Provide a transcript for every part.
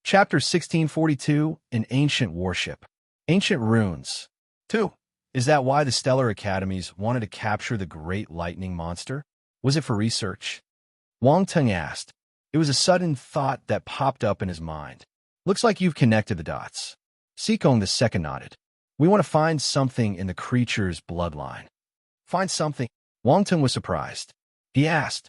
Chapter 1642, An Ancient Warship. Ancient Runes. 2. Is that why the Stellar Academies wanted to capture the Great Lightning Monster? Was it for research? Wang Tung asked. It was a sudden thought that popped up in his mind. Looks like you've connected the dots. Sikong II nodded. We want to find something in the creature's bloodline. Find something? Wang Tung was surprised. He asked,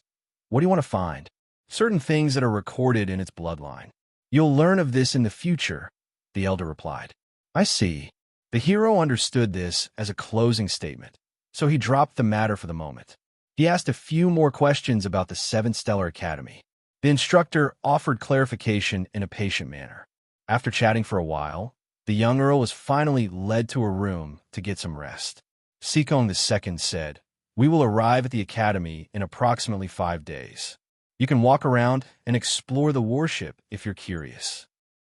what do you want to find? Certain things that are recorded in its bloodline. You'll learn of this in the future, the elder replied. I see. The hero understood this as a closing statement, so he dropped the matter for the moment. He asked a few more questions about the 7th Stellar Academy. The instructor offered clarification in a patient manner. After chatting for a while, the young earl was finally led to a room to get some rest. Sikong II said, we will arrive at the academy in approximately 5 days. You can walk around and explore the warship if you're curious.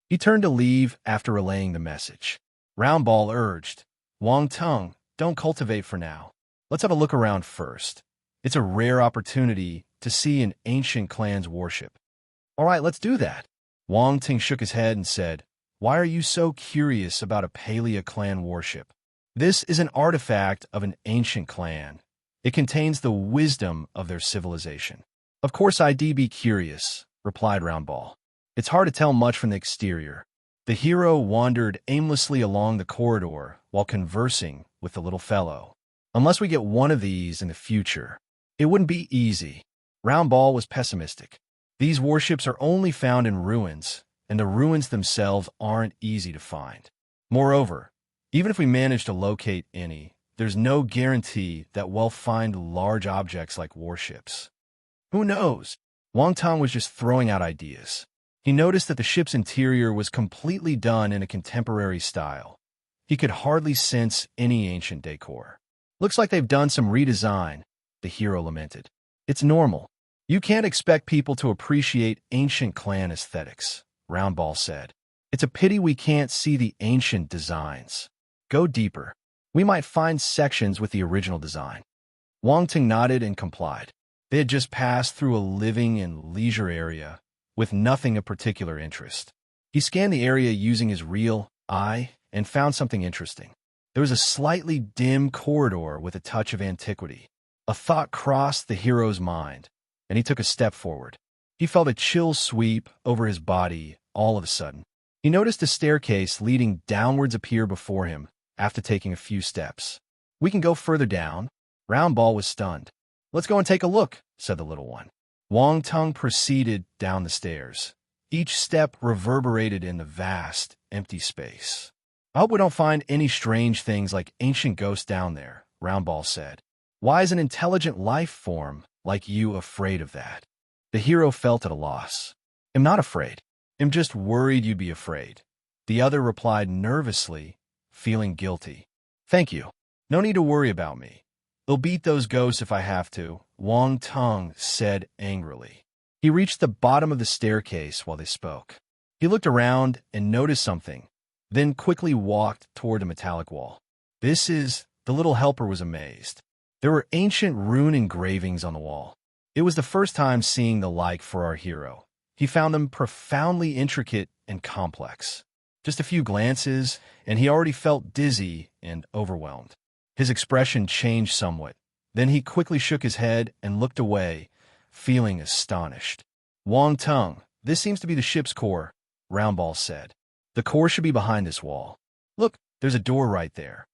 He turned to leave after relaying the message. Roundball urged, Wang Tung, don't cultivate for now. Let's have a look around first. It's a rare opportunity to see an ancient clan's warship. All right, let's do that. Wang Tung shook his head and said, why are you so curious about a Palea clan warship? This is an artifact of an ancient clan. It contains the wisdom of their civilization. Of course I'd be curious, replied Roundball. It's hard to tell much from the exterior. The hero wandered aimlessly along the corridor while conversing with the little fellow. Unless we get one of these in the future, it wouldn't be easy. Roundball was pessimistic. These warships are only found in ruins, and the ruins themselves aren't easy to find. Moreover, even if we manage to locate any, there's no guarantee that we'll find large objects like warships. Who knows? Wang Tung was just throwing out ideas. He noticed that the ship's interior was completely done in a contemporary style. He could hardly sense any ancient decor. Looks like they've done some redesign, the hero lamented. It's normal. You can't expect people to appreciate ancient clan aesthetics, Roundball said. It's a pity we can't see the ancient designs. Go deeper. We might find sections with the original design. Wang Tung nodded and complied. They had just passed through a living and leisure area with nothing of particular interest. He scanned the area using his real eye and found something interesting. There was a slightly dim corridor with a touch of antiquity. A thought crossed the hero's mind, and he took a step forward. He felt a chill sweep over his body all of a sudden. He noticed a staircase leading downwards appear before him after taking a few steps. We can go further down. Roundball was stunned. Let's go and take a look, said the little one. Wang Tung proceeded down the stairs. Each step reverberated in the vast, empty space. I hope we don't find any strange things like ancient ghosts down there, Roundball said. Why is an intelligent life form like you afraid of that? The hero felt at a loss. I'm not afraid. I'm just worried you'd be afraid. The other replied nervously, feeling guilty. Thank you. No need to worry about me. I'll beat those ghosts if I have to, Wang Tung said angrily. He reached the bottom of the staircase while they spoke. He looked around and noticed something, then quickly walked toward a metallic wall. The little helper was amazed. There were ancient rune engravings on the wall. It was the first time seeing the like for our hero. He found them profoundly intricate and complex. Just a few glances, and he already felt dizzy and overwhelmed. His expression changed somewhat. Then he quickly shook his head and looked away, feeling astonished. Wang Tung, this seems to be the ship's core, Roundball said. The core should be behind this wall. Look, there's a door right there.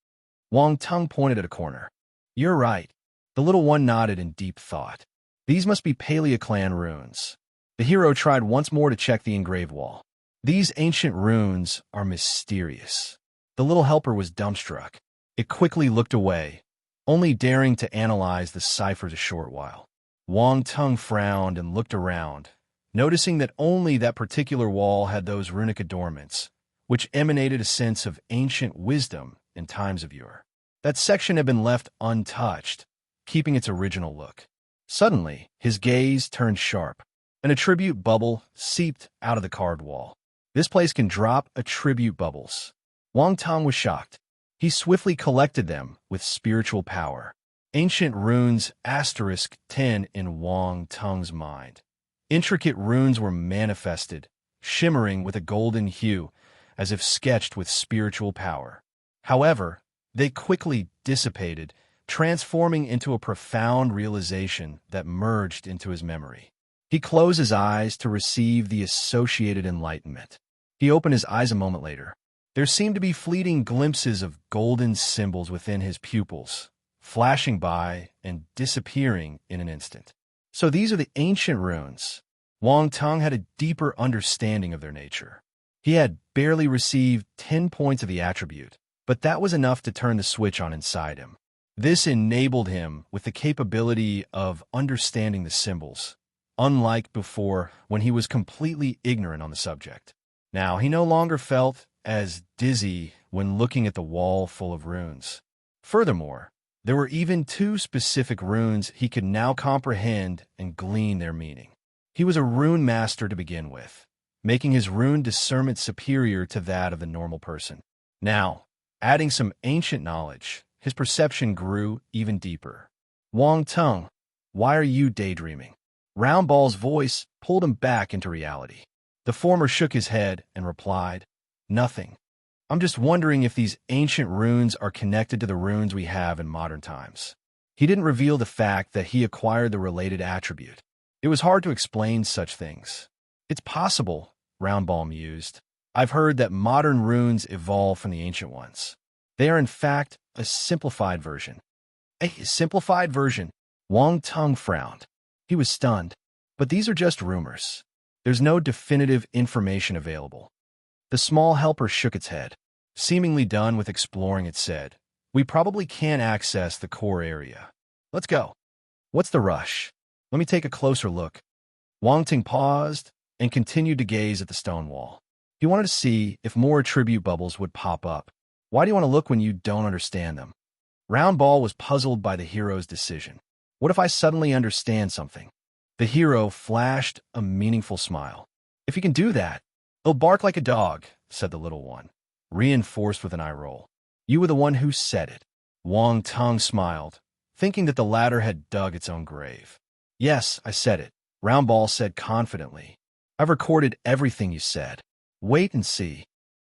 Wang Tung pointed at a corner. You're right. The little one nodded in deep thought. These must be Palea clan runes. The hero tried once more to check the engraved wall. These ancient runes are mysterious. The little helper was dumbstruck. It quickly looked away, only daring to analyze the ciphers a short while. Wang Tung frowned and looked around, noticing that only that particular wall had those runic adornments, which emanated a sense of ancient wisdom in times of yore. That section had been left untouched, keeping its original look. Suddenly, his gaze turned sharp. An attribute bubble seeped out of the carved wall. This place can drop attribute bubbles. Wang Tung was shocked. He swiftly collected them with spiritual power. Ancient runes *10 in Wang Tung's mind. Intricate runes were manifested, shimmering with a golden hue, as if sketched with spiritual power. However, they quickly dissipated, transforming into a profound realization that merged into his memory. He closed his eyes to receive the associated enlightenment. He opened his eyes a moment later. There seemed to be fleeting glimpses of golden symbols within his pupils, flashing by and disappearing in an instant. So these are the ancient runes. Wang Teng had a deeper understanding of their nature. He had barely received 10 points of the attribute, but that was enough to turn the switch on inside him. This enabled him with the capability of understanding the symbols, unlike before when he was completely ignorant on the subject. Now, he no longer felt as dizzy when looking at the wall full of runes. Furthermore, there were even 2 specific runes he could now comprehend and glean their meaning. He was a rune master to begin with, making his rune discernment superior to that of the normal person. Now, adding some ancient knowledge, his perception grew even deeper. Wang Teng, why are you daydreaming? Round Ball's voice pulled him back into reality. The former shook his head and replied, "Nothing. I'm just wondering if these ancient runes are connected to the runes we have in modern times." He didn't reveal the fact that he acquired the related attribute. It was hard to explain such things. "It's possible," Round Ball mused. "I've heard that modern runes evolve from the ancient ones. They are in fact a simplified version." "A simplified version?" Wang Teng frowned. He was stunned. "But these are just rumors. There's no definitive information available." The small helper shook its head. Seemingly done with exploring, it said, "We probably can't access the core area. Let's go." "What's the rush? Let me take a closer look." Wang Ting paused and continued to gaze at the stone wall. He wanted to see if more attribute bubbles would pop up. Why do you want to look when you don't understand them? Round Ball was puzzled by the hero's decision. What if I suddenly understand something? The hero flashed a meaningful smile. "If you can do that, he'll bark like a dog," said the little one, reinforced with an eye roll. "You were the one who said it." Wang Teng smiled, thinking that the latter had dug its own grave. "Yes, I said it," Round Ball said confidently. "I've recorded everything you said. Wait and see."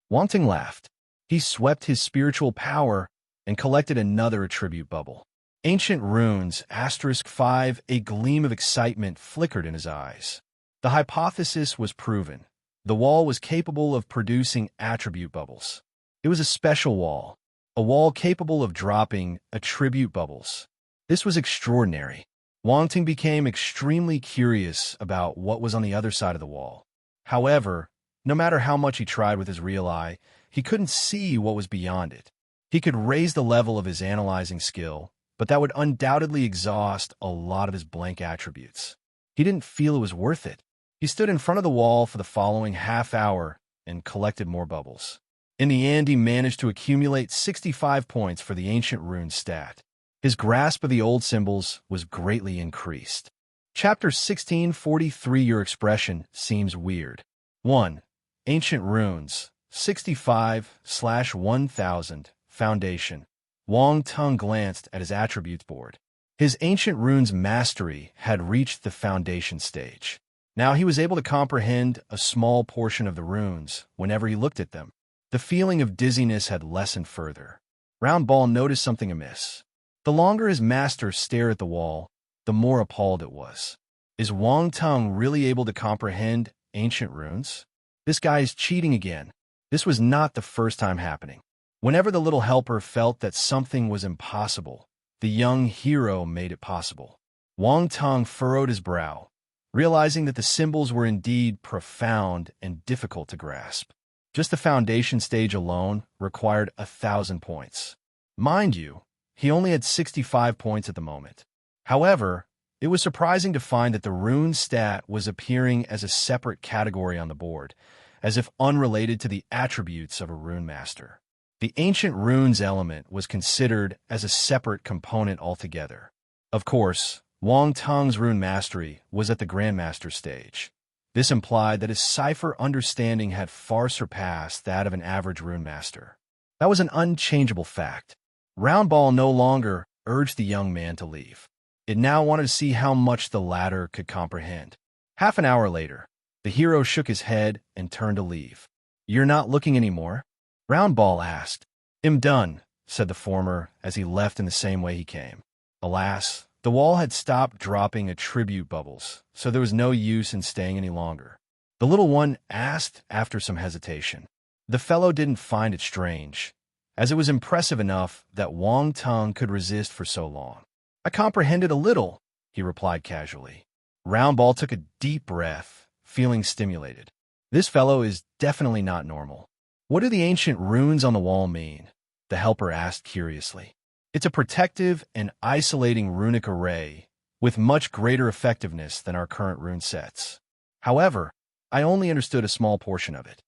Wang Teng laughed. He swept his spiritual power and collected another attribute bubble. Ancient runes, *5, a gleam of excitement flickered in his eyes. The hypothesis was proven. The wall was capable of producing attribute bubbles. It was a special wall, a wall capable of dropping attribute bubbles. This was extraordinary. Wang Ting became extremely curious about what was on the other side of the wall. However, no matter how much he tried with his real eye, he couldn't see what was beyond it. He could raise the level of his analyzing skill, but that would undoubtedly exhaust a lot of his blank attributes. He didn't feel it was worth it. He stood in front of the wall for the following half hour and collected more bubbles. In the end, he managed to accumulate 65 points for the ancient rune stat. His grasp of the old symbols was greatly increased. Chapter 1643. Your expression seems weird. 1. Ancient Runes, 65/1000, Foundation. Wang Teng glanced at his attributes board. His Ancient Runes mastery had reached the foundation stage. Now he was able to comprehend a small portion of the runes whenever he looked at them. The feeling of dizziness had lessened further. Round Ball noticed something amiss. The longer his master stared at the wall, the more appalled it was. Is Wang Teng really able to comprehend ancient runes? This guy is cheating again. This was not the first time happening. Whenever the little helper felt that something was impossible, the young hero made it possible. Wang Teng furrowed his brow, realizing that the symbols were indeed profound and difficult to grasp. Just the foundation stage alone required 1,000 points. Mind you, he only had 65 points at the moment. However, it was surprising to find that the rune stat was appearing as a separate category on the board, as if unrelated to the attributes of a rune master. The ancient runes element was considered as a separate component altogether. Of course, Wang Teng's rune mastery was at the grandmaster stage. This implied that his cipher understanding had far surpassed that of an average rune master. That was an unchangeable fact. Round Ball no longer urged the young man to leave. It now wanted to see how much the latter could comprehend. Half an hour later, The hero shook his head and turned to leave. "You're not looking anymore?" Roundball asked. "I'm done," said the former as he left in the same way he came. Alas, the wall had stopped dropping attribute bubbles, so there was no use in staying any longer. The little one asked after some hesitation. The fellow didn't find it strange, as it was impressive enough that Wang Tung could resist for so long. "I comprehended a little," he replied casually. Roundball took a deep breath, feeling stimulated. This fellow is definitely not normal. "What do the ancient runes on the wall mean?" the helper asked curiously. "It's a protective and isolating runic array with much greater effectiveness than our current rune sets. However, I only understood a small portion of it."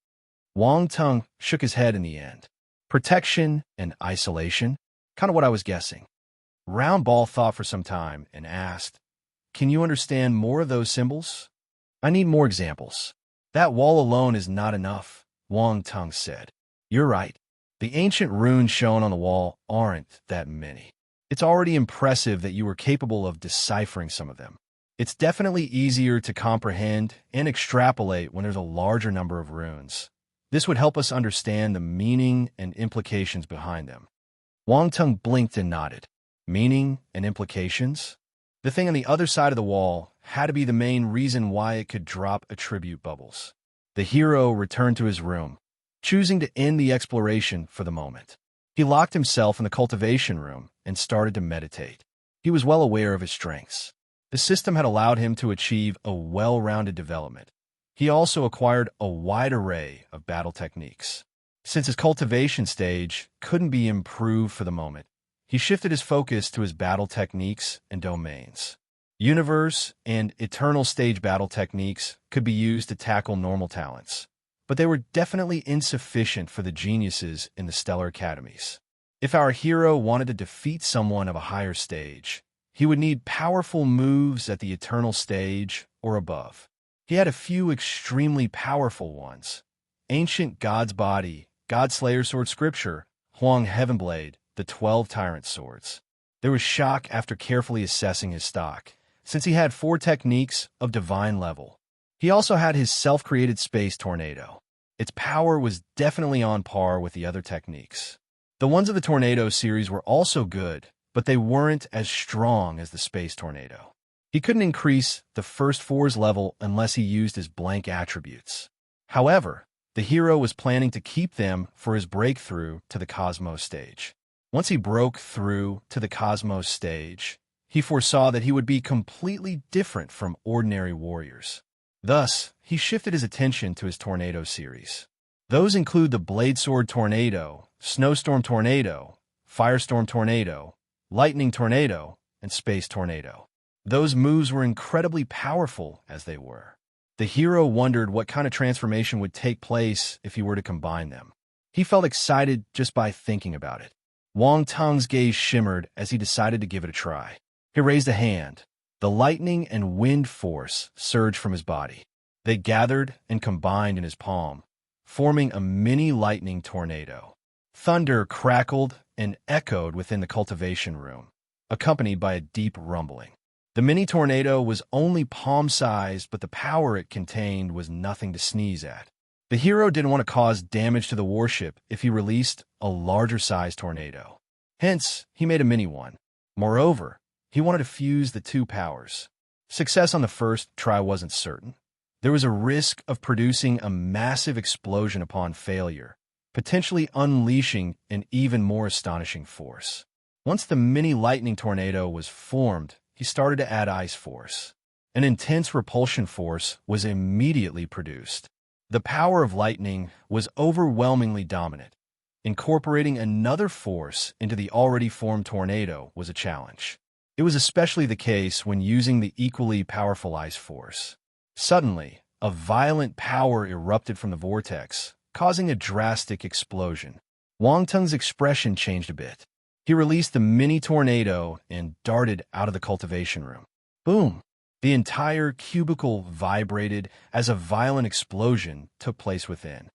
Wang Tung shook his head in the end. "Protection and isolation? Kind of what I was guessing." Roundball thought for some time and asked, "Can you understand more of those symbols?" "I need more examples." "That wall alone is not enough," Wang Tung said. "You're right. The ancient runes shown on the wall aren't that many. It's already impressive that you were capable of deciphering some of them. It's definitely easier to comprehend and extrapolate when there's a larger number of runes. This would help us understand the meaning and implications behind them." Wang Tung blinked and nodded. Meaning and implications? The thing on the other side of the wall had to be the main reason why it could drop attribute bubbles. The hero returned to his room, choosing to end the exploration for the moment. He locked himself in the cultivation room and started to meditate. He was well aware of his strengths. The system had allowed him to achieve a well-rounded development. He also acquired a wide array of battle techniques. Since his cultivation stage couldn't be improved for the moment, he shifted his focus to his battle techniques and domains. Universe and Eternal stage battle techniques could be used to tackle normal talents, but they were definitely insufficient for the geniuses in the Stellar Academies. If our hero wanted to defeat someone of a higher stage, he would need powerful moves at the Eternal stage or above. He had a few extremely powerful ones: Ancient God's Body, Godslayer Sword Scripture, Huang Heavenblade, the 12 Tyrant Swords. There was shock after carefully assessing his stock, since he had 4 techniques of divine level. He also had his self-created Space Tornado. Its power was definitely on par with the other techniques. The ones of the Tornado series were also good, but they weren't as strong as the Space Tornado. He couldn't increase the first 4's level unless he used his blank attributes. However, the hero was planning to keep them for his breakthrough to the Cosmos stage. Once he broke through to the Cosmos stage, he foresaw that he would be completely different from ordinary warriors. Thus, he shifted his attention to his Tornado series. Those include the Bladesword Tornado, Snowstorm Tornado, Firestorm Tornado, Lightning Tornado, and Space Tornado. Those moves were incredibly powerful as they were. The hero wondered what kind of transformation would take place if he were to combine them. He felt excited just by thinking about it. Wang Tung's gaze shimmered as he decided to give it a try. He raised a hand. The lightning and wind force surged from his body. They gathered and combined in his palm, forming a mini lightning tornado. Thunder crackled and echoed within the cultivation room, accompanied by a deep rumbling. The mini tornado was only palm-sized, but the power it contained was nothing to sneeze at. The hero didn't want to cause damage to the warship if he released a larger-sized tornado. Hence, he made a mini one. Moreover, he wanted to fuse the 2 powers. Success on the first try wasn't certain. There was a risk of producing a massive explosion upon failure, potentially unleashing an even more astonishing force. Once the mini lightning tornado was formed, he started to add ice force. An intense repulsion force was immediately produced. The power of lightning was overwhelmingly dominant. Incorporating another force into the already formed tornado was a challenge. It was especially the case when using the equally powerful ice force. Suddenly, a violent power erupted from the vortex, causing a drastic explosion. Wang Tung's expression changed a bit. He released the mini tornado and darted out of the cultivation room. Boom! The entire cubicle vibrated as a violent explosion took place within.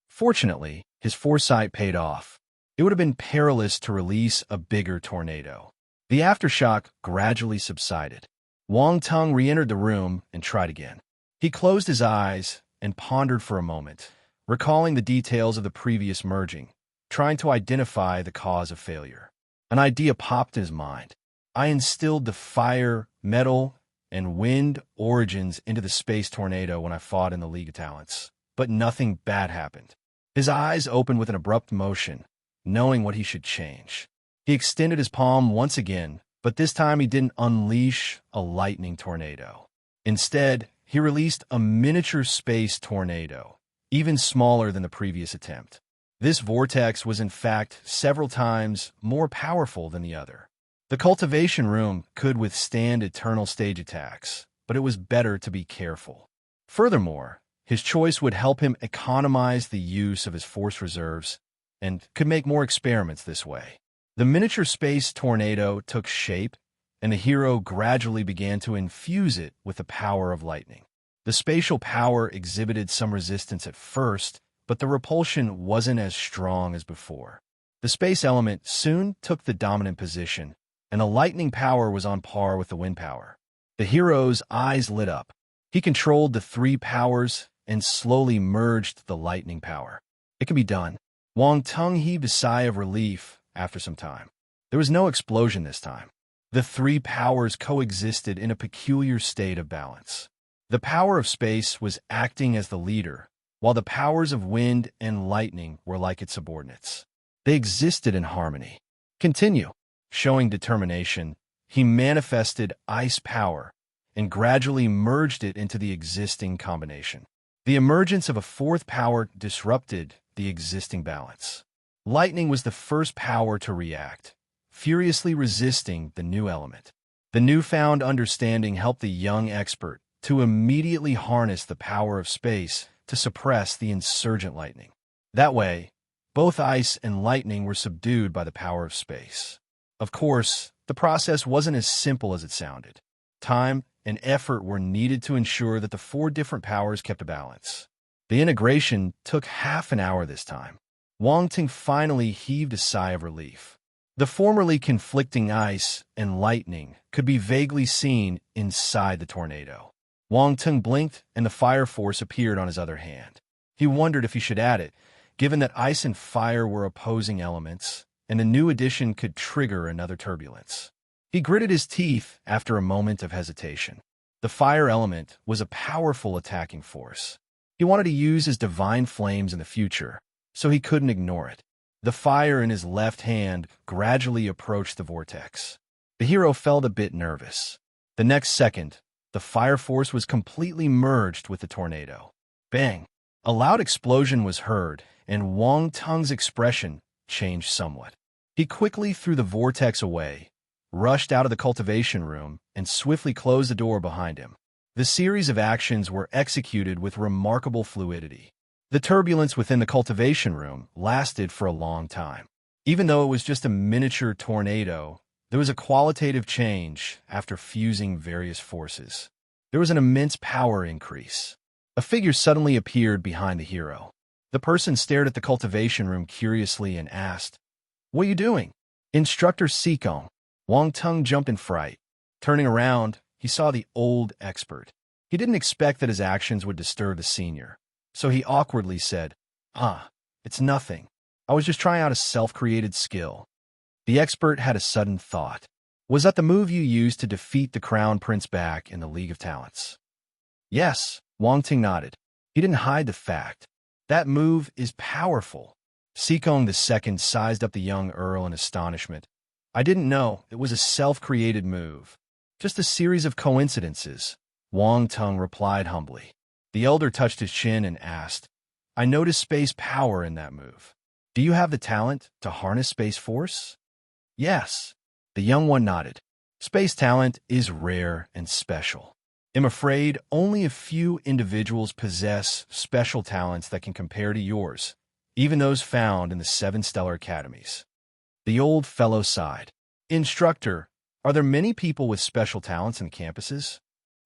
Fortunately, his foresight paid off. It would have been perilous to release a bigger tornado. The aftershock gradually subsided. Wang Tung re-entered the room and tried again. He closed his eyes and pondered for a moment, recalling the details of the previous merging, trying to identify the cause of failure. An idea popped in his mind. I instilled the fire, metal, and wind origins into the space tornado when I fought in the League of Talents, but nothing bad happened. His eyes opened with an abrupt motion, knowing what he should change. He extended his palm once again, but this time he didn't unleash a lightning tornado. Instead, he released a miniature space tornado, even smaller than the previous attempt. This vortex was in fact several times more powerful than the other. The cultivation room could withstand eternal stage attacks, but it was better to be careful. Furthermore, his choice would help him economize the use of his force reserves and could make more experiments this way. The miniature space tornado took shape, and the hero gradually began to infuse it with the power of lightning. The spatial power exhibited some resistance at first, but the repulsion wasn't as strong as before. The space element soon took the dominant position, and the lightning power was on par with the wind power. The hero's eyes lit up. He controlled the three powers and slowly merged the lightning power. It can be done. Wang Tung heaved a sigh of relief after some time. There was no explosion this time. The three powers coexisted in a peculiar state of balance. The power of space was acting as the leader, while the powers of wind and lightning were like its subordinates. They existed in harmony. Continue. Showing determination, he manifested ice power and gradually merged it into the existing combination. The emergence of a fourth power disrupted the existing balance. Lightning was the first power to react, furiously resisting the new element. The newfound understanding helped the young expert to immediately harness the power of space to suppress the insurgent lightning. That way, both ice and lightning were subdued by the power of space. Of course, the process wasn't as simple as it sounded. Time and effort were needed to ensure that the four different powers kept a balance. The integration took half an hour this time. Wang Ting finally heaved a sigh of relief. The formerly conflicting ice and lightning could be vaguely seen inside the tornado. Wang Ting blinked, and the fire force appeared on his other hand. He wondered if he should add it, given that ice and fire were opposing elements, and the new addition could trigger another turbulence. He gritted his teeth after a moment of hesitation. The fire element was a powerful attacking force. He wanted to use his divine flames in the future, so he couldn't ignore it. The fire in his left hand gradually approached the vortex. The hero felt a bit nervous. The next second, the fire force was completely merged with the tornado. Bang! A loud explosion was heard, and Wang Tung's expression changed somewhat. He quickly threw the vortex away, rushed out of the cultivation room, and swiftly closed the door behind him. The series of actions were executed with remarkable fluidity. The turbulence within the cultivation room lasted for a long time. Even though it was just a miniature tornado, there was a qualitative change after fusing various forces. There was an immense power increase. A figure suddenly appeared behind the hero. The person stared at the cultivation room curiously and asked, "What are you doing?" "Instructor Sikong." Wang Tung jumped in fright. Turning around, he saw the old expert. He didn't expect that his actions would disturb the senior, so he awkwardly said, "It's nothing. I was just trying out a self-created skill." The expert had a sudden thought. "Was that the move you used to defeat the Crown Prince back in the League of Talents?" "Yes," Wang Ting nodded. He didn't hide the fact. "That move is powerful." Sikong II sized up the young earl in astonishment. "I didn't know it was a self-created move. Just a series of coincidences," Wang Tung replied humbly. The elder touched his chin and asked, "I noticed space power in that move. Do you have the talent to harness space force?" "Yes." The young one nodded. "Space talent is rare and special. I'm afraid only a few individuals possess special talents that can compare to yours, even those found in the 7 stellar academies." The old fellow sighed. "Instructor, are there many people with special talents in the campuses?"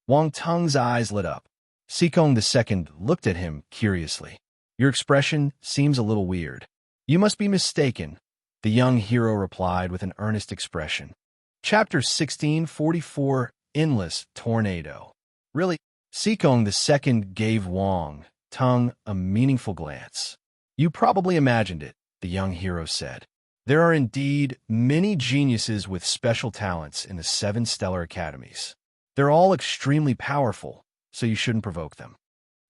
Wang Tung's eyes lit up. Sikong II looked at him curiously. "Your expression seems a little weird." "You must be mistaken," the young hero replied with an earnest expression. Chapter 1644, Endless Tornado. "Really?" Sikong the second gave Wang Tung a meaningful glance. You probably imagined it, the young hero said. There are indeed many geniuses with special talents in the 7 stellar academies. They're all extremely powerful, so you shouldn't provoke them.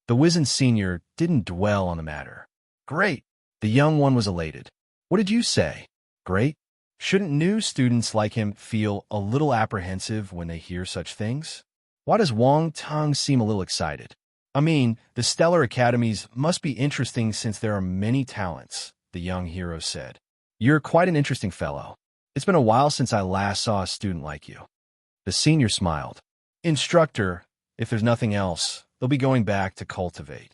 The wizened senior didn't dwell on the matter. Great. The young one was elated. What did you say? Great. Shouldn't new students like him feel a little apprehensive when they hear such things? Why does Wang Tung seem a little excited? I mean, the stellar academies must be interesting since there are many talents, the young hero said. You're quite an interesting fellow. It's been a while since I last saw a student like you. The senior smiled. Instructor, if there's nothing else, they'll be going back to cultivate.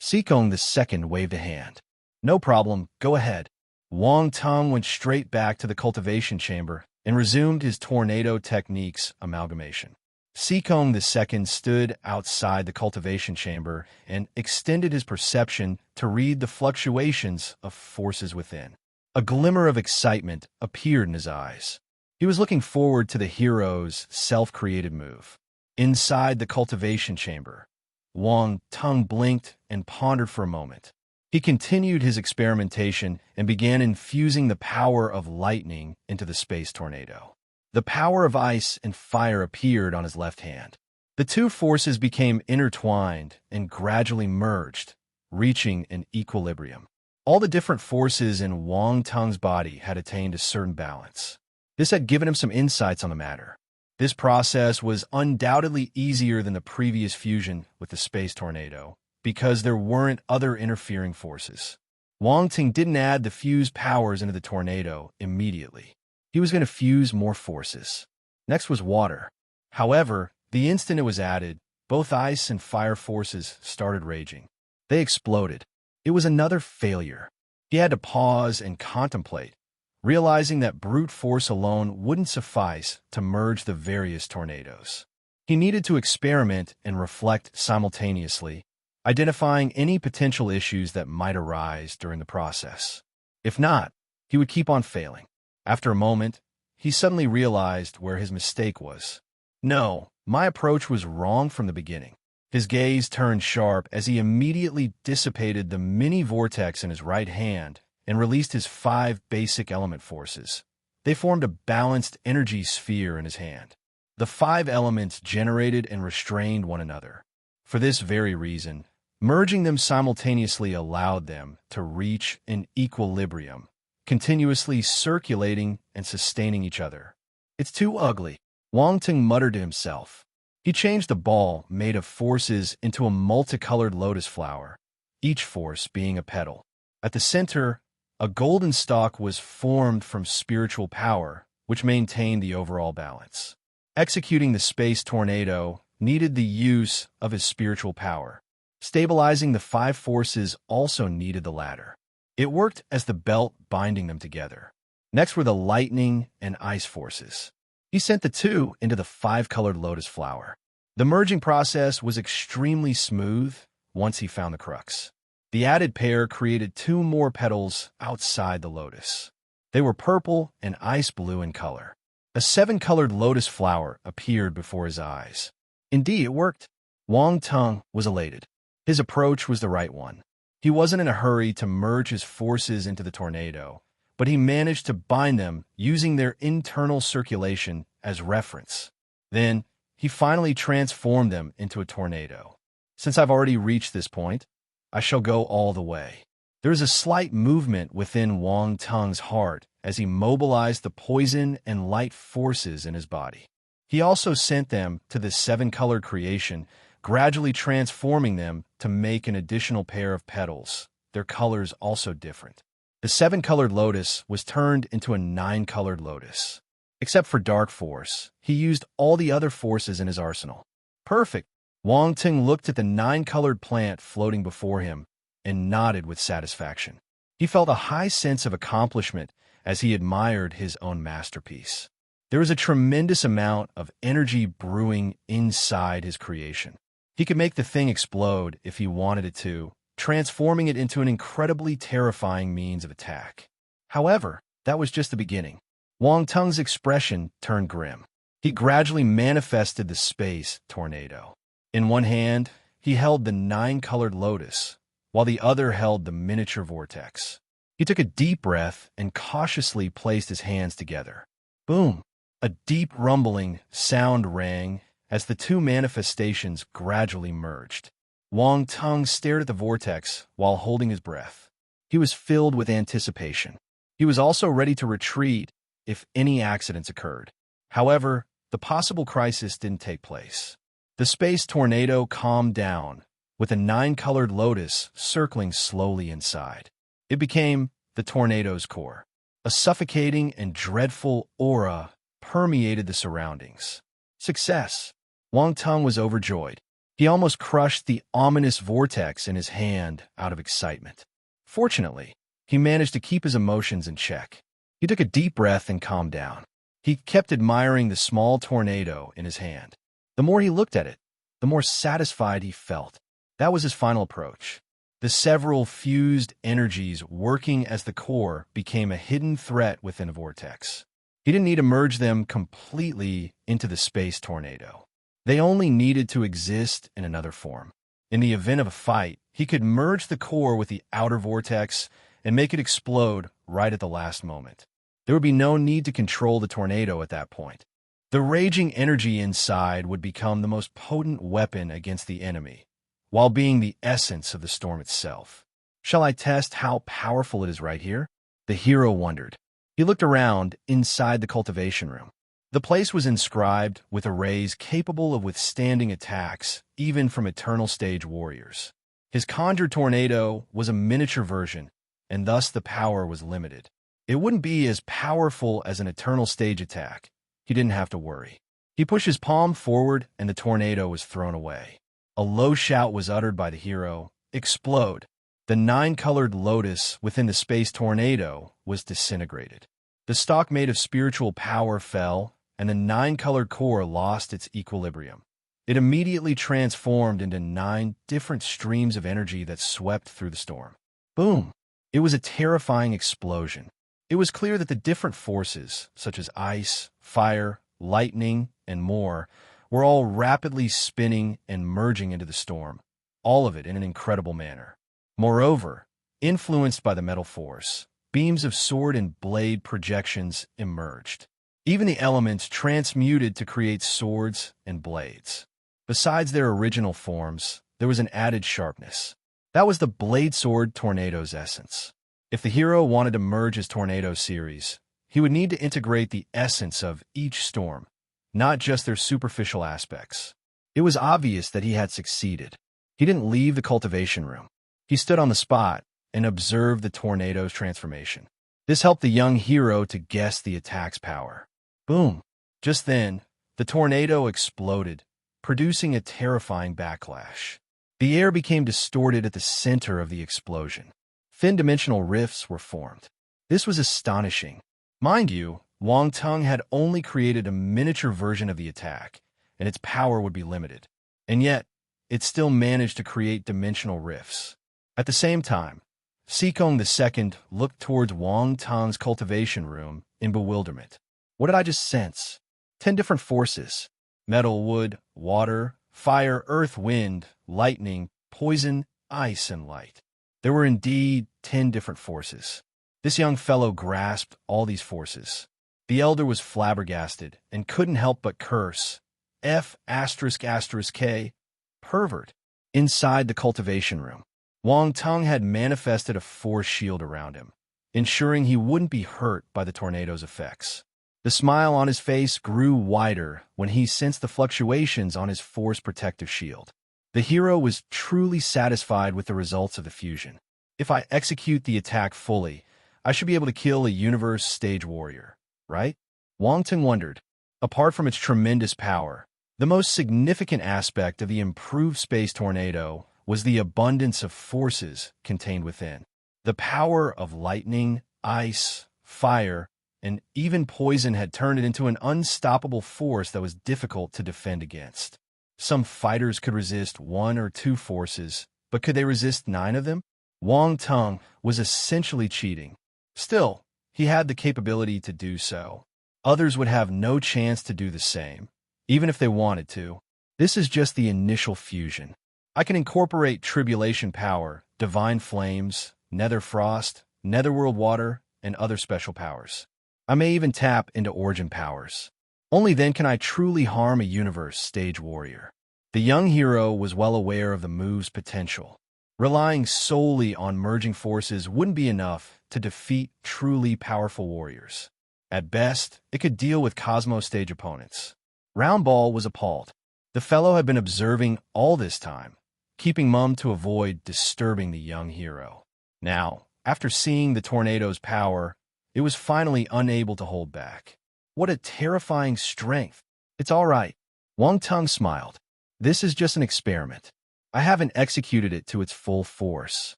Sikong the second waved a hand. No problem, go ahead. Wang Tung went straight back to the cultivation chamber and resumed his tornado techniques amalgamation. Sikong the second stood outside the cultivation chamber and extended his perception to read the fluctuations of forces within. A glimmer of excitement appeared in his eyes. He was looking forward to the hero's self-created move. Inside the cultivation chamber, Wang Tung blinked and pondered for a moment. He continued his experimentation and began infusing the power of lightning into the space tornado. The power of ice and fire appeared on his left hand. The two forces became intertwined and gradually merged, reaching an equilibrium. All the different forces in Wang Tung's body had attained a certain balance. This had given him some insights on the matter. This process was undoubtedly easier than the previous fusion with the space tornado, because there weren't other interfering forces. Wang Tung didn't add the fused powers into the tornado immediately. He was going to fuse more forces. Next was water. However, the instant it was added, both ice and fire forces started raging. They exploded. It was another failure. He had to pause and contemplate, realizing that brute force alone wouldn't suffice to merge the various tornadoes. He needed to experiment and reflect simultaneously, identifying any potential issues that might arise during the process. If not, he would keep on failing. After a moment, he suddenly realized where his mistake was. No, my approach was wrong from the beginning. His gaze turned sharp as he immediately dissipated the mini vortex in his right hand and released his 5 basic element forces. They formed a balanced energy sphere in his hand. The 5 elements generated and restrained one another. For this very reason, merging them simultaneously allowed them to reach an equilibrium, continuously circulating and sustaining each other. It's too ugly, Wang Tung muttered to himself. He changed the ball made of forces into a multicolored lotus flower, each force being a petal. At the center, a golden stalk was formed from spiritual power, which maintained the overall balance. Executing the space tornado needed the use of his spiritual power. Stabilizing the 5 forces also needed the latter. It worked as the belt binding them together. Next were the lightning and ice forces. He sent the 2 into the 5-colored lotus flower. The merging process was extremely smooth once he found the crux. The added pair created 2 more petals outside the lotus. They were purple and ice blue in color. A 7-colored lotus flower appeared before his eyes. Indeed, it worked. Wang Tung was elated. His approach was the right one. He wasn't in a hurry to merge his forces into the tornado, but he managed to bind them using their internal circulation as reference. Then, he finally transformed them into a tornado. Since I've already reached this point, I shall go all the way. There is a slight movement within Wang Tung's heart as he mobilized the poison and light forces in his body. He also sent them to the 7-colored creation, gradually transforming them to make an additional pair of petals, their colors also different. The 7-colored lotus was turned into a 9-colored lotus. Except for dark force, he used all the other forces in his arsenal. Perfect! Wang Tung looked at the 9-colored plant floating before him and nodded with satisfaction. He felt a high sense of accomplishment as he admired his own masterpiece. There was a tremendous amount of energy brewing inside his creation. He could make the thing explode if he wanted it to, transforming it into an incredibly terrifying means of attack. However, that was just the beginning. Wang Tung's expression turned grim. He gradually manifested the space tornado. In one hand, he held the nine-colored lotus, while the other held the miniature vortex. He took a deep breath and cautiously placed his hands together. Boom! A deep rumbling sound rang as the two manifestations gradually merged. Wang Tung stared at the vortex while holding his breath. He was filled with anticipation. He was also ready to retreat if any accidents occurred. However, the possible crisis didn't take place. The space tornado calmed down, with a nine-colored lotus circling slowly inside. It became the tornado's core. A suffocating and dreadful aura permeated the surroundings. Success! Wang Tung was overjoyed. He almost crushed the ominous vortex in his hand out of excitement. Fortunately, he managed to keep his emotions in check. He took a deep breath and calmed down. He kept admiring the small tornado in his hand. The more he looked at it, the more satisfied he felt. That was his final approach. The several fused energies working as the core became a hidden threat within a vortex. He didn't need to merge them completely into the space tornado. They only needed to exist in another form. In the event of a fight, he could merge the core with the outer vortex and make it explode right at the last moment. There would be no need to control the tornado at that point. The raging energy inside would become the most potent weapon against the enemy, while being the essence of the storm itself. Shall I test how powerful it is right here? The hero wondered. He looked around inside the cultivation room. The place was inscribed with arrays capable of withstanding attacks, even from eternal stage warriors. His conjured tornado was a miniature version, and thus the power was limited. It wouldn't be as powerful as an eternal stage attack. He didn't have to worry. He pushed his palm forward, and the tornado was thrown away. A low shout was uttered by the hero. Explode! The nine-colored lotus within the space tornado was disintegrated. The stalk made of spiritual power fell, and the nine-colored core lost its equilibrium. It immediately transformed into 9 different streams of energy that swept through the storm. Boom! It was a terrifying explosion. It was clear that the different forces, such as ice, fire, lightning, and more, were all rapidly spinning and merging into the storm, all of it in an incredible manner. Moreover, influenced by the metal force, beams of sword and blade projections emerged. Even the elements transmuted to create swords and blades. Besides their original forms, there was an added sharpness. That was the blade sword tornado's essence. If the hero wanted to merge his tornado series, he would need to integrate the essence of each storm, not just their superficial aspects. It was obvious that he had succeeded. He didn't leave the cultivation room. He stood on the spot and observed the tornado's transformation. This helped the young hero to guess the attack's power. Boom! Just then, the tornado exploded, producing a terrifying backlash. The air became distorted at the center of the explosion. Thin-dimensional rifts were formed. This was astonishing. Mind you, Wang Tung had only created a miniature version of the attack, and its power would be limited. And yet, it still managed to create dimensional rifts. At the same time, Sikong II looked towards Wang Tung's cultivation room in bewilderment. What did I just sense? 10 different forces. Metal, wood, water, fire, earth, wind, lightning, poison, ice, and light. There were indeed 10 different forces. This young fellow grasped all these forces. The elder was flabbergasted and couldn't help but curse. F***K, pervert. Inside the cultivation room, Wang Tung had manifested a force shield around him, ensuring he wouldn't be hurt by the tornado's effects. The smile on his face grew wider when he sensed the fluctuations on his force protective shield. The hero was truly satisfied with the results of the fusion. If I execute the attack fully, I should be able to kill a universe stage warrior, right? Wang Tung wondered. Apart from its tremendous power, the most significant aspect of the improved space tornado was the abundance of forces contained within. The power of lightning, ice, fire, and even poison had turned it into an unstoppable force that was difficult to defend against. Some fighters could resist 1 or 2 forces, but could they resist 9 of them? Wang Tung was essentially cheating. Still, he had the capability to do so. Others would have no chance to do the same, even if they wanted to. This is just the initial fusion. I can incorporate tribulation power, divine flames, nether frost, netherworld water, and other special powers. I may even tap into origin powers. Only then can I truly harm a universe stage warrior. The young hero was well aware of the move's potential. Relying solely on merging forces wouldn't be enough to defeat truly powerful warriors. At best, it could deal with Cosmos stage opponents. Roundball was appalled. The fellow had been observing all this time, keeping mum to avoid disturbing the young hero. Now, after seeing the tornado's power, it was finally unable to hold back. What a terrifying strength! It's all right. Wang Tung smiled. This is just an experiment. I haven't executed it to its full force.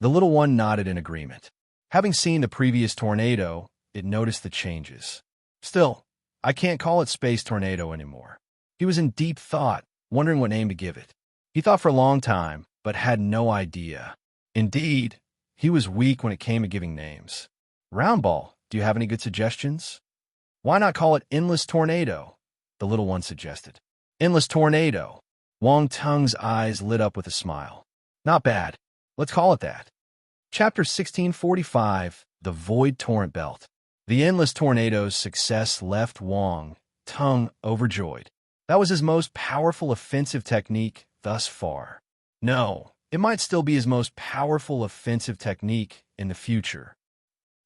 The little one nodded in agreement. Having seen the previous tornado, it noticed the changes. Still, I can't call it Space Tornado anymore. He was in deep thought, wondering what name to give it. He thought for a long time, but had no idea. Indeed, he was weak when it came to giving names. Roundball, do you have any good suggestions? Why not call it Endless Tornado? The little one suggested. Endless Tornado. Wang Tung's eyes lit up with a smile. Not bad. Let's call it that. Chapter 1645, The Void Torrent Belt. The Endless Tornado's success left Wang Tung overjoyed. That was his most powerful offensive technique thus far. No, it might still be his most powerful offensive technique in the future.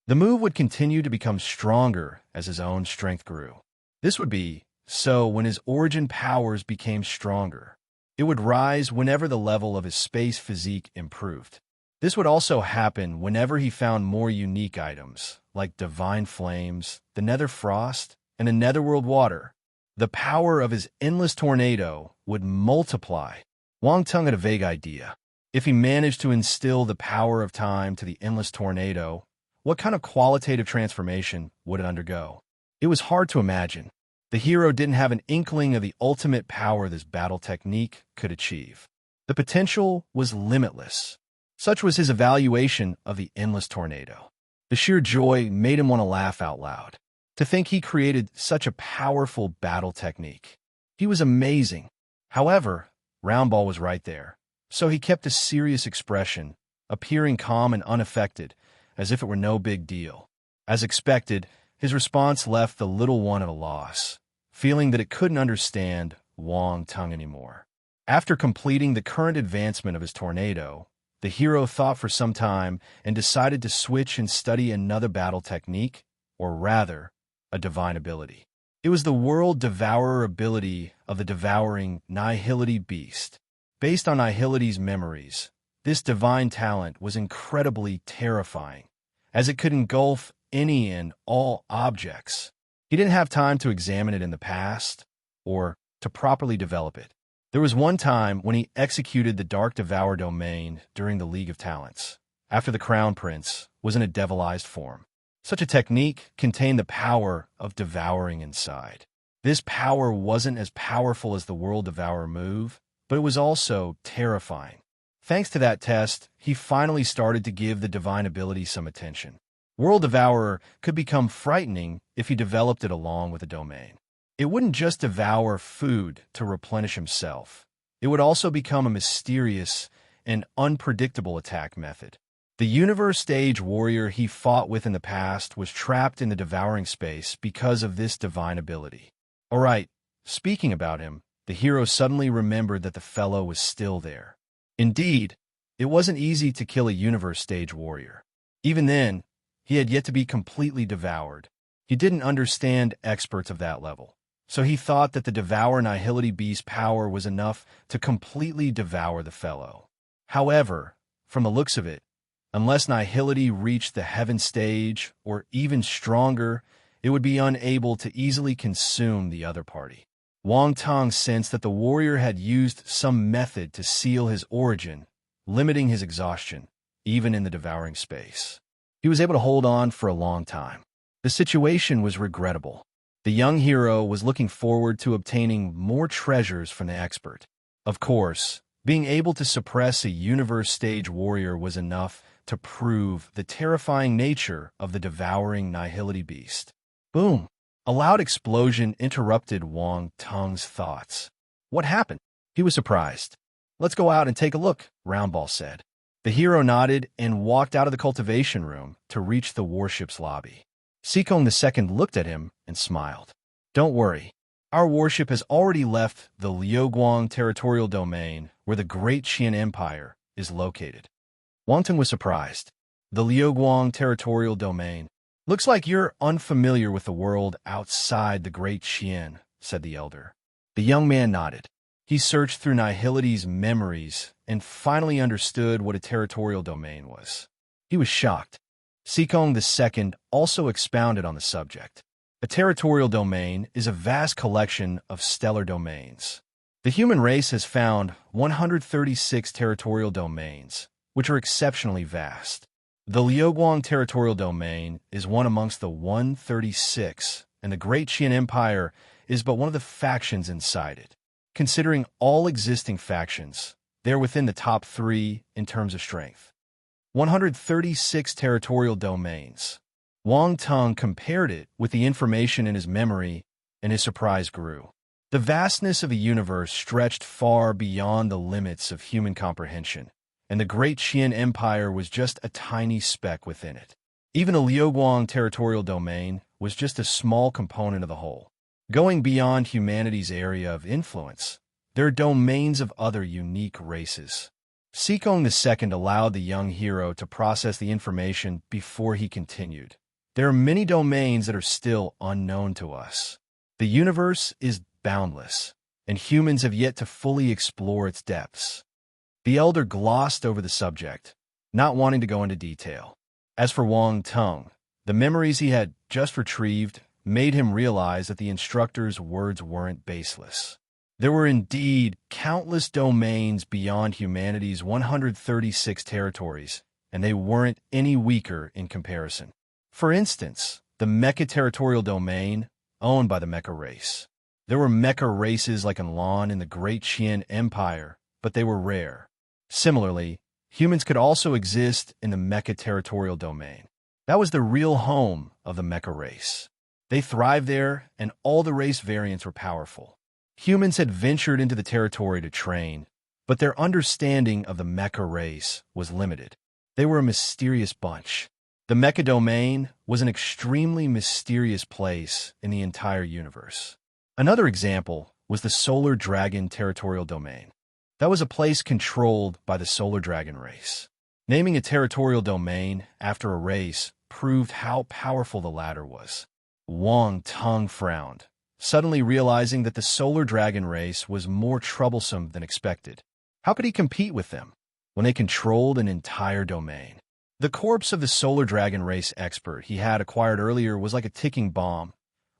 The move would continue to become stronger as his own strength grew. This would be so when his origin powers became stronger. It would rise whenever the level of his space physique improved. This would also happen whenever he found more unique items, like divine flames, the nether frost, and the netherworld water. The power of his endless tornado would multiply. Wang Tung had a vague idea. If he managed to instill the power of time to the endless tornado, what kind of qualitative transformation would it undergo? It was hard to imagine. The hero didn't have an inkling of the ultimate power this battle technique could achieve. The potential was limitless. Such was his evaluation of the endless tornado. The sheer joy made him want to laugh out loud. To think he created such a powerful battle technique. He was amazing. However, Roundball was right there, so he kept a serious expression, appearing calm and unaffected, as if it were no big deal. As expected, his response left the little one at a loss, feeling that it couldn't understand Wang Tung anymore. After completing the current advancement of his tornado, the hero thought for some time and decided to switch and study another battle technique, or rather, a divine ability. It was the World Devourer ability of the devouring Nihility beast. Based on Nihility's memories, this divine talent was incredibly terrifying, as it could engulf any and all objects. He didn't have time to examine it in the past, or to properly develop it. There was one time when he executed the Dark Devour domain during the League of Talents, after the Crown Prince was in a devilized form. Such a technique contained the power of devouring inside. This power wasn't as powerful as the World Devourer move, but it was also terrifying. Thanks to that test, he finally started to give the divine ability some attention. World Devourer could become frightening if he developed it along with the domain. It wouldn't just devour food to replenish himself. It would also become a mysterious and unpredictable attack method. The universe stage warrior he fought with in the past was trapped in the devouring space because of this divine ability. Alright, speaking about him, the hero suddenly remembered that the fellow was still there. Indeed, it wasn't easy to kill a universe stage warrior. Even then, he had yet to be completely devoured. He didn't understand experts of that level, so he thought that the Devour Nihility Beast's power was enough to completely devour the fellow. However, from the looks of it, unless Nihility reached the heaven stage, or even stronger, it would be unable to easily consume the other party. Wang Tung sensed that the warrior had used some method to seal his origin, limiting his exhaustion, even in the devouring space. He was able to hold on for a long time. The situation was regrettable. The young hero was looking forward to obtaining more treasures from the expert. Of course, being able to suppress a universe stage warrior was enough to prove the terrifying nature of the devouring Nihility beast. Boom! A loud explosion interrupted Wang Tung's thoughts. What happened? He was surprised. Let's go out and take a look, Roundball said. The hero nodded and walked out of the cultivation room to reach the warship's lobby. Seekong II looked at him and smiled. Don't worry. Our warship has already left the Liuguang territorial domain where the Great Qian Empire is located. Wang Teng was surprised. The Liuguang territorial domain. Looks like you're unfamiliar with the world outside the Great Qian, said the elder. The young man nodded. He searched through Nihility's memories and finally understood what a territorial domain was. He was shocked. Seekong II also expounded on the subject. A territorial domain is a vast collection of stellar domains. The human race has found 136 territorial domains, which are exceptionally vast. The Liuguang territorial domain is one amongst the 136, and the Great Qian Empire is but one of the factions inside it. Considering all existing factions, they're within the top 3 in terms of strength. 136 territorial domains. Wang Teng compared it with the information in his memory, and his surprise grew. The vastness of the universe stretched far beyond the limits of human comprehension, and the Great Qian Empire was just a tiny speck within it. Even the Liuguang territorial domain was just a small component of the whole. Going beyond humanity's area of influence, there are domains of other unique races. Seekong II allowed the young hero to process the information before he continued. There are many domains that are still unknown to us. The universe is boundless, and humans have yet to fully explore its depths. The elder glossed over the subject, not wanting to go into detail. As for Wang Teng, the memories he had just retrieved made him realize that the instructor's words weren't baseless. There were indeed countless domains beyond humanity's 136 territories, and they weren't any weaker in comparison. For instance, the Mecha territorial domain, owned by the Mecha race. There were Mecha races like Enlon in the Great Qian Empire, but they were rare. Similarly, humans could also exist in the Mecha territorial domain. That was the real home of the Mecha race. They thrived there, and all the race variants were powerful. Humans had ventured into the territory to train, but their understanding of the Mecha race was limited. They were a mysterious bunch. The Mecha domain was an extremely mysterious place in the entire universe. Another example was the Solar Dragon territorial domain. That was a place controlled by the Solar Dragon race. Naming a territorial domain after a race proved how powerful the latter was. Wang Teng frowned, suddenly realizing that the Solar Dragon race was more troublesome than expected. How could he compete with them when they controlled an entire domain? The corpse of the Solar Dragon race expert he had acquired earlier was like a ticking bomb,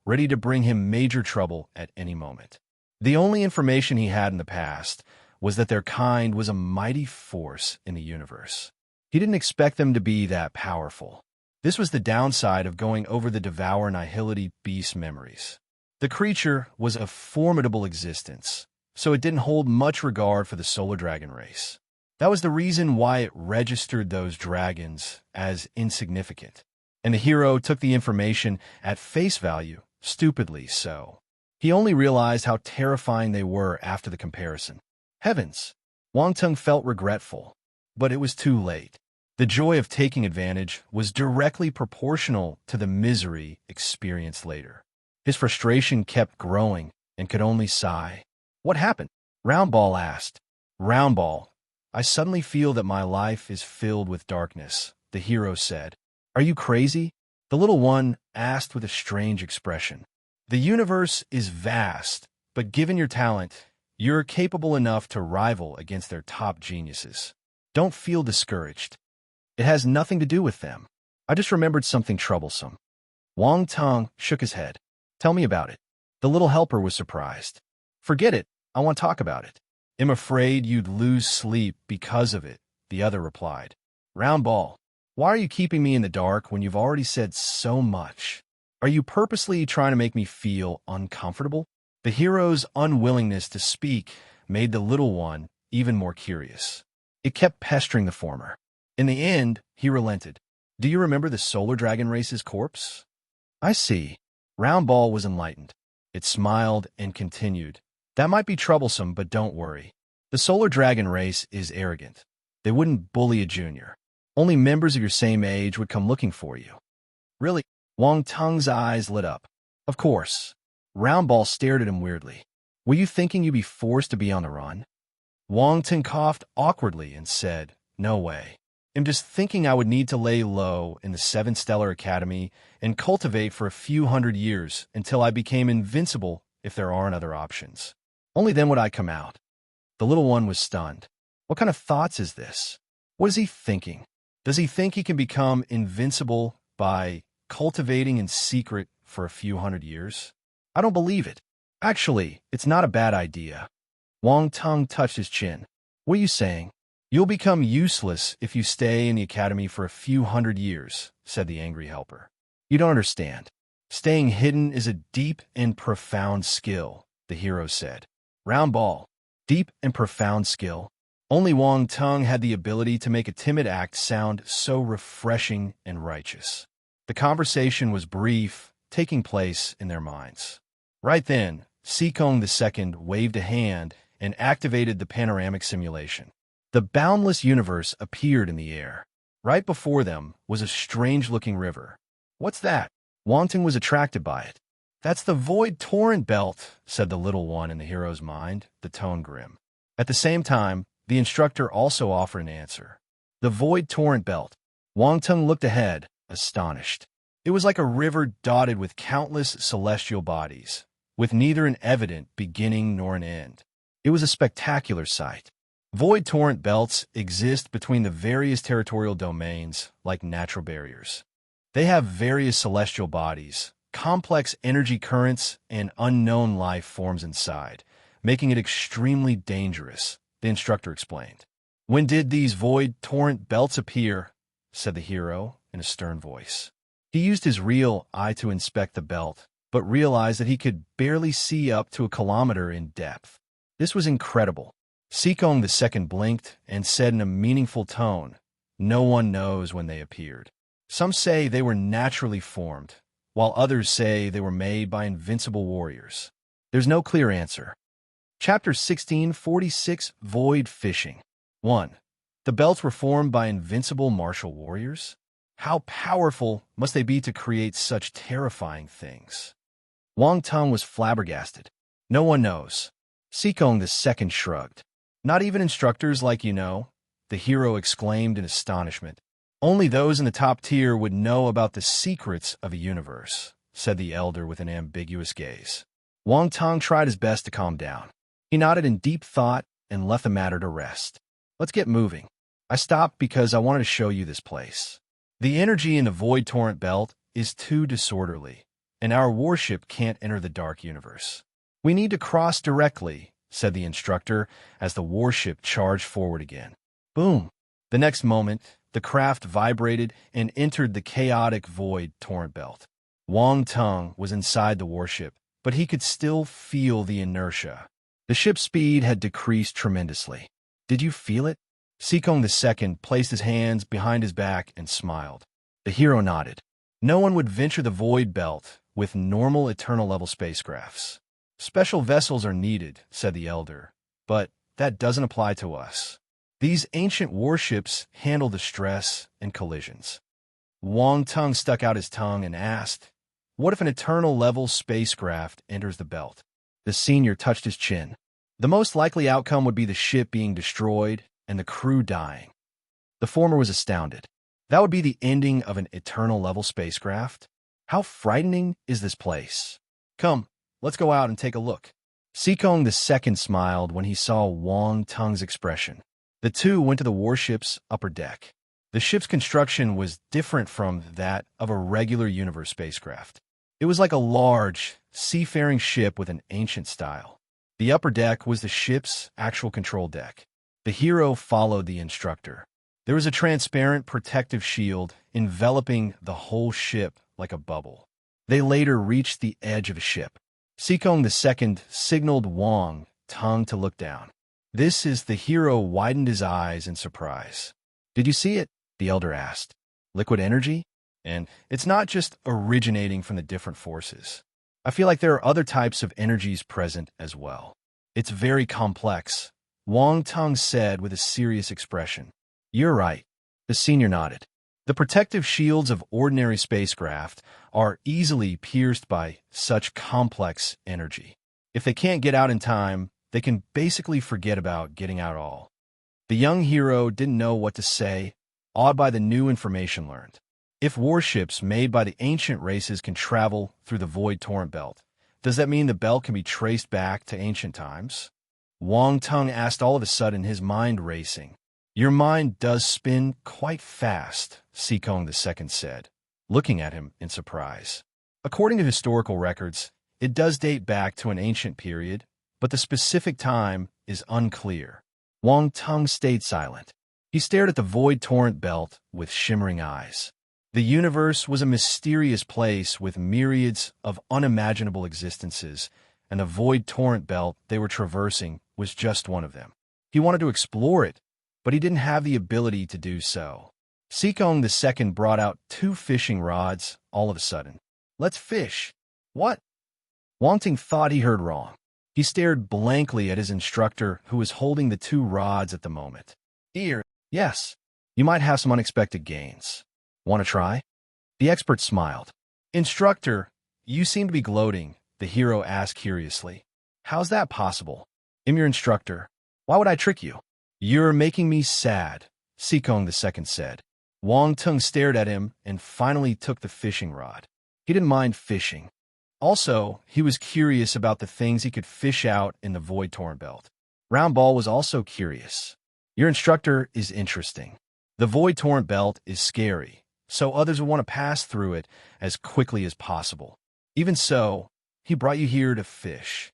ready to bring him major trouble at any moment. The only information he had in the past was that their kind was a mighty force in the universe. He didn't expect them to be that powerful. This was the downside of going over the Devour Nihility Beast memories. The creature was a formidable existence, so it didn't hold much regard for the Solar Dragon race. That was the reason why it registered those dragons as insignificant. And the hero took the information at face value, stupidly so. He only realized how terrifying they were after the comparison. Heavens! Wang Teng felt regretful, but it was too late. The joy of taking advantage was directly proportional to the misery experienced later. His frustration kept growing and could only sigh. What happened? Roundball asked. Roundball, I suddenly feel that my life is filled with darkness, the hero said. Are you crazy? The little one asked with a strange expression. The universe is vast, but given your talent, you're capable enough to rival against their top geniuses. Don't feel discouraged. It has nothing to do with them. I just remembered something troublesome. Wang Teng shook his head. Tell me about it. The little helper was surprised. Forget it. I want to talk about it. I'm afraid you'd lose sleep because of it, the other replied. Roundball, why are you keeping me in the dark when you've already said so much? Are you purposely trying to make me feel uncomfortable? The hero's unwillingness to speak made the little one even more curious. It kept pestering the former. In the end, he relented. Do you remember the Solar Dragon race's corpse? I see. Roundball was enlightened. It smiled and continued. That might be troublesome, but don't worry. The solar dragon race is arrogant. They wouldn't bully a junior. Only members of your same age would come looking for you. Really? Wang Tung's eyes lit up. Of course. Roundball stared at him weirdly. Were you thinking you'd be forced to be on the run? Wang Tung coughed awkwardly and said, No way. I'm just thinking I would need to lay low in the 7 Stellar Academy and cultivate for a few hundred years until I became invincible if there aren't other options. Only then would I come out. The little one was stunned. What kind of thoughts is this? What is he thinking? Does he think he can become invincible by cultivating in secret for a few hundred years? I don't believe it. Actually, it's not a bad idea. Wang Tung touched his chin. What are you saying? You'll become useless if you stay in the academy for a few hundred years, said the angry helper. You don't understand. Staying hidden is a deep and profound skill, the hero said. Round ball. Deep and profound skill. Only Wang Tung had the ability to make a timid act sound so refreshing and righteous. The conversation was brief, taking place in their minds. Right then, Sikong II waved a hand and activated the panoramic simulation. The boundless universe appeared in the air. Right before them was a strange-looking river. What's that? Wang Tung was attracted by it. That's the Void Torrent Belt, said the little one in the hero's mind, the tone grim. At the same time, the instructor also offered an answer. The Void Torrent Belt. Wang Tung looked ahead, astonished. It was like a river dotted with countless celestial bodies, with neither an evident beginning nor an end. It was a spectacular sight. Void torrent belts exist between the various territorial domains like natural barriers. They have various celestial bodies, complex energy currents, and unknown life forms inside, making it extremely dangerous, the instructor explained. When did these void torrent belts appear? Said the hero in a stern voice. He used his real eye to inspect the belt, but realized that he could barely see up to a kilometer in depth. This was incredible. Sikong II blinked and said in a meaningful tone, No one knows when they appeared. Some say they were naturally formed, while others say they were made by invincible warriors. There's no clear answer. Chapter 1646, Void Fishing. 1. The belts were formed by invincible martial warriors? How powerful must they be to create such terrifying things? Wang Tung was flabbergasted. No one knows. Sikong II shrugged. Not even instructors like you know, the hero exclaimed in astonishment. Only those in the top tier would know about the secrets of a universe, said the elder with an ambiguous gaze. Wang Tung tried his best to calm down. He nodded in deep thought and left the matter to rest. Let's get moving. I stopped because I wanted to show you this place. The energy in the Void Torrent Belt is too disorderly, and our warship can't enter the dark universe. We need to cross directly, said the instructor as the warship charged forward again. Boom! The next moment, the craft vibrated and entered the chaotic Void Torrent Belt. Wang Tung was inside the warship, but he could still feel the inertia. The ship's speed had decreased tremendously. Did you feel it? Sikong II placed his hands behind his back and smiled. The hero nodded. No one would venture the Void Belt with normal eternal-level spacecrafts. Special vessels are needed, said the elder, but that doesn't apply to us. These ancient warships handle the stress and collisions. Wang Tung stuck out his tongue and asked, What if an eternal-level spacecraft enters the belt? The senior touched his chin. The most likely outcome would be the ship being destroyed and the crew dying. The former was astounded. That would be the ending of an eternal-level spacecraft? How frightening is this place? Come. Let's go out and take a look. Sikong II smiled when he saw Wang Tung's expression. The two went to the warship's upper deck. The ship's construction was different from that of a regular universe spacecraft. It was like a large, seafaring ship with an ancient style. The upper deck was the ship's actual control deck. The hero followed the instructor. There was a transparent protective shield enveloping the whole ship like a bubble. They later reached the edge of the ship. Sikong II signaled Wang Tung to look down. The hero widened his eyes in surprise. Did you see it? The elder asked. Liquid energy? And it's not just originating from the different forces. I feel like there are other types of energies present as well. It's very complex, Wang Tung said with a serious expression. You're right. The senior nodded. The protective shields of ordinary spacecraft are easily pierced by such complex energy. If they can't get out in time, they can basically forget about getting out at all. The young hero didn't know what to say, awed by the new information learned. If warships made by the ancient races can travel through the void torrent belt, does that mean the belt can be traced back to ancient times? Wang Tung asked, all of a sudden, his mind racing. Your mind does spin quite fast, Sikong II said, looking at him in surprise. According to historical records, it does date back to an ancient period, but the specific time is unclear. Wang Tung stayed silent. He stared at the void torrent belt with shimmering eyes. The universe was a mysterious place with myriads of unimaginable existences, and the void torrent belt they were traversing was just one of them. He wanted to explore it, but he didn't have the ability to do so. Sikong II brought out 2 fishing rods all of a sudden. Let's fish. What? Wang Tung thought he heard wrong. He stared blankly at his instructor, who was holding the 2 rods at the moment. Yes. You might have some unexpected gains. Want to try? The expert smiled. Instructor, you seem to be gloating, the hero asked curiously. How's that possible? I'm your instructor. Why would I trick you? You're making me sad, Sikong II said. Wang Tung stared at him and finally took the fishing rod. He didn't mind fishing. Also, he was curious about the things he could fish out in the void torrent belt. Roundball was also curious. Your instructor is interesting. The void torrent belt is scary, so others will want to pass through it as quickly as possible. Even so, he brought you here to fish.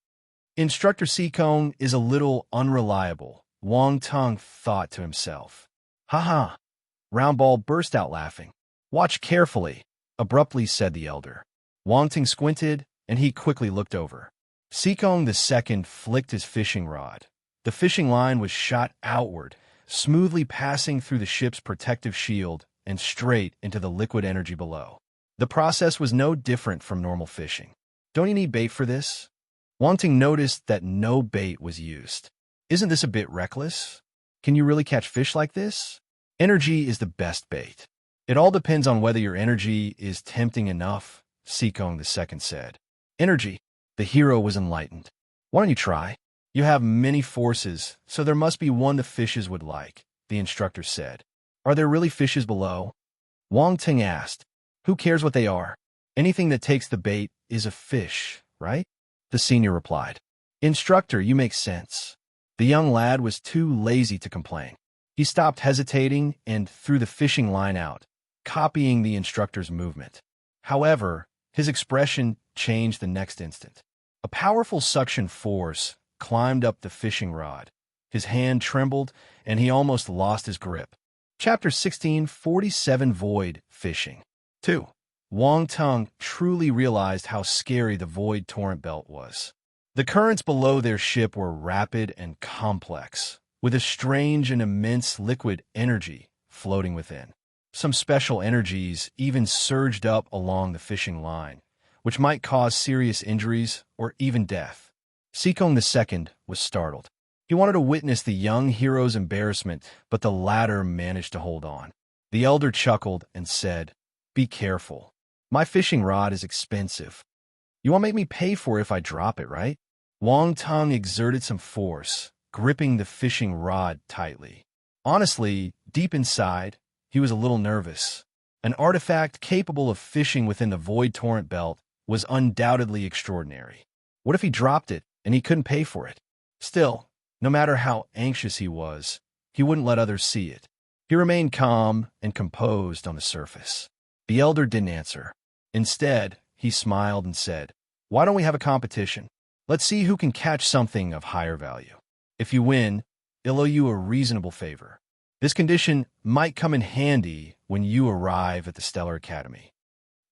Instructor Sikong is a little unreliable, Wang Tung thought to himself. Ha! Roundball burst out laughing. Watch carefully, abruptly said the elder. Wang Tung squinted, and he quickly looked over. Sikong II flicked his fishing rod. The fishing line was shot outward, smoothly passing through the ship's protective shield and straight into the liquid energy below. The process was no different from normal fishing. Don't you need bait for this? Wang Tung noticed that no bait was used. Isn't this a bit reckless? Can you really catch fish like this? Energy is the best bait. It all depends on whether your energy is tempting enough, Sikong II said. Energy? The hero was enlightened. Why don't you try? You have many forces, so there must be one the fishes would like, the instructor said. Are there really fishes below? Wang Tung asked. Who cares what they are? Anything that takes the bait is a fish, right? The senior replied. Instructor, you make sense. The young lad was too lazy to complain. He stopped hesitating and threw the fishing line out, copying the instructor's movement. However, his expression changed the next instant. A powerful suction force climbed up the fishing rod. His hand trembled, and he almost lost his grip. Chapter 16, 47 Void Fishing. 2. Wang Tung truly realized how scary the void torrent belt was. The currents below their ship were rapid and complex, with a strange and immense liquid energy floating within. Some special energies even surged up along the fishing line, which might cause serious injuries or even death. Sikong II was startled. He wanted to witness the young hero's embarrassment, but the latter managed to hold on. The elder chuckled and said, Be careful. My fishing rod is expensive. You won't make me pay for it if I drop it, right? Wang Tung exerted some force, gripping the fishing rod tightly. Honestly, deep inside, he was a little nervous. An artifact capable of fishing within the void torrent belt was undoubtedly extraordinary. What if he dropped it and he couldn't pay for it? Still, no matter how anxious he was, he wouldn't let others see it. He remained calm and composed on the surface. The elder didn't answer. Instead, he smiled and said, Why don't we have a competition? Let's see who can catch something of higher value. If you win, I'll owe you a reasonable favor. This condition might come in handy when you arrive at the Stellar Academy.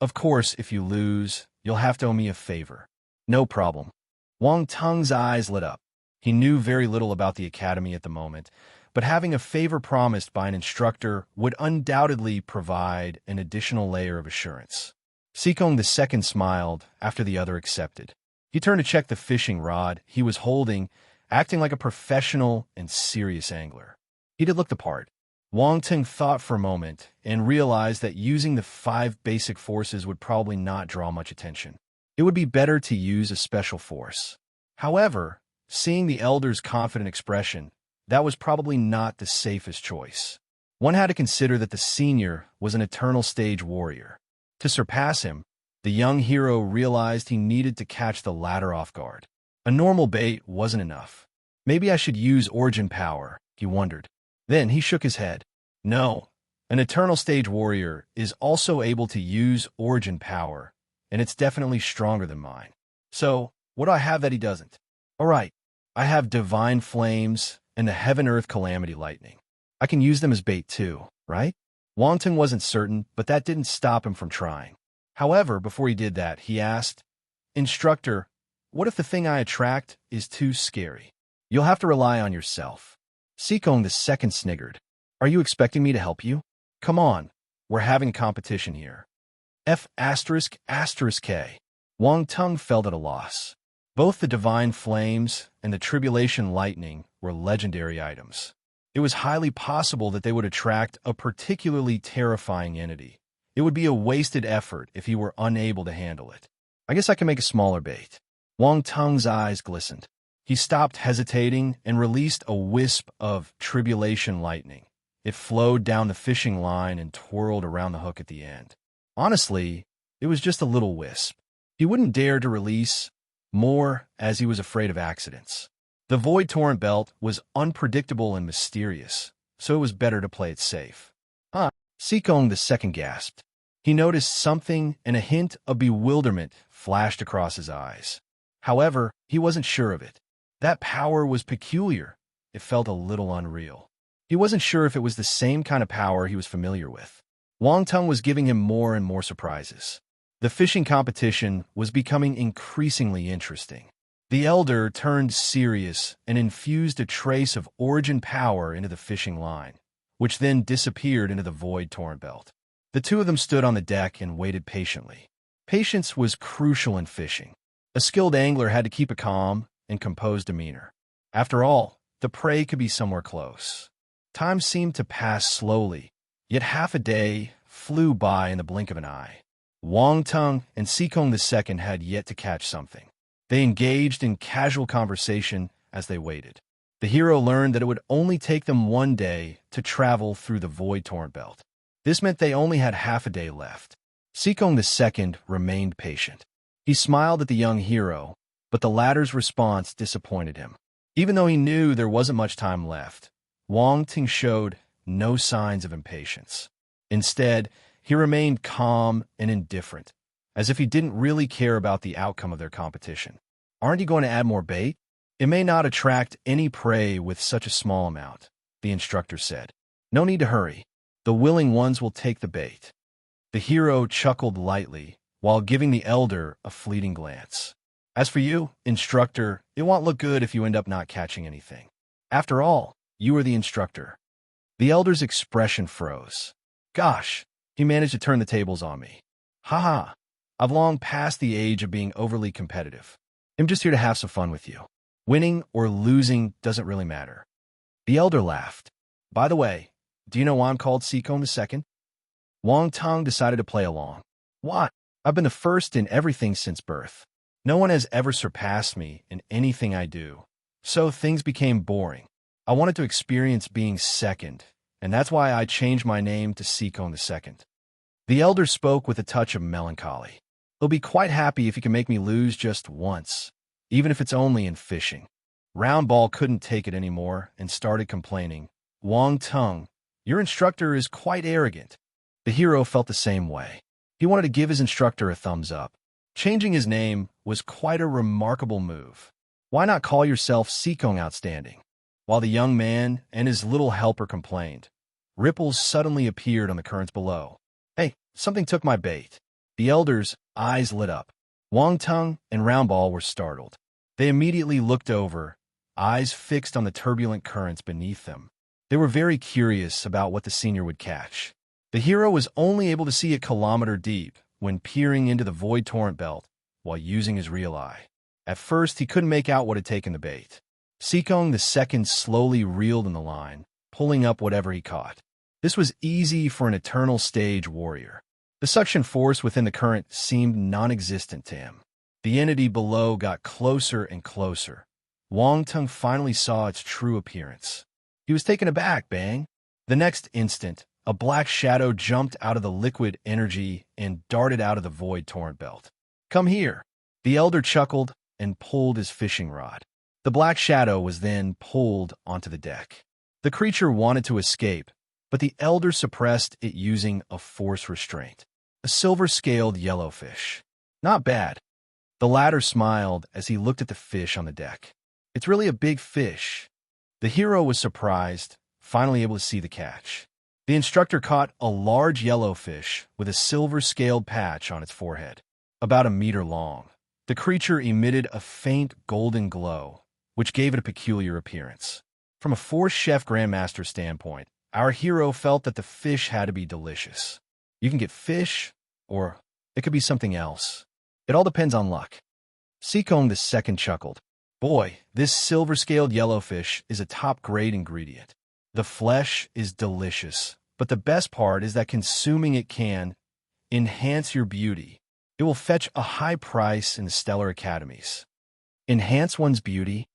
Of course, if you lose, you'll have to owe me a favor. No problem. Wang Tung's eyes lit up. He knew very little about the academy at the moment, but having a favor promised by an instructor would undoubtedly provide an additional layer of assurance. Sikong II smiled after the other accepted. He turned to check the fishing rod he was holding acting like a professional and serious angler. He did look the part. Wang Ting thought for a moment and realized that using the 5 basic forces would probably not draw much attention. It would be better to use a special force. However, seeing the elder's confident expression, that was probably not the safest choice. One had to consider that the senior was an eternal stage warrior. To surpass him, the young hero realized he needed to catch the latter off guard. A normal bait wasn't enough. Maybe I should use origin power, he wondered. Then he shook his head. No, an eternal stage warrior is also able to use origin power, and it's definitely stronger than mine. So, what do I have that he doesn't? All right, I have divine flames and the heaven-earth calamity lightning. I can use them as bait too, right? Wang Ting wasn't certain, but that didn't stop him from trying. However, before he did that, he asked, Instructor, what if the thing I attract is too scary? You'll have to rely on yourself. Sikong the second sniggered. Are you expecting me to help you? Come on, we're having a competition here. F***K. Wang Tung felt at a loss. Both the divine flames and the tribulation lightning were legendary items. It was highly possible that they would attract a particularly terrifying entity. It would be a wasted effort if he were unable to handle it. I guess I can make a smaller bait. Wang Tung's eyes glistened. He stopped hesitating and released a wisp of tribulation lightning. It flowed down the fishing line and twirled around the hook at the end. Honestly, it was just a little wisp. He wouldn't dare to release more as he was afraid of accidents. The void torrent belt was unpredictable and mysterious, so it was better to play it safe. Sikong the second gasped. He noticed something and a hint of bewilderment flashed across his eyes. However, he wasn't sure of it. That power was peculiar. It felt a little unreal. He wasn't sure if it was the same kind of power he was familiar with. Wang Tung was giving him more and more surprises. The fishing competition was becoming increasingly interesting. The elder turned serious and infused a trace of origin power into the fishing line, which then disappeared into the void torrent belt. The two of them stood on the deck and waited patiently. Patience was crucial in fishing. A skilled angler had to keep a calm and composed demeanor. After all, the prey could be somewhere close. Time seemed to pass slowly, yet half a day flew by in the blink of an eye. Wang Tung and Sikong II had yet to catch something. They engaged in casual conversation as they waited. The hero learned that it would only take them one day to travel through the void torrent belt. This meant they only had half a day left. Sikong II remained patient. He smiled at the young hero, but the latter's response disappointed him. Even though he knew there wasn't much time left, Wang Ting showed no signs of impatience. Instead, he remained calm and indifferent, as if he didn't really care about the outcome of their competition. Aren't you going to add more bait? It may not attract any prey with such a small amount, the instructor said. No need to hurry. The willing ones will take the bait. The hero chuckled lightly while giving the elder a fleeting glance. As for you, instructor, it won't look good if you end up not catching anything. After all, you are the instructor. The elder's expression froze. Gosh, he managed to turn the tables on me. Haha, I've long passed the age of being overly competitive. I'm just here to have some fun with you. Winning or losing doesn't really matter. The elder laughed. By the way, do you know why I'm called Sikong II? Wang Tung decided to play along. What? I've been the first in everything since birth. No one has ever surpassed me in anything I do. So things became boring. I wanted to experience being second, and that's why I changed my name to Sikong II. The elder spoke with a touch of melancholy. He'll be quite happy if he can make me lose just once, even if it's only in fishing. Roundball couldn't take it anymore and started complaining. Wang Tung, your instructor is quite arrogant. The hero felt the same way. He wanted to give his instructor a thumbs up. Changing his name was quite a remarkable move. Why not call yourself Sikong Outstanding? While the young man and his little helper complained, ripples suddenly appeared on the currents below. Hey, something took my bait. The elder's eyes lit up. Wang Tung and Roundball were startled. They immediately looked over, eyes fixed on the turbulent currents beneath them. They were very curious about what the senior would catch. The hero was only able to see a kilometer deep when peering into the void torrent belt while using his real eye. At first, he couldn't make out what had taken the bait. Sikong II slowly reeled in the line, pulling up whatever he caught. This was easy for an eternal stage warrior. The suction force within the current seemed non-existent to him. The entity below got closer and closer. Wang Tung finally saw its true appearance. He was taken aback, bang. The next instant, a black shadow jumped out of the liquid energy and darted out of the void torrent belt. "Come here." The elder chuckled and pulled his fishing rod. The black shadow was then pulled onto the deck. The creature wanted to escape, but the elder suppressed it using a force restraint. A silver-scaled yellowfish. "Not bad." The latter smiled as he looked at the fish on the deck. "It's really a big fish." The hero was surprised, finally able to see the catch. The instructor caught a large yellowfish with a silver-scaled patch on its forehead, about a meter long. The creature emitted a faint golden glow, which gave it a peculiar appearance. From a Force Chef Grandmaster standpoint, our hero felt that the fish had to be delicious. You can get fish, or it could be something else. It all depends on luck. Sikong II chuckled. "Boy, this silver-scaled yellowfish is a top-grade ingredient. The flesh is delicious, but the best part is that consuming it can enhance your beauty. It will fetch a high price in the stellar academies." Enhance one's beauty?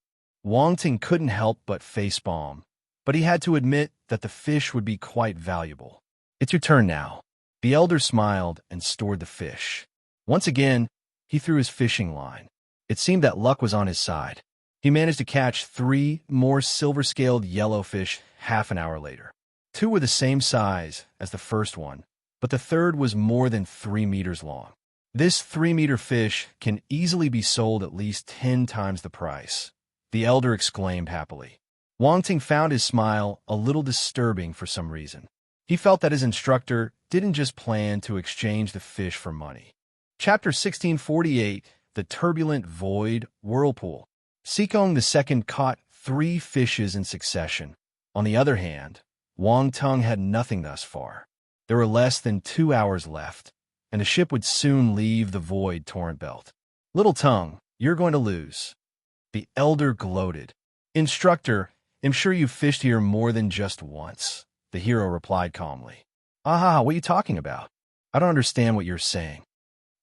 Wang Ting couldn't help but facepalm, but he had to admit that the fish would be quite valuable. "It's your turn now." The elder smiled and stored the fish. Once again, he threw his fishing line. It seemed that luck was on his side. He managed to catch 3 more silver-scaled yellowfish half an hour later. 2 were the same size as the first one, but the third was more than 3 meters long. This 3-meter fish can easily be sold at least 10 times the price, the elder exclaimed happily. Wang Ting found his smile a little disturbing for some reason. He felt that his instructor didn't just plan to exchange the fish for money. Chapter 1648, The Turbulent Void Whirlpool. Sikong II caught 3 fishes in succession. On the other hand, Wang Tung had nothing thus far. There were less than 2 hours left, and the ship would soon leave the void torrent belt. "Little Tung, you're going to lose." The elder gloated. "Instructor, I'm sure you've fished here more than just once," the hero replied calmly. "Aha, what are you talking about? I don't understand what you're saying."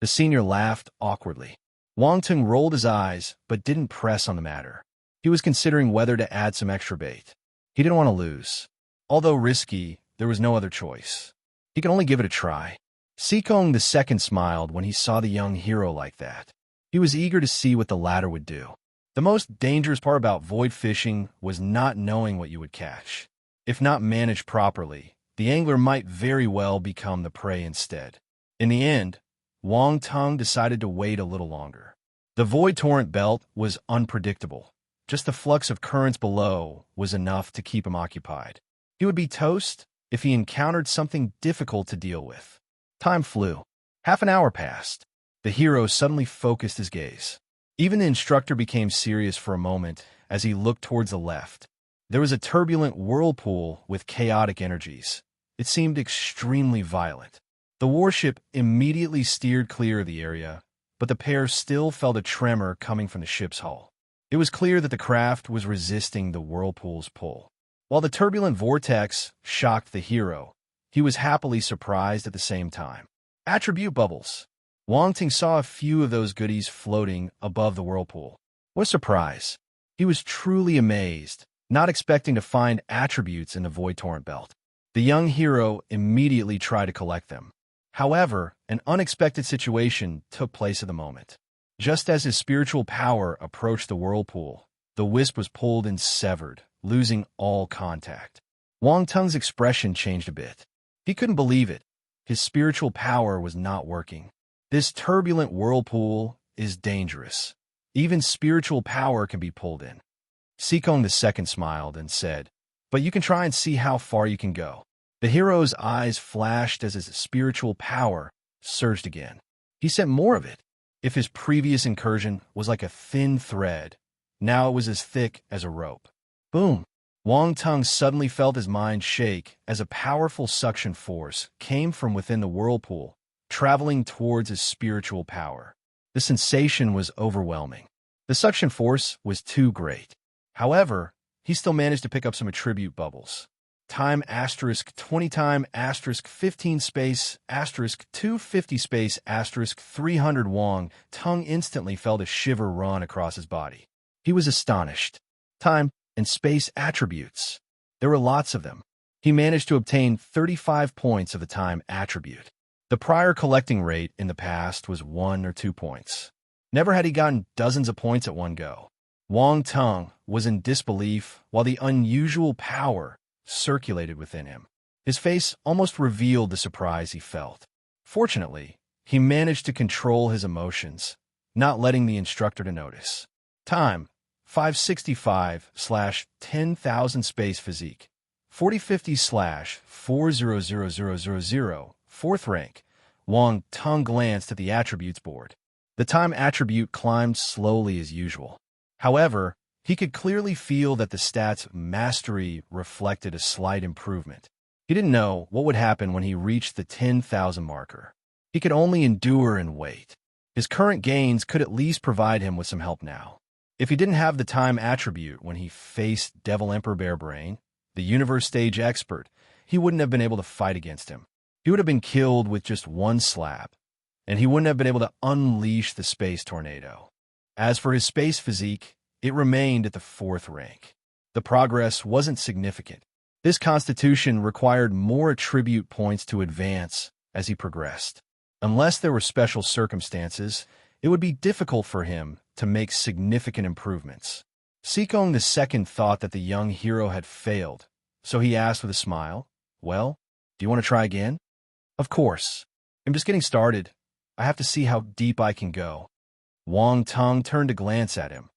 The senior laughed awkwardly. Wang Tung rolled his eyes, but didn't press on the matter. He was considering whether to add some extra bait. He didn't want to lose. Although risky, there was no other choice. He could only give it a try. Sikong II smiled when he saw the young hero like that. He was eager to see what the latter would do. The most dangerous part about void fishing was not knowing what you would catch. If not managed properly, the angler might very well become the prey instead. In the end, Wang Tung decided to wait a little longer. The void torrent belt was unpredictable. Just the flux of currents below was enough to keep him occupied. He would be toast if he encountered something difficult to deal with. Time flew. Half an hour passed. The hero suddenly focused his gaze. Even the instructor became serious for a moment as he looked towards the left. There was a turbulent whirlpool with chaotic energies. It seemed extremely violent. The warship immediately steered clear of the area, but the pair still felt a tremor coming from the ship's hull. It was clear that the craft was resisting the whirlpool's pull. While the turbulent vortex shocked the hero, he was happily surprised at the same time. Attribute bubbles. Wang Ting saw a few of those goodies floating above the whirlpool. What a surprise. He was truly amazed, not expecting to find attributes in the void torrent belt. The young hero immediately tried to collect them. However, an unexpected situation took place at the moment. Just as his spiritual power approached the whirlpool, the wisp was pulled and severed, losing all contact. Wang Tung's expression changed a bit. He couldn't believe it. His spiritual power was not working. This turbulent whirlpool is dangerous. Even spiritual power can be pulled in. Sikong II smiled and said, "But you can try and see how far you can go." The hero's eyes flashed as his spiritual power surged again. He sent more of it. If his previous incursion was like a thin thread, now it was as thick as a rope. Boom! Wang Tung suddenly felt his mind shake as a powerful suction force came from within the whirlpool, traveling towards his spiritual power. The sensation was overwhelming. The suction force was too great. However, he still managed to pick up some attribute bubbles. Time asterisk 20 time asterisk 15 space asterisk 250 space asterisk 300 Wong Tung instantly felt a shiver run across his body. He was astonished. Time and space attributes. There were lots of them. He managed to obtain 35 points of the time attribute. The prior collecting rate in the past was 1 or 2 points. Never had he gotten dozens of points at one go. Wong Tung was in disbelief while the unusual power circulated within him. His face almost revealed the surprise he felt. Fortunately, he managed to control his emotions, not letting the instructor to notice. Time, 565/10,000 space physique, 4050/400000, 4th rank. Wong Tung glanced at the attributes board. The time attribute climbed slowly as usual. However, he could clearly feel that the stats mastery reflected a slight improvement. He didn't know what would happen when he reached the 10,000 marker. He could only endure and wait. His current gains could at least provide him with some help now. If he didn't have the time attribute when he faced Devil Emperor Bearbrain, the universe stage expert, he wouldn't have been able to fight against him. He would have been killed with just one slap, and he wouldn't have been able to unleash the space tornado. As for his space physique, it remained at the 4th rank. The progress wasn't significant. This constitution required more attribute points to advance as he progressed. Unless there were special circumstances, it would be difficult for him to make significant improvements. Seekong II thought that the young hero had failed, so he asked with a smile, "Well, do you want to try again?" "Of course. I'm just getting started. I have to see how deep I can go." Wong Tung turned to glance at him,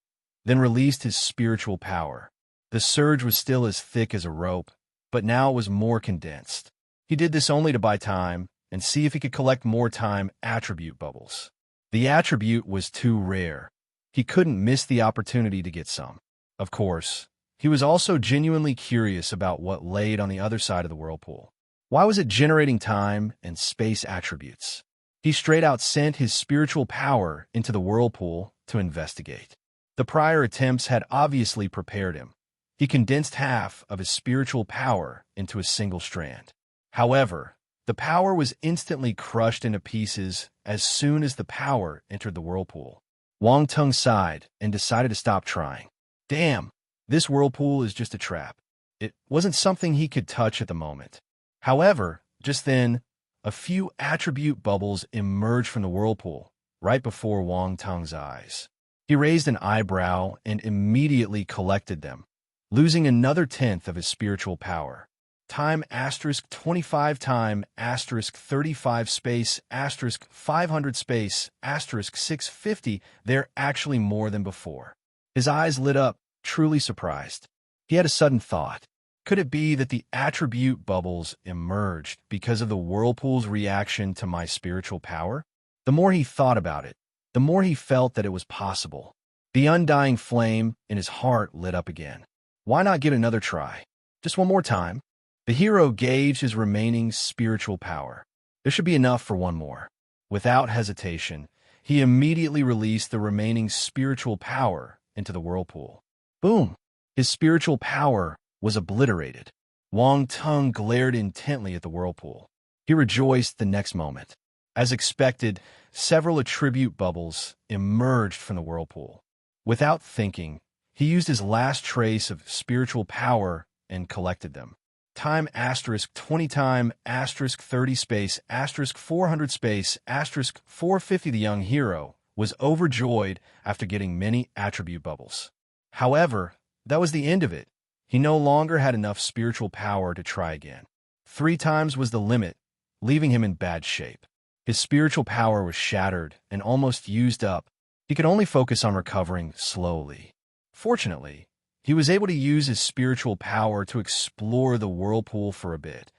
then released his spiritual power. The surge was still as thick as a rope, but now it was more condensed. He did this only to buy time and see if he could collect more time attribute bubbles. The attribute was too rare. He couldn't miss the opportunity to get some. Of course, he was also genuinely curious about what laid on the other side of the whirlpool. Why was it generating time and space attributes? He straight out sent his spiritual power into the whirlpool to investigate. The prior attempts had obviously prepared him. He condensed half of his spiritual power into a single strand. However, the power was instantly crushed into pieces as soon as the power entered the whirlpool. Wong Tung sighed and decided to stop trying. Damn, this whirlpool is just a trap. It wasn't something he could touch at the moment. However, just then, a few attribute bubbles emerged from the whirlpool, right before Wong Tung's eyes. He raised an eyebrow and immediately collected them, losing another 10th of his spiritual power. Time asterisk 25 time asterisk 35 space asterisk 500 space asterisk 650, they're actually more than before. His eyes lit up, truly surprised. He had a sudden thought. Could it be that the attribute bubbles emerged because of the whirlpool's reaction to my spiritual power? The more he thought about it, the more he felt that it was possible. The undying flame in his heart lit up again. Why not give it another try? Just one more time. The hero gauged his remaining spiritual power. There should be enough for one more. Without hesitation, he immediately released the remaining spiritual power into the whirlpool. Boom! His spiritual power was obliterated. Wong Tung glared intently at the whirlpool. He rejoiced the next moment. As expected, several attribute bubbles emerged from the whirlpool. Without thinking, he used his last trace of spiritual power and collected them. Time asterisk 20 time asterisk 30 space asterisk 400 space asterisk 450. The young hero was overjoyed after getting many attribute bubbles. However, that was the end of it. He no longer had enough spiritual power to try again. 3 times was the limit, leaving him in bad shape. His spiritual power was shattered and almost used up. He could only focus on recovering slowly. Fortunately, he was able to use his spiritual power to explore the whirlpool for a bit.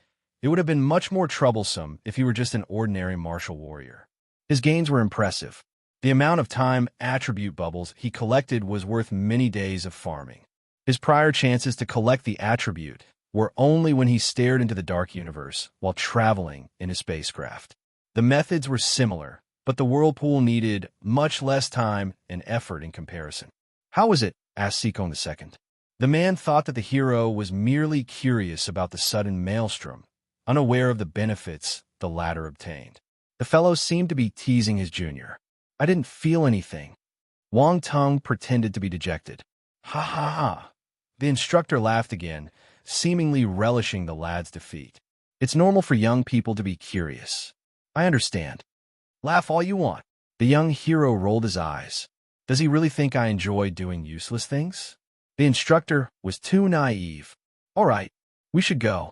It would have been much more troublesome if he were just an ordinary martial warrior. His gains were impressive. The amount of time attribute bubbles he collected was worth many days of farming. His prior chances to collect the attribute were only when he stared into the dark universe while traveling in his spacecraft. The methods were similar, but the whirlpool needed much less time and effort in comparison. "How was it?" asked Seekong II. The man thought that the hero was merely curious about the sudden maelstrom, unaware of the benefits the latter obtained. The fellow seemed to be teasing his junior. I didn't feel anything. Wang Tung pretended to be dejected. Ha ha ha. The instructor laughed again, seemingly relishing the lad's defeat. It's normal for young people to be curious. I understand. Laugh all you want. The young hero rolled his eyes. Does he really think I enjoy doing useless things? The instructor was too naive. All right, we should go.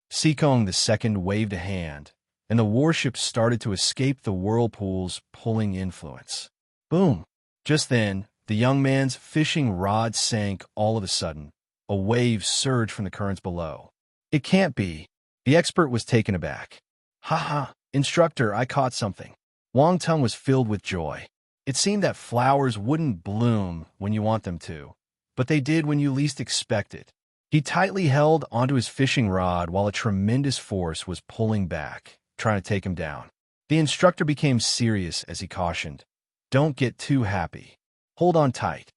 Sikong II waved a hand, and the warship started to escape the whirlpool's pulling influence. Boom! Just then, the young man's fishing rod sank all of a sudden. A wave surged from the currents below. It can't be. The expert was taken aback. Ha ha, instructor, I caught something. Wang Tung was filled with joy. It seemed that flowers wouldn't bloom when you want them to, but they did when you least expect it. He tightly held onto his fishing rod while a tremendous force was pulling back, trying to take him down. The instructor became serious as he cautioned, "Don't get too happy. Hold on tight."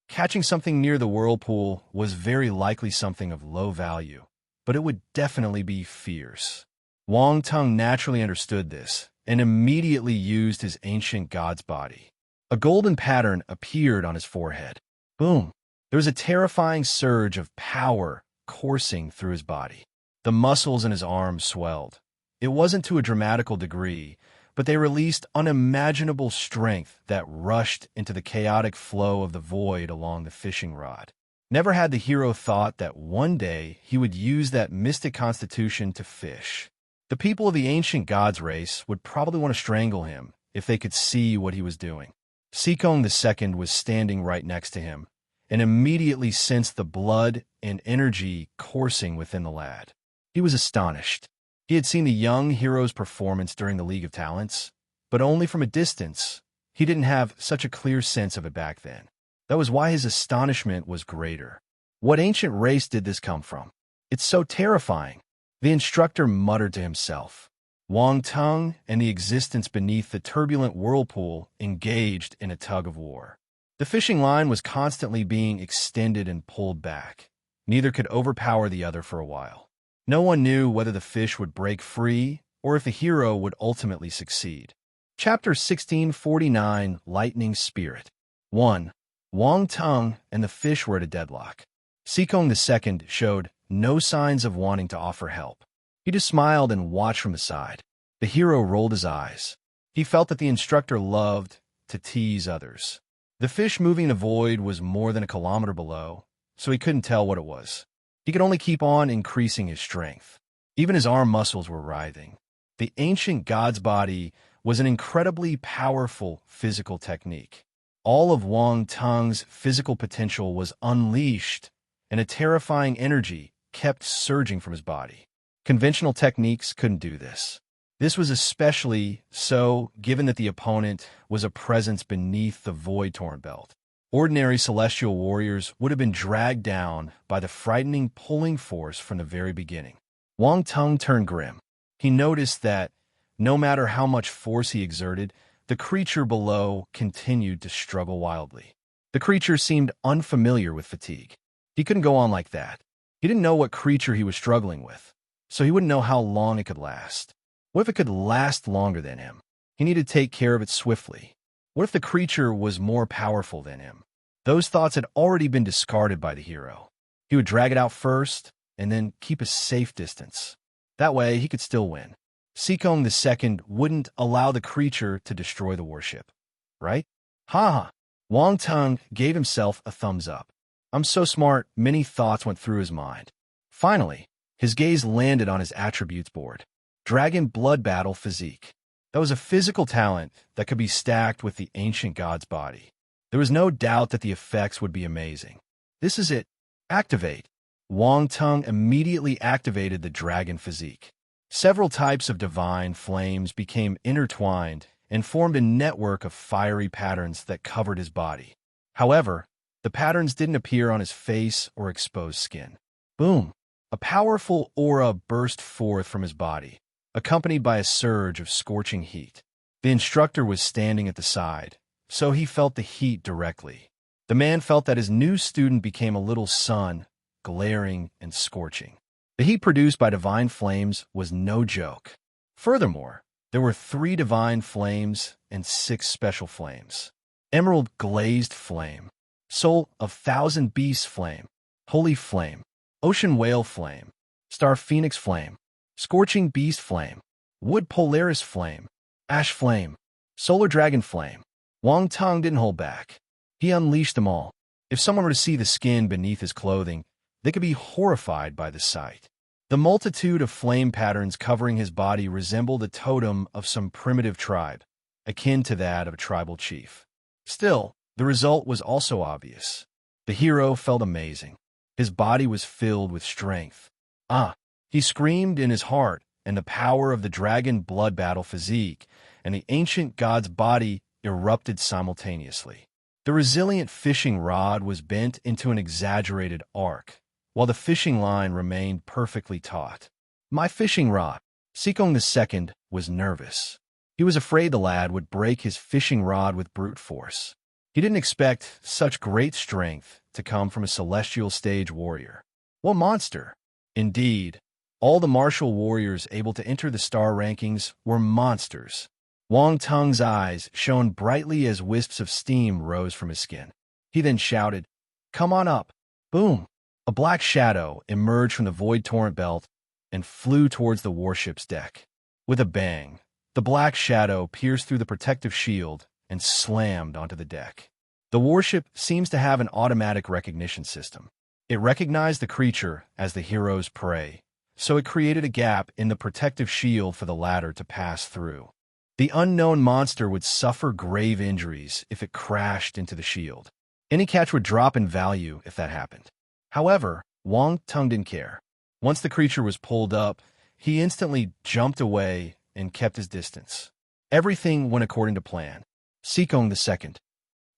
Catching something near the whirlpool was very likely something of low value, but it would definitely be fierce. Wang Tung naturally understood this and immediately used his ancient god's body. A golden pattern appeared on his forehead. Boom! There was a terrifying surge of power coursing through his body. The muscles in his arms swelled. It wasn't to a dramatical degree, but they released unimaginable strength that rushed into the chaotic flow of the void along the fishing rod. Never had the hero thought that one day he would use that mystic constitution to fish. The people of the ancient gods race would probably want to strangle him if they could see what he was doing. Sikong II was standing right next to him, and immediately sensed the blood and energy coursing within the lad. He was astonished. He had seen the young hero's performance during the League of Talents, but only from a distance. He didn't have such a clear sense of it back then. That was why his astonishment was greater. What ancient race did this come from? It's so terrifying. The instructor muttered to himself. Wang Tung and the existence beneath the turbulent whirlpool engaged in a tug-of-war. The fishing line was constantly being extended and pulled back. Neither could overpower the other for a while. No one knew whether the fish would break free or if the hero would ultimately succeed. Chapter 1649, Lightning Spirit. 1. Wang Tung and the fish were at a deadlock. Sikong II showed no signs of wanting to offer help. He just smiled and watched from the side. The hero rolled his eyes. He felt that the instructor loved to tease others. The fish moving in the void was more than a kilometer below, so he couldn't tell what it was. He could only keep on increasing his strength. Even his arm muscles were writhing. The ancient god's body was an incredibly powerful physical technique. All of Wang Tung's physical potential was unleashed, and a terrifying energy kept surging from his body. Conventional techniques couldn't do this. This was especially so given that the opponent was a presence beneath the void-torn belt. Ordinary celestial warriors would have been dragged down by the frightening pulling force from the very beginning. Wang Tung turned grim. He noticed that, no matter how much force he exerted, the creature below continued to struggle wildly. The creature seemed unfamiliar with fatigue. He couldn't go on like that. He didn't know what creature he was struggling with, so he wouldn't know how long it could last. What if it could last longer than him? He needed to take care of it swiftly. What if the creature was more powerful than him? Those thoughts had already been discarded by the hero. He would drag it out first, and then keep a safe distance. That way, he could still win. Sikong II wouldn't allow the creature to destroy the warship. Right? Ha ha! Wang Tung gave himself a thumbs up. I'm so smart, many thoughts went through his mind. Finally, his gaze landed on his attributes board. Dragon Blood Battle Physique. That was a physical talent that could be stacked with the ancient god's body. There was no doubt that the effects would be amazing. This is it. Activate. Wang Tung immediately activated the Dragon Physique. Several types of divine flames became intertwined and formed a network of fiery patterns that covered his body. However, the patterns didn't appear on his face or exposed skin. Boom! A powerful aura burst forth from his body, accompanied by a surge of scorching heat. The instructor was standing at the side, so he felt the heat directly. The man felt that his new student became a little sun, glaring and scorching. The heat produced by divine flames was no joke. Furthermore, there were 3 divine flames and 6 special flames. Emerald glazed flame, soul of thousand beasts flame, holy flame, ocean whale flame, star phoenix flame, scorching beast flame, wood polaris flame, ash flame, solar dragon flame. Wang Tong didn't hold back. He unleashed them all. If someone were to see the skin beneath his clothing, they could be horrified by the sight. The multitude of flame patterns covering his body resembled a totem of some primitive tribe, akin to that of a tribal chief. Still, the result was also obvious. The hero felt amazing. His body was filled with strength. He screamed in his heart, and the power of the dragon blood battle physique and the ancient god's body erupted simultaneously. The resilient fishing rod was bent into an exaggerated arc, while the fishing line remained perfectly taut. My fishing rod. Sikong II was nervous. He was afraid the lad would break his fishing rod with brute force. He didn't expect such great strength to come from a celestial stage warrior. What monster? Indeed, all the martial warriors able to enter the star rankings were monsters. Wang Tung's eyes shone brightly as wisps of steam rose from his skin. He then shouted, "Come on up!" Boom! A black shadow emerged from the void torrent belt and flew towards the warship's deck. With a bang, the black shadow pierced through the protective shield and slammed onto the deck. The warship seems to have an automatic recognition system. It recognized the creature as the hero's prey, so it created a gap in the protective shield for the latter to pass through. The unknown monster would suffer grave injuries if it crashed into the shield. Any catch would drop in value if that happened. However, Wang Tung didn't care. Once the creature was pulled up, he instantly jumped away and kept his distance. Everything went according to plan. Sikong II.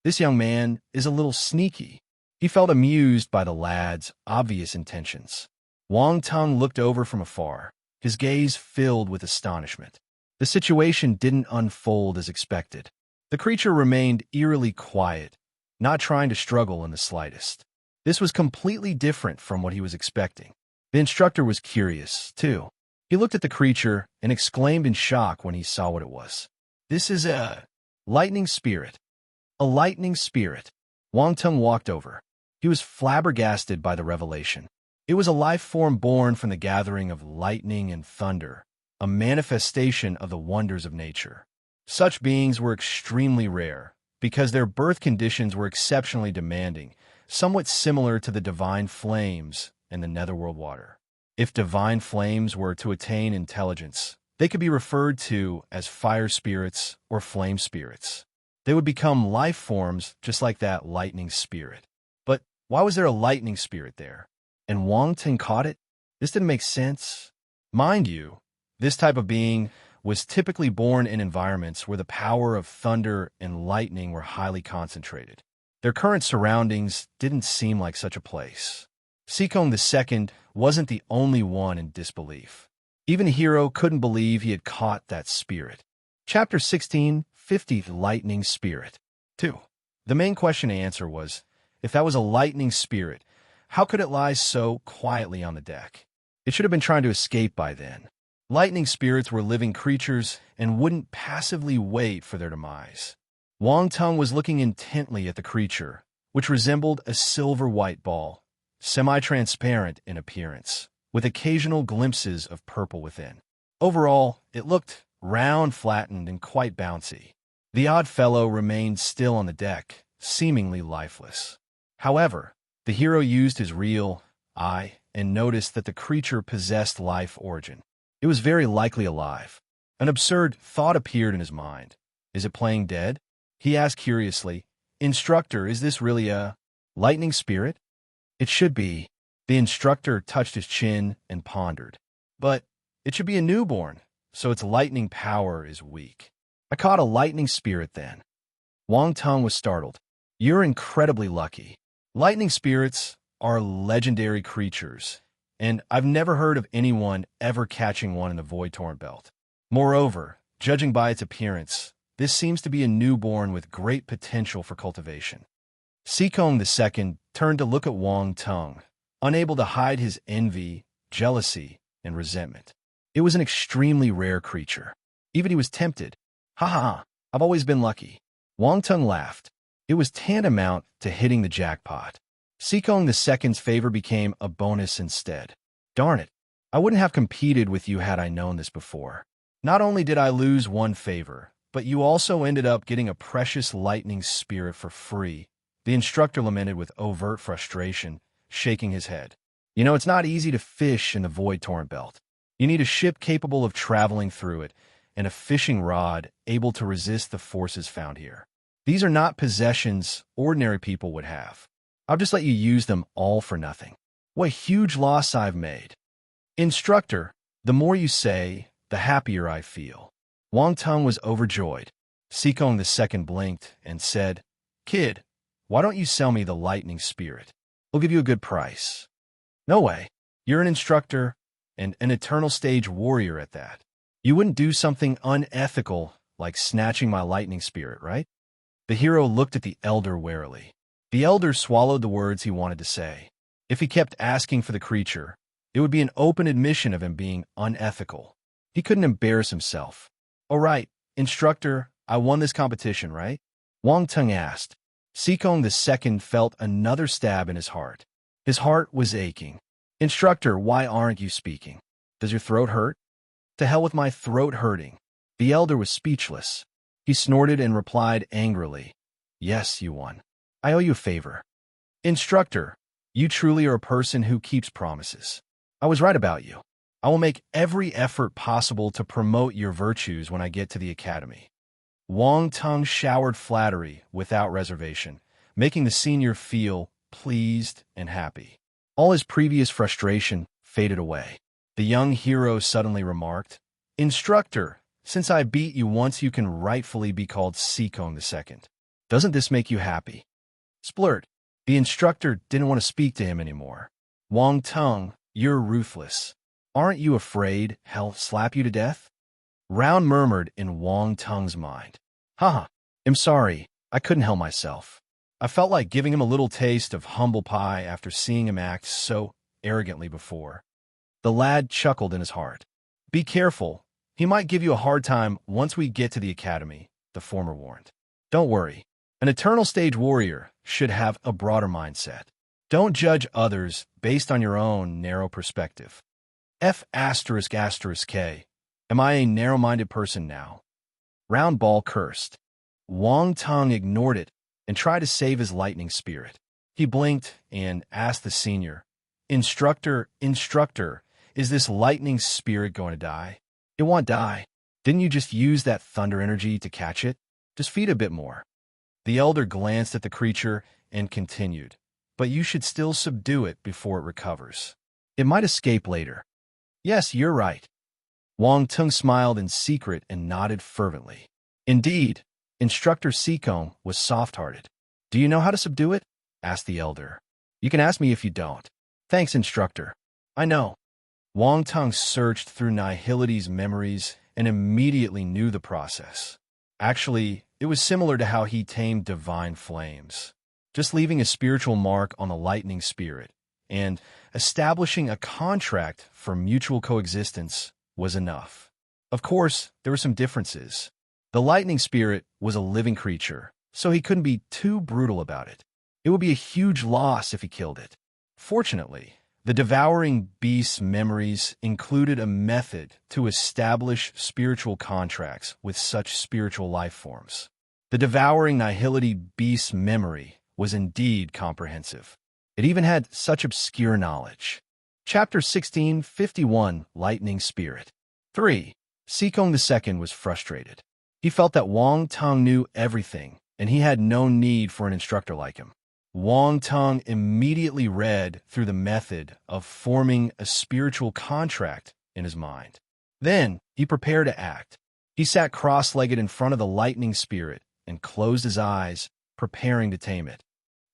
This young man is a little sneaky. He felt amused by the lad's obvious intentions. Wang Tung looked over from afar, his gaze filled with astonishment. The situation didn't unfold as expected. The creature remained eerily quiet, not trying to struggle in the slightest. This was completely different from what he was expecting. The instructor was curious, too. He looked at the creature and exclaimed in shock when he saw what it was. "This is a lightning spirit." A lightning spirit. Wang Tung walked over. He was flabbergasted by the revelation. It was a life form born from the gathering of lightning and thunder, a manifestation of the wonders of nature. Such beings were extremely rare, because their birth conditions were exceptionally demanding, somewhat similar to the divine flames and the netherworld water. If divine flames were to attain intelligence, they could be referred to as fire spirits or flame spirits. They would become life forms just like that lightning spirit. But why was there a lightning spirit there? And Wang Ting caught it? This didn't make sense. Mind you, this type of being was typically born in environments where the power of thunder and lightning were highly concentrated. Their current surroundings didn't seem like such a place. Sikong II wasn't the only one in disbelief. Even the hero couldn't believe he had caught that spirit. Chapter 16, 50th Lightning Spirit. 2. The main question to answer was, if that was a lightning spirit, how could it lie so quietly on the deck? It should have been trying to escape by then. Lightning spirits were living creatures and wouldn't passively wait for their demise. Wang Tung was looking intently at the creature, which resembled a silver-white ball, semi-transparent in appearance, with occasional glimpses of purple within. Overall, it looked round, flattened, and quite bouncy. The odd fellow remained still on the deck, seemingly lifeless. However, the hero used his real eye and noticed that the creature possessed life origin. It was very likely alive. An absurd thought appeared in his mind. Is it playing dead? He asked curiously, "Instructor, is this really a lightning spirit?" "It should be." The instructor touched his chin and pondered. "But it should be a newborn, so its lightning power is weak." "I caught a lightning spirit then." Wang Tung was startled. "You're incredibly lucky. Lightning spirits are legendary creatures, and I've never heard of anyone ever catching one in the Void Torrent Belt. Moreover, judging by its appearance, this seems to be a newborn with great potential for cultivation." Sikong II turned to look at Wang Tung, unable to hide his envy, jealousy, and resentment. It was an extremely rare creature. Even he was tempted. Ha ha ha, I've always been lucky. Wang Tung laughed. It was tantamount to hitting the jackpot. Sikong II's favor became a bonus instead. Darn it, I wouldn't have competed with you had I known this before. Not only did I lose one favor, but you also ended up getting a precious lightning spirit for free. The instructor lamented with overt frustration, shaking his head. You know, it's not easy to fish in the Void Torrent Belt. You need a ship capable of traveling through it, and a fishing rod able to resist the forces found here. These are not possessions ordinary people would have. I'll just let you use them all for nothing. What a huge loss I've made. Instructor, the more you say, the happier I feel. Wang Tung was overjoyed. Sikong II blinked and said, Kid, why don't you sell me the lightning spirit? I'll give you a good price. No way. You're an instructor and an eternal stage warrior at that. You wouldn't do something unethical like snatching my lightning spirit, right? The hero looked at the elder warily. The elder swallowed the words he wanted to say. If he kept asking for the creature, it would be an open admission of him being unethical. He couldn't embarrass himself. All right, instructor, I won this competition, right? Wang Tung asked. Sikong II felt another stab in his heart. His heart was aching. Instructor, why aren't you speaking? Does your throat hurt? To hell with my throat hurting. The elder was speechless. He snorted and replied angrily, Yes, you won. I owe you a favor. Instructor, you truly are a person who keeps promises. I was right about you. I will make every effort possible to promote your virtues when I get to the academy. Wang Tung showered flattery without reservation, making the senior feel pleased and happy. All his previous frustration faded away. The young hero suddenly remarked, Instructor, since I beat you once, you can rightfully be called Sikong II. Doesn't this make you happy? Splurt. The instructor didn't want to speak to him anymore. Wang Tung, you're ruthless. Aren't you afraid hell slap you to death? Round murmured in Wang Tung's mind. Haha, I'm sorry, I couldn't help myself. I felt like giving him a little taste of humble pie after seeing him act so arrogantly before. The lad chuckled in his heart. Be careful, he might give you a hard time once we get to the academy, the former warned. Don't worry, an eternal stage warrior should have a broader mindset. Don't judge others based on your own narrow perspective. F***K. Am I a narrow-minded person now? Round Ball cursed. Wang Tung ignored it and tried to save his lightning spirit. He blinked and asked the senior, Instructor, is this lightning spirit going to die? It won't die. Didn't you just use that thunder energy to catch it? Just feed a bit more. The elder glanced at the creature and continued, but you should still subdue it before it recovers. It might escape later. Yes, you're right. Wang Tung smiled in secret and nodded fervently. Indeed, Instructor Sikong was soft-hearted. Do you know how to subdue it? Asked the elder. You can ask me if you don't. Thanks, Instructor. I know. Wang Tung searched through Nihility's memories and immediately knew the process. Actually, it was similar to how he tamed divine flames. Just leaving a spiritual mark on the lightning spirit and establishing a contract for mutual coexistence was enough. Of course, there were some differences. The lightning spirit was a living creature, so he couldn't be too brutal about it. It would be a huge loss if he killed it. Fortunately, the devouring beast's memories included a method to establish spiritual contracts with such spiritual life forms. The devouring nihility beast's memory was indeed comprehensive. It even had such obscure knowledge. Chapter 1651, Lightning Spirit. 3. Sikong II was frustrated. He felt that Wang Tung knew everything, and he had no need for an instructor like him. Wang Tung immediately read through the method of forming a spiritual contract in his mind. Then he prepared to act. He sat cross-legged in front of the lightning spirit and closed his eyes, preparing to tame it.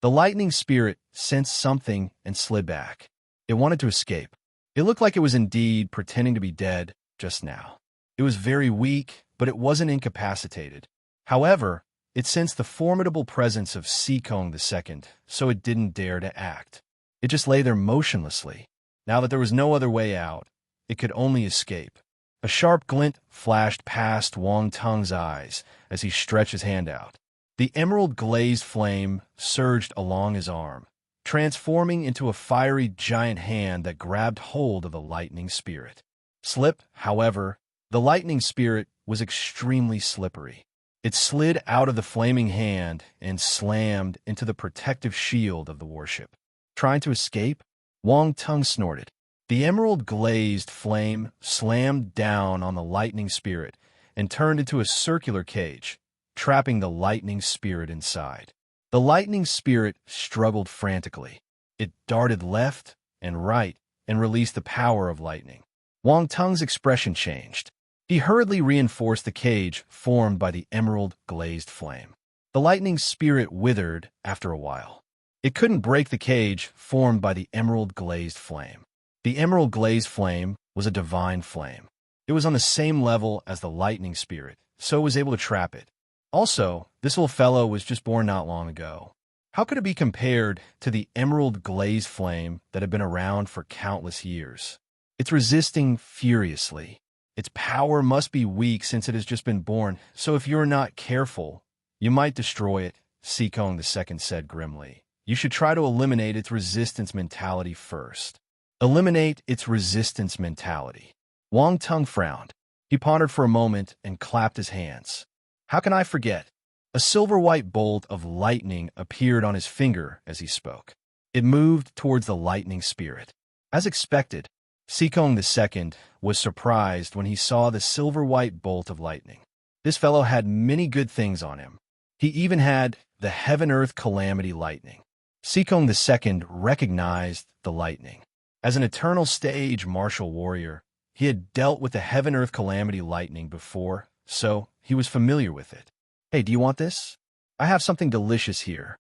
The lightning spirit sensed something and slid back. It wanted to escape. It looked like it was indeed pretending to be dead just now. It was very weak, but it wasn't incapacitated. However, It sensed the formidable presence of Seekong II, so it didn't dare to act. It just lay there motionlessly. Now that there was no other way out, it could only escape. A sharp glint flashed past Wang Tung's eyes as he stretched his hand out. The emerald-glazed flame surged along his arm, transforming into a fiery giant hand that grabbed hold of the lightning spirit. Slip, however, the lightning spirit was extremely slippery. It slid out of the flaming hand and slammed into the protective shield of the warship. Trying to escape? Wang Tung snorted. The emerald-glazed flame slammed down on the lightning spirit and turned into a circular cage, trapping the lightning spirit inside. The lightning spirit struggled frantically. It darted left and right and released the power of lightning. Wang Tung's expression changed. He hurriedly reinforced the cage formed by the emerald-glazed flame. The lightning spirit withered after a while. It couldn't break the cage formed by the emerald-glazed flame. The emerald-glazed flame was a divine flame. It was on the same level as the lightning spirit, so it was able to trap it. Also, this little fellow was just born not long ago. How could it be compared to the emerald-glazed flame that had been around for countless years? It's resisting furiously. Its power must be weak since it has just been born, so if you're not careful, you might destroy it, Seekong II said grimly. You should try to eliminate its resistance mentality first. Eliminate its resistance mentality. Wang Tung frowned. He pondered for a moment and clapped his hands. How can I forget? A silver-white bolt of lightning appeared on his finger as he spoke. It moved towards the lightning spirit. As expected, Seekong II was surprised when he saw the silver-white bolt of lightning. This fellow had many good things on him. He even had the heaven-earth calamity lightning. Seekong II recognized the lightning. As an eternal stage martial warrior, he had dealt with the heaven-earth calamity lightning before, so he was familiar with it. Hey, do you want this? I have something delicious here.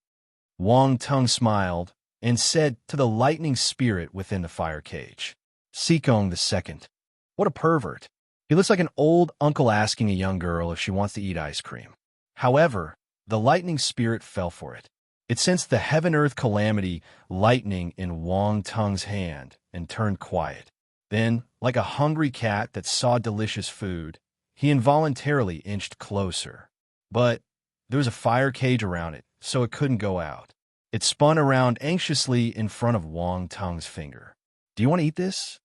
Wang Tung smiled and said to the lightning spirit within the fire cage. Seekong II. What a pervert. He looks like an old uncle asking a young girl if she wants to eat ice cream. However, the lightning spirit fell for it. It sensed the heaven-earth calamity lightning in Wang Tung's hand and turned quiet. Then, like a hungry cat that saw delicious food, he involuntarily inched closer. But there was a fire cage around it, so it couldn't go out. It spun around anxiously in front of Wang Tung's finger. Do you want to eat this?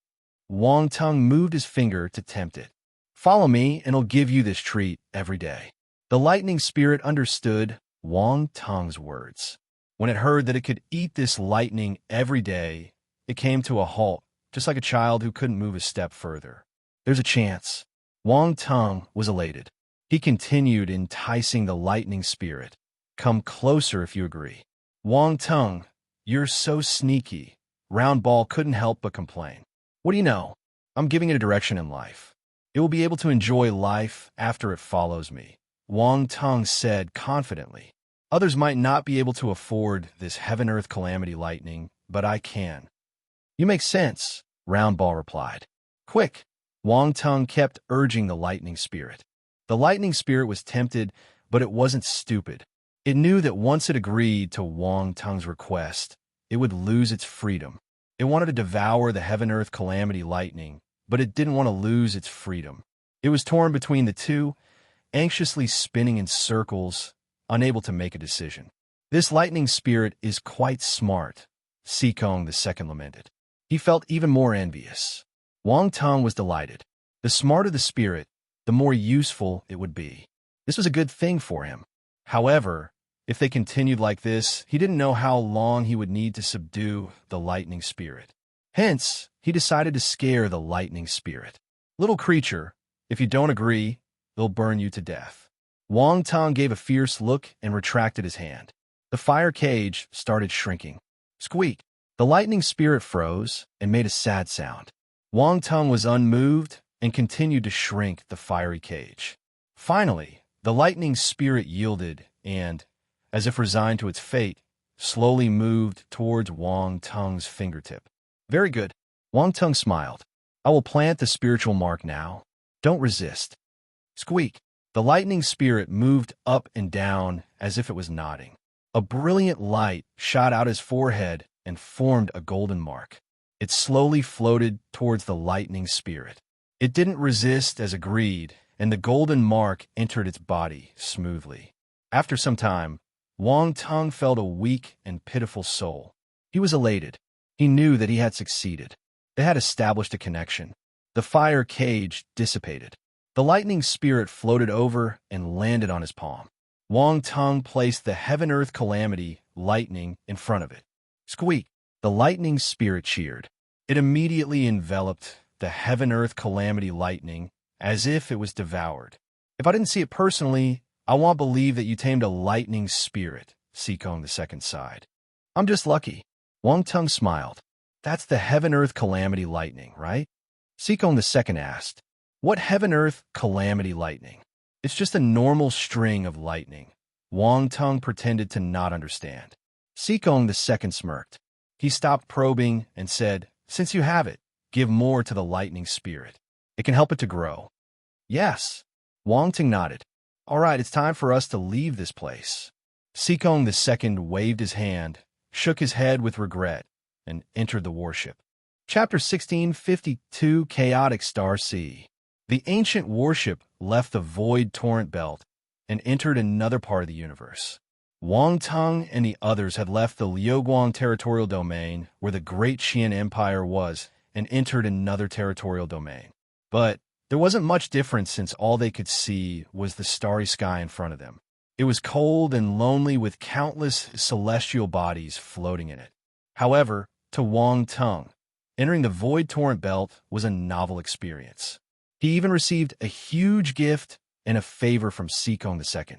Wang Tung moved his finger to tempt it. Follow me, and I'll give you this treat every day. The lightning spirit understood Wang Tung's words. When it heard that it could eat this lightning every day, it came to a halt, just like a child who couldn't move a step further. There's a chance. Wang Tung was elated. He continued enticing the lightning spirit. Come closer if you agree. Wang Tung, you're so sneaky. Round Ball couldn't help but complain. What do you know? I'm giving it a direction in life. It will be able to enjoy life after it follows me. Wang Tung said confidently. Others might not be able to afford this heaven-earth calamity lightning, but I can. You make sense, Round Ball replied. Quick! Wang Tung kept urging the lightning spirit. The lightning spirit was tempted, but it wasn't stupid. It knew that once it agreed to Wang Tung's request, it would lose its freedom. It wanted to devour the heaven-earth calamity lightning, but it didn't want to lose its freedom. It was torn between the two, anxiously spinning in circles, unable to make a decision. This lightning spirit is quite smart, Seekong II lamented. He felt even more envious. Wang Tung was delighted. The smarter the spirit, the more useful it would be. This was a good thing for him. However, if they continued like this, he didn't know how long he would need to subdue the lightning spirit. Hence, he decided to scare the lightning spirit. Little creature, if you don't agree, they'll burn you to death. Wang Tung gave a fierce look and retracted his hand. The fire cage started shrinking. Squeak! The lightning spirit froze and made a sad sound. Wang Tung was unmoved and continued to shrink the fiery cage. Finally, the lightning spirit yielded and, as if resigned to its fate, slowly moved towards Wang Tung's fingertip. Very good. Wang Tung smiled. I will plant the spiritual mark now. Don't resist. Squeak. The lightning spirit moved up and down as if it was nodding. A brilliant light shot out his forehead and formed a golden mark. It slowly floated towards the lightning spirit. It didn't resist as agreed, and the golden mark entered its body smoothly. After some time, Wang Tung felt a weak and pitiful soul. He was elated. He knew that he had succeeded. They had established a connection. The fire cage dissipated. The lightning spirit floated over and landed on his palm. Wang Tung placed the heaven-earth calamity lightning in front of it. Squeak! The lightning spirit cheered. It immediately enveloped the heaven-earth calamity lightning as if it was devoured. If I didn't see it personally, I won't believe that you tamed a lightning spirit, Sikong II sighed. I'm just lucky. Wang Tung smiled. That's the heaven-earth calamity lightning, right? Sikong II asked. What heaven-earth calamity lightning? It's just a normal string of lightning. Wang Tung pretended to not understand. Sikong II smirked. He stopped probing and said, Since you have it, give more to the lightning spirit. It can help it to grow. Yes. Wang Tung nodded. All right, it's time for us to leave this place. Sikong II waved his hand, shook his head with regret, and entered the warship. Chapter 1652, Chaotic Star Sea. The ancient warship left the void torrent belt and entered another part of the universe. Wang Tung and the others had left the Liuguang territorial domain where the Great Qian Empire was and entered another territorial domain. But there wasn't much difference since all they could see was the starry sky in front of them. It was cold and lonely with countless celestial bodies floating in it. However, to Wang Tung, entering the void torrent belt was a novel experience. He even received a huge gift and a favor from Sikong II.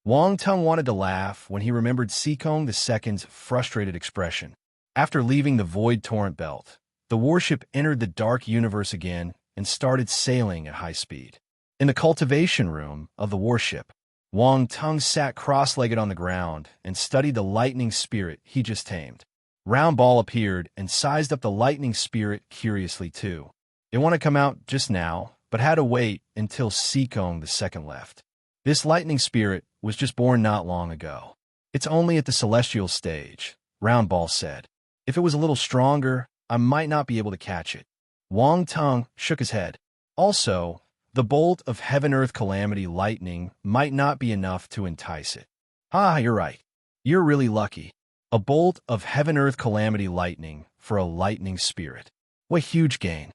Wang Tung wanted to laugh when he remembered Sikong II's frustrated expression. After leaving the void torrent belt, the warship entered the dark universe again and started sailing at high speed. In the cultivation room of the warship, Wang Tung sat cross-legged on the ground and studied the lightning spirit he just tamed. Round Ball appeared and sized up the lightning spirit curiously too. It wanted to come out just now, but had to wait until Sikong II left. This lightning spirit was just born not long ago. It's only at the celestial stage, Round Ball said. If it was a little stronger, I might not be able to catch it. Wang Tung shook his head. Also, the bolt of heaven-earth calamity lightning might not be enough to entice it. You're right. You're really lucky. A bolt of heaven-earth calamity lightning for a lightning spirit. What huge gain.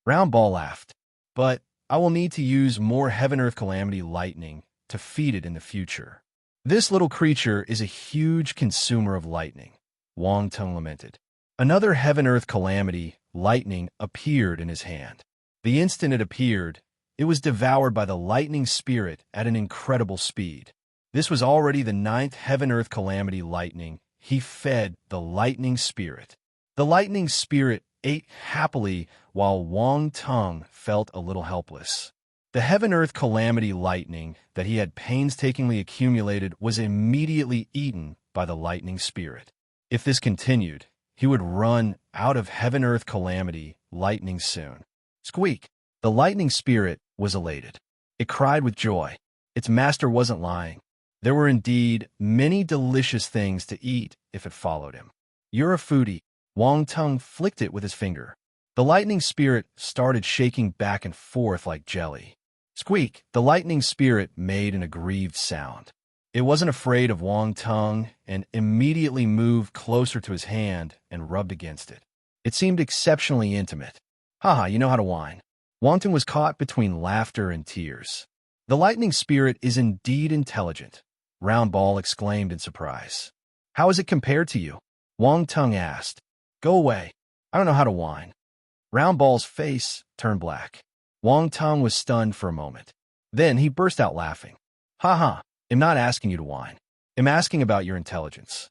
Round Ball laughed. But I will need to use more heaven-earth calamity lightning to feed it in the future. This little creature is a huge consumer of lightning, Wang Tung lamented. Another heaven-earth calamity lightning appeared in his hand. The instant it appeared, it was devoured by the lightning spirit at an incredible speed. This was already the 9th heaven-earth calamity lightning he fed the lightning spirit. The lightning spirit ate happily while Wang Tung felt a little helpless. The heaven-earth calamity lightning that he had painstakingly accumulated was immediately eaten by the lightning spirit. If this continued, he would run out of heaven-earth calamity lightning soon. Squeak! The lightning spirit was elated. It cried with joy. Its master wasn't lying. There were indeed many delicious things to eat if it followed him. You're a foodie. Wang Tung flicked it with his finger. The lightning spirit started shaking back and forth like jelly. Squeak! The lightning spirit made an aggrieved sound. It wasn't afraid of Wang Tung and immediately moved closer to his hand and rubbed against it. It seemed exceptionally intimate. You know how to whine. Wang Tung was caught between laughter and tears. The lightning spirit is indeed intelligent, Round Ball exclaimed in surprise. How is it compared to you? Wang Tung asked. Go away. I don't know how to whine. Round Ball's face turned black. Wang Tung was stunned for a moment. Then he burst out laughing. I'm not asking you to whine. I'm asking about your intelligence.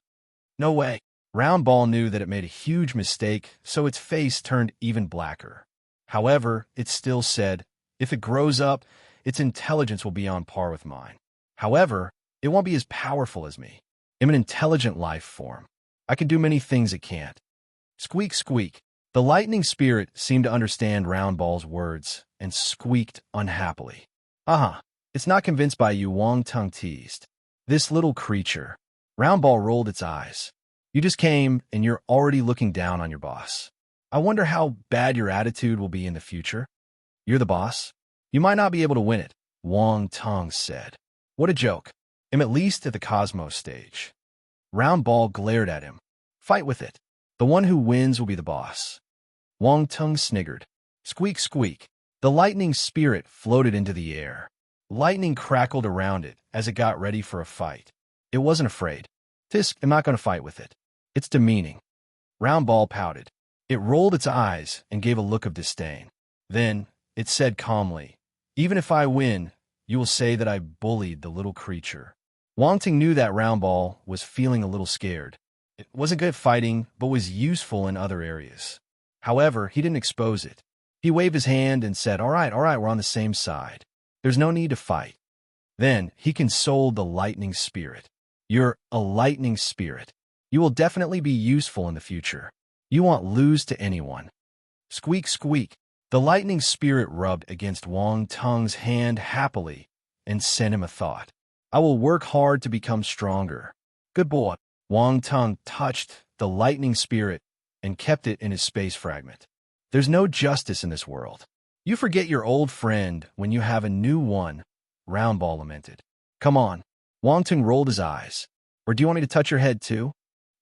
No way. Round Ball knew that it made a huge mistake, so its face turned even blacker. However, it still said, if it grows up, its intelligence will be on par with mine. However, it won't be as powerful as me. I'm an intelligent life form. I can do many things it can't. Squeak, squeak. The lightning spirit seemed to understand Round Ball's words and squeaked unhappily. It's not convinced by you, Wang Tung teased. This little creature. Round Ball rolled its eyes. You just came, and you're already looking down on your boss. I wonder how bad your attitude will be in the future. You're the boss? You might not be able to win it, Wang Tung said. What a joke. I'm at least at the Cosmos stage. Round Ball glared at him. Fight with it. The one who wins will be the boss. Wang Tung sniggered. Squeak, squeak. The lightning spirit floated into the air. Lightning crackled around it as it got ready for a fight. It wasn't afraid. Tisk, I'm not going to fight with it. It's demeaning. Round Ball pouted. It rolled its eyes and gave a look of disdain. Then, it said calmly, even if I win, you will say that I bullied the little creature. Wang Tung knew that Round Ball was feeling a little scared. It wasn't good at fighting, but was useful in other areas. However, he didn't expose it. He waved his hand and said, all right, we're on the same side. There's no need to fight. Then, he consoled the lightning spirit. You're a lightning spirit. You will definitely be useful in the future. You won't lose to anyone. Squeak, squeak. The lightning spirit rubbed against Wang Tung's hand happily and sent him a thought. I will work hard to become stronger. Good boy. Wang Tung touched the lightning spirit and kept it in his space fragment. There's no justice in this world. You forget your old friend when you have a new one, Round Ball lamented. Come on. Wang Tung rolled his eyes. Or do you want me to touch your head too?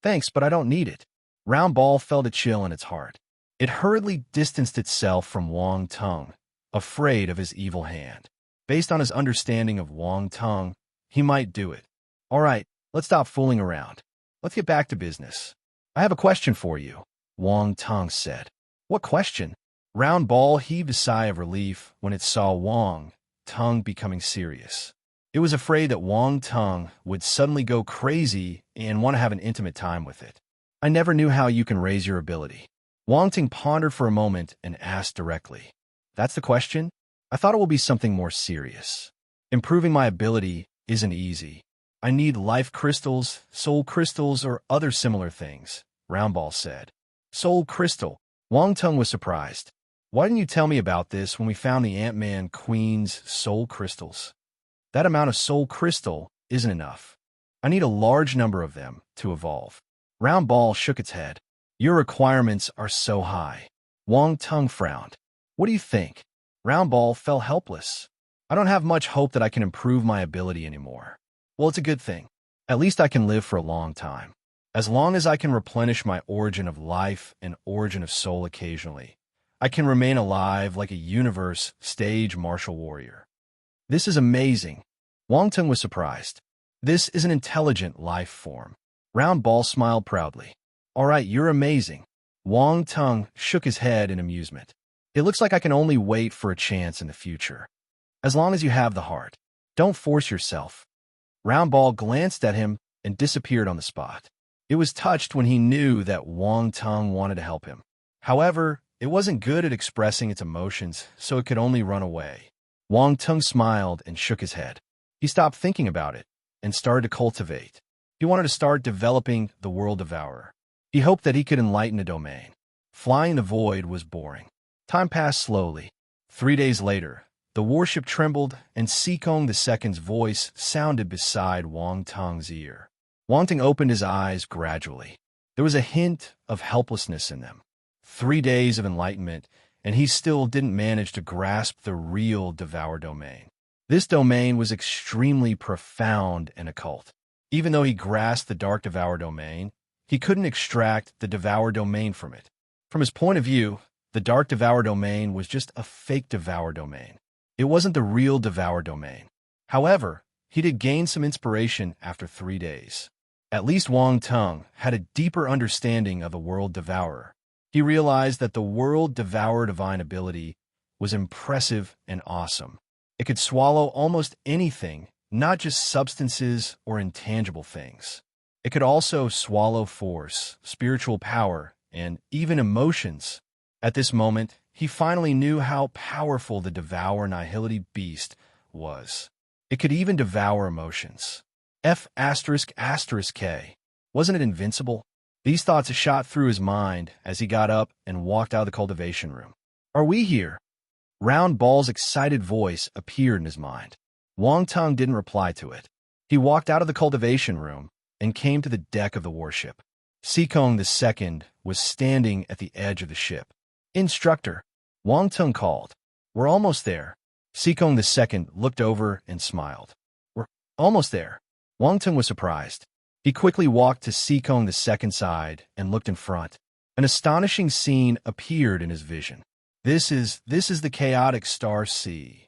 Thanks, but I don't need it. Round Ball felt a chill in its heart. It hurriedly distanced itself from Wang Tung, afraid of his evil hand. Based on his understanding of Wang Tung, he might do it. All right, let's stop fooling around. Let's get back to business. I have a question for you, Wang Tung said. What question? Round Ball heaved a sigh of relief when it saw Wang Tung becoming serious. It was afraid that Wang Tung would suddenly go crazy and want to have an intimate time with it. I never knew how you can raise your ability. Wang Tung pondered for a moment and asked directly. That's the question? I thought it will be something more serious. Improving my ability isn't easy. I need life crystals, soul crystals, or other similar things, Round Ball said. Soul crystal. Wang Tung was surprised. Why didn't you tell me about this when we found the Ant-Man Queen's soul crystals? That amount of soul crystal isn't enough. I need a large number of them to evolve. Round Ball shook its head. Your requirements are so high. Wang Tung frowned. What do you think? Round Ball felt helpless. I don't have much hope that I can improve my ability anymore. Well, it's a good thing. At least I can live for a long time. As long as I can replenish my origin of life and origin of soul occasionally, I can remain alive like a universe stage martial warrior. This is amazing. Wang Tung was surprised. This is an intelligent life form. Round Ball smiled proudly. All right, you're amazing. Wang Tung shook his head in amusement. It looks like I can only wait for a chance in the future. As long as you have the heart. Don't force yourself. Round Ball glanced at him and disappeared on the spot. It was touched when he knew that Wang Tung wanted to help him. However, it wasn't good at expressing its emotions, so it could only run away. Wang Tung smiled and shook his head. He stopped thinking about it and started to cultivate. He wanted to start developing the World Devourer. He hoped that he could enlighten a domain. Flying the void was boring. Time passed slowly. 3 days later, the warship trembled, and Sikong II's voice sounded beside Wang Tung's ear. Wang Tung opened his eyes gradually. There was a hint of helplessness in them. 3 days of enlightenment, and he still didn't manage to grasp the real Devour domain. This domain was extremely profound and occult. Even though he grasped the Dark Devour domain, he couldn't extract the Devour domain from it. From his point of view, the Dark Devour domain was just a fake Devour domain. It wasn't the real Devour domain. However, he did gain some inspiration after 3 days. At least Wang Tung had a deeper understanding of the World Devourer. He realized that the World Devourer divine ability was impressive and awesome. It could swallow almost anything, not just substances or intangible things. It could also swallow force, spiritual power, and even emotions. At this moment, he finally knew how powerful the Devour Nihility Beast was. It could even devour emotions. F***K. Wasn't it invincible? These thoughts shot through his mind as he got up and walked out of the cultivation room. Are we here? Round Ball's excited voice appeared in his mind. Wang Tung didn't reply to it. He walked out of the cultivation room and came to the deck of the warship. Sikong II was standing at the edge of the ship. "Instructor," Wang Tung called. "We're almost there." Sikong II looked over and smiled. "We're almost there." Wang Tung was surprised. He quickly walked to Sikong II's side and looked in front. An astonishing scene appeared in his vision. This is the chaotic star sea."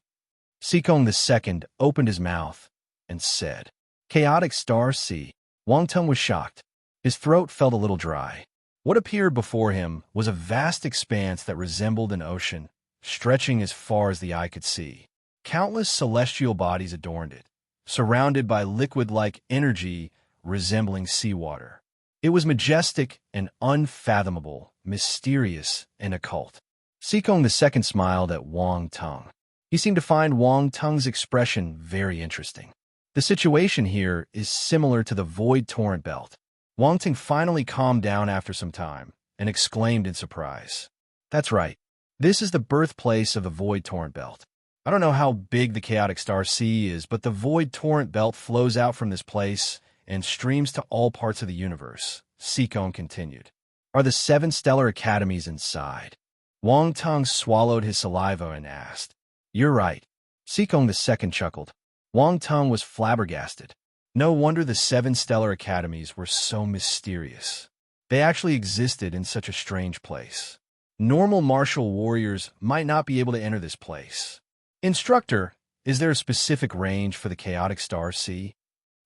Sikong II opened his mouth and said, "Chaotic star sea." Wang Tung was shocked. His throat felt a little dry. What appeared before him was a vast expanse that resembled an ocean, stretching as far as the eye could see. Countless celestial bodies adorned it, surrounded by liquid-like energy resembling seawater. It was majestic and unfathomable, mysterious and occult. Sikong II smiled at Wang Tung. He seemed to find Wang Tung's expression very interesting. The situation here is similar to the Void Torrent Belt. Wang Tung finally calmed down after some time and exclaimed in surprise, "That's right. This is the birthplace of the Void Torrent Belt. I don't know how big the chaotic star sea is, but the Void Torrent Belt flows out from this place and streams to all parts of the universe." Sikong continued. "Are the 7 stellar academies inside?" Wang Tung swallowed his saliva and asked. "You're right." Sikong II chuckled. Wang Tung was flabbergasted. No wonder the 7 stellar academies were so mysterious. They actually existed in such a strange place. Normal martial warriors might not be able to enter this place. "Instructor, is there a specific range for the chaotic star sea?"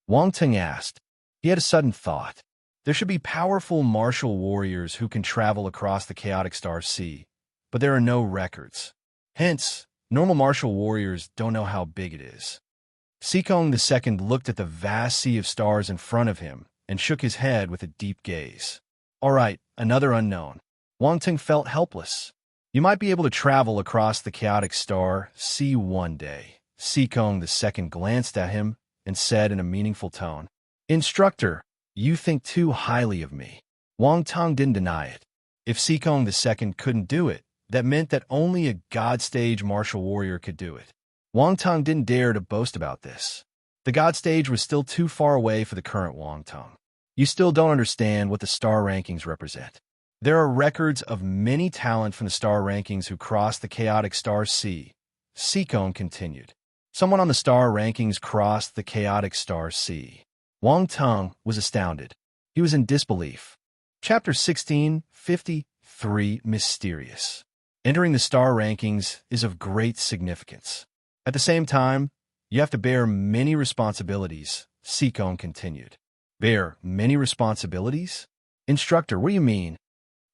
Wang Tung asked. He had a sudden thought. There should be powerful martial warriors who can travel across the chaotic star sea, but there are no records. Hence, normal martial warriors don't know how big it is. Sikong II looked at the vast sea of stars in front of him and shook his head with a deep gaze. "All right, another unknown." Wang Tung felt helpless. "You might be able to travel across the chaotic star sea one day." Sikong II glanced at him and said in a meaningful tone, "Instructor, you think too highly of me." Wang Tung didn't deny it. If Sikong II couldn't do it, that meant that only a God-stage martial warrior could do it. Wang Tung didn't dare to boast about this. The God stage was still too far away for the current Wang Tung. "You still don't understand what the star rankings represent. There are records of many talent from the star rankings who crossed the chaotic star sea." Sikong continued. "Someone on the star rankings crossed the chaotic star sea." Wang Tung was astounded. He was in disbelief. Chapter 1653, Mysterious. Entering the star rankings is of great significance. At the same time, you have to bear many responsibilities, Sikong continued. "Bear many responsibilities?" "Instructor, what do you mean?"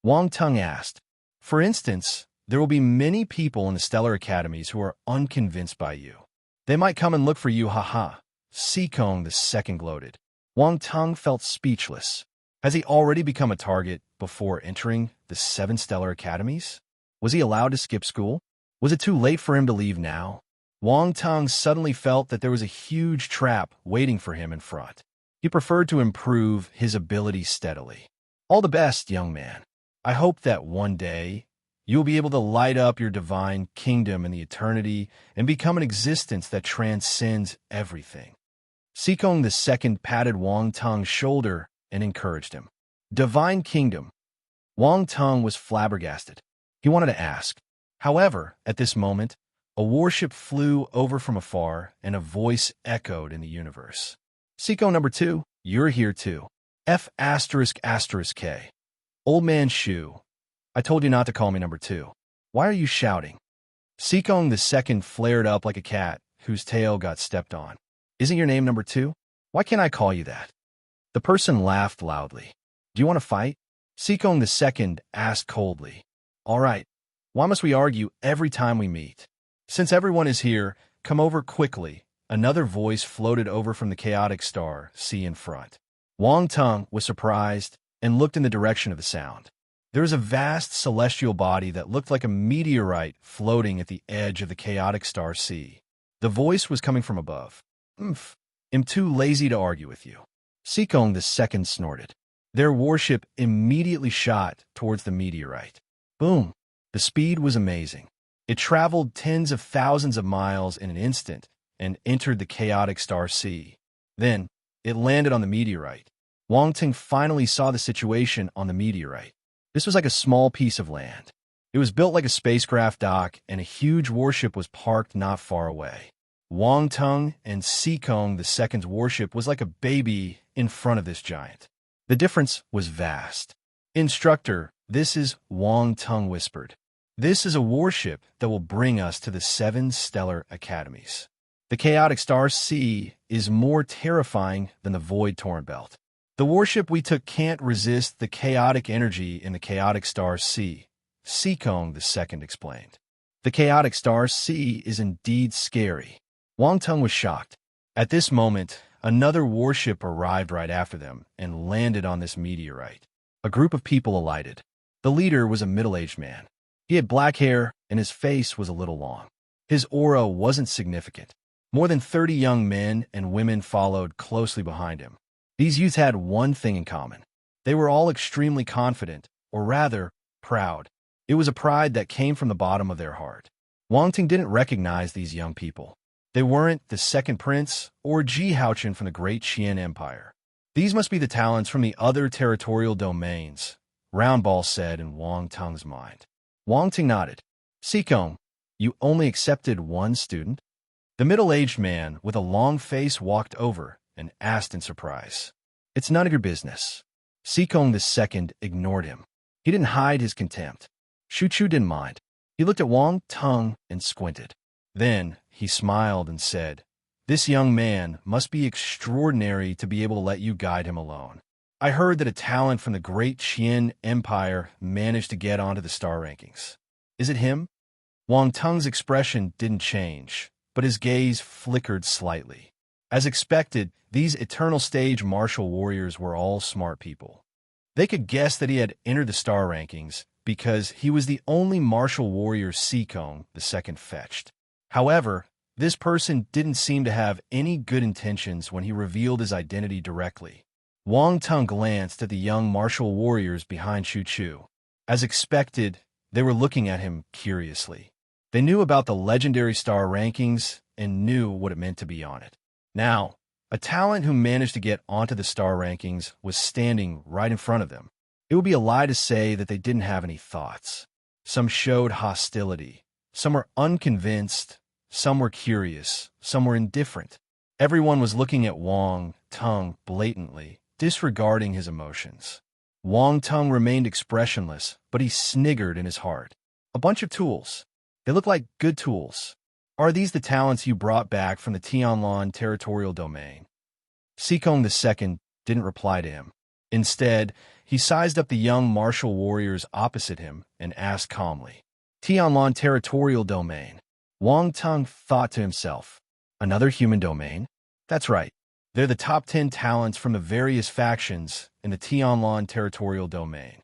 Wang Tung asked. "For instance, there will be many people in the stellar academies who are unconvinced by you. They might come and look for you, haha." Sikong II gloated. Wang Tung felt speechless. Has he already become a target before entering the 7 stellar academies? Was he allowed to skip school? Was it too late for him to leave now? Wang Tung suddenly felt that there was a huge trap waiting for him in front. He preferred to improve his ability steadily. "All the best, young man. I hope that one day you will be able to light up your divine kingdom in the eternity and become an existence that transcends everything." Sikong II patted Wang Tung's shoulder and encouraged him. "Divine kingdom." Wang Tung was flabbergasted. He wanted to ask. However, at this moment, a warship flew over from afar and a voice echoed in the universe. "Sikong II, you're here too. F***K. Old man Shu, I told you not to call me number 2. Why are you shouting?" Sikong II flared up like a cat whose tail got stepped on. "Isn't your name number 2? Why can't I call you that?" The person laughed loudly. "Do you want to fight?" Sikong II asked coldly. "All right. Why must we argue every time we meet? Since everyone is here, come over quickly." Another voice floated over from the chaotic star sea in front. Wang Tung was surprised and looked in the direction of the sound. There was a vast celestial body that looked like a meteorite floating at the edge of the chaotic star sea. The voice was coming from above. "Umph, I'm too lazy to argue with you." Sikong II snorted. Their warship immediately shot towards the meteorite. Boom! The speed was amazing. It traveled tens of thousands of miles in an instant and entered the chaotic star sea. Then, it landed on the meteorite. Wang Ting finally saw the situation on the meteorite. This was like a small piece of land. It was built like a spacecraft dock, and a huge warship was parked not far away. Wang Tung and Sikong II's warship was like a baby in front of this giant. The difference was vast. "Instructor, this is," Wang Tung whispered. "This is a warship that will bring us to the 7 stellar academies. The chaotic star sea is more terrifying than the void torrent belt. The warship we took can't resist the chaotic energy in the chaotic star sea," Sikong II explained. "The chaotic star sea is indeed scary." Wang Tung was shocked. At this moment, another warship arrived right after them and landed on this meteorite. A group of people alighted. The leader was a middle-aged man. He had black hair, and his face was a little long. His aura wasn't significant. More than 30 young men and women followed closely behind him. These youths had one thing in common. They were all extremely confident, or rather, proud. It was a pride that came from the bottom of their heart. Wang Ting didn't recognize these young people. They weren't the second prince or Ji Haochen from the Great Qian Empire. These must be the talents from the other territorial domains, Roundball said in Wang Tung's mind. Wang Ting nodded. "Sikong, you only accepted one student?" The middle-aged man with a long face walked over and asked in surprise. "It's none of your business." Sikong II ignored him. He didn't hide his contempt. Shu Chu didn't mind. He looked at Wang Tung and squinted. Then he smiled and said, "This young man must be extraordinary to be able to let you guide him alone. I heard that a talent from the Great Qian Empire managed to get onto the star rankings. Is it him?" Wang Tung's expression didn't change, but his gaze flickered slightly. As expected, these eternal stage martial warriors were all smart people. They could guess that he had entered the star rankings because he was the only martial warrior Sikong II fetched. However, this person didn't seem to have any good intentions when he revealed his identity directly. Wang Tung glanced at the young martial warriors behind Shu Chu. As expected, they were looking at him curiously. They knew about the legendary star rankings and knew what it meant to be on it. Now, a talent who managed to get onto the star rankings was standing right in front of them. It would be a lie to say that they didn't have any thoughts. Some showed hostility. Some were unconvinced. Some were curious. Some were indifferent. Everyone was looking at Wang Tung blatantly, disregarding his emotions. Wang Tung remained expressionless, but he sniggered in his heart. "A bunch of tools. They look like good tools. Are these the talents you brought back from the Tianlan territorial domain?" Sikong II didn't reply to him. Instead, he sized up the young martial warriors opposite him and asked calmly, "Tianlan territorial domain." Wang Tung thought to himself, "Another human domain? That's right. They're the top 10 talents from the various factions in the Tianlan territorial domain."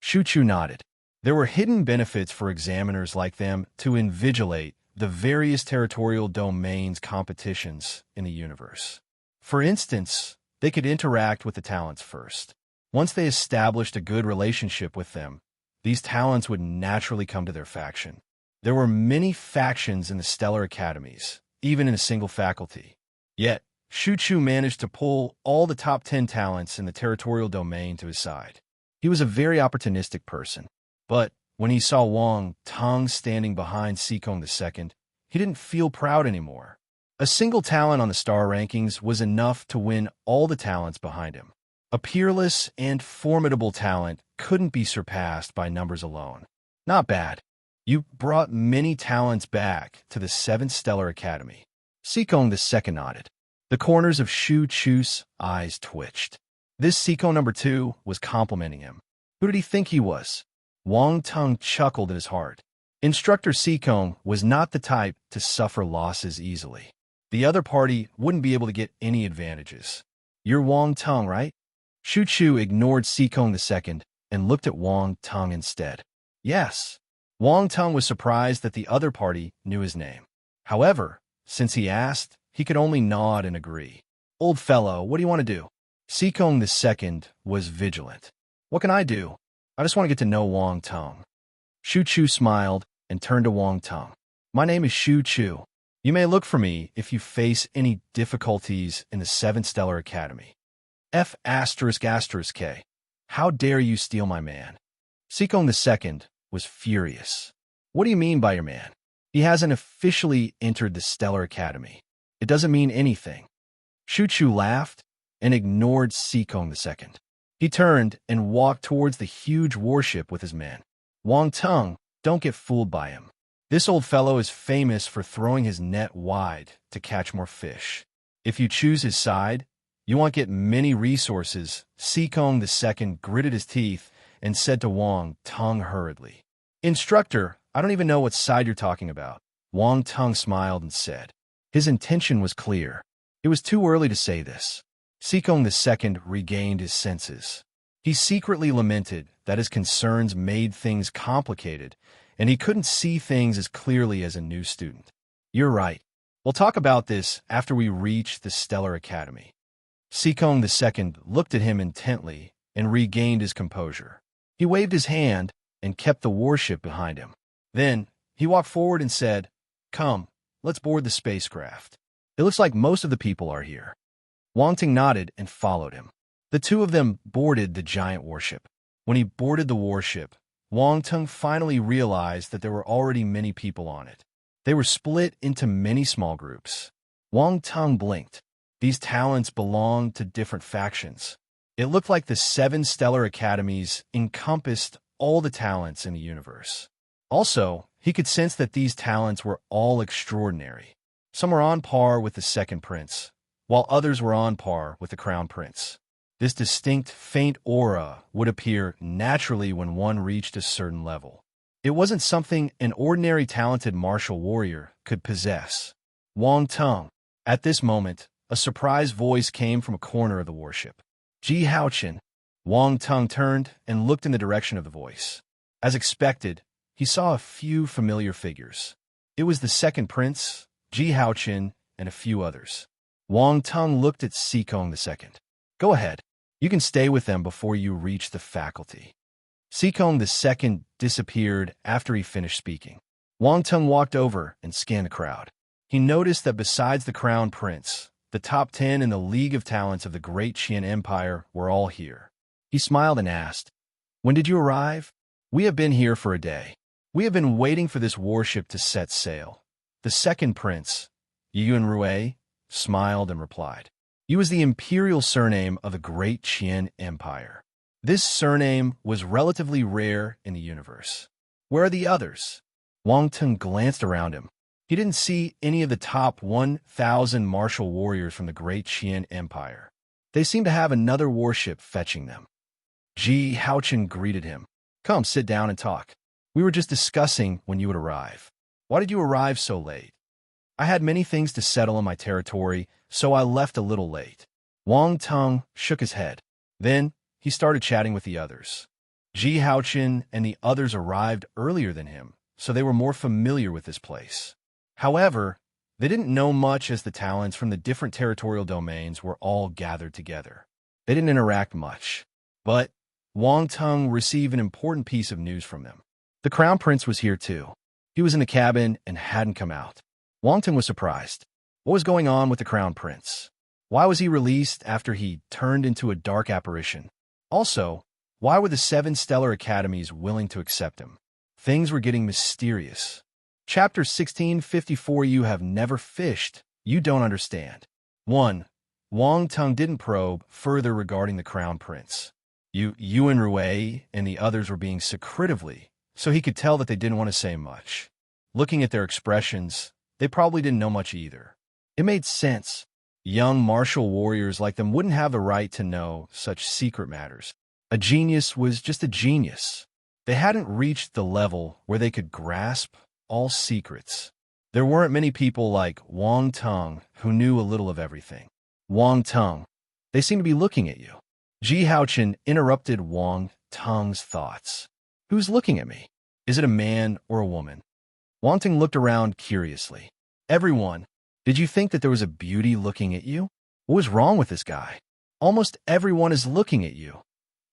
Shu Chu nodded. There were hidden benefits for examiners like them to invigilate the various territorial domains competitions in the universe. For instance, they could interact with the talents first. Once they established a good relationship with them, these talents would naturally come to their faction. There were many factions in the stellar academies, even in a single faculty. Yet, Shu Chu managed to pull all the top 10 talents in the territorial domain to his side. He was a very opportunistic person. But when he saw Wang Tung standing behind Sikong II, he didn't feel proud anymore. A single talent on the star rankings was enough to win all the talents behind him. A peerless and formidable talent couldn't be surpassed by numbers alone. Not bad. You brought many talents back to the 7th Stellar Academy. Sikong II nodded. The corners of Shu Chu's eyes twitched. This Sikong II was complimenting him. Who did he think he was? Wang Tung chuckled in his heart. Instructor Sikong was not the type to suffer losses easily. The other party wouldn't be able to get any advantages. "You're Wang Tung, right?" Shu Chu ignored Sikong II and looked at Wang Tung instead. "Yes." Wang Tung was surprised that the other party knew his name. However, since he asked, he could only nod and agree. "Old fellow, what do you want to do?" Sikong II was vigilant. "What can I do? I just want to get to know Wang Tung." Shu Chu smiled and turned to Wang Tung. "My name is Shu Chu. You may look for me if you face any difficulties in the 7th Stellar Academy. F asterisk asterisk K. How dare you steal my man? Seekong II was furious. What do you mean by your man? He hasn't officially entered the Stellar Academy. It doesn't mean anything. Shu Chu laughed and ignored Seekong II. He turned and walked towards the huge warship with his men. Wang Tung, don't get fooled by him. This old fellow is famous for throwing his net wide to catch more fish. If you choose his side, you won't get many resources. Seekong II gritted his teeth and said to Wang Tung hurriedly, Instructor, I don't even know what side you're talking about. Wang Tung smiled and said. His intention was clear. It was too early to say this. Seekong II regained his senses. He secretly lamented that his concerns made things complicated, and he couldn't see things as clearly as a new student. You're right. We'll talk about this after we reach the Stellar Academy. Seekong II looked at him intently and regained his composure. He waved his hand and kept the warship behind him. Then he walked forward and said, Come, let's board the spacecraft. It looks like most of the people are here. Wang Ting nodded and followed him. The two of them boarded the giant warship. When he boarded the warship, Wang Tung finally realized that there were already many people on it. They were split into many small groups. Wang Tung blinked. These talents belonged to different factions. It looked like the 7 Stellar Academies encompassed all the talents in the universe. Also, he could sense that these talents were all extraordinary. Some were on par with the second prince, while others were on par with the crown prince. This distinct, faint aura would appear naturally when one reached a certain level. It wasn't something an ordinary talented martial warrior could possess. Wang Tung. At this moment, a surprised voice came from a corner of the warship. Ji Haochen. Wang Tung turned and looked in the direction of the voice. As expected, he saw a few familiar figures. It was the second prince, Ji Haochen, and a few others. Wang Tung looked at Seekong II. Go ahead. You can stay with them before you reach the faculty. Seekong II disappeared after he finished speaking. Wang Tung walked over and scanned the crowd. He noticed that besides the crown prince, the top 10 in the League of Talents of the Great Qian Empire were all here. He smiled and asked, When did you arrive? We have been here for a day. We have been waiting for this warship to set sail. The second prince, Yun Rui, smiled and replied. He was the imperial surname of the Great Qian Empire. This surname was relatively rare in the universe. Where are the others? Wang Tung glanced around him. He didn't see any of the top 1,000 martial warriors from the Great Qian Empire. They seemed to have another warship fetching them. Ji Haochen greeted him. Come, sit down and talk. We were just discussing when you would arrive. Why did you arrive so late? I had many things to settle in my territory, so I left a little late. Wang Tung shook his head. Then he started chatting with the others. Ji Haochen and the others arrived earlier than him, so they were more familiar with this place. However, they didn't know much as the talents from the different territorial domains were all gathered together. They didn't interact much. But Wang Tung received an important piece of news from them. The crown prince was here too. He was in the cabin and hadn't come out. Wang Tung was surprised. What was going on with the crown prince? Why was he released after he turned into a dark apparition? Also, why were the 7 Stellar Academies willing to accept him? Things were getting mysterious. Chapter 1654. You have never fished. You don't understand. 1. Wang Tung didn't probe further regarding the crown prince. Yun Rui and the others were being secretively, so he could tell that they didn't want to say much. Looking at their expressions, they probably didn't know much either. It made sense. Young martial warriors like them wouldn't have the right to know such secret matters. A genius was just a genius. They hadn't reached the level where they could grasp all secrets. There weren't many people like Wang Tung who knew a little of everything. Wang Tung, they seem to be looking at you. Ji Haochen interrupted Wang Tung's thoughts. Who's looking at me? Is it a man or a woman? Wang Tung looked around curiously. Everyone. Did you think that there was a beauty looking at you? What was wrong with this guy? Almost everyone is looking at you,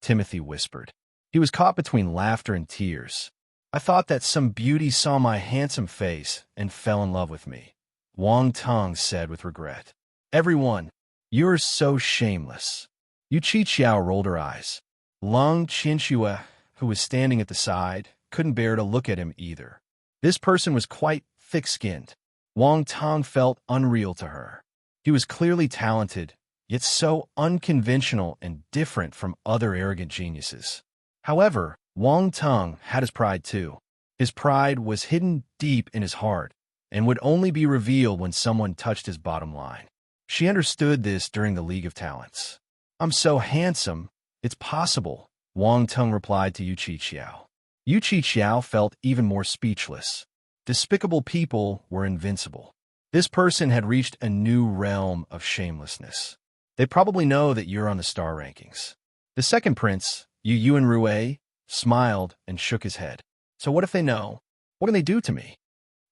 Timothy whispered. He was caught between laughter and tears. I thought that some beauty saw my handsome face and fell in love with me. Wang Tong said with regret. Everyone, you're so shameless. Yu Qiao rolled her eyes. Lung Qinxue, who was standing at the side, couldn't bear to look at him either. This person was quite thick-skinned. Wang Tong felt unreal to her. He was clearly talented, yet so unconventional and different from other arrogant geniuses. However, Wang Tong had his pride too. His pride was hidden deep in his heart and would only be revealed when someone touched his bottom line. She understood this during the League of Talents. I'm so handsome, it's possible, Wang Tong replied to Yu Qiao. Yu Qiao felt even more speechless. Despicable people were invincible. This person had reached a new realm of shamelessness. They probably know that you're on the star rankings. The second prince, Yu Yuanrui, smiled and shook his head. So what if they know? What can they do to me?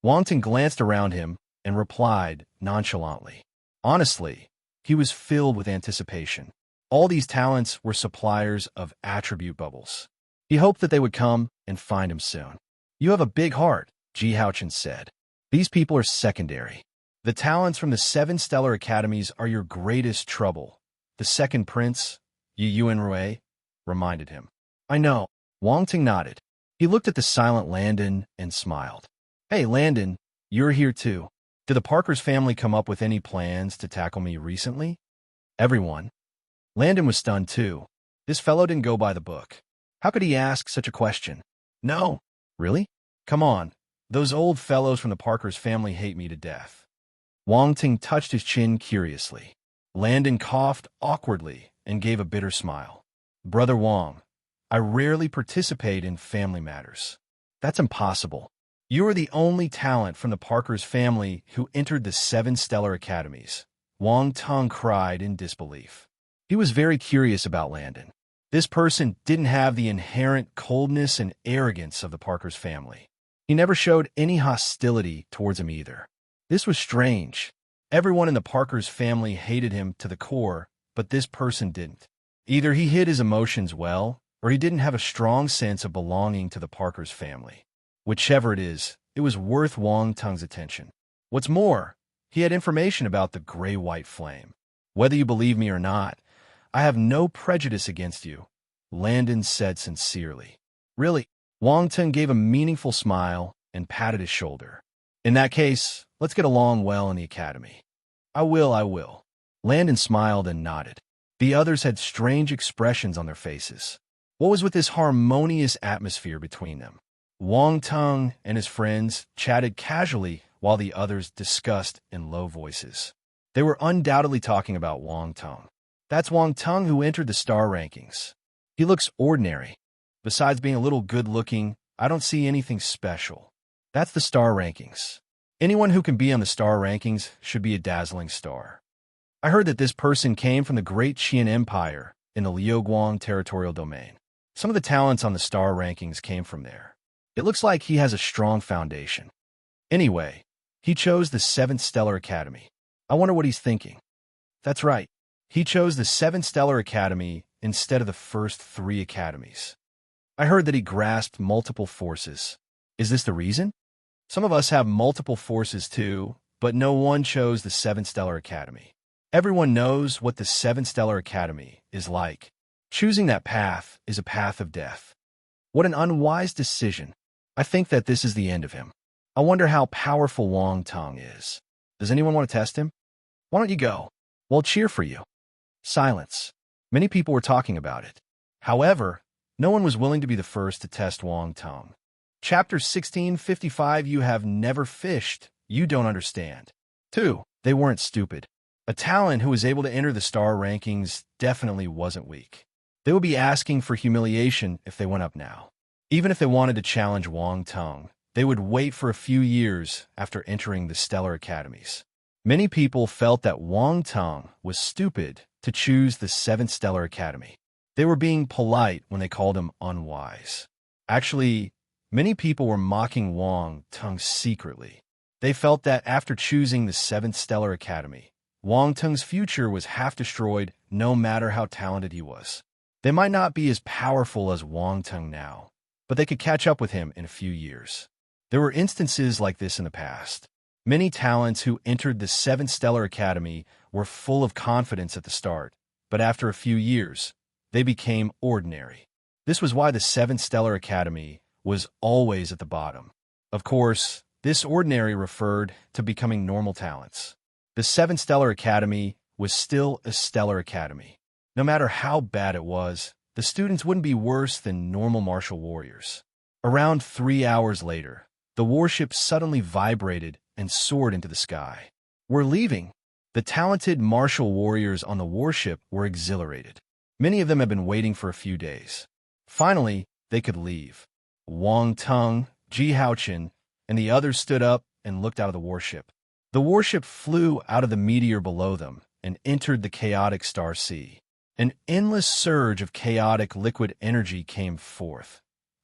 Wang Tong glanced around him and replied nonchalantly. Honestly, he was filled with anticipation. All these talents were suppliers of attribute bubbles. He hoped that they would come and find him soon. You have a big heart, Ji Haochen said. These people are secondary. The talents from the 7 stellar academies are your greatest trouble, the second prince, Yu Yuanrui, reminded him. I know. Wang Tong nodded. He looked at the silent Landon and smiled. Hey, Landon, you're here too. Did the Parker's family come up with any plans to tackle me recently? Everyone. Landon was stunned too. This fellow didn't go by the book. How could he ask such a question? No. Really? Come on. Those old fellows from the Parker's family hate me to death. Wang Tong touched his chin curiously. Landon coughed awkwardly and gave a bitter smile. Brother Wang, I rarely participate in family matters. That's impossible. You are the only talent from the Parker's family who entered the 7 stellar academies. Wang Tong cried in disbelief. He was very curious about Landon. This person didn't have the inherent coldness and arrogance of the Parker's family. He never showed any hostility towards him either. This was strange. Everyone in the Parker's family hated him to the core, but this person didn't. Either he hid his emotions well, or he didn't have a strong sense of belonging to the Parker's family. Whichever it is, it was worth Wang Tong's attention. What's more, he had information about the gray-white flame. Whether you believe me or not, I have no prejudice against you, Landon said sincerely. Really? Wang Tong gave a meaningful smile and patted his shoulder. In that case, let's get along well in the academy. I will. Landon smiled and nodded. The others had strange expressions on their faces. What was with this harmonious atmosphere between them? Wang Tong and his friends chatted casually while the others discussed in low voices. They were undoubtedly talking about Wang Tong. That's Wang Tong who entered the star rankings. He looks ordinary. Besides being a little good-looking, I don't see anything special. That's the star rankings. Anyone who can be on the star rankings should be a dazzling star. I heard that this person came from the Great Qian Empire in the Liuguang territorial domain. Some of the talents on the star rankings came from there. It looks like he has a strong foundation. Anyway, he chose the 7th Stellar Academy. I wonder what he's thinking. That's right. He chose the 7th Stellar Academy instead of the first 3 academies. I heard that he grasped multiple forces. Is this the reason? Some of us have multiple forces too, but no one chose the 7th Stellar Academy. Everyone knows what the 7th Stellar Academy is like. Choosing that path is a path of death. What an unwise decision. I think that this is the end of him. I wonder how powerful Wang Tong is. Does anyone want to test him? Why don't you go? We'll cheer for you. Silence. Many people were talking about it. However, no one was willing to be the first to test Wang Tong. Chapter 1655. You have never fished. You don't understand. 2. They weren't stupid. A talent who was able to enter the star rankings definitely wasn't weak. They would be asking for humiliation if they went up now. Even if they wanted to challenge Wang Tong, they would wait for a few years after entering the stellar academies. Many people felt that Wang Tong was stupid to choose the 7th Stellar Academy. They were being polite when they called him unwise. Actually, many people were mocking Wang Tong secretly. They felt that after choosing the 7th Stellar Academy, Wang Tong's future was half destroyed no matter how talented he was. They might not be as powerful as Wang Tong now, but they could catch up with him in a few years. There were instances like this in the past. Many talents who entered the 7th Stellar Academy were full of confidence at the start, but after a few years, they became ordinary. This was why the 7th Stellar Academy was always at the bottom. Of course, this ordinary referred to becoming normal talents. The 7th Stellar Academy was still a stellar academy. No matter how bad it was, the students wouldn't be worse than normal martial warriors. Around 3 hours later, the warship suddenly vibrated and soared into the sky. "We're leaving." The talented martial warriors on the warship were exhilarated. Many of them had been waiting for a few days. Finally, they could leave. Wang Teng, Ji Haochen, and the others stood up and looked out of the warship. The warship flew out of the meteor below them and entered the chaotic star sea. An endless surge of chaotic liquid energy came forth,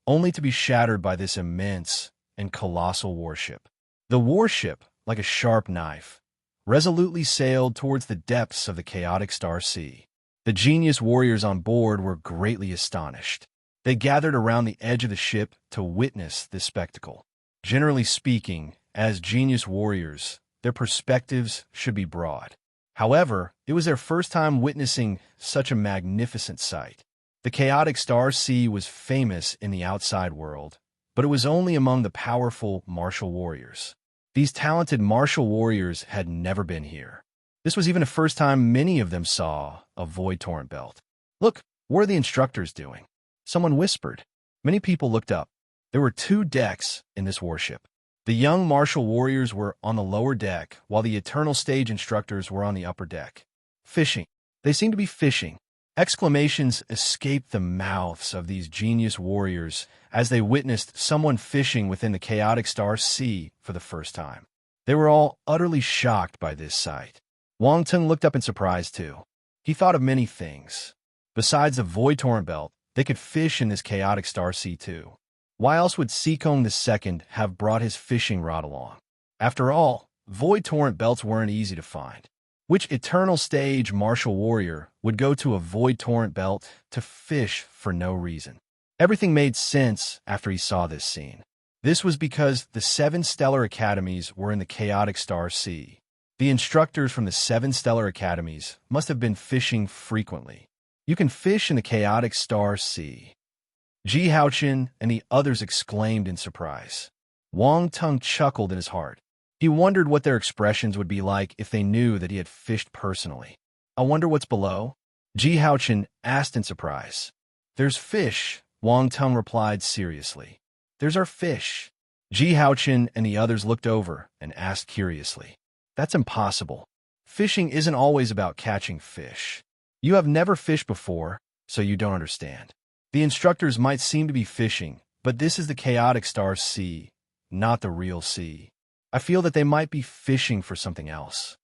only to be shattered by this immense and colossal warship. The warship, like a sharp knife, resolutely sailed towards the depths of the chaotic star sea. The genius warriors on board were greatly astonished. They gathered around the edge of the ship to witness this spectacle. Generally speaking, as genius warriors, their perspectives should be broad. However, it was their first time witnessing such a magnificent sight. The chaotic star sea was famous in the outside world, but it was only among the powerful martial warriors. These talented martial warriors had never been here. This was even the first time many of them saw a void torrent belt. "Look, what are the instructors doing?" Someone whispered. Many people looked up. There were 2 decks in this warship. The young martial warriors were on the lower deck, while the eternal stage instructors were on the upper deck. Fishing. They seemed to be fishing. Exclamations escaped the mouths of these genius warriors as they witnessed someone fishing within the chaotic star sea for the first time. They were all utterly shocked by this sight. Wang Teng looked up in surprise too. He thought of many things. Besides the void torrent belt, they could fish in this chaotic star sea too. Why else would Sikong II have brought his fishing rod along? After all, void torrent belts weren't easy to find. Which eternal stage martial warrior would go to a void torrent belt to fish for no reason? Everything made sense after he saw this scene. This was because the 7 stellar academies were in the chaotic star sea. The instructors from the 7 stellar academies must have been fishing frequently. You can fish in the chaotic star sea. Ji Haochen and the others exclaimed in surprise. Wang Teng chuckled in his heart. He wondered what their expressions would be like if they knew that he had fished personally. "I wonder what's below?" Ji Haochen asked in surprise. "There's fish," Wang Teng replied seriously. "There's our fish." Ji Haochen and the others looked over and asked curiously. "That's impossible. Fishing isn't always about catching fish. You have never fished before, so you don't understand. The instructors might seem to be fishing, but this is the chaotic star sea, not the real sea. I feel that they might be fishing for something else."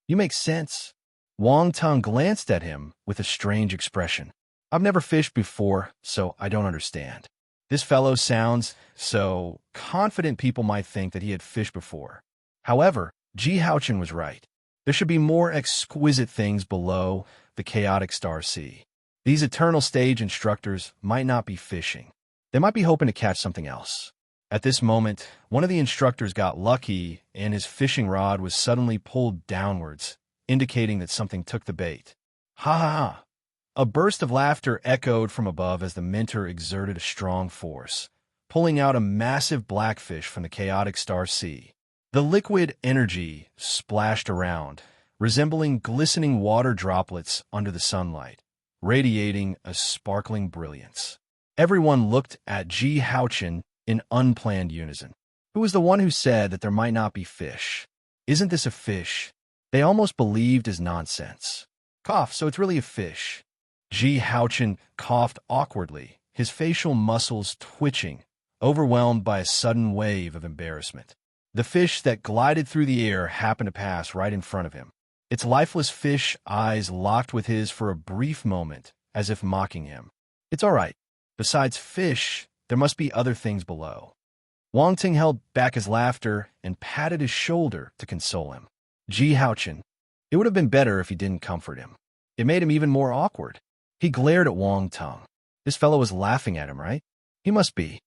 "You make sense." Wang Teng glanced at him with a strange expression. "I've never fished before, so I don't understand. This fellow sounds so confident people might think that he had fished before." However, Ji Haochen was right. There should be more exquisite things below the chaotic star sea. These eternal stage instructors might not be fishing. They might be hoping to catch something else. At this moment, one of the instructors got lucky and his fishing rod was suddenly pulled downwards, indicating that something took the bait. "Ha ha ha!" A burst of laughter echoed from above as the mentor exerted a strong force, pulling out a massive blackfish from the chaotic star sea. The liquid energy splashed around, resembling glistening water droplets under the sunlight, radiating a sparkling brilliance. Everyone looked at Ji Haochen in unplanned unison. Who was the one who said that there might not be fish? Isn't this a fish? They almost believed his nonsense. Cough, so it's really a fish. Ji Haochen coughed awkwardly, his facial muscles twitching, overwhelmed by a sudden wave of embarrassment. The fish that glided through the air happened to pass right in front of him. Its lifeless fish eyes locked with his for a brief moment, as if mocking him. "It's all right. Besides fish, there must be other things below." Wang Ting held back his laughter and patted his shoulder to console him. Ji Haochen. It would have been better if he didn't comfort him. It made him even more awkward. He glared at Wang Teng. This fellow was laughing at him, right? He must be.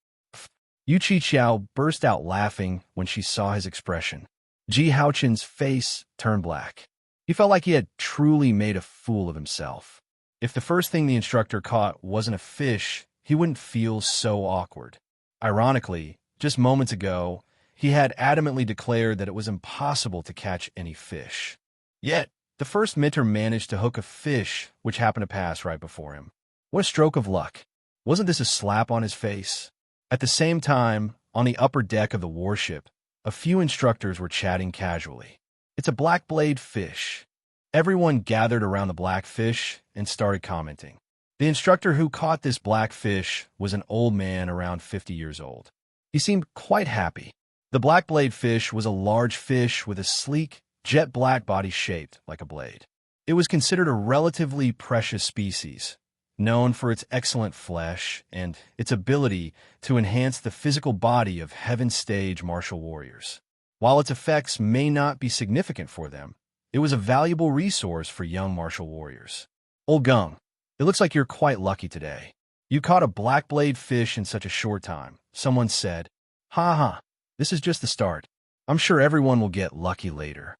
Yu Qiqiao burst out laughing when she saw his expression. Ji Haochen's face turned black. He felt like he had truly made a fool of himself. If the first thing the instructor caught wasn't a fish, he wouldn't feel so awkward. Ironically, just moments ago, he had adamantly declared that it was impossible to catch any fish. Yet, the first minter managed to hook a fish which happened to pass right before him. What a stroke of luck. Wasn't this a slap on his face? At the same time, on the upper deck of the warship, a few instructors were chatting casually. It's a black-blade fish. Everyone gathered around the black fish and started commenting. The instructor who caught this black fish was an old man around 50 years old. He seemed quite happy. The black-blade fish was a large fish with a sleek, jet-black body shaped like a blade. It was considered a relatively precious species, known for its excellent flesh and its ability to enhance the physical body of Heaven Stage martial warriors. While its effects may not be significant for them, it was a valuable resource for young martial warriors. Old Gung, it looks like you're quite lucky today. You caught a black-blade fish in such a short time, someone said. Ha ha, this is just the start. I'm sure everyone will get lucky later.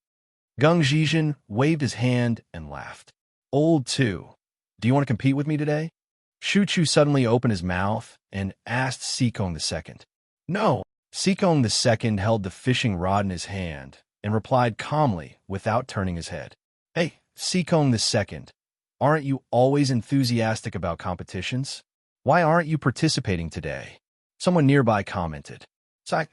Gung Zhizhen waved his hand and laughed. Old too. Do you want to compete with me today? Shu Chu suddenly opened his mouth and asked Sikong II. No. Sikong II held the fishing rod in his hand and replied calmly without turning his head. Hey, Sikong II, aren't you always enthusiastic about competitions? Why aren't you participating today? Someone nearby commented.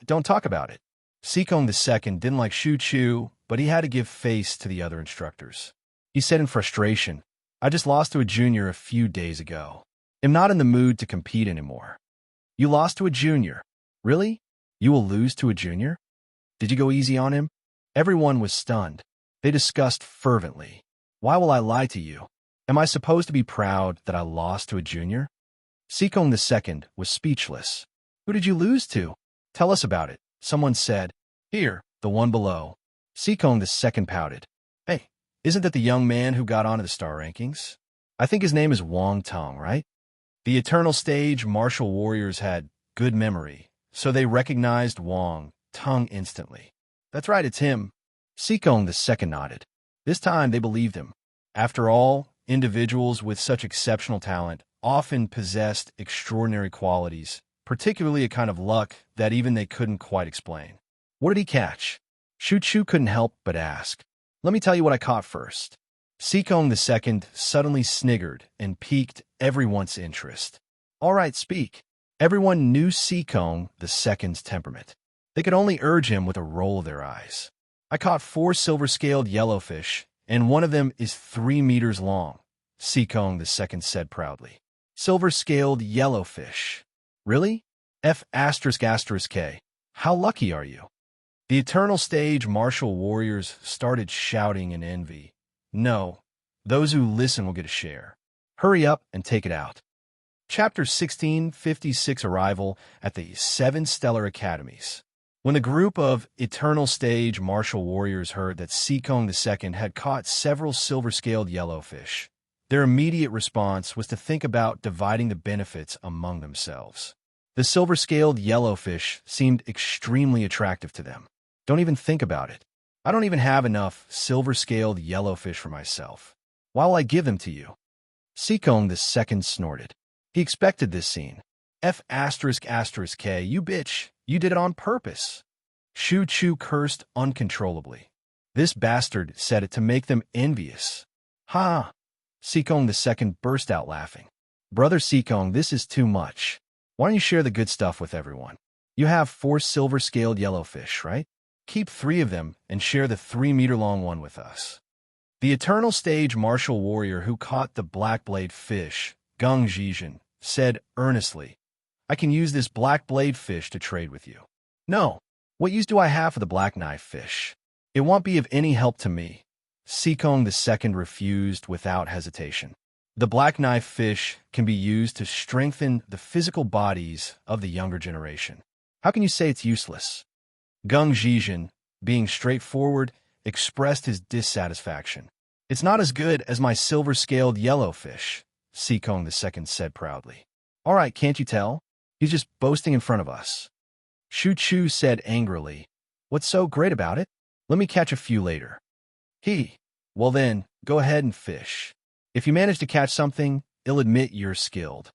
Don't talk about it. Sikong II didn't like Shu Chu, but he had to give face to the other instructors. He said in frustration, I just lost to a junior a few days ago. I'm not in the mood to compete anymore. You lost to a junior? Really? You will lose to a junior? Did you go easy on him? Everyone was stunned. They discussed fervently. Why will I lie to you? Am I supposed to be proud that I lost to a junior? Sikong II was speechless. Who did you lose to? Tell us about it, someone said. Here, the one below. Sikong II pouted. Hey, isn't that the young man who got onto the star rankings? I think his name is Wang Tong, right? The Eternal Stage martial warriors had good memory, so they recognized Wang Tong instantly. That's right, it's him. Sikong II nodded. This time they believed him. After all, individuals with such exceptional talent often possessed extraordinary qualities, particularly a kind of luck that even they couldn't quite explain. What did he catch? Shu Chu couldn't help but ask. Let me tell you what I caught first. Sikong II suddenly sniggered and piqued everyone's interest. All right, speak. Everyone knew Sikong II's temperament. They could only urge him with a roll of their eyes. I caught 4 silver-scaled yellowfish, and one of them is 3 meters long, Sikong II said proudly. Silver-scaled yellowfish. Really? F***K. How lucky are you? The Eternal Stage martial warriors started shouting in envy. No, those who listen will get a share. Hurry up and take it out. Chapter 1656 Arrival at the 7 Stellar Academies. When the group of Eternal Stage martial warriors heard that Sikong II had caught several silver-scaled yellowfish, their immediate response was to think about dividing the benefits among themselves. The silver-scaled yellowfish seemed extremely attractive to them. Don't even think about it. I don't even have enough silver-scaled yellowfish for myself. Why will I give them to you? Sikong II snorted. He expected this scene. F***K, you bitch. You did it on purpose. Shu Chu cursed uncontrollably. This bastard said it to make them envious. Ha! Sikong II burst out laughing. Brother Sikong, this is too much. Why don't you share the good stuff with everyone? You have 4 silver-scaled yellowfish, right? Keep 3 of them and share the 3-meter-long one with us. The Eternal Stage martial warrior who caught the black-blade fish, Gung Zhizhen, said earnestly, I can use this black-blade fish to trade with you. No, what use do I have for the black knife fish? It won't be of any help to me. Sikong II refused without hesitation. The black knife fish can be used to strengthen the physical bodies of the younger generation. How can you say it's useless? Gung Zhizhen, being straightforward, expressed his dissatisfaction. It's not as good as my silver-scaled yellowfish, Sikong II said proudly. All right, can't you tell? He's just boasting in front of us. Shu Chu said angrily, What's so great about it? Let me catch a few later. Well then, go ahead and fish. If you manage to catch something, I'll admit you're skilled.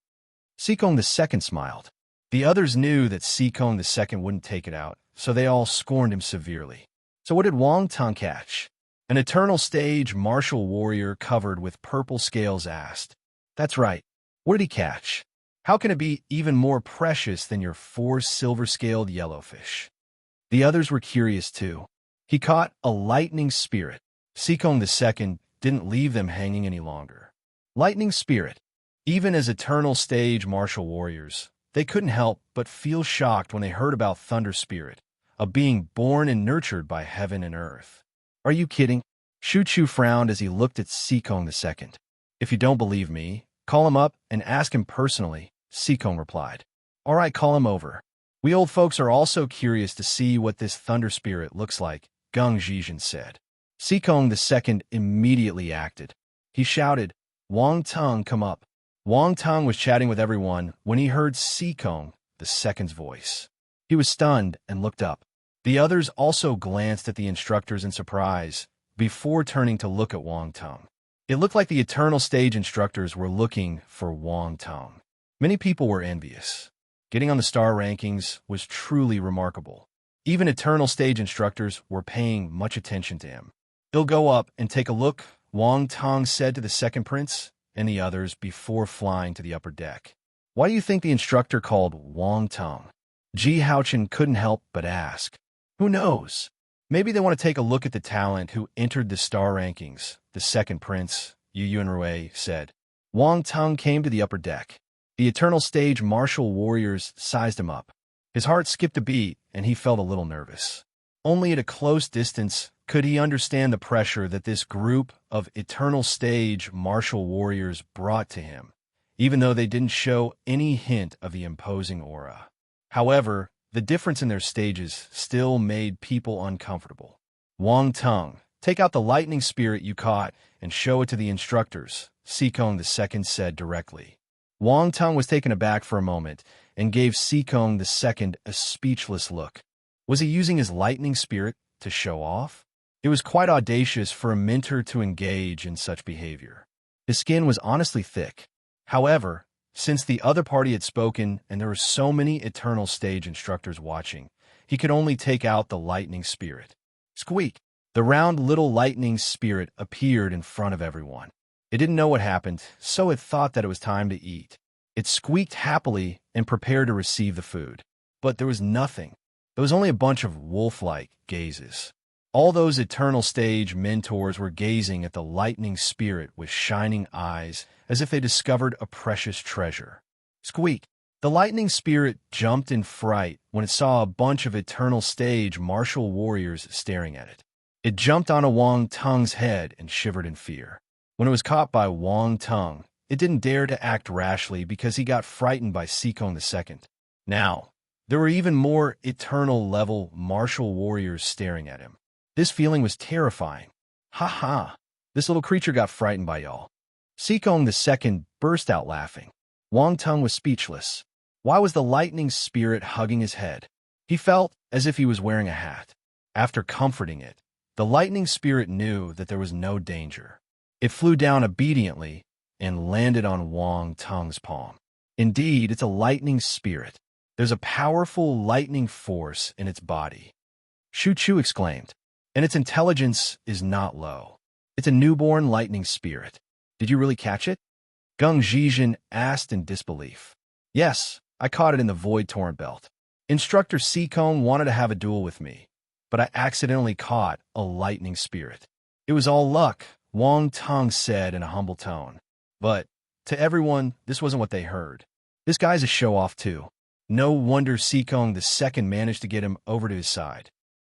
Seekong the Second smiled. The others knew that Seekong the Second wouldn't take it out, so they all scorned him severely. So what did Wang Tong catch? An eternal stage martial warrior covered with purple scales asked. That's right. What did he catch? How can it be even more precious than your 4 silver-scaled yellowfish? The others were curious too. He caught a lightning spirit. Seekong the Second didn't leave them hanging any longer. Lightning spirit. Even as eternal stage martial warriors, they couldn't help but feel shocked when they heard about Thunder Spirit, a being born and nurtured by heaven and earth. Are you kidding? Shu Chu frowned as he looked at Seekong the Second. If you don't believe me, call him up and ask him personally, Seekong replied. All right, call him over. We old folks are also curious to see what this Thunder Spirit looks like, Gung Zhizhen said. Seekong the Second immediately acted. He shouted, Wang Tong, come up. Wang Tong was chatting with everyone when he heard Seekong the Second's voice. He was stunned and looked up. The others also glanced at the instructors in surprise before turning to look at Wang Tong. It looked like the eternal stage instructors were looking for Wang Tong. Many people were envious. Getting on the star rankings was truly remarkable. Even eternal stage instructors were paying much attention to him. He'll go up and take a look, Wang Tong said to the second prince and the others before flying to the upper deck. Why do you think the instructor called Wang Tong? Ji Haochen couldn't help but ask. Who knows? Maybe they want to take a look at the talent who entered the star rankings, the second prince, Yu Yunrui, said. Wang Tong came to the upper deck. The eternal stage martial warriors sized him up. His heart skipped a beat, and he felt a little nervous. Only at a close distance could he understand the pressure that this group of eternal stage martial warriors brought to him, even though they didn't show any hint of the imposing aura. However, the difference in their stages still made people uncomfortable. Wang Tong, take out the lightning spirit you caught and show it to the instructors, Seekong the Second said directly. Wang Tong was taken aback for a moment and gave Seekong the Second a speechless look. Was he using his lightning spirit to show off? It was quite audacious for a mentor to engage in such behavior. His skin was honestly thick. However, since the other party had spoken and there were so many eternal stage instructors watching, he could only take out the lightning spirit. Squeak! The round little lightning spirit appeared in front of everyone. It didn't know what happened, so it thought that it was time to eat. It squeaked happily and prepared to receive the food. But there was nothing. There was only a bunch of wolf-like gazes. All those eternal stage mentors were gazing at the lightning spirit with shining eyes as if they discovered a precious treasure. Squeak! The lightning spirit jumped in fright when it saw a bunch of eternal stage martial warriors staring at it. It jumped onto Wang Tong's head and shivered in fear. When it was caught by Wang Tong, it didn't dare to act rashly because he got frightened by Seekong the Second. Now, there were even more eternal-level martial warriors staring at him. This feeling was terrifying. Ha ha! This little creature got frightened by y'all. Seekong the Second burst out laughing. Wang Tong was speechless. Why was the lightning spirit hugging his head? He felt as if he was wearing a hat. After comforting it, the lightning spirit knew that there was no danger. It flew down obediently and landed on Wang Tong's palm. Indeed, it's a lightning spirit. There's a powerful lightning force in its body. Shu Chu exclaimed, and its intelligence is not low. It's a newborn lightning spirit. Did you really catch it? Gung Zhizhen asked in disbelief. Yes, I caught it in the Void Torrent Belt. Instructor Seekong wanted to have a duel with me, but I accidentally caught a lightning spirit. It was all luck, Wang Tong said in a humble tone. But, to everyone, this wasn't what they heard. This guy's a show-off too. No wonder Seekong the Second managed to get him over to his side.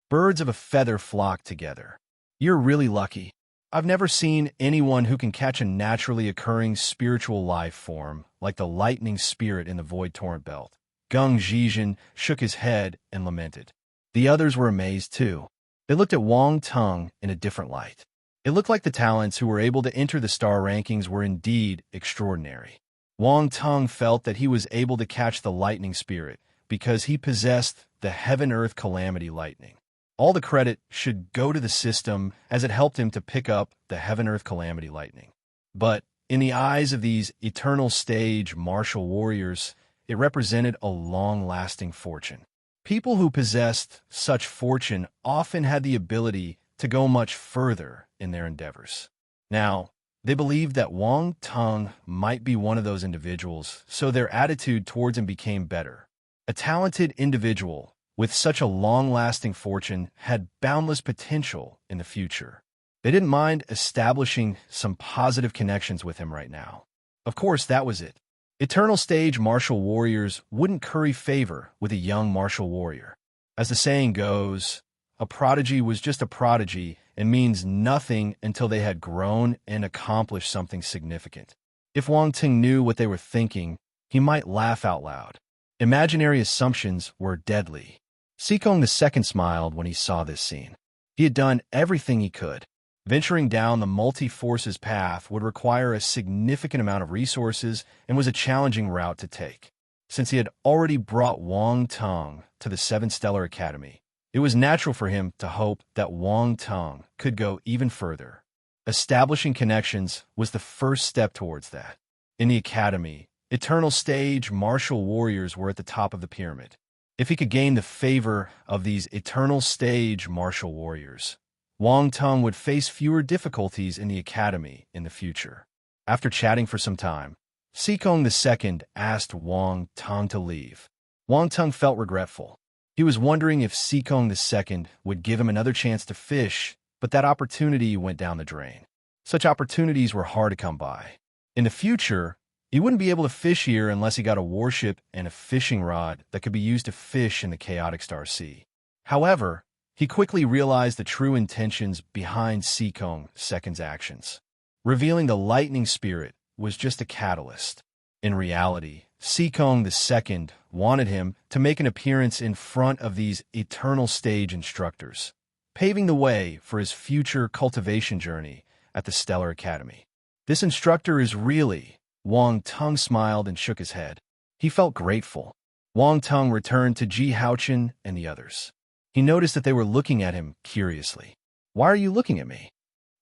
Birds of a feather flock together. You're really lucky. I've never seen anyone who can catch a naturally occurring spiritual life form like the lightning spirit in the Void Torrent Belt. Gung Zhizhen shook his head and lamented. The others were amazed too. They looked at Wang Tong in a different light. It looked like the talents who were able to enter the star rankings were indeed extraordinary. Wang Tong felt that he was able to catch the lightning spirit because he possessed the heaven-earth calamity lightning. All the credit should go to the system as it helped him to pick up the heaven-earth calamity lightning. But in the eyes of these eternal stage martial warriors, it represented a long-lasting fortune. People who possessed such fortune often had the ability to go much further in their endeavors. Now, they believed that Wang Teng might be one of those individuals, so their attitude towards him became better. A talented individual with such a long-lasting fortune had boundless potential in the future. They didn't mind establishing some positive connections with him right now. Of course, that was it. Eternal stage martial warriors wouldn't curry favor with a young martial warrior. As the saying goes, a prodigy was just a prodigy and means nothing until they had grown and accomplished something significant. If Wang Ting knew what they were thinking, he might laugh out loud. Imaginary assumptions were deadly. Sikong II smiled when he saw this scene. He had done everything he could. Venturing down the multi-forces path would require a significant amount of resources and was a challenging route to take. Since he had already brought Wang Teng to the Seven Stellar Academy, it was natural for him to hope that Wang Teng could go even further. Establishing connections was the first step towards that. In the academy, eternal stage martial warriors were at the top of the pyramid. If he could gain the favor of these eternal stage martial warriors, Wang Teng would face fewer difficulties in the academy in the future. After chatting for some time, Sikong II asked Wang Teng to leave. Wang Teng felt regretful. He was wondering if Sikong II would give him another chance to fish, but that opportunity went down the drain. Such opportunities were hard to come by. In the future, he wouldn't be able to fish here unless he got a warship and a fishing rod that could be used to fish in the chaotic Star Sea. However, he quickly realized the true intentions behind Sikong II's actions. Revealing the lightning spirit was just a catalyst. In reality, Sikong II wanted him to make an appearance in front of these eternal stage instructors, paving the way for his future cultivation journey at the Stellar Academy. This instructor is really... Wang Teng smiled and shook his head. He felt grateful. Wang Teng returned to Ji Haochen and the others. He noticed that they were looking at him curiously. "Why are you looking at me?"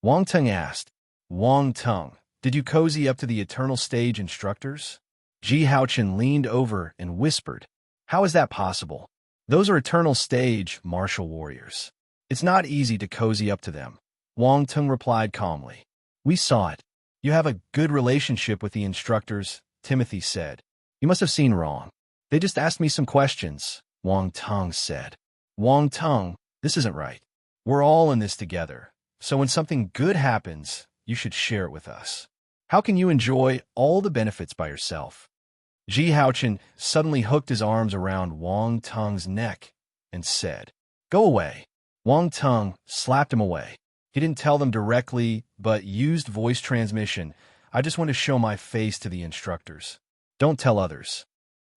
Wang Teng asked. "Wang Teng, did you cozy up to the eternal stage instructors?" Ji Haochen leaned over and whispered, "How is that possible? Those are eternal stage martial warriors. It's not easy to cozy up to them." Wang Teng replied calmly. "We saw it. You have a good relationship with the instructors," Timothy said. "You must have seen wrong. They just asked me some questions," Wang Teng said. "Wang Teng, this isn't right. We're all in this together, so when something good happens, you should share it with us. How can you enjoy all the benefits by yourself?" Ji Haochen suddenly hooked his arms around Wang Teng's neck and said, "Go away." Wang Teng slapped him away. He didn't tell them directly, but used voice transmission. "I just want to show my face to the instructors. Don't tell others."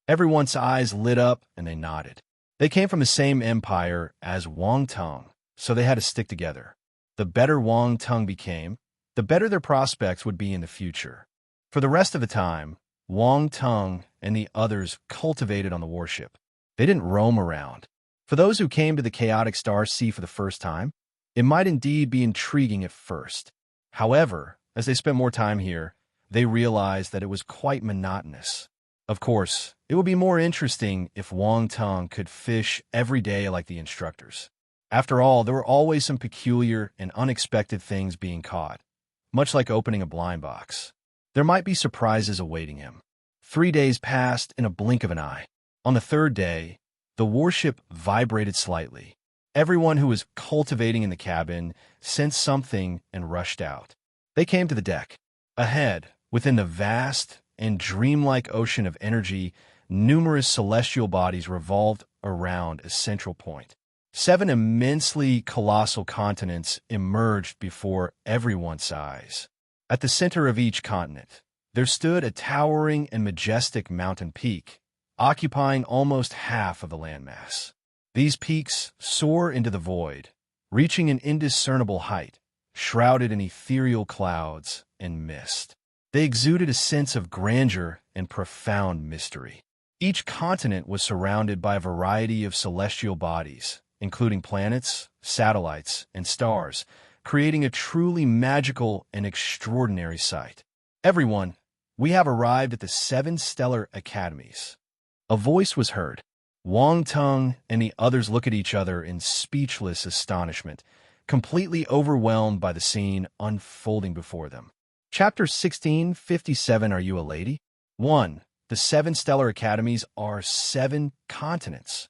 Everyone's eyes lit up and they nodded. They came from the same empire as Wang Teng, so they had to stick together. The better Wang Teng became, the better their prospects would be in the future. For the rest of the time, Wang Teng and the others cultivated on the warship. They didn't roam around. For those who came to the chaotic Star Sea for the first time, it might indeed be intriguing at first. However, as they spent more time here, they realized that it was quite monotonous. Of course, it would be more interesting if Wang Teng could fish every day like the instructors. After all, there were always some peculiar and unexpected things being caught, much like opening a blind box. There might be surprises awaiting him. 3 days passed in a blink of an eye. On the third day, the warship vibrated slightly. Everyone who was cultivating in the cabin sensed something and rushed out. They came to the deck. Ahead, within the vast and dreamlike ocean of energy, numerous celestial bodies revolved around a central point. 7 immensely colossal continents emerged before everyone's eyes. At the center of each continent, there stood a towering and majestic mountain peak, occupying almost half of the landmass. These peaks soar into the void, reaching an indiscernible height, shrouded in ethereal clouds and mist. They exuded a sense of grandeur and profound mystery. Each continent was surrounded by a variety of celestial bodies, including planets, satellites, and stars, creating a truly magical and extraordinary sight. Everyone, we have arrived at the 7 stellar academies. A voice was heard. Wang Tung and the others look at each other in speechless astonishment, completely overwhelmed by the scene unfolding before them. Chapter 1657. Are you a lady? 1. The 7 stellar academies are 7 continents.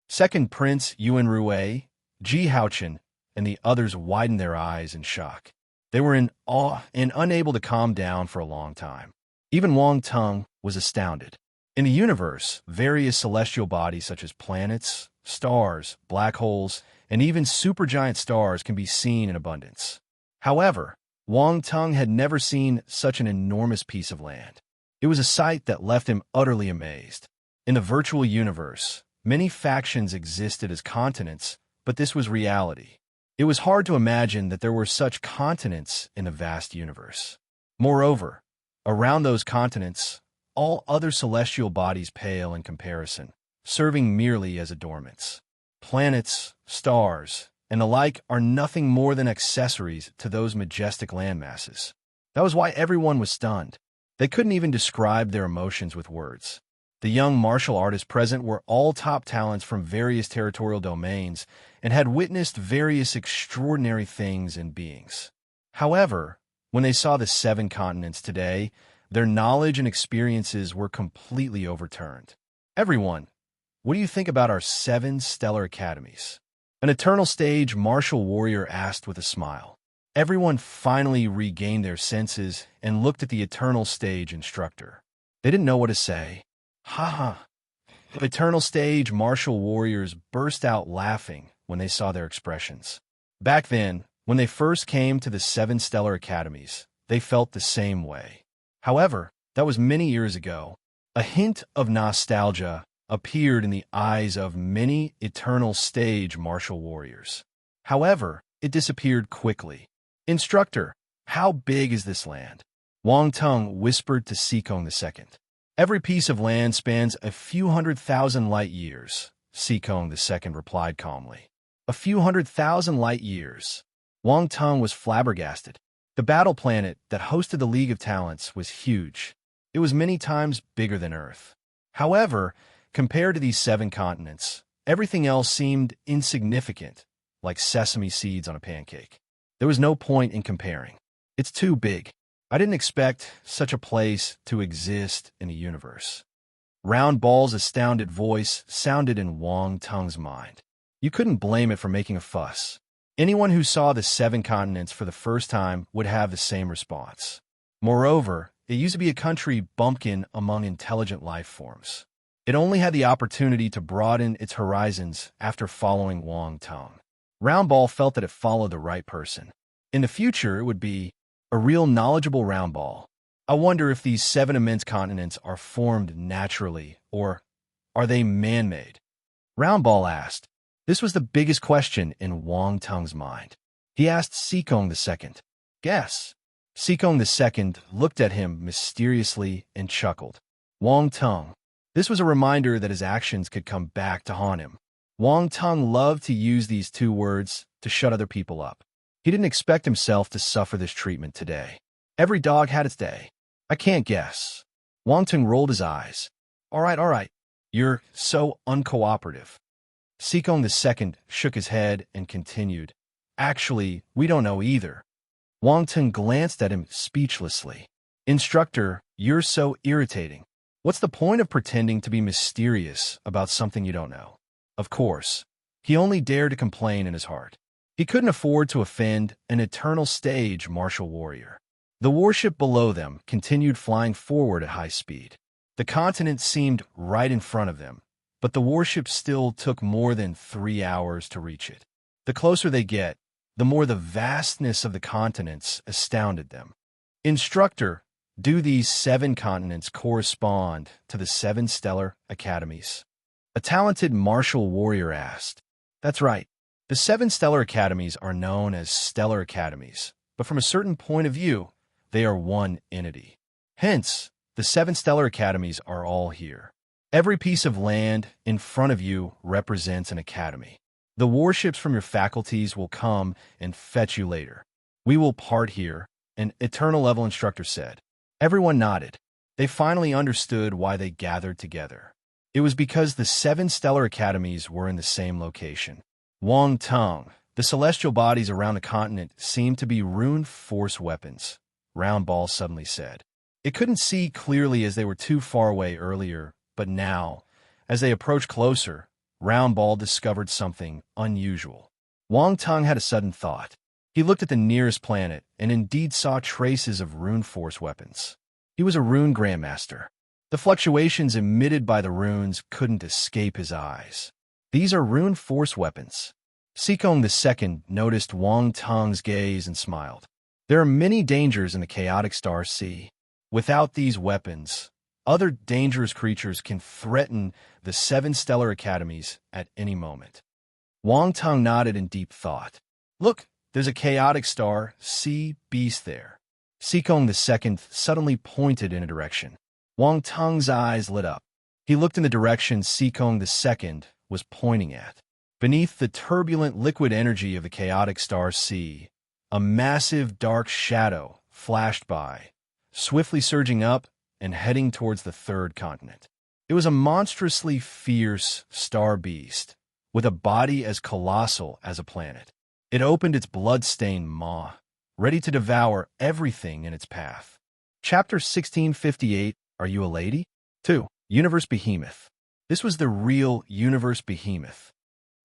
Second, Prince Yuan Rui, Ji Haochen, and the others widened their eyes in shock. They were in awe and unable to calm down for a long time. Even Wang Tung was astounded. In the universe, various celestial bodies such as planets, stars, black holes, and even supergiant stars can be seen in abundance. However, Wang Tung had never seen such an enormous piece of land. It was a sight that left him utterly amazed. In the virtual universe, many factions existed as continents, but this was reality. It was hard to imagine that there were such continents in the vast universe. Moreover, around those continents, all other celestial bodies pale in comparison, serving merely as adornments. Planets, stars, and the like are nothing more than accessories to those majestic landmasses. That was why everyone was stunned. They couldn't even describe their emotions with words. The young martial artists present were all top talents from various territorial domains and had witnessed various extraordinary things and beings. However, when they saw the 7 continents today, their knowledge and experiences were completely overturned. Everyone, what do you think about our 7 stellar academies? An eternal stage martial warrior asked with a smile. Everyone finally regained their senses and looked at the eternal stage instructor. They didn't know what to say. Ha ha. The eternal stage martial warriors burst out laughing when they saw their expressions. Back then, when they first came to the 7 stellar academies, they felt the same way. However, that was many years ago. A hint of nostalgia appeared in the eyes of many eternal stage martial warriors. However, it disappeared quickly. Instructor, how big is this land? Wang Tung whispered to Sikong II. Every piece of land spans a few 100,000 light years, Sikong II replied calmly. A few 100,000 light years. Wang Tung was flabbergasted. The battle planet that hosted the League of Talents was huge. It was many times bigger than Earth. However, compared to these 7 continents, everything else seemed insignificant, like sesame seeds on a pancake. There was no point in comparing. It's too big. I didn't expect such a place to exist in the universe. Round Ball's astounded voice sounded in Wang Tung's mind. You couldn't blame it for making a fuss. Anyone who saw the 7 continents for the first time would have the same response. Moreover, it used to be a country bumpkin among intelligent life forms. It only had the opportunity to broaden its horizons after following Wang Tung. Round Ball felt that it followed the right person. In the future, it would be a real knowledgeable Round Ball. I wonder if these 7 immense continents are formed naturally, or are they man-made? Round Ball asked. This was the biggest question in Wang Tung's mind. He asked Sikong II. Guess. Sikong II looked at him mysteriously and chuckled. Wang Tung. This was a reminder that his actions could come back to haunt him. Wang Tung loved to use these 2 words to shut other people up. He didn't expect himself to suffer this treatment today. Every dog had its day. I can't guess. Wang Tung rolled his eyes. All right. You're so uncooperative. Sikong II shook his head and continued. Actually, we don't know either. Wang Tung glanced at him speechlessly. Instructor, you're so irritating. What's the point of pretending to be mysterious about something you don't know? Of course, he only dared to complain in his heart. He couldn't afford to offend an eternal stage martial warrior. The warship below them continued flying forward at high speed. The continent seemed right in front of them, but the warship still took more than 3 hours to reach it. The closer they get, the more the vastness of the continents astounded them. Instructor, do these 7 continents correspond to the 7 stellar academies? A talented martial warrior asked. That's right. The 7 stellar academies are known as stellar academies, but from a certain point of view, they are one entity. Hence, the 7 stellar academies are all here. Every piece of land in front of you represents an academy. The warships from your faculties will come and fetch you later. We will part here, an eternal level instructor said. Everyone nodded. They finally understood why they gathered together. It was because the 7 stellar academies were in the same location. Wang Tong, the celestial bodies around the continent seemed to be rune force weapons, Round Ball suddenly said. It couldn't see clearly as they were too far away earlier, but now, as they approached closer, Round Ball discovered something unusual. Wang Tong had a sudden thought. He looked at the nearest planet and indeed saw traces of rune force weapons. He was a rune grandmaster. The fluctuations emitted by the runes couldn't escape his eyes. These are rune force weapons. Sikong II noticed Wang Tong's gaze and smiled. There are many dangers in the chaotic star sea. Without these weapons, other dangerous creatures can threaten the 7 stellar academies at any moment. Wang Tong nodded in deep thought. Look, there's a chaotic star sea beast there. Sikong II suddenly pointed in a direction. Wang Tong's eyes lit up. He looked in the direction Sikong II was pointing at. Beneath the turbulent liquid energy of the chaotic star sea, a massive dark shadow flashed by, swiftly surging up and heading towards the 3rd continent. It was a monstrously fierce star beast, with a body as colossal as a planet. It opened its blood-stained maw, ready to devour everything in its path. Chapter 1658, Are You a Lady? 2. Universe Behemoth. This was the real Universe Behemoth.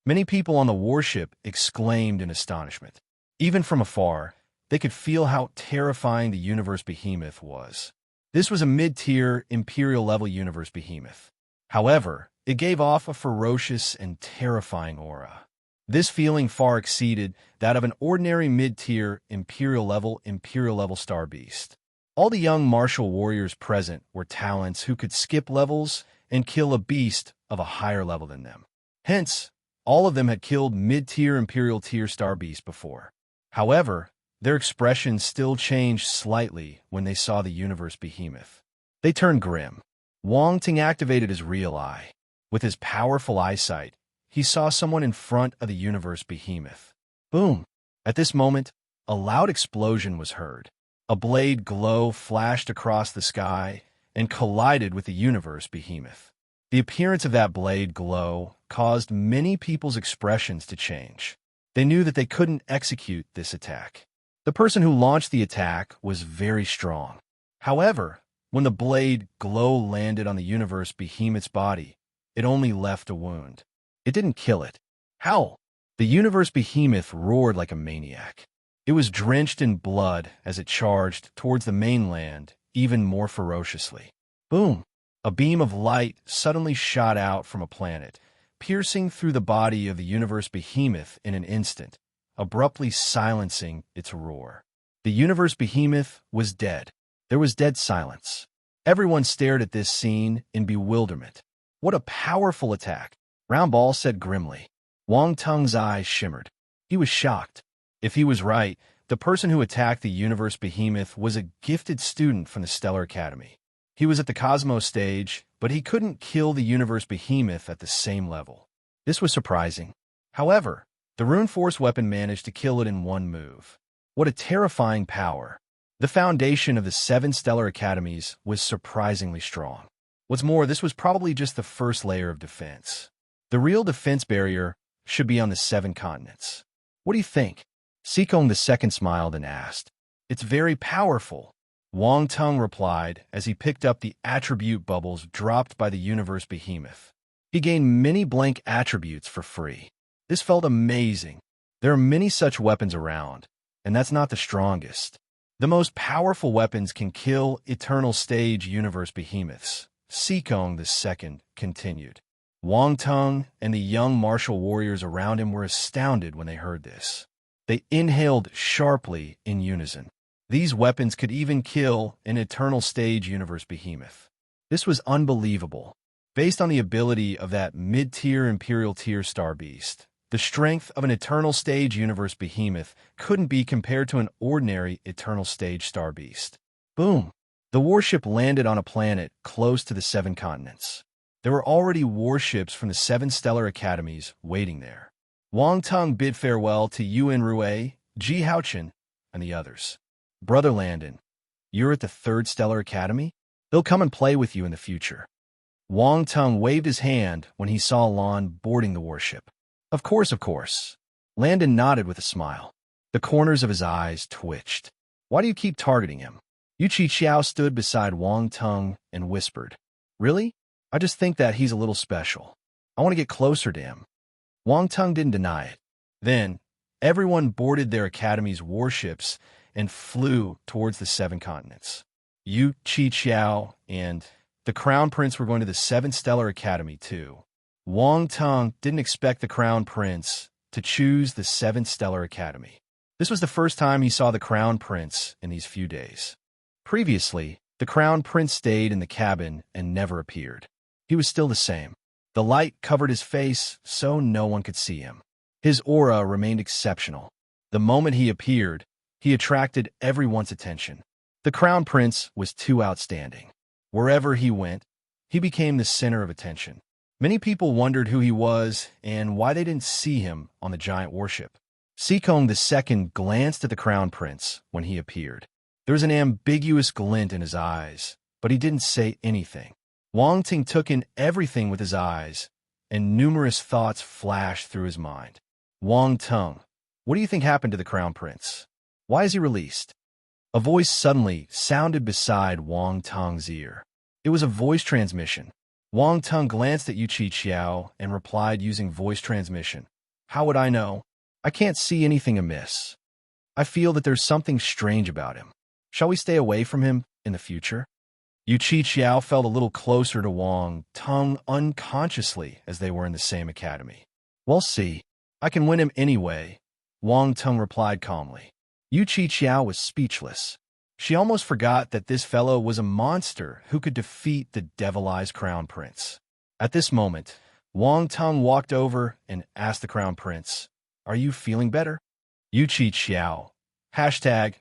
Many people on the warship exclaimed in astonishment. Even from afar, they could feel how terrifying the Universe Behemoth was. This was a mid-tier, Imperial-level Universe Behemoth. However, it gave off a ferocious and terrifying aura. This feeling far exceeded that of an ordinary mid-tier, Imperial-level star beast. All the young martial warriors present were talents who could skip levels and kill a beast of a higher level than them. Hence, all of them had killed mid-tier Imperial-tier star beasts before. However, their expressions still changed slightly when they saw the Universe Behemoth. They turned grim. Wang Ting activated his real eye. With his powerful eyesight, he saw someone in front of the Universe Behemoth. Boom! At this moment, a loud explosion was heard. A blade glow flashed across the sky and collided with the Universe Behemoth. The appearance of that blade glow caused many people's expressions to change. They knew that they couldn't execute this attack. The person who launched the attack was very strong. However, when the blade glow landed on the Universe Behemoth's body, it only left a wound. It didn't kill it. How? The Universe Behemoth roared like a maniac. It was drenched in blood as it charged towards the mainland even more ferociously. Boom! A beam of light suddenly shot out from a planet, piercing through the body of the Universe Behemoth in an instant, abruptly silencing its roar. The Universe Behemoth was dead. There was dead silence. Everyone stared at this scene in bewilderment. What a powerful attack, Round Ball said grimly. Wang Tung's eyes shimmered. He was shocked. If he was right, the person who attacked the Universe Behemoth was a gifted student from the Stellar Academy. He was at the Cosmos stage, but he couldn't kill the Universe Behemoth at the same level. This was surprising. However, the Rune Force weapon managed to kill it in one move. What a terrifying power. The foundation of the 7 Stellar Academies was surprisingly strong. What's more, this was probably just the first layer of defense. The real defense barrier should be on the 7 continents. What do you think? Sikong II smiled and asked. It's very powerful. Wang Tung replied as he picked up the attribute bubbles dropped by the Universe Behemoth. He gained many blank attributes for free. This felt amazing. There are many such weapons around, and that's not the strongest. The most powerful weapons can kill Eternal Stage Universe Behemoths, Sikong II continued. Wang Tung and the young martial warriors around him were astounded when they heard this. They inhaled sharply in unison. These weapons could even kill an Eternal Stage Universe Behemoth. This was unbelievable. Based on the ability of that mid-tier Imperial-tier star beast, the strength of an Eternal Stage Universe Behemoth couldn't be compared to an ordinary Eternal Stage star beast. Boom! The warship landed on a planet close to the 7 continents. There were already warships from the 7 Stellar Academies waiting there. Wang Tung bid farewell to Yuan Rui, Ji Haochen, and the others. Brother Landon, you're at the Third Stellar Academy? They'll come and play with you in the future. Wang Tung waved his hand when he saw Lan boarding the warship. Of course, of course. Landon nodded with a smile. The corners of his eyes twitched. Why do you keep targeting him? Yu Qiao stood beside Wang Tung and whispered, Really? I just think that he's a little special. I want to get closer to him. Wang Tung didn't deny it. Then, everyone boarded their academy's warships and flew towards the 7 continents. Yu Qiao and the Crown Prince were going to the 7th Stellar Academy too. Wang Tung didn't expect the Crown Prince to choose the 7th Stellar Academy. This was the first time he saw the Crown Prince in these few days. Previously, the Crown Prince stayed in the cabin and never appeared. He was still the same. The light covered his face so no one could see him. His aura remained exceptional. The moment he appeared, he attracted everyone's attention. The Crown Prince was too outstanding. Wherever he went, he became the center of attention. Many people wondered who he was and why they didn't see him on the giant warship. Sikong II glanced at the Crown Prince when he appeared. There was an ambiguous glint in his eyes, but he didn't say anything. Wang Ting took in everything with his eyes, and numerous thoughts flashed through his mind. Wang Tung, what do you think happened to the Crown Prince? Why is he released? A voice suddenly sounded beside Wang Tung's ear. It was a voice transmission. Wang Tung glanced at Yu Qiao and replied using voice transmission. How would I know? I can't see anything amiss. I feel that there's something strange about him. Shall we stay away from him in the future? Yu Qiao felt a little closer to Wang Tung unconsciously as they were in the same academy. We'll see. I can win him anyway, Wang Tung replied calmly. Yu Qiao was speechless. She almost forgot that this fellow was a monster who could defeat the devil-eyed Crown Prince. At this moment, Wang Tung walked over and asked the Crown Prince, Are you feeling better? Yu Qiao. Hashtag.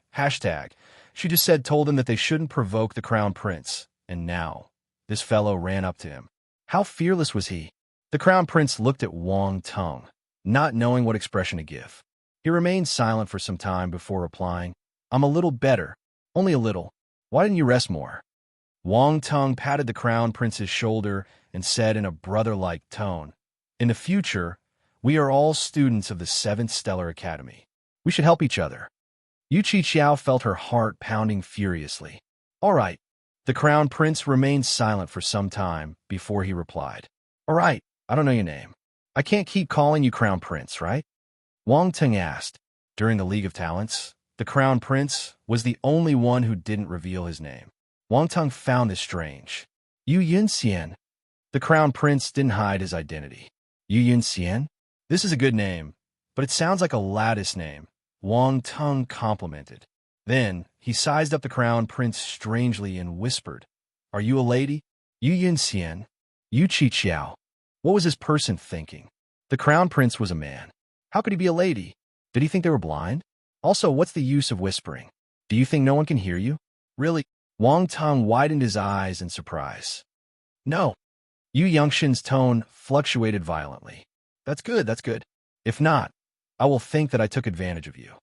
She just told him that they shouldn't provoke the Crown Prince, and now, this fellow ran up to him. How fearless was he? The Crown Prince looked at Wang Tung, not knowing what expression to give. He remained silent for some time before replying, I'm a little better, only a little. Why didn't you rest more? Wang Tung patted the Crown Prince's shoulder and said in a brother-like tone, In the future, we are all students of the 7th Stellar Academy. We should help each other. Yu Qiao felt her heart pounding furiously. All right. The Crown Prince remained silent for some time before he replied. All right, I don't know your name. I can't keep calling you Crown Prince, right? Wang Tung asked. During the League of Talents, the Crown Prince was the only one who didn't reveal his name. Wang Tung found this strange. Yu Yunxian. The Crown Prince didn't hide his identity. Yu Yunxian? This is a good name, but it sounds like a lattice name. Wang Tung complimented. Then, he sized up the Crown Prince strangely and whispered, Are you a lady? Yu Yunxian. Yu Qiao. What was this person thinking? The Crown Prince was a man. How could he be a lady? Did he think they were blind? Also, what's the use of whispering? Do you think no one can hear you? Really? Wang Tung widened his eyes in surprise. No. Yu Yunxian's tone fluctuated violently. That's good. If not, I will think that I took advantage of you.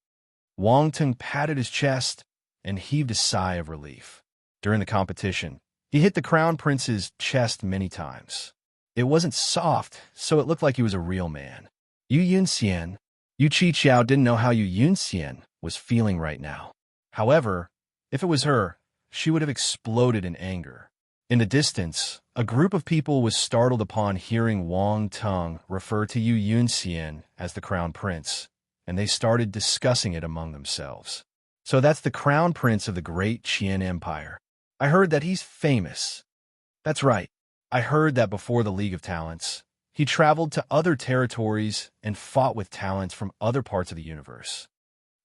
Wang Tung patted his chest and heaved a sigh of relief. During the competition, he hit the Crown Prince's chest many times. It wasn't soft, so it looked like he was a real man. Yu Yunxian. Yu Qiao didn't know how Yu Yunxian was feeling right now. However, if it was her, she would have exploded in anger. In the distance, a group of people was startled upon hearing Wang Tung refer to Yu Yunxian as the Crown Prince, and they started discussing it among themselves. So that's the Crown Prince of the Great Qian Empire. I heard that he's famous. That's right. I heard that before the League of Talents, he traveled to other territories and fought with talents from other parts of the universe.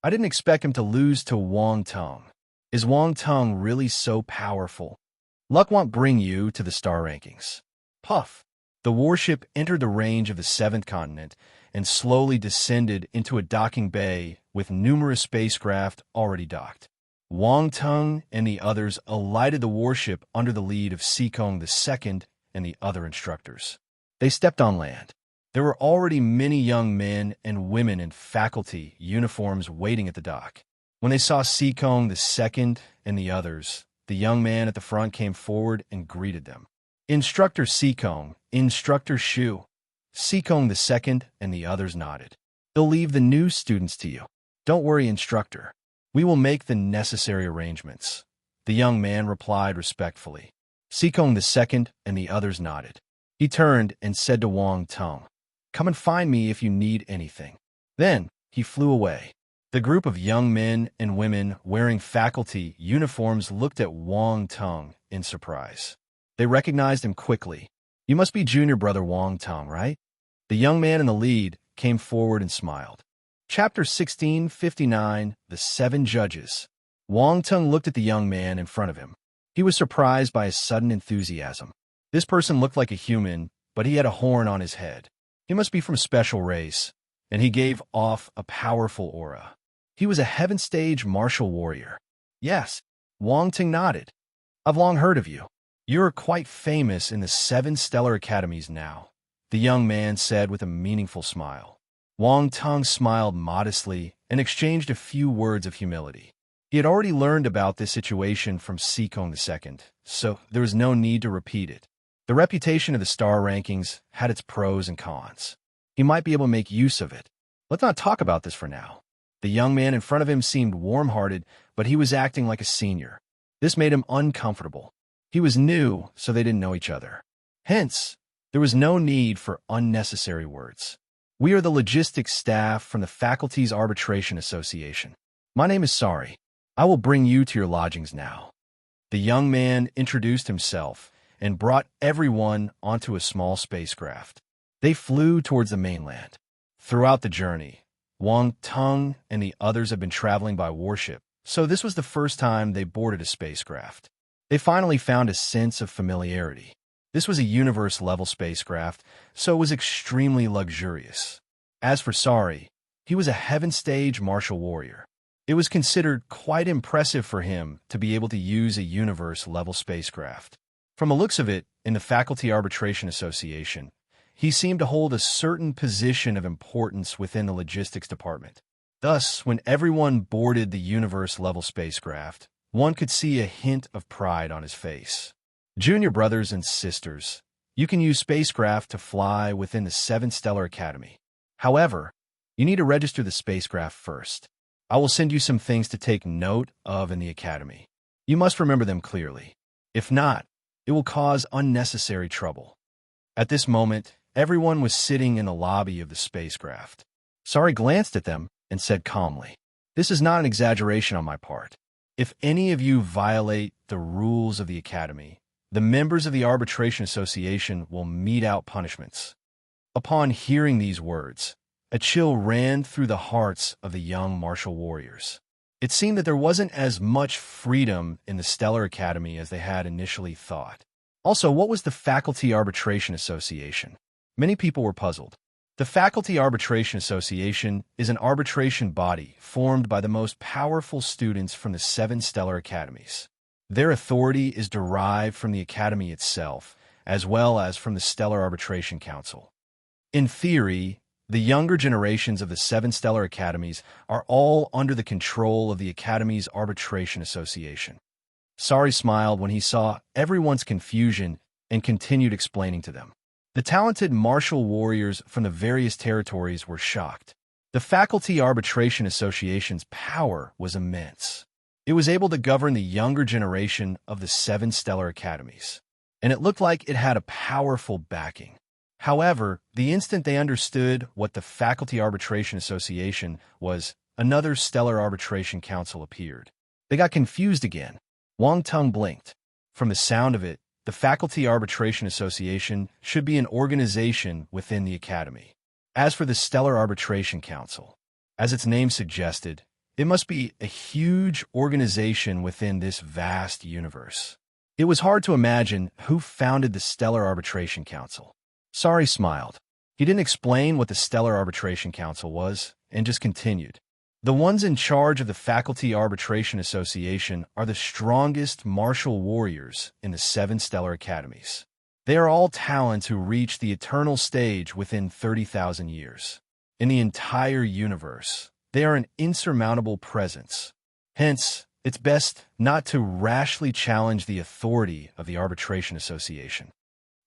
I didn't expect him to lose to Wang Tung. Is Wang Tung really so powerful? Luck won't bring you to the star rankings. Puff. The warship entered the range of the 7th continent and slowly descended into a docking bay with numerous spacecraft already docked. Wang Tung and the others alighted the warship under the lead of Sikong II and the other instructors. They stepped on land. There were already many young men and women in faculty uniforms waiting at the dock. When they saw Seekong II and the others, the young man at the front came forward and greeted them. Instructor Seekong, Instructor Shu. Seekong II and the others nodded. They'll leave the new students to you. Don't worry, instructor. We will make the necessary arrangements. The young man replied respectfully. Seekong II and the others nodded. He turned and said to Wang Tung, "Come and find me if you need anything." Then he flew away. The group of young men and women wearing faculty uniforms looked at Wang Tung in surprise. They recognized him quickly. "You must be junior brother Wang Tung, right?" The young man in the lead came forward and smiled. Chapter 1659, The Seven Judges. Wang Tung looked at the young man in front of him. He was surprised by his sudden enthusiasm. This person looked like a human, but he had a horn on his head. He must be from a special race, and he gave off a powerful aura. He was a heaven stage martial warrior. Yes, Wang Tung nodded. "I've long heard of you. You're quite famous in the 7 stellar academies now," the young man said with a meaningful smile. Wang Tung smiled modestly and exchanged a few words of humility. He had already learned about this situation from Seekong II, so there was no need to repeat it. The reputation of the star rankings had its pros and cons. He might be able to make use of it. Let's not talk about this for now. The young man in front of him seemed warm-hearted, but he was acting like a senior. This made him uncomfortable. He was new, so they didn't know each other. Hence, there was no need for unnecessary words. "We are the logistics staff from the Faculty's Arbitration Association. My name is Sari. I will bring you to your lodgings now." The young man introduced himself and brought everyone onto a small spacecraft. They flew towards the mainland. Throughout the journey, Wang Tung and the others had been traveling by warship, so this was the first time they boarded a spacecraft. They finally found a sense of familiarity. This was a universe-level spacecraft, so it was extremely luxurious. As for Sari, he was a heaven-stage martial warrior. It was considered quite impressive for him to be able to use a universe-level spacecraft. From the looks of it, in the Faculty Arbitration Association, he seemed to hold a certain position of importance within the logistics department. Thus, when everyone boarded the universe-level spacecraft, one could see a hint of pride on his face. Junior brothers and sisters, you can use spacecraft to fly within the 7 Stellar Academy. However, you need to register the spacecraft first. I will send you some things to take note of in the Academy. You must remember them clearly. If not, it will cause unnecessary trouble. At this moment, everyone was sitting in the lobby of the spacecraft. Sari glanced at them and said calmly, "This is not an exaggeration on my part. If any of you violate the rules of the Academy, the members of the Arbitration Association will mete out punishments." Upon hearing these words, a chill ran through the hearts of the young martial warriors. It seemed that there wasn't as much freedom in the Stellar Academy as they had initially thought. Also, what was the Faculty Arbitration Association? Many people were puzzled. The Faculty Arbitration Association is an arbitration body formed by the most powerful students from the 7 Stellar Academies. Their authority is derived from the Academy itself, as well as from the Stellar Arbitration Council. In theory, the younger generations of the 7 Stellar Academies are all under the control of the Academy's Arbitration Association. Sari smiled when he saw everyone's confusion and continued explaining to them. The talented martial warriors from the various territories were shocked. The Faculty Arbitration Association's power was immense. It was able to govern the younger generation of the 7 Stellar Academies, and it looked like it had a powerful backing. However, the instant they understood what the Faculty Arbitration Association was, another Stellar Arbitration Council appeared. They got confused again. Wang Tung blinked. From the sound of it, the Faculty Arbitration Association should be an organization within the Academy. As for the Stellar Arbitration Council, as its name suggested, it must be a huge organization within this vast universe. It was hard to imagine who founded the Stellar Arbitration Council. Sari smiled. He didn't explain what the Stellar Arbitration Council was, and just continued. The ones in charge of the Faculty Arbitration Association are the strongest martial warriors in the 7 Stellar Academies. They are all talents who reach the eternal stage within 30,000 years. In the entire universe, they are an insurmountable presence. Hence, it's best not to rashly challenge the authority of the Arbitration Association.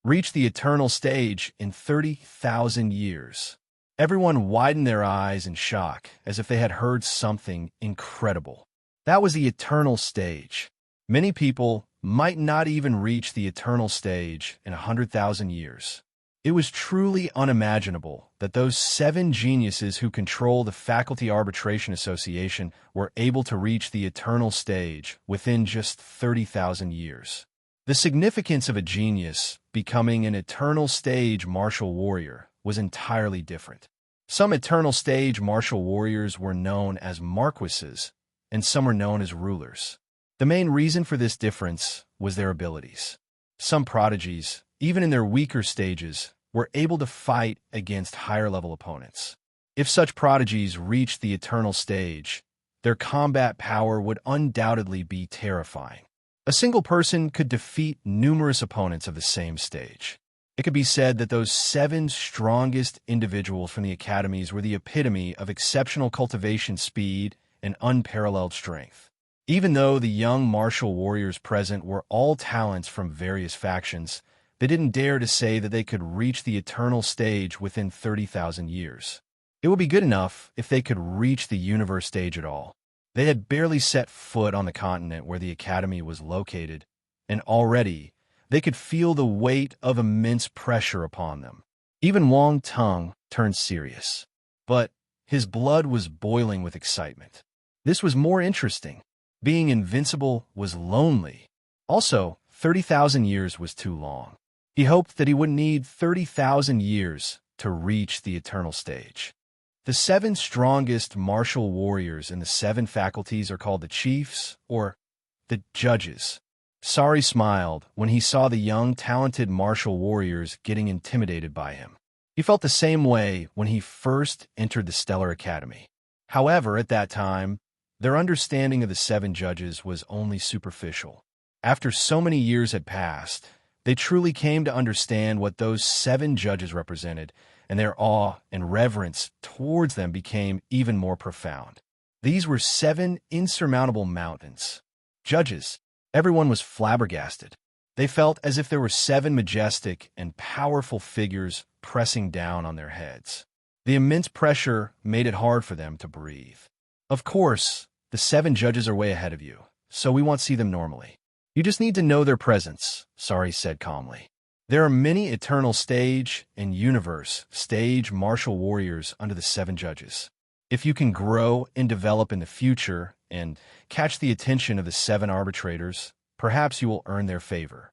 Reach the eternal stage in 30,000 years. Everyone widened their eyes in shock, as if they had heard something incredible. That was the eternal stage. Many people might not even reach the eternal stage in 100,000 years. It was truly unimaginable that those 7 geniuses who control the Faculty Arbitration Association were able to reach the eternal stage within just 30,000 years. The significance of a genius becoming an eternal stage martial warrior was entirely different. Some eternal stage martial warriors were known as marquises, and some were known as rulers. The main reason for this difference was their abilities. Some prodigies, even in their weaker stages, were able to fight against higher-level opponents. If such prodigies reached the eternal stage, their combat power would undoubtedly be terrifying. A single person could defeat numerous opponents of the same stage. It could be said that those 7 strongest individuals from the academies were the epitome of exceptional cultivation speed and unparalleled strength. Even though the young martial warriors present were all talents from various factions, they didn't dare to say that they could reach the eternal stage within 30,000 years. It would be good enough if they could reach the universe stage at all. They had barely set foot on the continent where the academy was located, and already they could feel the weight of immense pressure upon them. Even Wang Tung turned serious, but his blood was boiling with excitement. This was more interesting. Being invincible was lonely. Also, 30,000 years was too long. He hoped that he wouldn't need 30,000 years to reach the eternal stage. The 7 strongest martial warriors in the 7 faculties are called the chiefs, or the judges. Sari smiled when he saw the young, talented martial warriors getting intimidated by him. He felt the same way when he first entered the Stellar Academy. However, at that time, their understanding of the 7 judges was only superficial. After so many years had passed, they truly came to understand what those 7 judges represented, and their awe and reverence towards them became even more profound. These were 7 insurmountable mountains. Judges. Everyone was flabbergasted. They felt as if there were 7 majestic and powerful figures pressing down on their heads. The immense pressure made it hard for them to breathe. Of course, the 7 judges are way ahead of you, so we won't see them normally. You just need to know their presence, Sari said calmly. There are many eternal stage and universe stage martial warriors under the 7 judges. If you can grow and develop in the future and catch the attention of the 7 arbitrators, perhaps you will earn their favor.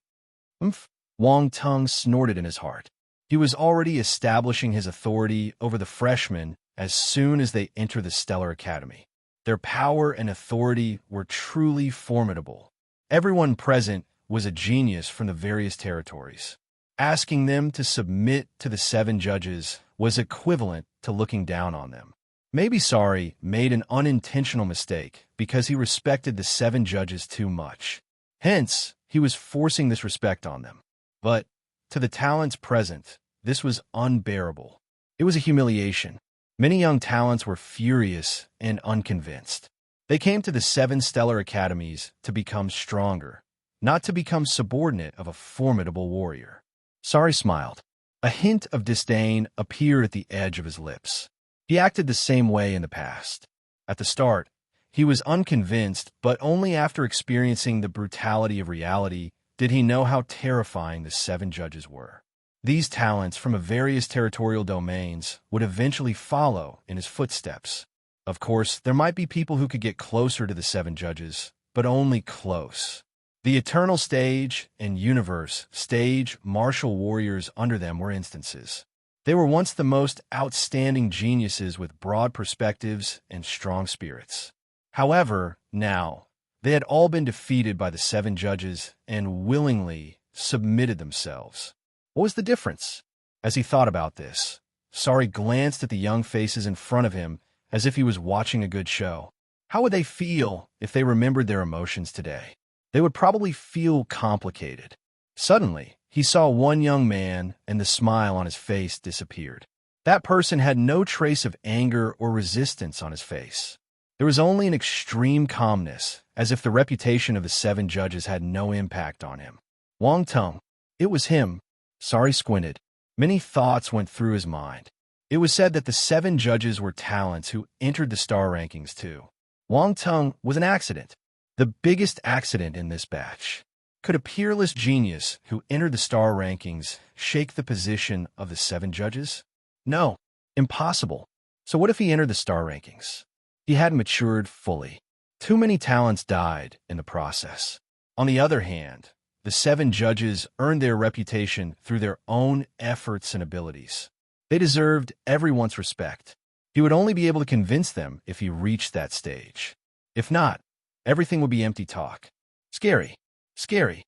Wang Tung snorted in his heart. He was already establishing his authority over the freshmen as soon as they entered the Stellar Academy. Their power and authority were truly formidable. Everyone present was a genius from the various territories. Asking them to submit to the 7 judges was equivalent to looking down on them. Maybe Sari made an unintentional mistake because he respected the 7 judges too much. Hence, he was forcing this respect on them. But to the talents present, this was unbearable. It was a humiliation. Many young talents were furious and unconvinced. They came to the 7 stellar academies to become stronger, not to become subordinate of a formidable warrior. Sari smiled. A hint of disdain appeared at the edge of his lips. He acted the same way in the past. At the start, he was unconvinced, but only after experiencing the brutality of reality did he know how terrifying the 7 judges were. These talents from various territorial domains would eventually follow in his footsteps. Of course, there might be people who could get closer to the 7 judges, but only close. The eternal stage and universe stage martial warriors under them were instances. They were once the most outstanding geniuses with broad perspectives and strong spirits. However, now, they had all been defeated by the 7 judges and willingly submitted themselves. What was the difference? As he thought about this, Sari glanced at the young faces in front of him as if he was watching a good show. How would they feel if they remembered their emotions today? They would probably feel complicated. Suddenly, He saw one young man, and the smile on his face disappeared. That person had no trace of anger or resistance on his face. There was only an extreme calmness, as if the reputation of the 7 judges had no impact on him. Wang Tung. It was him. Sari squinted. Many thoughts went through his mind. It was said that the 7 judges were talents who entered the star rankings too. Wang Tung was an accident. The biggest accident in this batch. Could a peerless genius who entered the star rankings shake the position of the 7 judges? No, impossible. So what if he entered the star rankings? He hadn't matured fully. Too many talents died in the process. On the other hand, the 7 judges earned their reputation through their own efforts and abilities. They deserved everyone's respect. He would only be able to convince them if he reached that stage. If not, everything would be empty talk. Scary. Scary.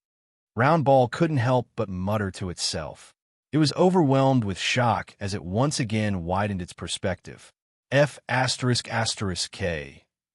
Round Ball couldn't help but mutter to itself. It was overwhelmed with shock as it once again widened its perspective. F***K.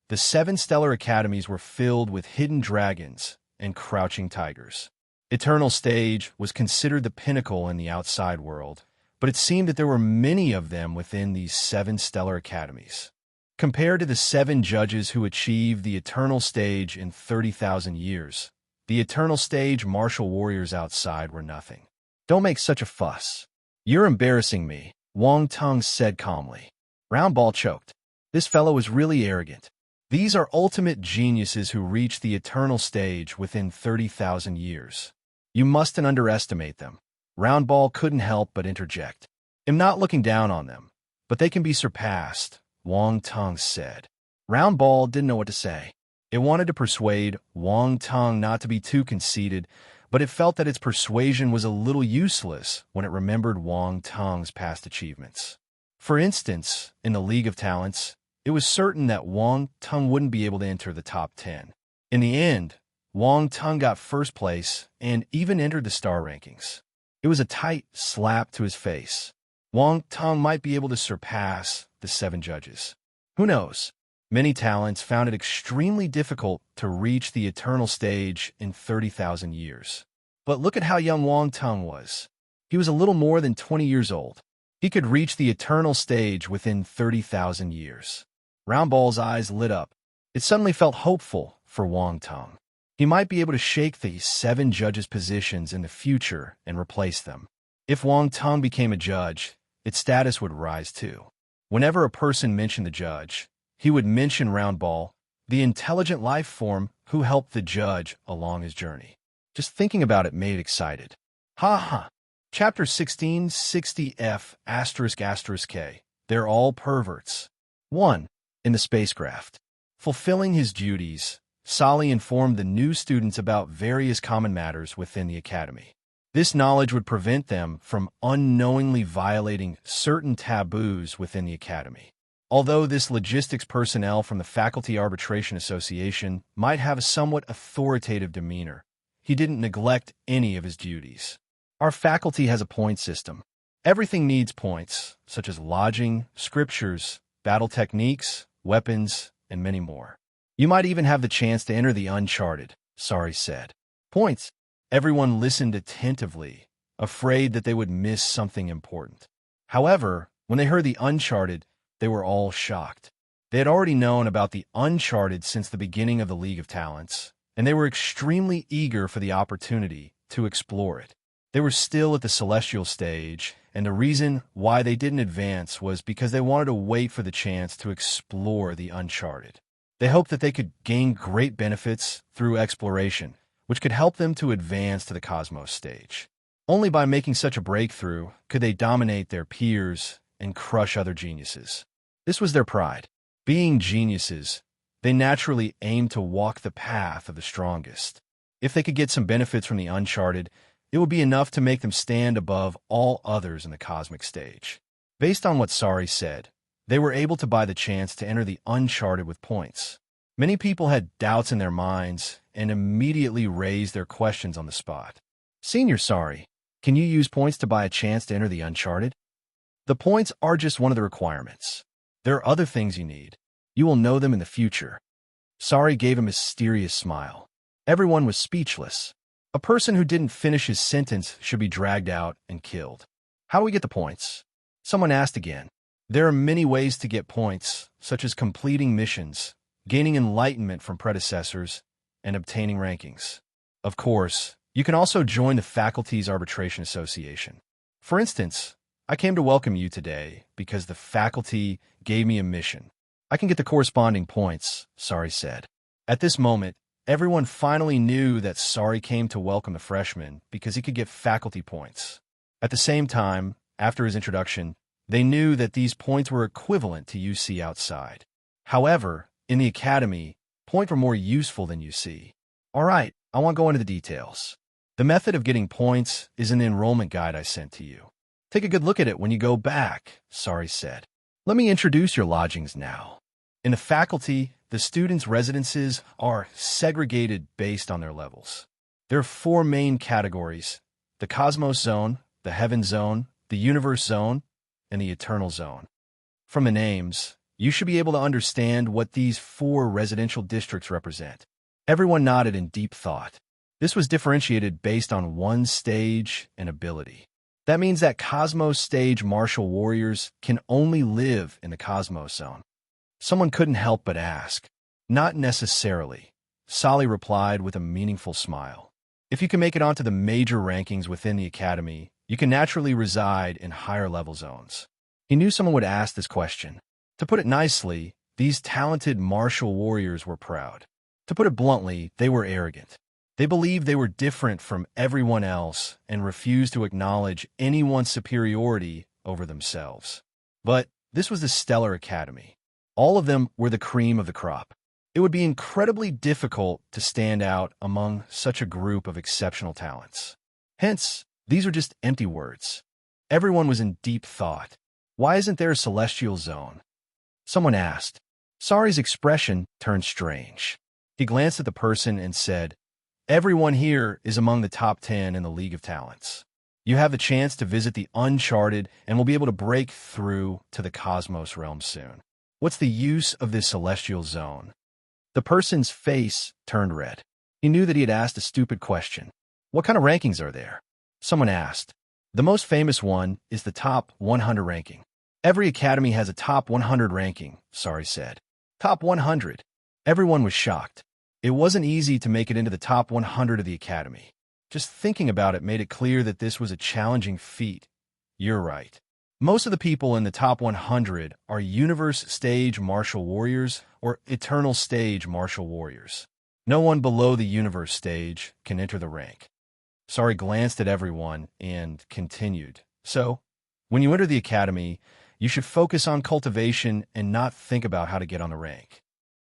The 7 stellar academies were filled with hidden dragons and crouching tigers. Eternal Stage was considered the pinnacle in the outside world, but it seemed that there were many of them within these 7 stellar academies. Compared to the 7 judges who achieved the Eternal Stage in 30,000 years, the Eternal Stage martial warriors outside were nothing. Don't make such a fuss. You're embarrassing me, Wang Tung said calmly. Round Ball choked. This fellow is really arrogant. These are ultimate geniuses who reach the Eternal Stage within 30,000 years. You mustn't underestimate them. Round Ball couldn't help but interject. I'm not looking down on them, but they can be surpassed, Wang Tung said. Round Ball didn't know what to say. It wanted to persuade Wang Tung not to be too conceited, but it felt that its persuasion was a little useless when it remembered Wang Tung's past achievements. For instance, in the League of Talents, it was certain that Wang Tung wouldn't be able to enter the top 10. In the end, Wang Tung got first place and even entered the star rankings. It was a tight slap to his face. Wang Tung might be able to surpass the 7 judges. Who knows? Many talents found it extremely difficult to reach the Eternal Stage in 30,000 years. But look at how young Wang Tung was. He was a little more than 20 years old. He could reach the Eternal Stage within 30,000 years. Round Ball's eyes lit up. It suddenly felt hopeful for Wang Tung. He might be able to shake the 7 judges' positions in the future and replace them. If Wang Tung became a judge, its status would rise too. Whenever a person mentioned the judge, he would mention Round Ball, the intelligent life form who helped the judge along his journey. Just thinking about it made it excited. Ha ha. Chapter 1660 F***K. They're all perverts. 1. In the spacecraft. Fulfilling his duties, Sali informed the new students about various common matters within the academy. This knowledge would prevent them from unknowingly violating certain taboos within the academy. Although this logistics personnel from the Faculty Arbitration Association might have a somewhat authoritative demeanor, he didn't neglect any of his duties. Our faculty has a point system. Everything needs points, such as lodging, scriptures, battle techniques, weapons, and many more. You might even have the chance to enter the uncharted, Sari said. Points. Everyone listened attentively, afraid that they would miss something important. However, when they heard the uncharted, they were all shocked. They had already known about the uncharted since the beginning of the League of Talents, and they were extremely eager for the opportunity to explore it. They were still at the celestial stage, and the reason why they didn't advance was because they wanted to wait for the chance to explore the uncharted. They hoped that they could gain great benefits through exploration, which could help them to advance to the cosmos stage. Only by making such a breakthrough could they dominate their peers and crush other geniuses. This was their pride. Being geniuses, they naturally aimed to walk the path of the strongest. If they could get some benefits from the uncharted, it would be enough to make them stand above all others in the cosmic stage. Based on what Sari said, they were able to buy the chance to enter the uncharted with points. Many people had doubts in their minds and immediately raised their questions on the spot. Senior Sari, can you use points to buy a chance to enter the uncharted? The points are just one of the requirements. There are other things you need. You will know them in the future. Sari gave a mysterious smile. Everyone was speechless. A person who didn't finish his sentence should be dragged out and killed. How do we get the points? Someone asked again. There are many ways to get points, such as completing missions, gaining enlightenment from predecessors, and obtaining rankings. Of course, you can also join the faculty's arbitration association. For instance, I came to welcome you today because the faculty gave me a mission. I can get the corresponding points, Sari said. At this moment, everyone finally knew that Sari came to welcome the freshman because he could get faculty points. At the same time, after his introduction, they knew that these points were equivalent to UC outside. However, in the academy, points were more useful than UC. All right, I won't go into the details. The method of getting points is in the enrollment guide I sent to you. Take a good look at it when you go back, Sari said. Let me introduce your lodgings now. In the faculty, the students' residences are segregated based on their levels. There are 4 main categories: the Cosmos Zone, the Heaven Zone, the Universe Zone, and the Eternal Zone. From the names, you should be able to understand what these 4 residential districts represent. Everyone nodded in deep thought. This was differentiated based on one stage and ability. That means that Cosmos stage martial warriors can only live in the Cosmos Zone. Someone couldn't help but ask. Not necessarily, Sally replied with a meaningful smile. If you can make it onto the major rankings within the academy, you can naturally reside in higher level zones. He knew someone would ask this question. To put it nicely, these talented martial warriors were proud. To put it bluntly, they were arrogant. They believed they were different from everyone else and refused to acknowledge anyone's superiority over themselves. But this was the Stellar Academy. All of them were the cream of the crop. It would be incredibly difficult to stand out among such a group of exceptional talents. Hence, these are just empty words. Everyone was in deep thought. Why isn't there a celestial zone? Someone asked. Sari's expression turned strange. He glanced at the person and said, Everyone here is among the top 10 in the League of Talents. You have the chance to visit the uncharted and will be able to break through to the Cosmos realm soon. What's the use of this celestial zone? The person's face turned red. He knew that he had asked a stupid question. What kind of rankings are there? Someone asked. The most famous one is the top 100 ranking. Every academy has a top 100 ranking, Sari said. Top 100. Everyone was shocked. It wasn't easy to make it into the top 100 of the academy. Just thinking about it made it clear that this was a challenging feat. You're right. Most of the people in the top 100 are Universe Stage Martial Warriors or Eternal Stage Martial Warriors. No one below the Universe Stage can enter the rank. Sari glanced at everyone and continued. So, when you enter the academy, you should focus on cultivation and not think about how to get on the rank.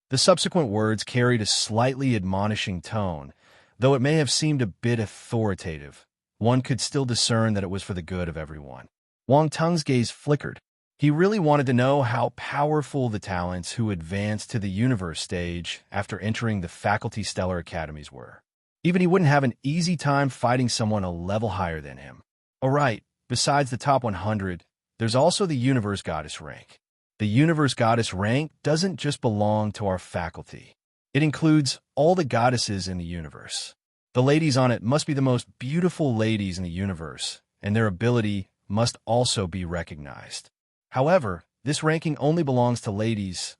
The subsequent words carried a slightly admonishing tone. Though it may have seemed a bit authoritative, one could still discern that it was for the good of everyone. Wang Teng's gaze flickered. He really wanted to know how powerful the talents who advanced to the Universe Stage after entering the Faculty Stellar Academies were. Even he wouldn't have an easy time fighting someone a level higher than him. All right, besides the top 100, there's also the Universe Goddess rank. The Universe Goddess rank doesn't just belong to our faculty. It includes all the goddesses in the universe. The ladies on it must be the most beautiful ladies in the universe, and their ability must also be recognized. However, this ranking only belongs to ladies.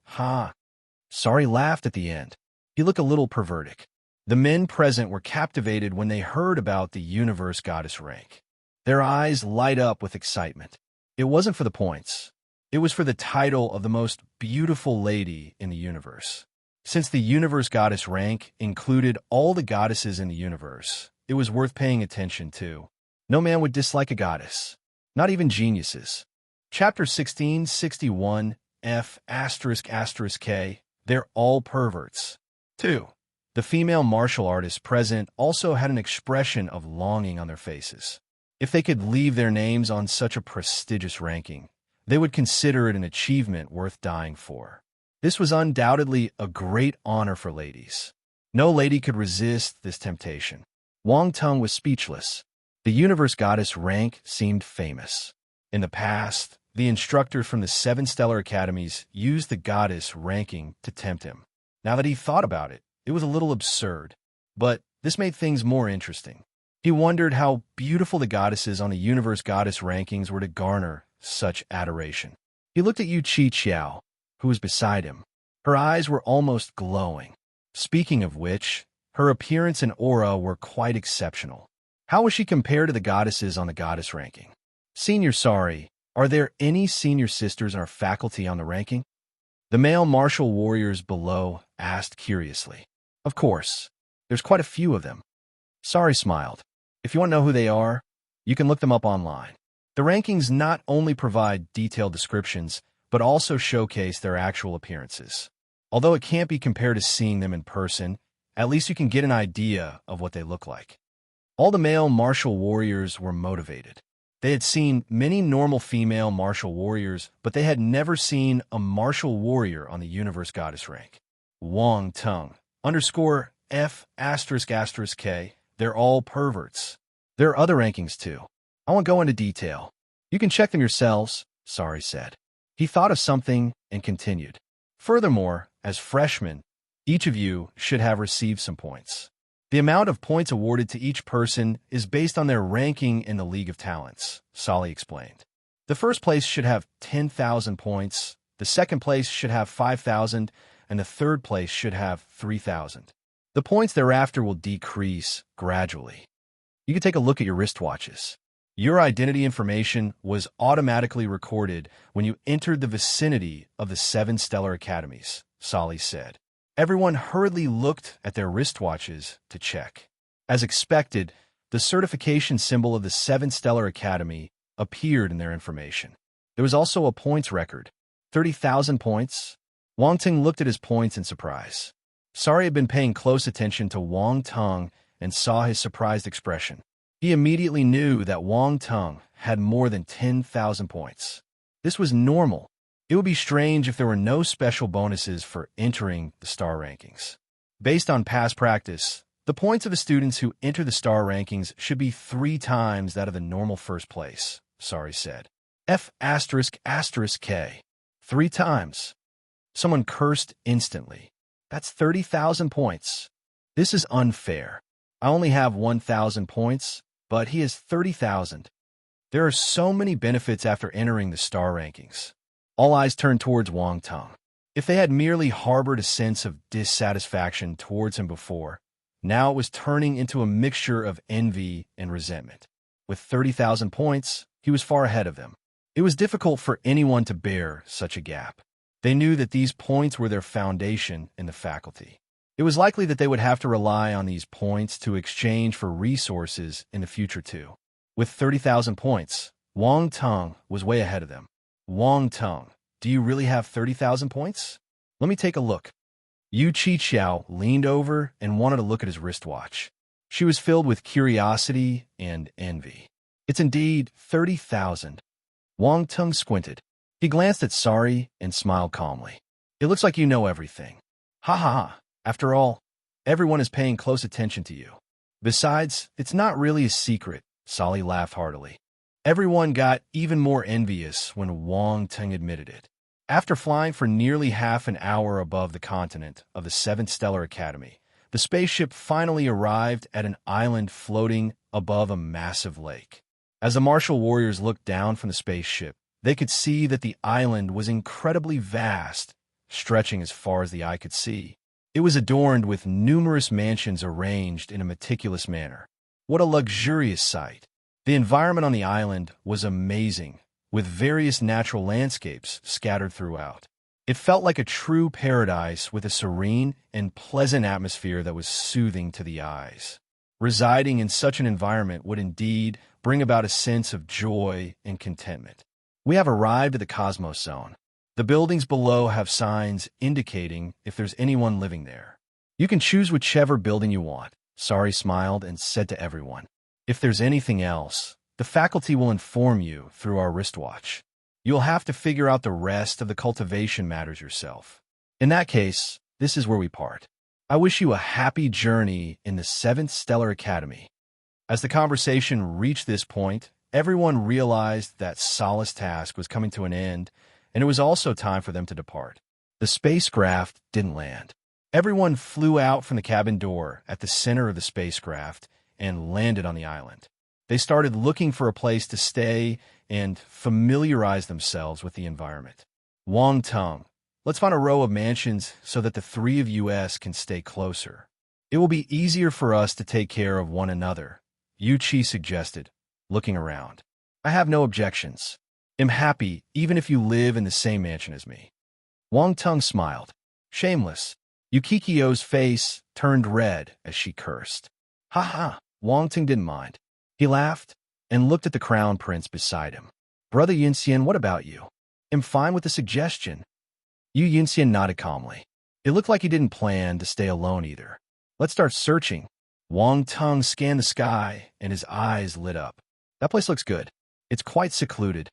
Sari laughed at the end. He looked a little pervertic. The men present were captivated when they heard about the Universe Goddess rank. Their eyes light up with excitement. It wasn't for the points. It was for the title of the most beautiful lady in the universe. Since the Universe Goddess rank included all the goddesses in the universe, it was worth paying attention to. No man would dislike a goddess, not even geniuses. Chapter 1661, F***K, they're all perverts. 2. The female martial artists present also had an expression of longing on their faces. If they could leave their names on such a prestigious ranking, they would consider it an achievement worth dying for. This was undoubtedly a great honor for ladies. No lady could resist this temptation. Wang Teng was speechless. The Universe Goddess rank seemed famous. In the past, the instructors from the 7 Stellar Academies used the goddess ranking to tempt him. Now that he thought about it, it was a little absurd. But This made things more interesting. He wondered how beautiful the goddesses on the universe goddess rankings were to garner such adoration. He looked at Yu Qiqiao, who was beside him. Her eyes were almost glowing. Speaking of which, her appearance and aura were quite exceptional. How was she compared to the goddesses on the goddess ranking? Senior Sari, are there any senior sisters in our faculty on the ranking? The male martial warriors below asked curiously. Of course, there's quite a few of them. Sari smiled. If you want to know who they are, you can look them up online. The rankings not only provide detailed descriptions, but also showcase their actual appearances. Although it can't be compared to seeing them in person, at least you can get an idea of what they look like. All the male martial warriors were motivated. They had seen many normal female martial warriors, but they had never seen a martial warrior on the universe goddess rank. Wang Tung, _F***K, they're all perverts. There are other rankings too. I won't go into detail. You can check them yourselves, Sari said. He thought of something and continued. Furthermore, as freshmen, each of you should have received some points. The amount of points awarded to each person is based on their ranking in the League of Talents, Sali explained. The first place should have 10,000 points, the second place should have 5,000, and the third place should have 3,000. The points thereafter will decrease gradually. You can take a look at your wristwatches. Your identity information was automatically recorded when you entered the vicinity of the 7 stellar academies, Sali said. Everyone hurriedly looked at their wristwatches to check. As expected, the certification symbol of the 7 stellar academy appeared in their information. There was also a points record. 30,000 points. Wang Tung looked at his points in surprise. Sari had been paying close attention to Wang Tung and saw his surprised expression. He immediately knew that Wang Tung had more than 10,000 points. This was normal. It would be strange if there were no special bonuses for entering the star rankings. Based on past practice, the points of the students who enter the star rankings should be 3 times that of the normal first place, Sari said. F***K. 3 times. Someone cursed instantly. That's 30,000 points. This is unfair. I only have 1,000 points, but he has 30,000. There are so many benefits after entering the star rankings. All eyes turned towards Wang Tung. If they had merely harbored a sense of dissatisfaction towards him before, now it was turning into a mixture of envy and resentment. With 30,000 points, he was far ahead of them. It was difficult for anyone to bear such a gap. They knew that these points were their foundation in the faculty. It was likely that they would have to rely on these points to exchange for resources in the future too. With 30,000 points, Wang Tung was way ahead of them. Wang Tung, do you really have 30,000 points? Let me take a look. Yu Qiqiao leaned over and wanted to look at his wristwatch. She was filled with curiosity and envy. It's indeed 30,000. Wang Tung squinted. He glanced at Sari and smiled calmly. It looks like you know everything. Ha ha ha. After all, everyone is paying close attention to you. Besides, it's not really a secret, Sali laughed heartily. Everyone got even more envious when Wang Tung admitted it. After flying for nearly half an hour above the continent of the 7th Stellar Academy, the spaceship finally arrived at an island floating above a massive lake. As the martial warriors looked down from the spaceship, they could see that the island was incredibly vast, stretching as far as the eye could see. It was adorned with numerous mansions arranged in a meticulous manner. What a luxurious sight! The environment on the island was amazing, with various natural landscapes scattered throughout. It felt like a true paradise with a serene and pleasant atmosphere that was soothing to the eyes. Residing in such an environment would indeed bring about a sense of joy and contentment. We have arrived at the Cosmos Zone. The buildings below have signs indicating if there's anyone living there. You can choose whichever building you want, Sari smiled and said to everyone. If there's anything else, the faculty will inform you through our wristwatch. You'll have to figure out the rest of the cultivation matters yourself. In that case, this is where we part. I wish you a happy journey in the 7th Stellar Academy. As the conversation reached this point, everyone realized that Sol's task was coming to an end, and it was also time for them to depart. The spacecraft didn't land. Everyone flew out from the cabin door at the center of the spacecraft and landed on the island. They started looking for a place to stay and familiarize themselves with the environment. Wang Tung, let's find a row of mansions so that the three of us can stay closer. It will be easier for us to take care of one another, Yu Qi suggested, looking around. I have no objections. I'm happy even if you live in the same mansion as me. Wang Tung smiled. Shameless. Yukikio's face turned red as she cursed. Ha ha, Wang Tung didn't mind. He laughed and looked at the crown prince beside him. Brother Yunxian, what about you? I'm fine with the suggestion. Yu Yunxian nodded calmly. It looked like he didn't plan to stay alone either. Let's start searching. Wang Tung scanned the sky and his eyes lit up. That place looks good. It's quite secluded.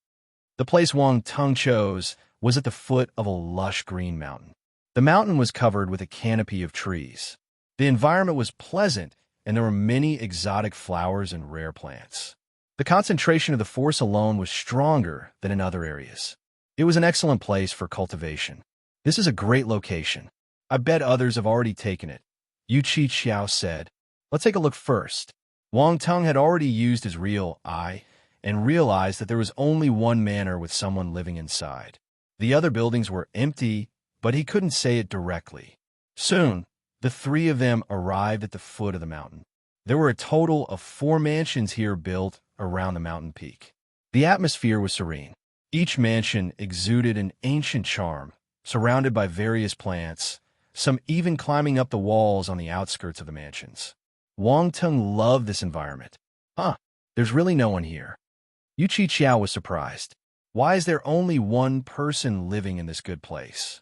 The place Wang Tung chose was at the foot of a lush green mountain. The mountain was covered with a canopy of trees. The environment was pleasant, and there were many exotic flowers and rare plants. The concentration of the force alone was stronger than in other areas. It was an excellent place for cultivation. This is a great location. I bet others have already taken it, Yu Qiao said. Let's take a look first. Wang Tung had already used his real eye and realized that there was only one manor with someone living inside. The other buildings were empty, but he couldn't say it directly. Soon, the three of them arrived at the foot of the mountain. There were a total of 4 mansions here built around the mountain peak. The atmosphere was serene. Each mansion exuded an ancient charm, surrounded by various plants, some even climbing up the walls on the outskirts of the mansions. Wang Tung loved this environment. There's really no one here. Yu Qiao was surprised. Why is there only one person living in this good place?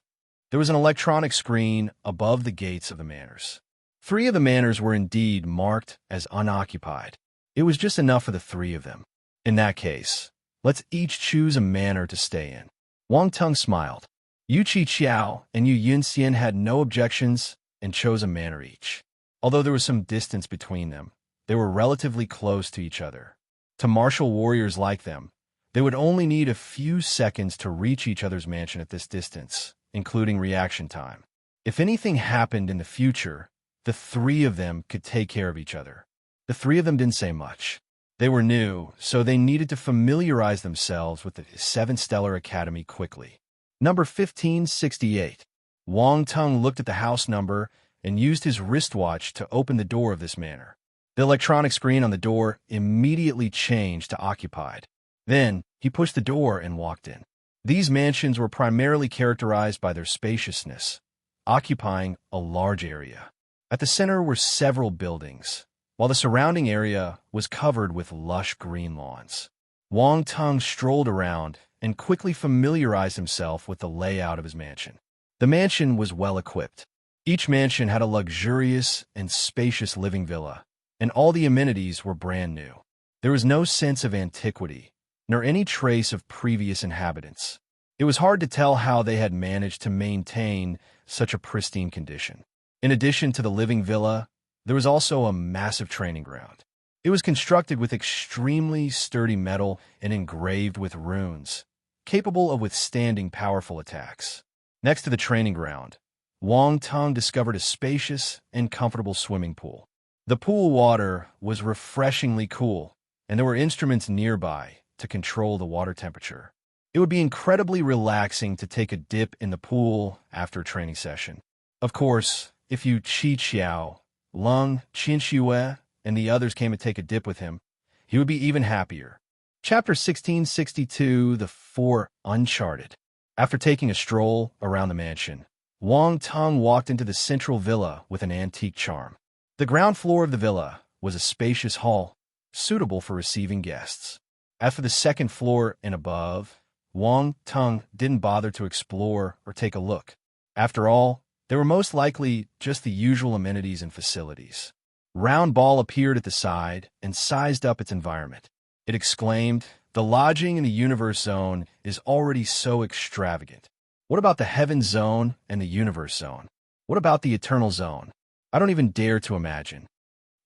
There was an electronic screen above the gates of the manors. 3 of the manors were indeed marked as unoccupied. It was just enough for the 3 of them. In that case, let's each choose a manor to stay in. Wang Tung smiled. Yu Qiao and Yu Yunxian had no objections and chose a manor each. Although there was some distance between them, they were relatively close to each other. To martial warriors like them, they would only need a few seconds to reach each other's mansion at this distance, including reaction time. If anything happened in the future, the 3 of them could take care of each other. The 3 of them didn't say much. They were new, so they needed to familiarize themselves with the 7 Stellar Academy quickly. Number 1568. Wang Tung looked at the house number and used his wristwatch to open the door of this manor. The electronic screen on the door immediately changed to occupied. Then, he pushed the door and walked in. These mansions were primarily characterized by their spaciousness, occupying a large area. At the center were several buildings, while the surrounding area was covered with lush green lawns. Wang Tung strolled around and quickly familiarized himself with the layout of his mansion. The mansion was well equipped. Each mansion had a luxurious and spacious living villa, and all the amenities were brand new. There was no sense of antiquity, nor any trace of previous inhabitants. It was hard to tell how they had managed to maintain such a pristine condition. In addition to the living villa, there was also a massive training ground. It was constructed with extremely sturdy metal and engraved with runes, capable of withstanding powerful attacks. Next to the training ground, Wang Tung discovered a spacious and comfortable swimming pool. The pool water was refreshingly cool, and there were instruments nearby to control the water temperature. It would be incredibly relaxing to take a dip in the pool after a training session. Of course, if Yu Qiao, Lung, Qinxue, and the others came to take a dip with him, he would be even happier. Chapter 1662, The 4 Uncharted. After taking a stroll around the mansion, Wang Tung walked into the central villa with an antique charm. The ground floor of the villa was a spacious hall, suitable for receiving guests. As for the second floor and above, Wang Tung didn't bother to explore or take a look. After all, they were most likely just the usual amenities and facilities. Round Ball appeared at the side and sized up its environment. It exclaimed, "The lodging in the Universe Zone is already so extravagant. What about the Heaven Zone and the Universe Zone? What about the Eternal Zone? I don't even dare to imagine.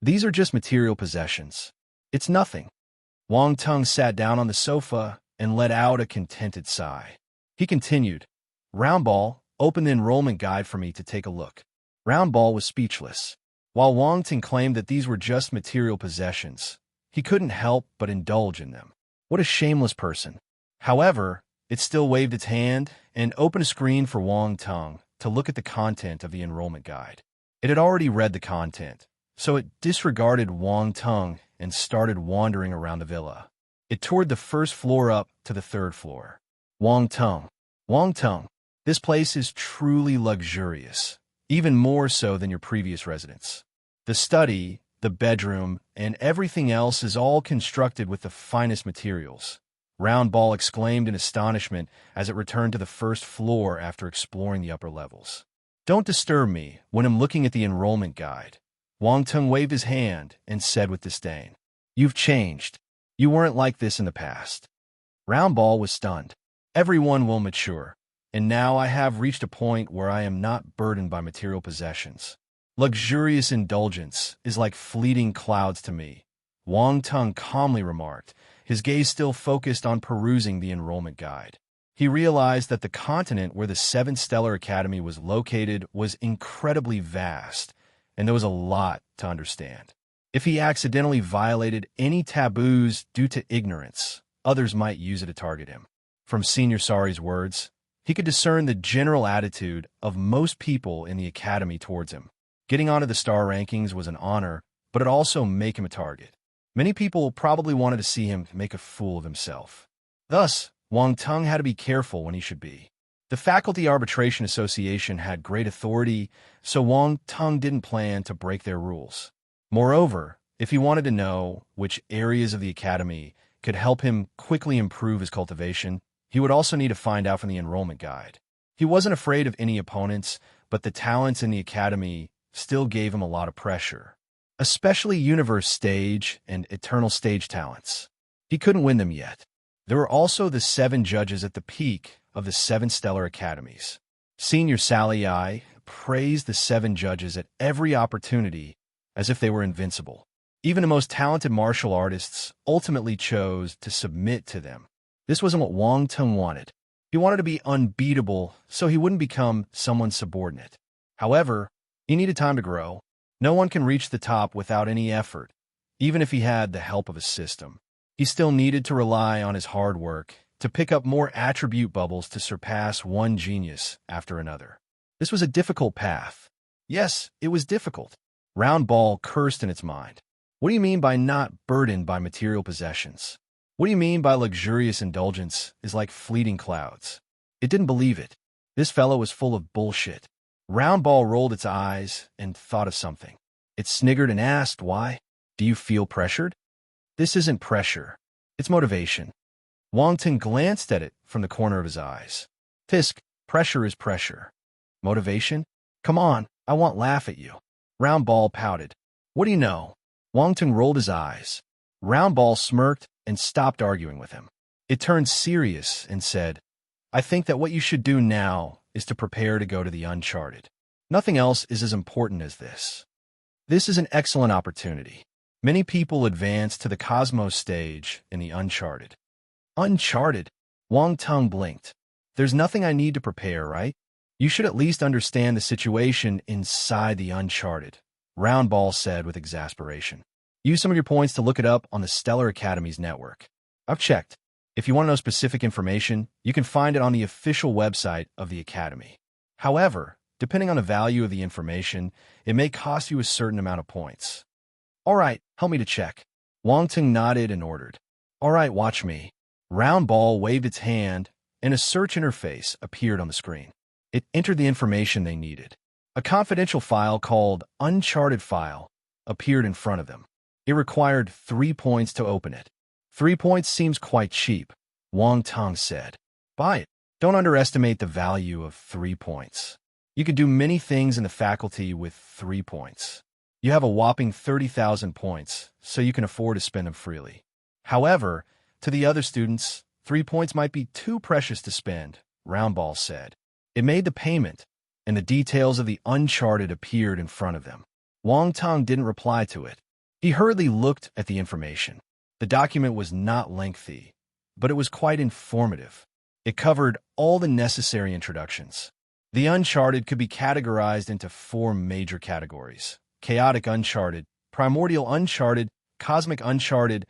These are just material possessions. It's nothing." Wang Tung sat down on the sofa and let out a contented sigh. He continued, "Round Ball, open the enrollment guide for me to take a look." Round Ball was speechless. While Wang Ting claimed that these were just material possessions, he couldn't help but indulge in them. What a shameless person. However, it still waved its hand and opened a screen for Wang Tung to look at the content of the enrollment guide. It had already read the content, so it disregarded Wang Tung and started wandering around the villa. It toured the first floor up to the third floor. Wang Tung. Wang Tung. This place is truly luxurious, even more so than your previous residence. The study, the bedroom, and everything else is all constructed with the finest materials. Round Ball exclaimed in astonishment as it returned to the first floor after exploring the upper levels. Don't disturb me when I'm looking at the enrollment guide. Wang Tung waved his hand and said with disdain, You've changed. You weren't like this in the past. Round Ball was stunned. Everyone will mature, and now I have reached a point where I am not burdened by material possessions. Luxurious indulgence is like fleeting clouds to me, Wang Tung calmly remarked, his gaze still focused on perusing the enrollment guide. He realized that the continent where the 7th Stellar Academy was located was incredibly vast, and there was a lot to understand. If he accidentally violated any taboos due to ignorance, others might use it to target him. From Senior Sari's words, he could discern the general attitude of most people in the academy towards him. Getting onto the star rankings was an honor, but it also made him a target. Many people probably wanted to see him make a fool of himself. Thus, Wang Tung had to be careful when he should be. The Faculty Arbitration Association had great authority, so Wang Tung didn't plan to break their rules. Moreover, if he wanted to know which areas of the academy could help him quickly improve his cultivation, he would also need to find out from the enrollment guide. He wasn't afraid of any opponents, but the talents in the academy still gave him a lot of pressure, especially Universe Stage and Eternal Stage talents. He couldn't win them yet. There were also the 7 judges at the peak of the 7 Stellar Academies. Senior Sally I praised the 7 judges at every opportunity as if they were invincible. Even the most talented martial artists ultimately chose to submit to them. This wasn't what Wang Tung wanted. He wanted to be unbeatable so he wouldn't become someone's subordinate. However, he needed time to grow. No one can reach the top without any effort, even if he had the help of a system. He still needed to rely on his hard work to pick up more attribute bubbles to surpass one genius after another. This was a difficult path. Yes, it was difficult. Round Ball cursed in its mind. What do you mean by not burdened by material possessions? What do you mean by luxurious indulgence is like fleeting clouds? It didn't believe it. This fellow was full of bullshit. Round Ball rolled its eyes and thought of something. It sniggered and asked, Why? Do you feel pressured? This isn't pressure. It's motivation. Wang Tung glanced at it from the corner of his eyes. Fisk, pressure is pressure. Motivation? Come on, I won't laugh at you. Round Ball pouted. What do you know? Wang Tung rolled his eyes. Round Ball smirked and stopped arguing with him. It turned serious and said, I think that what you should do now is to prepare to go to the Uncharted. Nothing else is as important as this. This is an excellent opportunity. Many people advance to the Cosmos stage in the Uncharted. Uncharted? Wang Tung blinked. There's nothing I need to prepare, right? You should at least understand the situation inside the Uncharted, Round Ball said with exasperation. Use some of your points to look it up on the Stellar Academy's network. I've checked. If you want to know specific information, you can find it on the official website of the Academy. However, depending on the value of the information, it may cost you a certain amount of points. All right, help me to check. Wang Tung nodded and ordered. All right, watch me. Round Ball waved its hand, and a search interface appeared on the screen. It entered the information they needed. A confidential file called Uncharted File appeared in front of them. It required 3 points to open it. 3 points seems quite cheap, Wang Tung said. Buy it. Don't underestimate the value of 3 points. You can do many things in the faculty with 3 points. You have a whopping 30,000 points, so you can afford to spend them freely. However, to the other students, 3 points might be too precious to spend, Round Ball said. It made the payment, and the details of the Uncharted appeared in front of them. Wang Tung didn't reply to it. He hurriedly looked at the information. The document was not lengthy, but it was quite informative. It covered all the necessary introductions. The uncharted could be categorized into four major categories: chaotic uncharted, primordial uncharted, cosmic uncharted,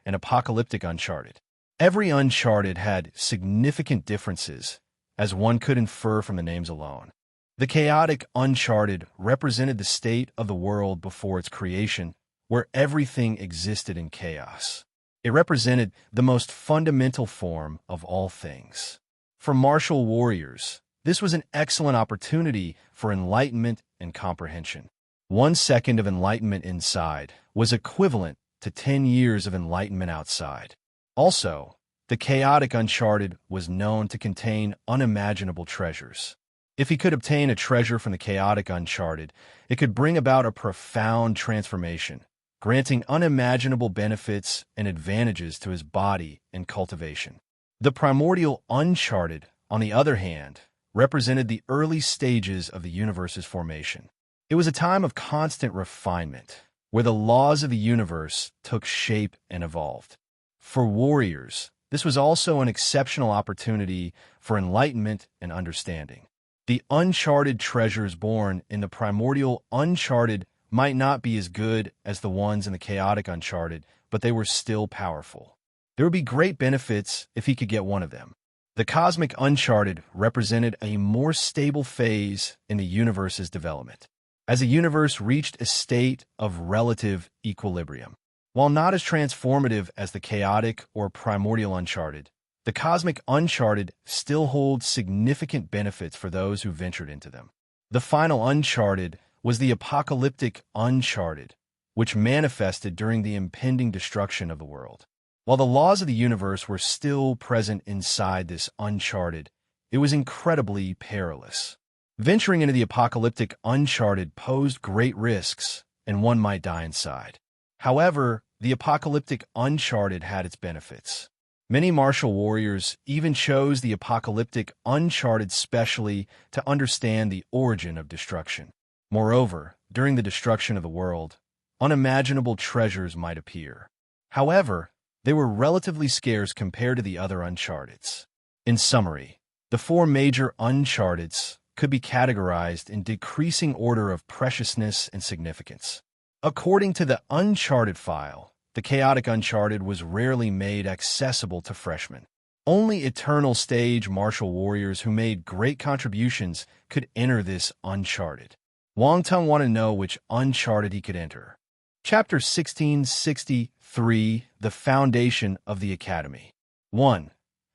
and apocalyptic uncharted. Every uncharted had significant differences, as one could infer from the names alone. The chaotic uncharted represented the state of the world before its creation, where everything existed in chaos. It represented the most fundamental form of all things. For martial warriors, this was an excellent opportunity for enlightenment and comprehension. 1 second of enlightenment inside was equivalent to 10 years of enlightenment outside. Also, the chaotic uncharted was known to contain unimaginable treasures. If he could obtain a treasure from the chaotic uncharted, it could bring about a profound transformation, granting unimaginable benefits and advantages to his body and cultivation. The primordial uncharted, on the other hand, represented the early stages of the universe's formation. It was a time of constant refinement, where the laws of the universe took shape and evolved. For warriors, this was also an exceptional opportunity for enlightenment and understanding. The uncharted treasures born in the primordial uncharted might not be as good as the ones in the chaotic uncharted, but they were still powerful. There would be great benefits if he could get one of them. The cosmic uncharted represented a more stable phase in the universe's development, as the universe reached a state of relative equilibrium. While not as transformative as the chaotic or primordial uncharted, the cosmic uncharted still holds significant benefits for those who ventured into them. The final uncharted was the apocalyptic uncharted, which manifested during the impending destruction of the world. While the laws of the universe were still present inside this uncharted, it was incredibly perilous. Venturing into the apocalyptic uncharted posed great risks, and one might die inside. However, the apocalyptic uncharted had its benefits. Many martial warriors even chose the apocalyptic uncharted specially to understand the origin of destruction. Moreover, during the destruction of the world, unimaginable treasures might appear. However, they were relatively scarce compared to the other uncharteds. In summary, the four major uncharteds could be categorized in decreasing order of preciousness and significance. According to the Uncharted file, the chaotic uncharted was rarely made accessible to freshmen. Only eternal stage martial warriors who made great contributions could enter this uncharted. Wang Tung wanted to know which uncharted he could enter. Chapter 1663, The Foundation of the Academy. 1.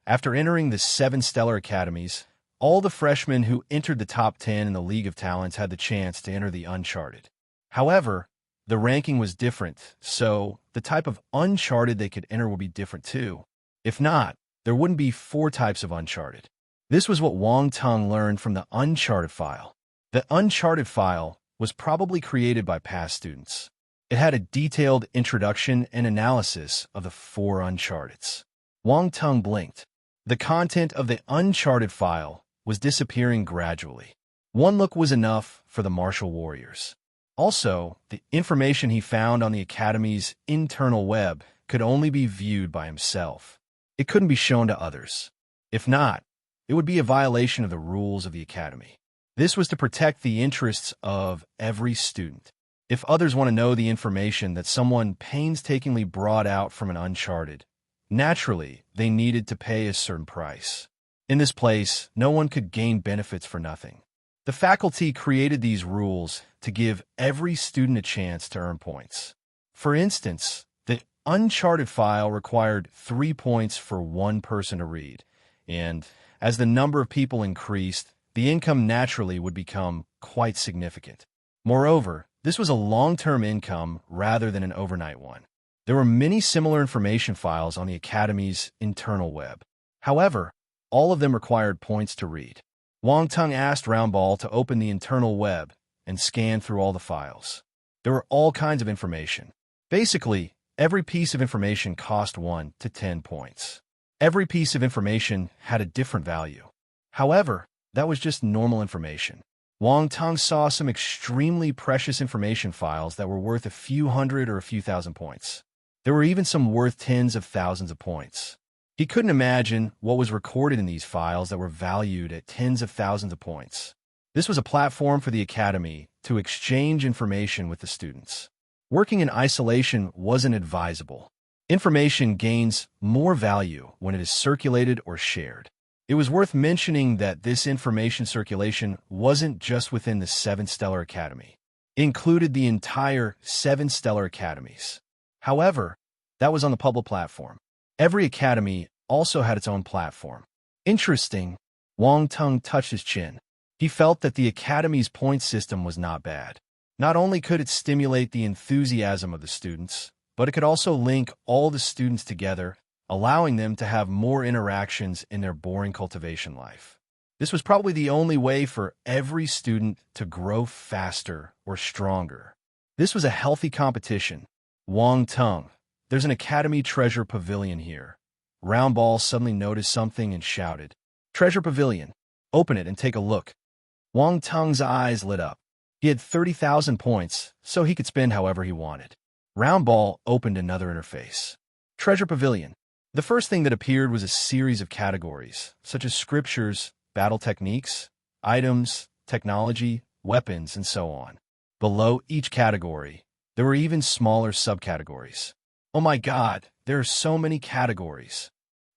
After entering the 7 stellar academies, all the freshmen who entered the top 10 in the League of Talents had the chance to enter the uncharted. However, the ranking was different, so the type of uncharted they could enter would be different too. If not, there wouldn't be 4 types of uncharted. This was what Wang Tung learned from the Uncharted file. The Uncharted file was probably created by past students. It had a detailed introduction and analysis of the 4 uncharteds. Wang Tung blinked. The content of the Uncharted file was disappearing gradually. One look was enough for the martial warriors. Also, the information he found on the Academy's internal web could only be viewed by himself. It couldn't be shown to others. If not, it would be a violation of the rules of the Academy. This was to protect the interests of every student. If others want to know the information that someone painstakingly brought out from an uncharted, naturally, they needed to pay a certain price. In this place, no one could gain benefits for nothing. The faculty created these rules to give every student a chance to earn points. For instance, the Uncharted file required 3 points for one person to read, and as the number of people increased, the income naturally would become quite significant. Moreover, this was a long-term income rather than an overnight one. There were many similar information files on the Academy's internal web. However, all of them required points to read. Wang Tung asked Roundball to open the internal web and scan through all the files. There were all kinds of information. Basically, every piece of information cost 1 to 10 points. Every piece of information had a different value. However, that was just normal information. Wang Tung saw some extremely precious information files that were worth a few hundred or a few thousand points. There were even some worth tens of thousands of points. He couldn't imagine what was recorded in these files that were valued at tens of thousands of points. This was a platform for the academy to exchange information with the students. Working in isolation wasn't advisable. Information gains more value when it is circulated or shared. It was worth mentioning that this information circulation wasn't just within the 7 Stellar Academy. It included the entire 7 Stellar Academies. However, that was on the public platform. Every academy also had its own platform. Interesting. Wang Tung touched his chin. He felt that the academy's point system was not bad. Not only could it stimulate the enthusiasm of the students, but it could also link all the students together, allowing them to have more interactions in their boring cultivation life. This was probably the only way for every student to grow faster or stronger. This was a healthy competition. Wang Tung, there's an Academy Treasure Pavilion here. Roundball suddenly noticed something and shouted, "Treasure Pavilion! Open it and take a look." Wang Tung's eyes lit up. He had 30,000 points, so he could spend however he wanted. Roundball opened another interface. Treasure Pavilion. The first thing that appeared was a series of categories, such as scriptures, battle techniques, items, technology, weapons, and so on. Below each category, there were even smaller subcategories. Oh my God, there are so many categories.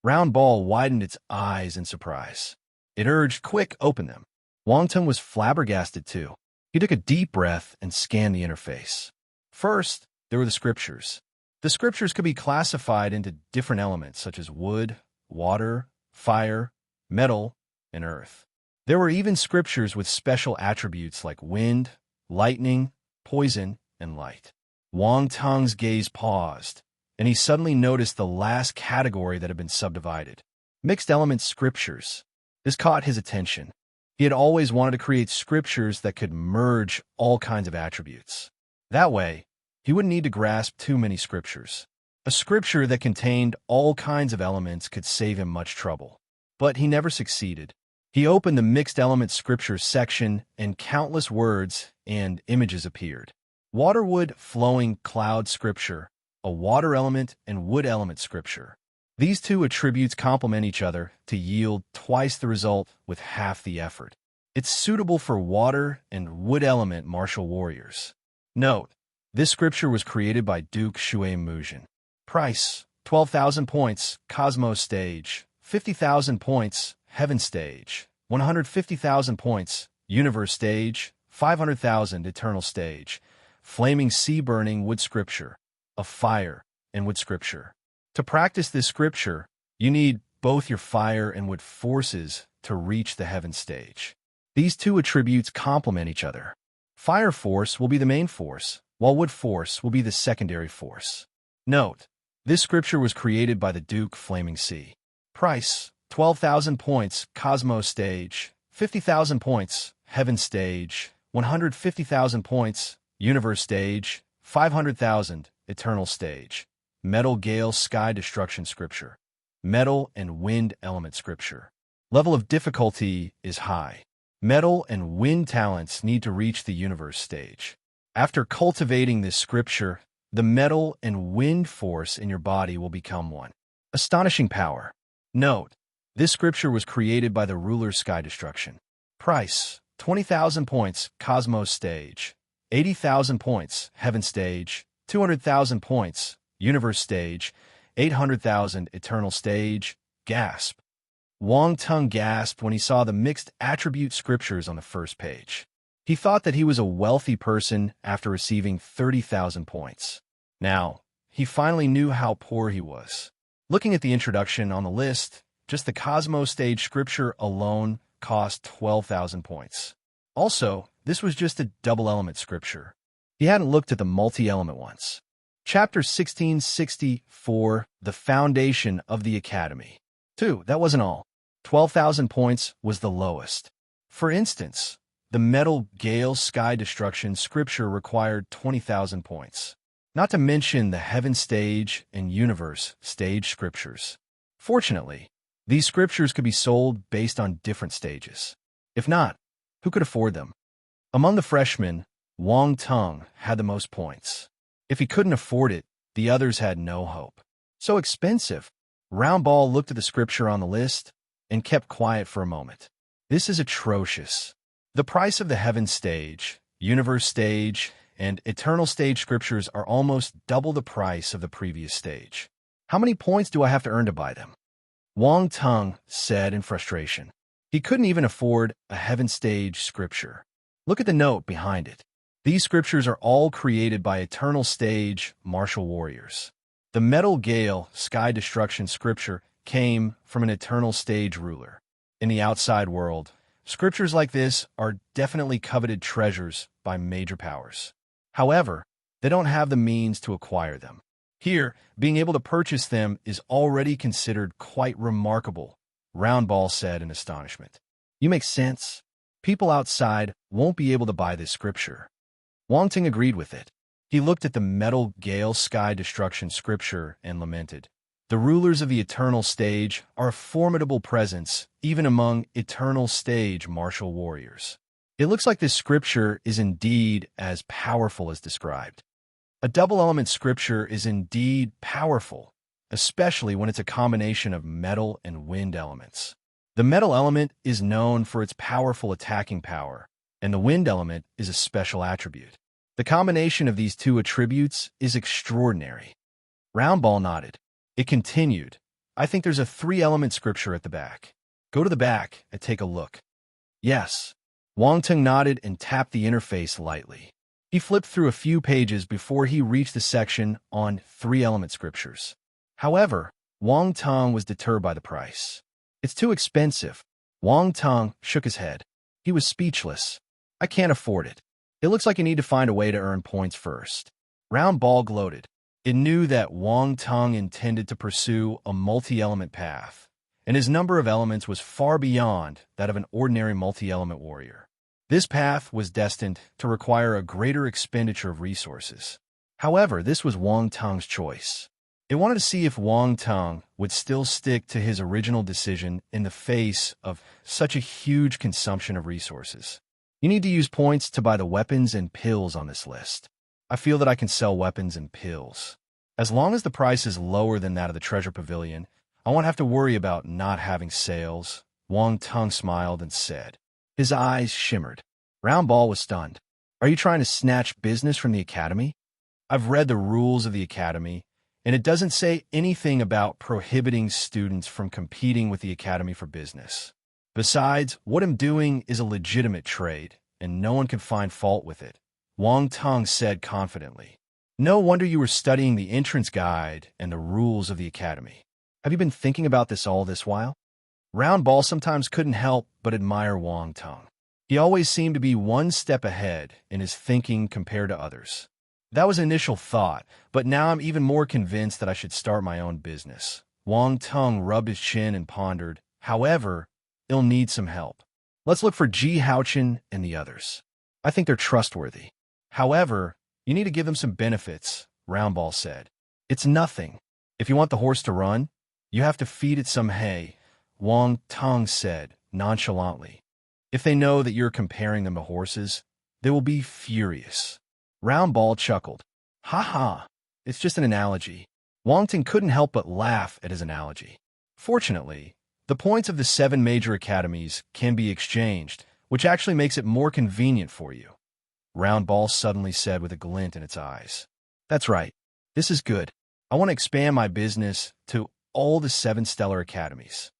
Roundball widened its eyes in surprise. It urged, "Quick, open them." Wang Tung was flabbergasted too. He took a deep breath and scanned the interface. First, there were the scriptures. The scriptures could be classified into different elements such as wood, water, fire, metal, and earth. There were even scriptures with special attributes like wind, lightning, poison, and light. Wang Tung's gaze paused, and he suddenly noticed the last category that had been subdivided. Mixed element scriptures. This caught his attention. He had always wanted to create scriptures that could merge all kinds of attributes. That way, he wouldn't need to grasp too many scriptures. A scripture that contained all kinds of elements could save him much trouble. But he never succeeded. He opened the mixed element scriptures section, and countless words and images appeared. Waterwood flowing cloud scripture, a water element and wood element scripture. These two attributes complement each other to yield twice the result with half the effort. It's suitable for water and wood element martial warriors. Note, this scripture was created by Duke Shui Mujin. Price, 12,000 points, Cosmos Stage, 50,000 points, Heaven Stage, 150,000 points, Universe Stage, 500,000 Eternal Stage, Flaming Sea Burning Wood Scripture, a fire and wood scripture. To practice this scripture, you need both your fire and wood forces to reach the Heaven Stage. These two attributes complement each other. Fire force will be the main force, while wood force will be the secondary force. Note, this scripture was created by the Duke Flaming Sea. Price, 12,000 points, Cosmos Stage, 50,000 points, Heaven Stage, 150,000 points, Universe Stage, 500,000, Eternal Stage. Metal Gale Sky Destruction Scripture. Metal and Wind Element Scripture. Level of difficulty is high. Metal and wind talents need to reach the Universe Stage. After cultivating this scripture, the metal and wind force in your body will become one. Astonishing power. Note, this scripture was created by the ruler Sky Destruction. Price, 20,000 points, Cosmos Stage. 80,000 points, Heaven Stage. 200,000 points, Universe Stage. 800,000, Eternal Stage. Gasp. Wang Tung gasped when he saw the mixed attribute scriptures on the first page. He thought that he was a wealthy person after receiving 30,000 points. Now, he finally knew how poor he was. Looking at the introduction on the list, just the Cosmos Stage scripture alone cost 12,000 points. Also, this was just a double-element scripture. He hadn't looked at the multi-element ones. Chapter 1664, The Foundation of the Academy. 2. That wasn't all. 12,000 points was the lowest. For instance, the Metal Gale Sky Destruction scripture required 20,000 points. Not to mention the Heaven Stage and Universe Stage scriptures. Fortunately, these scriptures could be sold based on different stages. If not, who could afford them? Among the freshmen, Wang Tung had the most points. If he couldn't afford it, the others had no hope. So expensive. Roundball looked at the scripture on the list and kept quiet for a moment. This is atrocious. The price of the heaven stage, universe stage, and eternal stage scriptures are almost double the price of the previous stage. How many points do I have to earn to buy them? Wang Tung said in frustration. He couldn't even afford a heaven stage scripture. Look at the note behind it. These scriptures are all created by eternal stage martial warriors. The Metal Gale Sky Destruction scripture came from an eternal stage ruler. In the outside world, scriptures like this are definitely coveted treasures by major powers. However, they don't have the means to acquire them. Here, being able to purchase them is already considered quite remarkable, Roundball said in astonishment. You make sense. People outside won't be able to buy this scripture. Wang Ting agreed with it. He looked at the Metal Gale Sky Destruction scripture and lamented. The rulers of the eternal stage are a formidable presence, even among eternal stage martial warriors. It looks like this scripture is indeed as powerful as described. A double-element scripture is indeed powerful, especially when it's a combination of metal and wind elements. The metal element is known for its powerful attacking power, and the wind element is a special attribute. The combination of these two attributes is extraordinary. Roundball nodded. It continued, I think there's a 3-element scripture at the back. Go to the back and take a look. Yes. Wang Tung nodded and tapped the interface lightly. He flipped through a few pages before he reached the section on 3-element scriptures. However, Wang Tung was deterred by the price. It's too expensive. Wang Tung shook his head. He was speechless. I can't afford it. It looks like you need to find a way to earn points first. Roundball gloated. It knew that Wang Tung intended to pursue a multi-element path, and his number of elements was far beyond that of an ordinary multi-element warrior. This path was destined to require a greater expenditure of resources. However, this was Wang Tung's choice. It wanted to see if Wang Tung would still stick to his original decision in the face of such a huge consumption of resources. You need to use points to buy the weapons and pills on this list. I feel that I can sell weapons and pills. As long as the price is lower than that of the treasure pavilion, I won't have to worry about not having sales. Wang Tung smiled and said. His eyes shimmered. Roundball was stunned. Are you trying to snatch business from the academy? I've read the rules of the academy, and it doesn't say anything about prohibiting students from competing with the academy for business. Besides, what I'm doing is a legitimate trade, and no one can find fault with it, Wang Tung said confidently. No wonder you were studying the entrance guide and the rules of the academy. Have you been thinking about this all this while? Roundball sometimes couldn't help but admire Wang Tung. He always seemed to be one step ahead in his thinking compared to others. That was initial thought, but now I'm even more convinced that I should start my own business. Wang Tung rubbed his chin and pondered. However, he'll need some help. Let's look for Ji Haochen and the others. I think they're trustworthy. However, you need to give them some benefits, Roundball said. It's nothing. If you want the horse to run, you have to feed it some hay, Wang Tung said nonchalantly. If they know that you're comparing them to horses, they will be furious. Roundball chuckled. Ha ha, it's just an analogy. Wang Tung couldn't help but laugh at his analogy. Fortunately, the points of the 7 major academies can be exchanged, which actually makes it more convenient for you. Roundball suddenly said with a glint in its eyes. That's right. This is good. I want to expand my business to all the 7 stellar academies.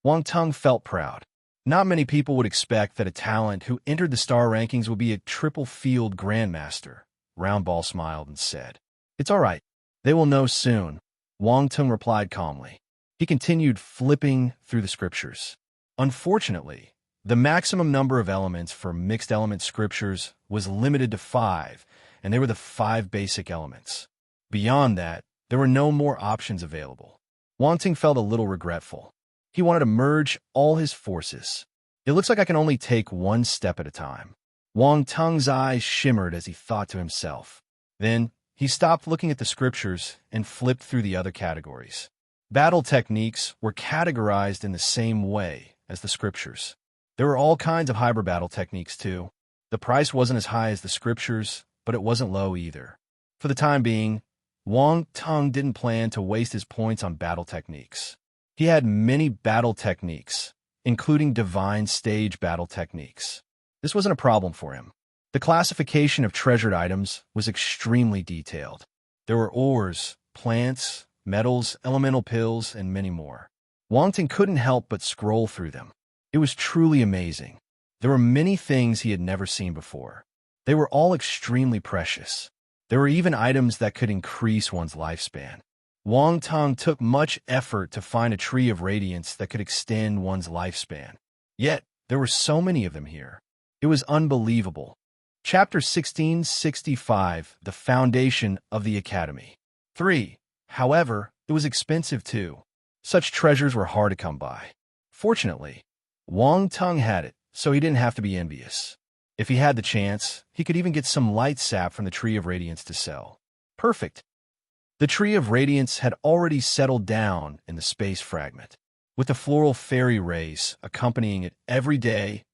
Wang Tung felt proud. Not many people would expect that a talent who entered the star rankings would be a triple field grandmaster. Roundball smiled and said, It's all right. They will know soon. Wang Tung replied calmly. He continued flipping through the scriptures. Unfortunately, the maximum number of elements for mixed element scriptures was limited to 5, and they were the 5 basic elements. Beyond that, there were no more options available. Wang Tung felt a little regretful. He wanted to merge all his forces. It looks like I can only take one step at a time. Wang Tung's eyes shimmered as he thought to himself. Then, he stopped looking at the scriptures and flipped through the other categories. Battle techniques were categorized in the same way as the scriptures. There were all kinds of hybrid battle techniques, too. The price wasn't as high as the scriptures, but it wasn't low either. For the time being, Wang Tung didn't plan to waste his points on battle techniques. He had many battle techniques, including divine stage battle techniques. This wasn't a problem for him. The classification of treasured items was extremely detailed. There were ores, plants, metals, elemental pills, and many more. Wang Tung couldn't help but scroll through them. It was truly amazing. There were many things he had never seen before. They were all extremely precious. There were even items that could increase one's lifespan. Wang Tung took much effort to find a tree of radiance that could extend one's lifespan. Yet, there were so many of them here. It was unbelievable. Chapter 1665, The Foundation of the Academy. 3. However, it was expensive too. Such treasures were hard to come by. Fortunately, Wang Tung had it, so he didn't have to be envious. If he had the chance, he could even get some light sap from the Tree of Radiance to sell. Perfect. The Tree of Radiance had already settled down in the space fragment. With the floral fairy rays accompanying it every day,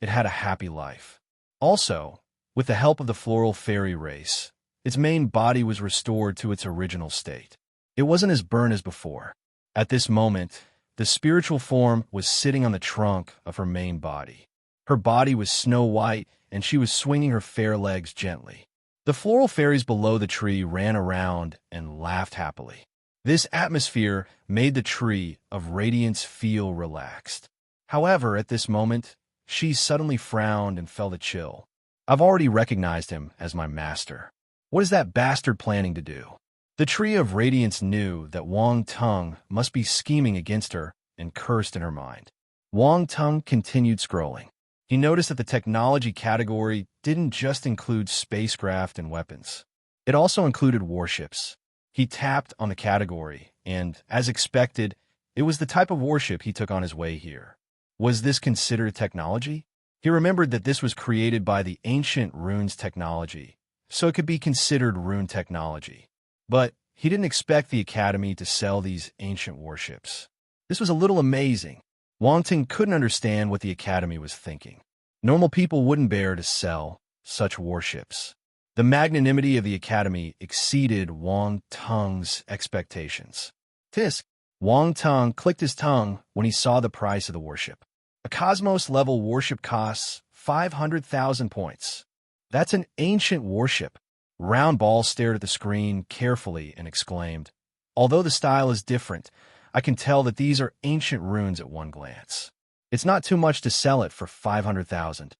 it had a happy life. Also, with the help of the floral fairy race, its main body was restored to its original state. It wasn't as burnt as before. At this moment, the spiritual form was sitting on the trunk of her main body. Her body was snow white, and she was swinging her fair legs gently. The floral fairies below the tree ran around and laughed happily. This atmosphere made the Tree of Radiance feel relaxed. However, at this moment, she suddenly frowned and felt a chill. I've already recognized him as my master. What is that bastard planning to do? The Tree of Radiance knew that Wang Tung must be scheming against her and cursed in her mind. Wang Tung continued scrolling. He noticed that the technology category didn't just include spacecraft and weapons. It also included warships. He tapped on the category, and, as expected, it was the type of warship he took on his way here. Was this considered technology? He remembered that this was created by the ancient runes technology, so it could be considered rune technology. But he didn't expect the Academy to sell these ancient warships. This was a little amazing. Wang Tung couldn't understand what the Academy was thinking. Normal people wouldn't bear to sell such warships. The magnanimity of the Academy exceeded Wang Tung's expectations. Tisk! Wang Tung clicked his tongue when he saw the price of the warship. A Cosmos-level warship costs 500,000 points. That's an ancient warship. Round Ball stared at the screen carefully and exclaimed, "Although the style is different, I can tell that these are ancient runes at one glance. It's not too much to sell it for 500,000.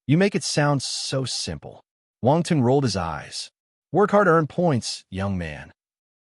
You make it sound so simple." Wang Tung rolled his eyes. "Work hard to earn points, young man."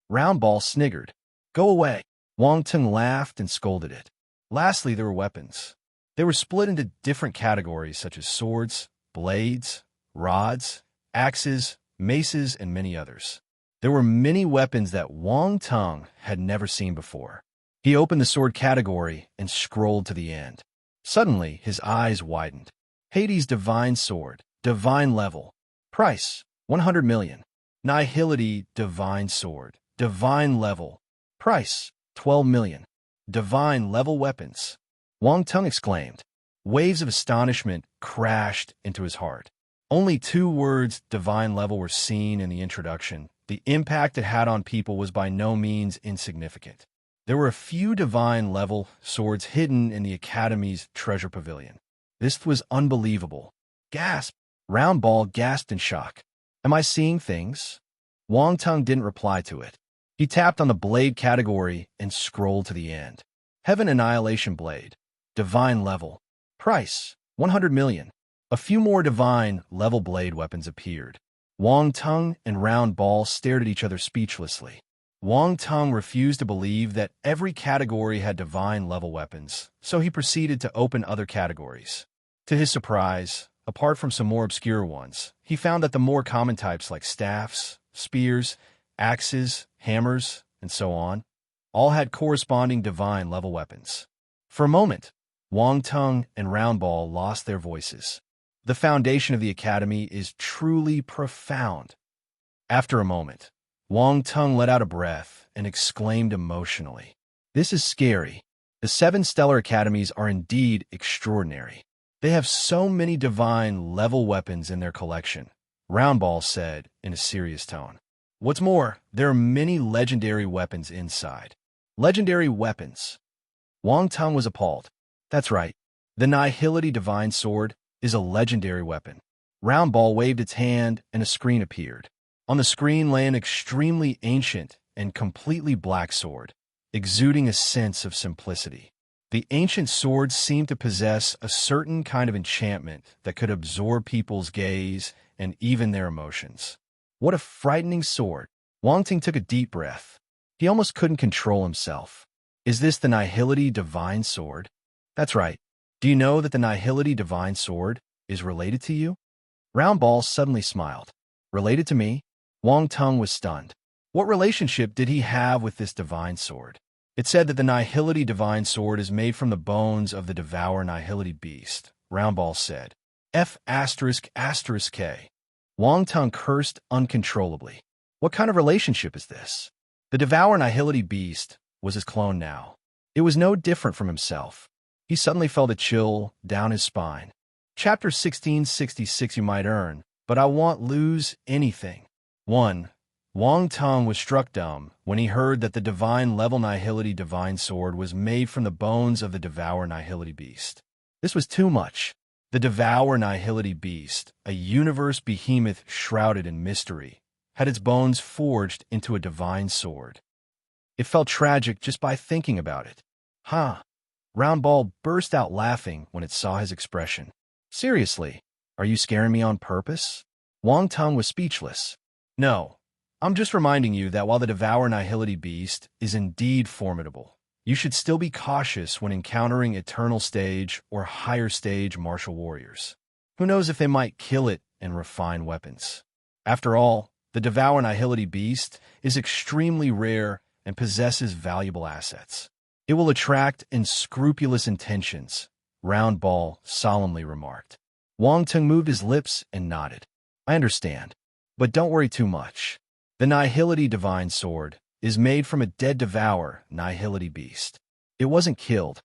Round Ball sniggered. "Go away." Wang Tung laughed and scolded it. Lastly, there were weapons. They were split into different categories such as swords, blades, rods, axes, maces, and many others. There were many weapons that Wang Tung had never seen before. He opened the sword category and scrolled to the end. Suddenly, his eyes widened. Hades' Divine Sword, Divine Level. Price, 100 million. Nihility Divine Sword, Divine Level. Price, 12 million. Divine Level Weapons. Wang Tung exclaimed. Waves of astonishment crashed into his heart. Only 2 words, divine level, were seen in the introduction. The impact it had on people was by no means insignificant. There were a few divine level swords hidden in the Academy's treasure pavilion. This was unbelievable. Gasp! Round Ball gasped in shock. Am I seeing things? Wang Tung didn't reply to it. He tapped on the blade category and scrolled to the end. Heaven Annihilation Blade. Divine level. Price, 100 million. A few more divine level blade weapons appeared. Wang Tung and Round Ball stared at each other speechlessly. Wang Tung refused to believe that every category had divine level weapons, so he proceeded to open other categories. To his surprise, apart from some more obscure ones, he found that the more common types like staffs, spears, axes, hammers, and so on, all had corresponding divine level weapons. For a moment, Wang Tung and Round Ball lost their voices. The foundation of the Academy is truly profound. After a moment, Wang Tung let out a breath and exclaimed emotionally, "This is scary. The 7 stellar academies are indeed extraordinary. They have so many divine level weapons in their collection," Round Ball said in a serious tone. What's more, there are many legendary weapons inside. Legendary weapons. Wang Teng was appalled. That's right. The Nihility Divine Sword is a legendary weapon. Round Ball waved its hand and a screen appeared. On the screen lay an extremely ancient and completely black sword, exuding a sense of simplicity. The ancient sword seemed to possess a certain kind of enchantment that could absorb people's gaze and even their emotions. What a frightening sword! Wang Ting took a deep breath. He almost couldn't control himself. Is this the Nihility Divine Sword? That's right. Do you know that the Nihility Divine Sword is related to you? Round Ball suddenly smiled. Related to me? Wang Teng was stunned. What relationship did he have with this divine sword? It said that the Nihility Divine Sword is made from the bones of the Devour Nihility Beast, Round Ball said. F***K. Wang Teng cursed uncontrollably. What kind of relationship is this? The Devour Nihility Beast was his clone now. It was no different from himself. He suddenly felt a chill down his spine. Chapter 1666 you might earn, but I won't lose anything. 1. Wang Teng was struck dumb when he heard that the divine level Nihility Divine Sword was made from the bones of the Devour Nihility Beast. This was too much. The Devour Nihility Beast, a universe behemoth shrouded in mystery, had its bones forged into a divine sword. It felt tragic just by thinking about it. Huh. Round Ball burst out laughing when it saw his expression. Seriously, are you scaring me on purpose? Wang Teng was speechless. No, I'm just reminding you that while the Devour Nihility Beast is indeed formidable, you should still be cautious when encountering Eternal Stage or higher stage martial warriors. Who knows if they might kill it and refine weapons. After all, the Devour Nihility Beast is extremely rare and possesses valuable assets. It will attract unscrupulous intentions, Round Ball solemnly remarked. Wang Teng moved his lips and nodded. I understand, but don't worry too much. The Nihility Divine Sword is made from a dead Devour Nihility Beast. It wasn't killed.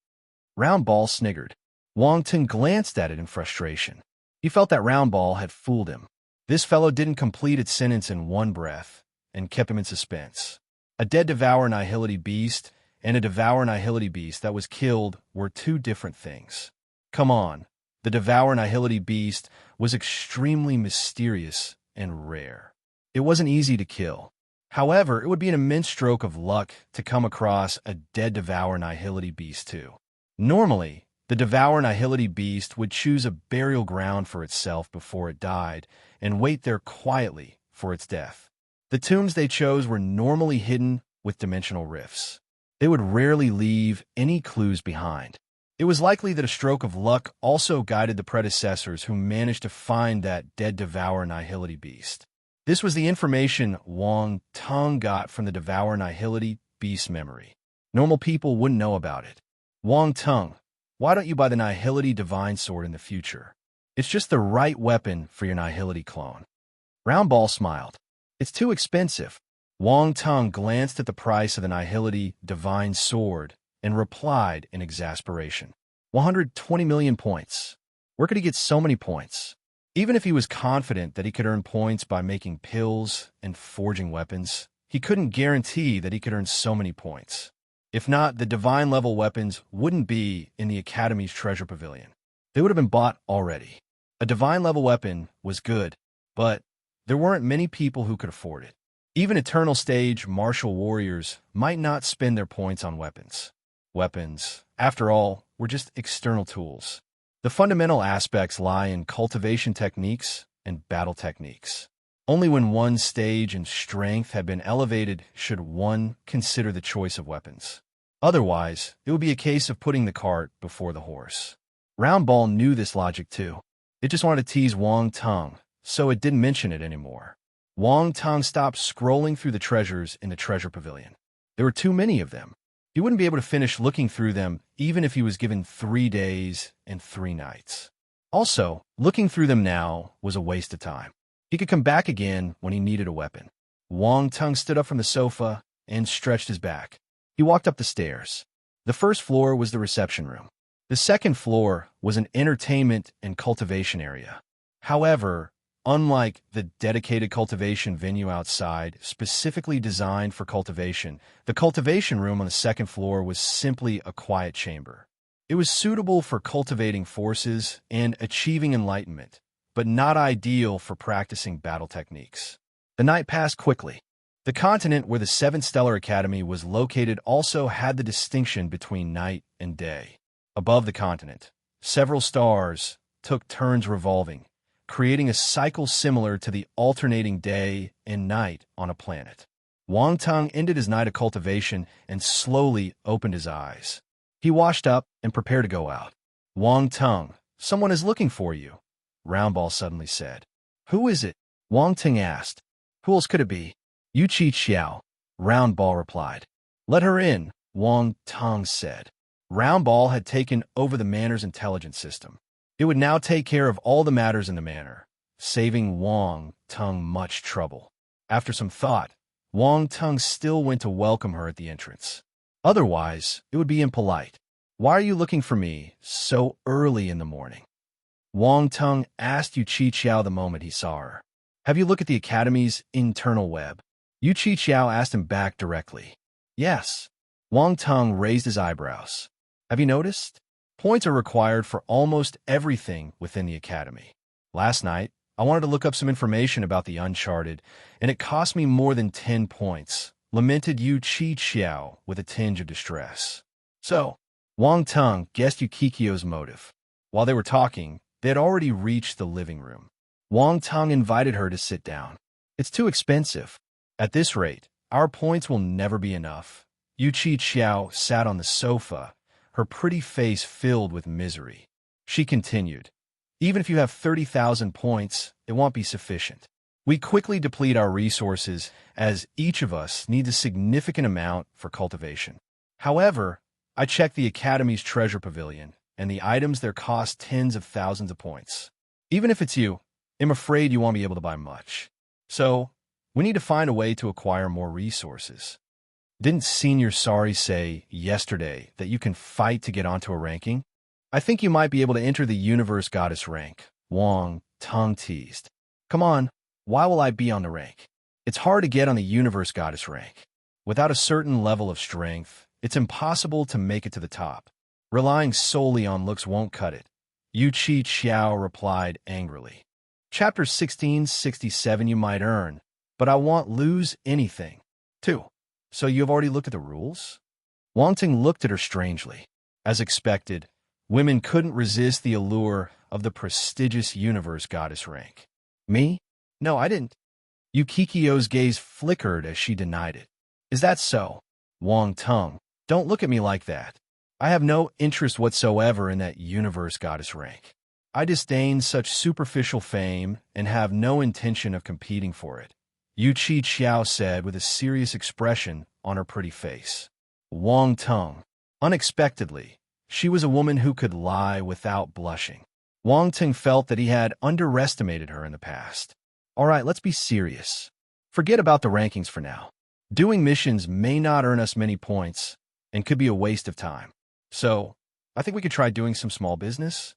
Round Ball sniggered. Wang Teng glanced at it in frustration. He felt that Round Ball had fooled him. This fellow didn't complete its sentence in one breath and kept him in suspense. A dead Devour Nihility Beast and a Devour Nihility Beast that was killed were two different things. Come on, the Devour Nihility Beast was extremely mysterious and rare. It wasn't easy to kill. However, it would be an immense stroke of luck to come across a dead Devour Nihility Beast too. Normally, the Devour Nihility Beast would choose a burial ground for itself before it died and wait there quietly for its death. The tombs they chose were normally hidden with dimensional rifts. They would rarely leave any clues behind. It was likely that a stroke of luck also guided the predecessors who managed to find that dead Devour Nihility Beast. This was the information Wang Teng got from the Devour Nihility Beast memory. Normal people wouldn't know about it. Wang Teng, why don't you buy the Nihility Divine Sword in the future? It's just the right weapon for your Nihility clone. Round Ball smiled. It's too expensive. Wang Teng glanced at the price of the Nihility Divine Sword and replied in exasperation. 120 million points. Where could he get so many points? Even if he was confident that he could earn points by making pills and forging weapons, he couldn't guarantee that he could earn so many points. If not, the divine level weapons wouldn't be in the Academy's treasure pavilion. They would have been bought already. A divine level weapon was good, but there weren't many people who could afford it. Even Eternal Stage martial warriors might not spend their points on weapons. Weapons, after all, were just external tools. The fundamental aspects lie in cultivation techniques and battle techniques. Only when one's stage and strength had been elevated should one consider the choice of weapons. Otherwise, it would be a case of putting the cart before the horse. Round Ball knew this logic too. It just wanted to tease Wang Teng, so it didn't mention it anymore. Wang Teng stopped scrolling through the treasures in the treasure pavilion. There were too many of them. He wouldn't be able to finish looking through them even if he was given 3 days and 3 nights. Also, looking through them now was a waste of time. He could come back again when he needed a weapon. Wang Teng stood up from the sofa and stretched his back. He walked up the stairs. The first floor was the reception room. The second floor was an entertainment and cultivation area. However, Unlike the dedicated cultivation venue outside, specifically designed for cultivation, the cultivation room on the second floor was simply a quiet chamber. It was suitable for cultivating forces and achieving enlightenment, but not ideal for practicing battle techniques. The night passed quickly. The continent where the Seventh Stellar Academy was located also had the distinction between night and day. Above the continent, several stars took turns revolving, creating a cycle similar to the alternating day and night on a planet. Wang Tung ended his night of cultivation and slowly opened his eyes. He washed up and prepared to go out. Wang Tung, someone is looking for you, Roundball suddenly said. Who is it? Wang Tung asked. Who else could it be? Yu Chi Xiao, Roundball replied. Let her in, Wang Tung said. Roundball had taken over the manor's intelligence system. It would now take care of all the matters in the manor, saving Wang Tung much trouble. After some thought, Wang Tung still went to welcome her at the entrance. Otherwise, it would be impolite. Why are you looking for me so early in the morning? Wang Tung asked Yu Chi Xiao the moment he saw her. Have you looked at the Academy's internal web? Yu Chi Xiao asked him back directly. Yes. Wang Tung raised his eyebrows. Have you noticed? Points are required for almost everything within the Academy. Last night, I wanted to look up some information about the Uncharted, and it cost me more than 10 points, lamented Yu Chi Xiao with a tinge of distress. So, Wang Tung guessed Yukikyo's motive. While they were talking, they had already reached the living room. Wang Tung invited her to sit down. It's too expensive. At this rate, our points will never be enough. Yu Chi Xiao sat on the sofa, her pretty face filled with misery. She continued, even if you have 30,000 points, it won't be sufficient. We quickly deplete our resources as each of us needs a significant amount for cultivation. However, I checked the Academy's treasure pavilion, and the items there cost tens of thousands of points. Even if it's you, I'm afraid you won't be able to buy much. So, we need to find a way to acquire more resources. Didn't Senior Sari say yesterday that you can fight to get onto a ranking? I think you might be able to enter the Universe Goddess rank, Wang Tung teased. Come on, why will I be on the rank? It's hard to get on the Universe Goddess rank. Without a certain level of strength, it's impossible to make it to the top. Relying solely on looks won't cut it. Yu Chi Xiao replied angrily. Chapter 1667 you might earn, but I won't lose anything. 2. So you have already looked at the rules? Wang Tung looked at her strangely. As expected, women couldn't resist the allure of the prestigious Universe Goddess rank. Me? No, I didn't. Yukikyo's gaze flickered as she denied it. Is that so? Wang Tung, don't look at me like that. I have no interest whatsoever in that Universe Goddess rank. I disdain such superficial fame and have no intention of competing for it, Yu Chi Xiao said with a serious expression on her pretty face. Wang Tung. Unexpectedly, she was a woman who could lie without blushing. Wang Tung felt that he had underestimated her in the past. All right, let's be serious. Forget about the rankings for now. Doing missions may not earn us many points and could be a waste of time. So, I think we could try doing some small business?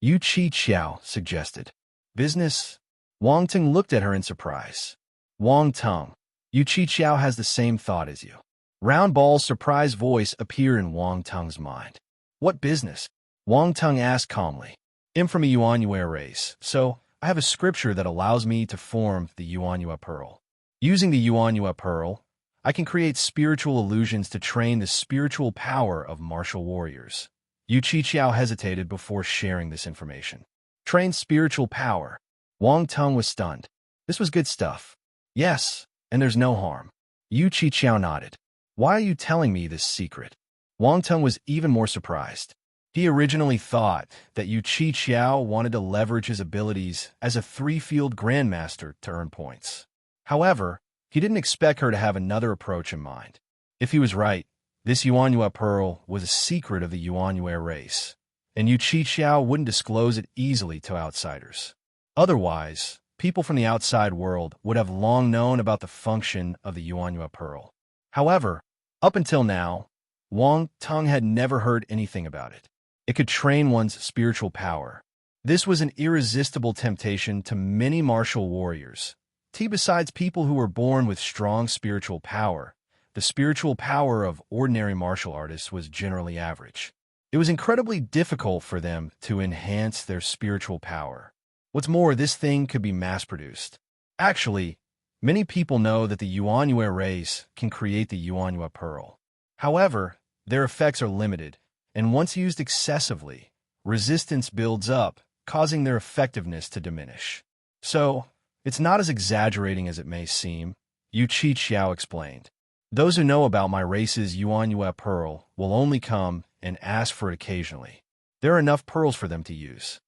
Yu Chi Xiao suggested. Business? Wang Tung looked at her in surprise. Wang Tung, Yu Chi Xiao has the same thought as you. Roundball's surprised voice appeared in Wang Tung's mind. What business? Wang Tung asked calmly. I'm from a Yuanyue race, so I have a scripture that allows me to form the Yuanyue Pearl. Using the Yuanyue Pearl, I can create spiritual illusions to train the spiritual power of martial warriors. Yu Chi Xiao hesitated before sharing this information. Train spiritual power. Wang Tung was stunned. This was good stuff. Yes, and there's no harm. Yu Chi Xiao nodded. Why are you telling me this secret? Wang Tung was even more surprised. He originally thought that Yu Chi Xiao wanted to leverage his abilities as a three-field grandmaster to earn points. However, he didn't expect her to have another approach in mind. If he was right, this Yuanyue Pearl was a secret of the Yuanyue race, and Yu Chi Xiao wouldn't disclose it easily to outsiders. Otherwise, people from the outside world would have long known about the function of the Yuanyue Pearl. However, up until now, Wang Tung had never heard anything about it. It could train one's spiritual power. This was an irresistible temptation to many martial warriors. Besides people who were born with strong spiritual power, the spiritual power of ordinary martial artists was generally average. It was incredibly difficult for them to enhance their spiritual power. What's more, this thing could be mass-produced. Actually, many people know that the Yuanyue race can create the Yuanyue pearl. However, their effects are limited, and once used excessively, resistance builds up, causing their effectiveness to diminish. So, it's not as exaggerating as it may seem, Yu Qixiao explained. Those who know about my race's Yuanyue pearl will only come and ask for it occasionally. There are enough pearls for them to use.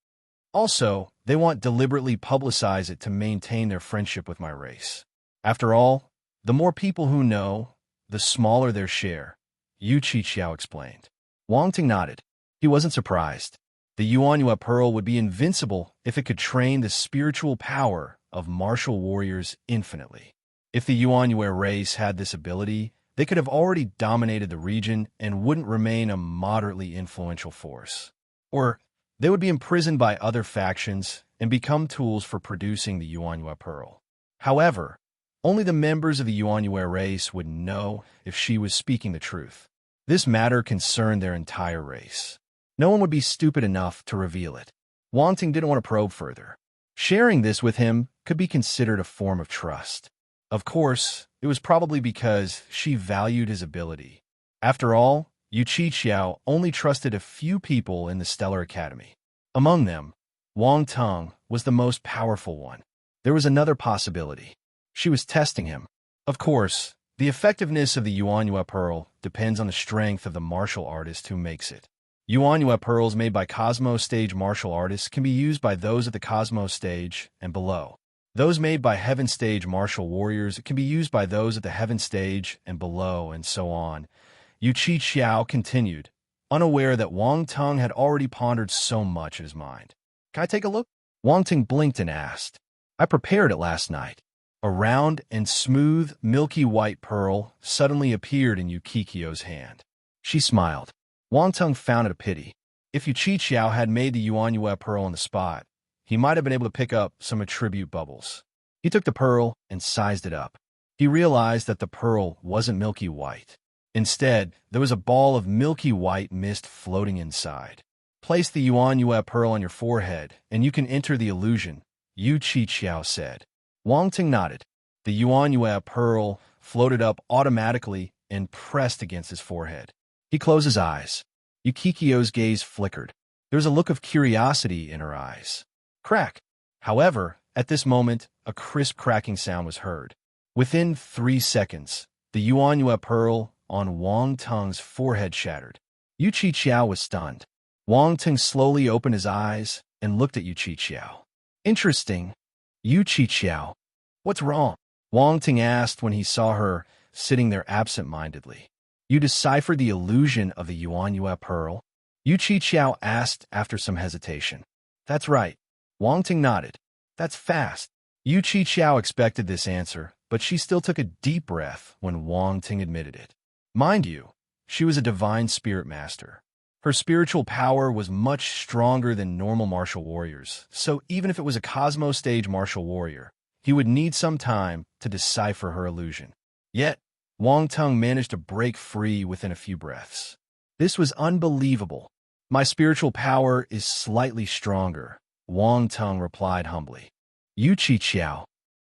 Also, they won't deliberately publicize it to maintain their friendship with my race. After all, the more people who know, the smaller their share, Yu Qixiao explained. Wang Ting nodded. He wasn't surprised. The Yuanyue pearl would be invincible if it could train the spiritual power of martial warriors infinitely. If the Yuanyue race had this ability, they could have already dominated the region and wouldn't remain a moderately influential force. Or they would be imprisoned by other factions and become tools for producing the Yuanyue pearl. However, only the members of the Yuanyue race would know if she was speaking the truth. This matter concerned their entire race. No one would be stupid enough to reveal it. Wang Ting didn't want to probe further. Sharing this with him could be considered a form of trust. Of course, it was probably because she valued his ability. After all, Yu Qixiao only trusted a few people in the Stellar Academy. Among them, Wang Tung was the most powerful one. There was another possibility. She was testing him. Of course, the effectiveness of the Yuanyue pearl depends on the strength of the martial artist who makes it. Yuanyue pearls made by Cosmos stage martial artists can be used by those at the Cosmos stage and below. Those made by Heaven stage martial warriors can be used by those at the Heaven stage and below, and so on. Yu Qixiao continued, unaware that Wang Tung had already pondered so much in his mind. Can I take a look? Wang Tung blinked and asked. I prepared it last night. A round and smooth, milky white pearl suddenly appeared in Yu Qixiao's hand. She smiled. Wang Tung found it a pity. If Yu Qixiao had made the Yuanyue pearl on the spot, he might have been able to pick up some attribute bubbles. He took the pearl and sized it up. He realized that the pearl wasn't milky white. Instead, there was a ball of milky white mist floating inside. Place the Yuanyue pearl on your forehead, and you can enter the illusion, Yu Qixiao said. Wang Ting nodded. The Yuanyue pearl floated up automatically and pressed against his forehead. He closed his eyes. Yu Qixiao's gaze flickered. There was a look of curiosity in her eyes. Crack! However, at this moment, a crisp cracking sound was heard. Within 3 seconds, the Yuanyue pearl on Wang Tung's forehead shattered. Yu Qixiao was stunned. Wang Tung slowly opened his eyes and looked at Yu Qixiao. Interesting. Yu Qixiao. What's wrong? Wang Tung asked when he saw her sitting there absent-mindedly. You deciphered the illusion of the Yuanyue pearl? Yu Qixiao asked after some hesitation. That's right. Wang Tung nodded. That's fast. Yu Qixiao expected this answer, but she still took a deep breath when Wang Tung admitted it. Mind you, she was a divine spirit master. Her spiritual power was much stronger than normal martial warriors, so even if it was a Cosmos stage martial warrior, he would need some time to decipher her illusion. Yet, Wang Tung managed to break free within a few breaths. This was unbelievable. My spiritual power is slightly stronger, Wang Tung replied humbly. Yu Qixiao.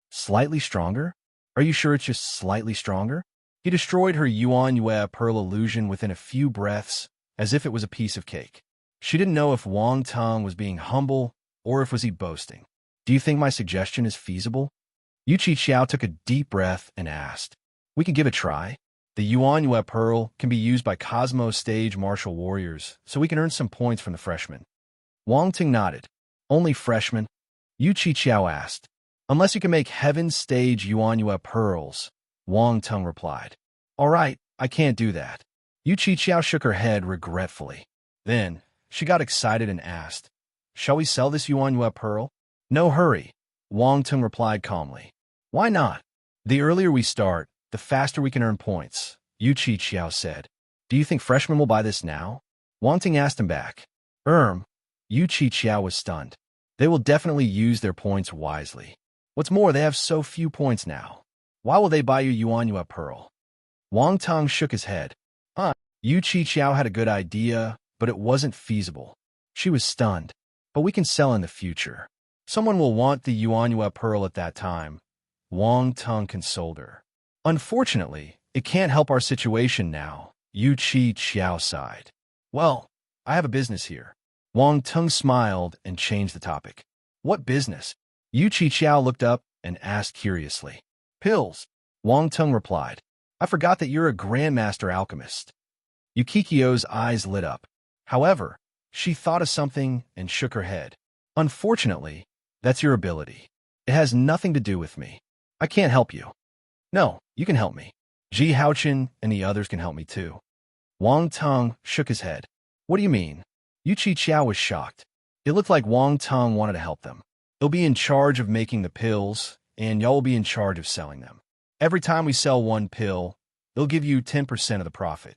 Slightly stronger? Are you sure it's just slightly stronger? He destroyed her Yuanyue pearl illusion within a few breaths, as if it was a piece of cake. She didn't know if Wang Tung was being humble or if was he boasting. Do you think my suggestion is feasible? Yu Qixiao took a deep breath and asked. We can give it a try. The Yuanyue pearl can be used by Cosmos stage martial warriors, so we can earn some points from the freshmen. Wang Ting nodded. Only freshmen? Yu Qixiao asked. Unless you can make Heaven stage Yuanyue pearls, Wang Tung replied. All right, I can't do that. Yu Qixiao shook her head regretfully. Then, she got excited and asked, Shall we sell this Yuanyue pearl? No hurry, Wang Tung replied calmly. Why not? The earlier we start, the faster we can earn points, Yu Qixiao said. Do you think freshmen will buy this now? Wang Ting asked him back. Yu Qixiao was stunned. They will definitely use their points wisely. What's more, they have so few points now. Why will they buy you Yuanyua Pearl? Wang Tong shook his head. Yu Qiqiao had a good idea, but it wasn't feasible. She was stunned. But we can sell in the future. Someone will want the Yuanyua Pearl at that time. Wang Tong consoled her. Unfortunately, it can't help our situation now, Yu Qiqiao sighed. Well, I have a business here. Wang Tong smiled and changed the topic. What business? Yu Qiqiao looked up and asked curiously. Pills, Wang Tong replied. I forgot that you're a grandmaster alchemist. Yukikio's eyes lit up. However, she thought of something and shook her head. Unfortunately, that's your ability. It has nothing to do with me. I can't help you. No, you can help me. Ji Haochen and the others can help me too. Wang Tong shook his head. What do you mean? Yu Qiqiao was shocked. It looked like Wang Tong wanted to help them. He'll be in charge of making the pills, and y'all will be in charge of selling them. Every time we sell one pill, they'll give you 10% of the profit.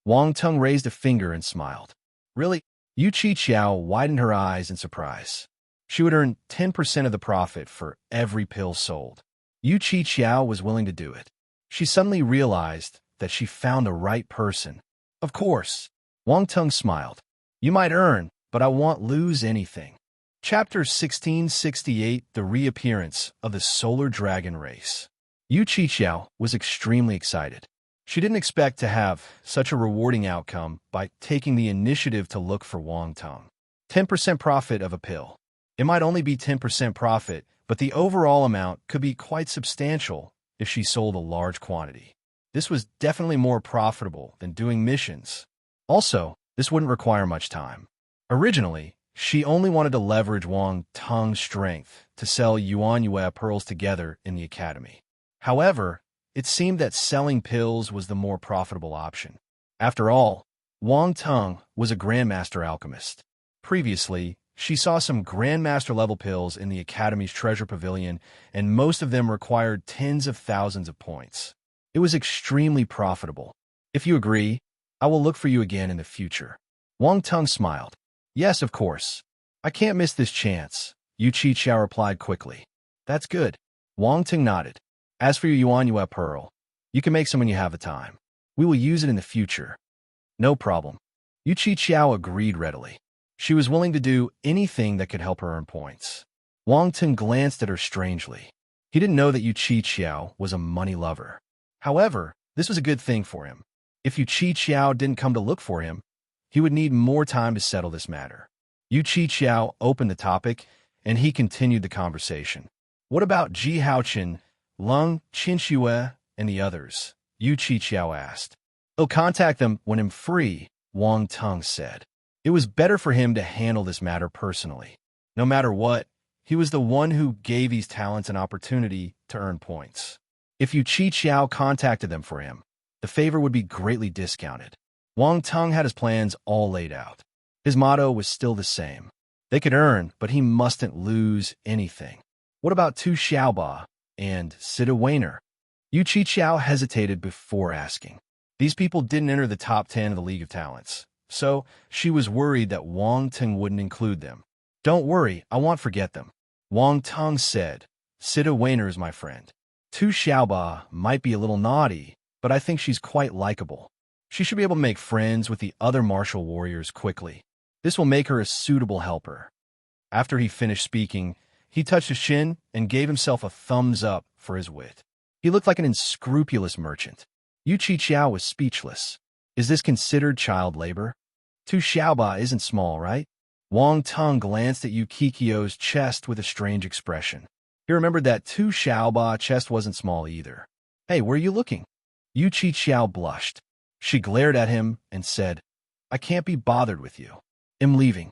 Wang Tong raised a finger and smiled. Really? Yu Qiqiao widened her eyes in surprise. She would earn 10% of the profit for every pill sold. Yu Qiqiao was willing to do it. She suddenly realized that she found the right person. Of course. Wang Tong smiled. You might earn, but I won't lose anything. Chapter 1668, The Reappearance of the Solar Dragon Race. Yu Qiqiao was extremely excited. She didn't expect to have such a rewarding outcome by taking the initiative to look for Wang Tong. 10% profit of a pill. It might only be 10% profit, but the overall amount could be quite substantial if she sold a large quantity. This was definitely more profitable than doing missions. Also, this wouldn't require much time. Originally, she only wanted to leverage Wang Tong's strength to sell Yuanyue pearls together in the academy. However, it seemed that selling pills was the more profitable option. After all, Wang Tong was a grandmaster alchemist. Previously, she saw some grandmaster-level pills in the academy's treasure pavilion, and most of them required tens of thousands of points. It was extremely profitable. If you agree, I will look for you again in the future. Wang Tong smiled. Yes, of course. I can't miss this chance, Yu Qiqiao replied quickly. That's good. Wang Tong nodded. As for your Yuanyue pearl, you can make some when you have the time. We will use it in the future. No problem. Yu Qiqiao agreed readily. She was willing to do anything that could help her earn points. Wang Tong glanced at her strangely. He didn't know that Yu Qiqiao was a money lover. However, this was a good thing for him. If Yu Qiqiao didn't come to look for him, he would need more time to settle this matter. Yu Qiqiao opened the topic, and he continued the conversation. What about Ji Haochen, Lung, Qinxue, and the others? Yu Qiqiao asked. He'll contact them when I'm free, Wang Tong said. It was better for him to handle this matter personally. No matter what, he was the one who gave these talents an opportunity to earn points. If Yu Qiqiao contacted them for him, the favor would be greatly discounted. Wang Tong had his plans all laid out. His motto was still the same. They could earn, but he mustn't lose anything. What about Tu Xiaoba and Sida Weiner? Yu Qiqiao hesitated before asking. These people didn't enter the top 10 of the League of Talents, so she was worried that Wang Tong wouldn't include them. Don't worry, I won't forget them. Wang Tong said, Sida Weiner is my friend. Tu Xiaoba might be a little naughty, but I think she's quite likable. She should be able to make friends with the other martial warriors quickly. This will make her a suitable helper. After he finished speaking, he touched his chin and gave himself a thumbs up for his wit. He looked like an unscrupulous merchant. Yu Qiqiao was speechless. Is this considered child labor? Tu Xiaoba isn't small, right? Wang Tong glanced at Yu Qiqiao's chest with a strange expression. He remembered that Tu Xiaoba's chest wasn't small either. Hey, where are you looking? Yu Qiqiao blushed. She glared at him and said, I can't be bothered with you. I'm leaving.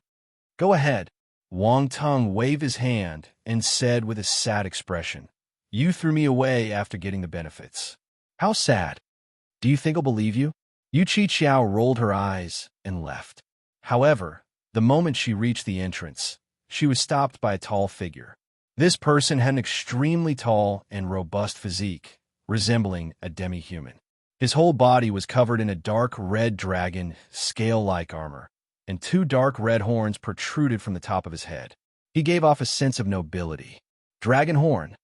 Go ahead. Wang Tong waved his hand and said with a sad expression, You threw me away after getting the benefits. How sad. Do you think I'll believe you? Yu Qiqiao rolled her eyes and left. However, the moment she reached the entrance, she was stopped by a tall figure. This person had an extremely tall and robust physique, resembling a demi-human. His whole body was covered in a dark red dragon, scale-like armor, and two dark red horns protruded from the top of his head. He gave off a sense of nobility. Dragon horn.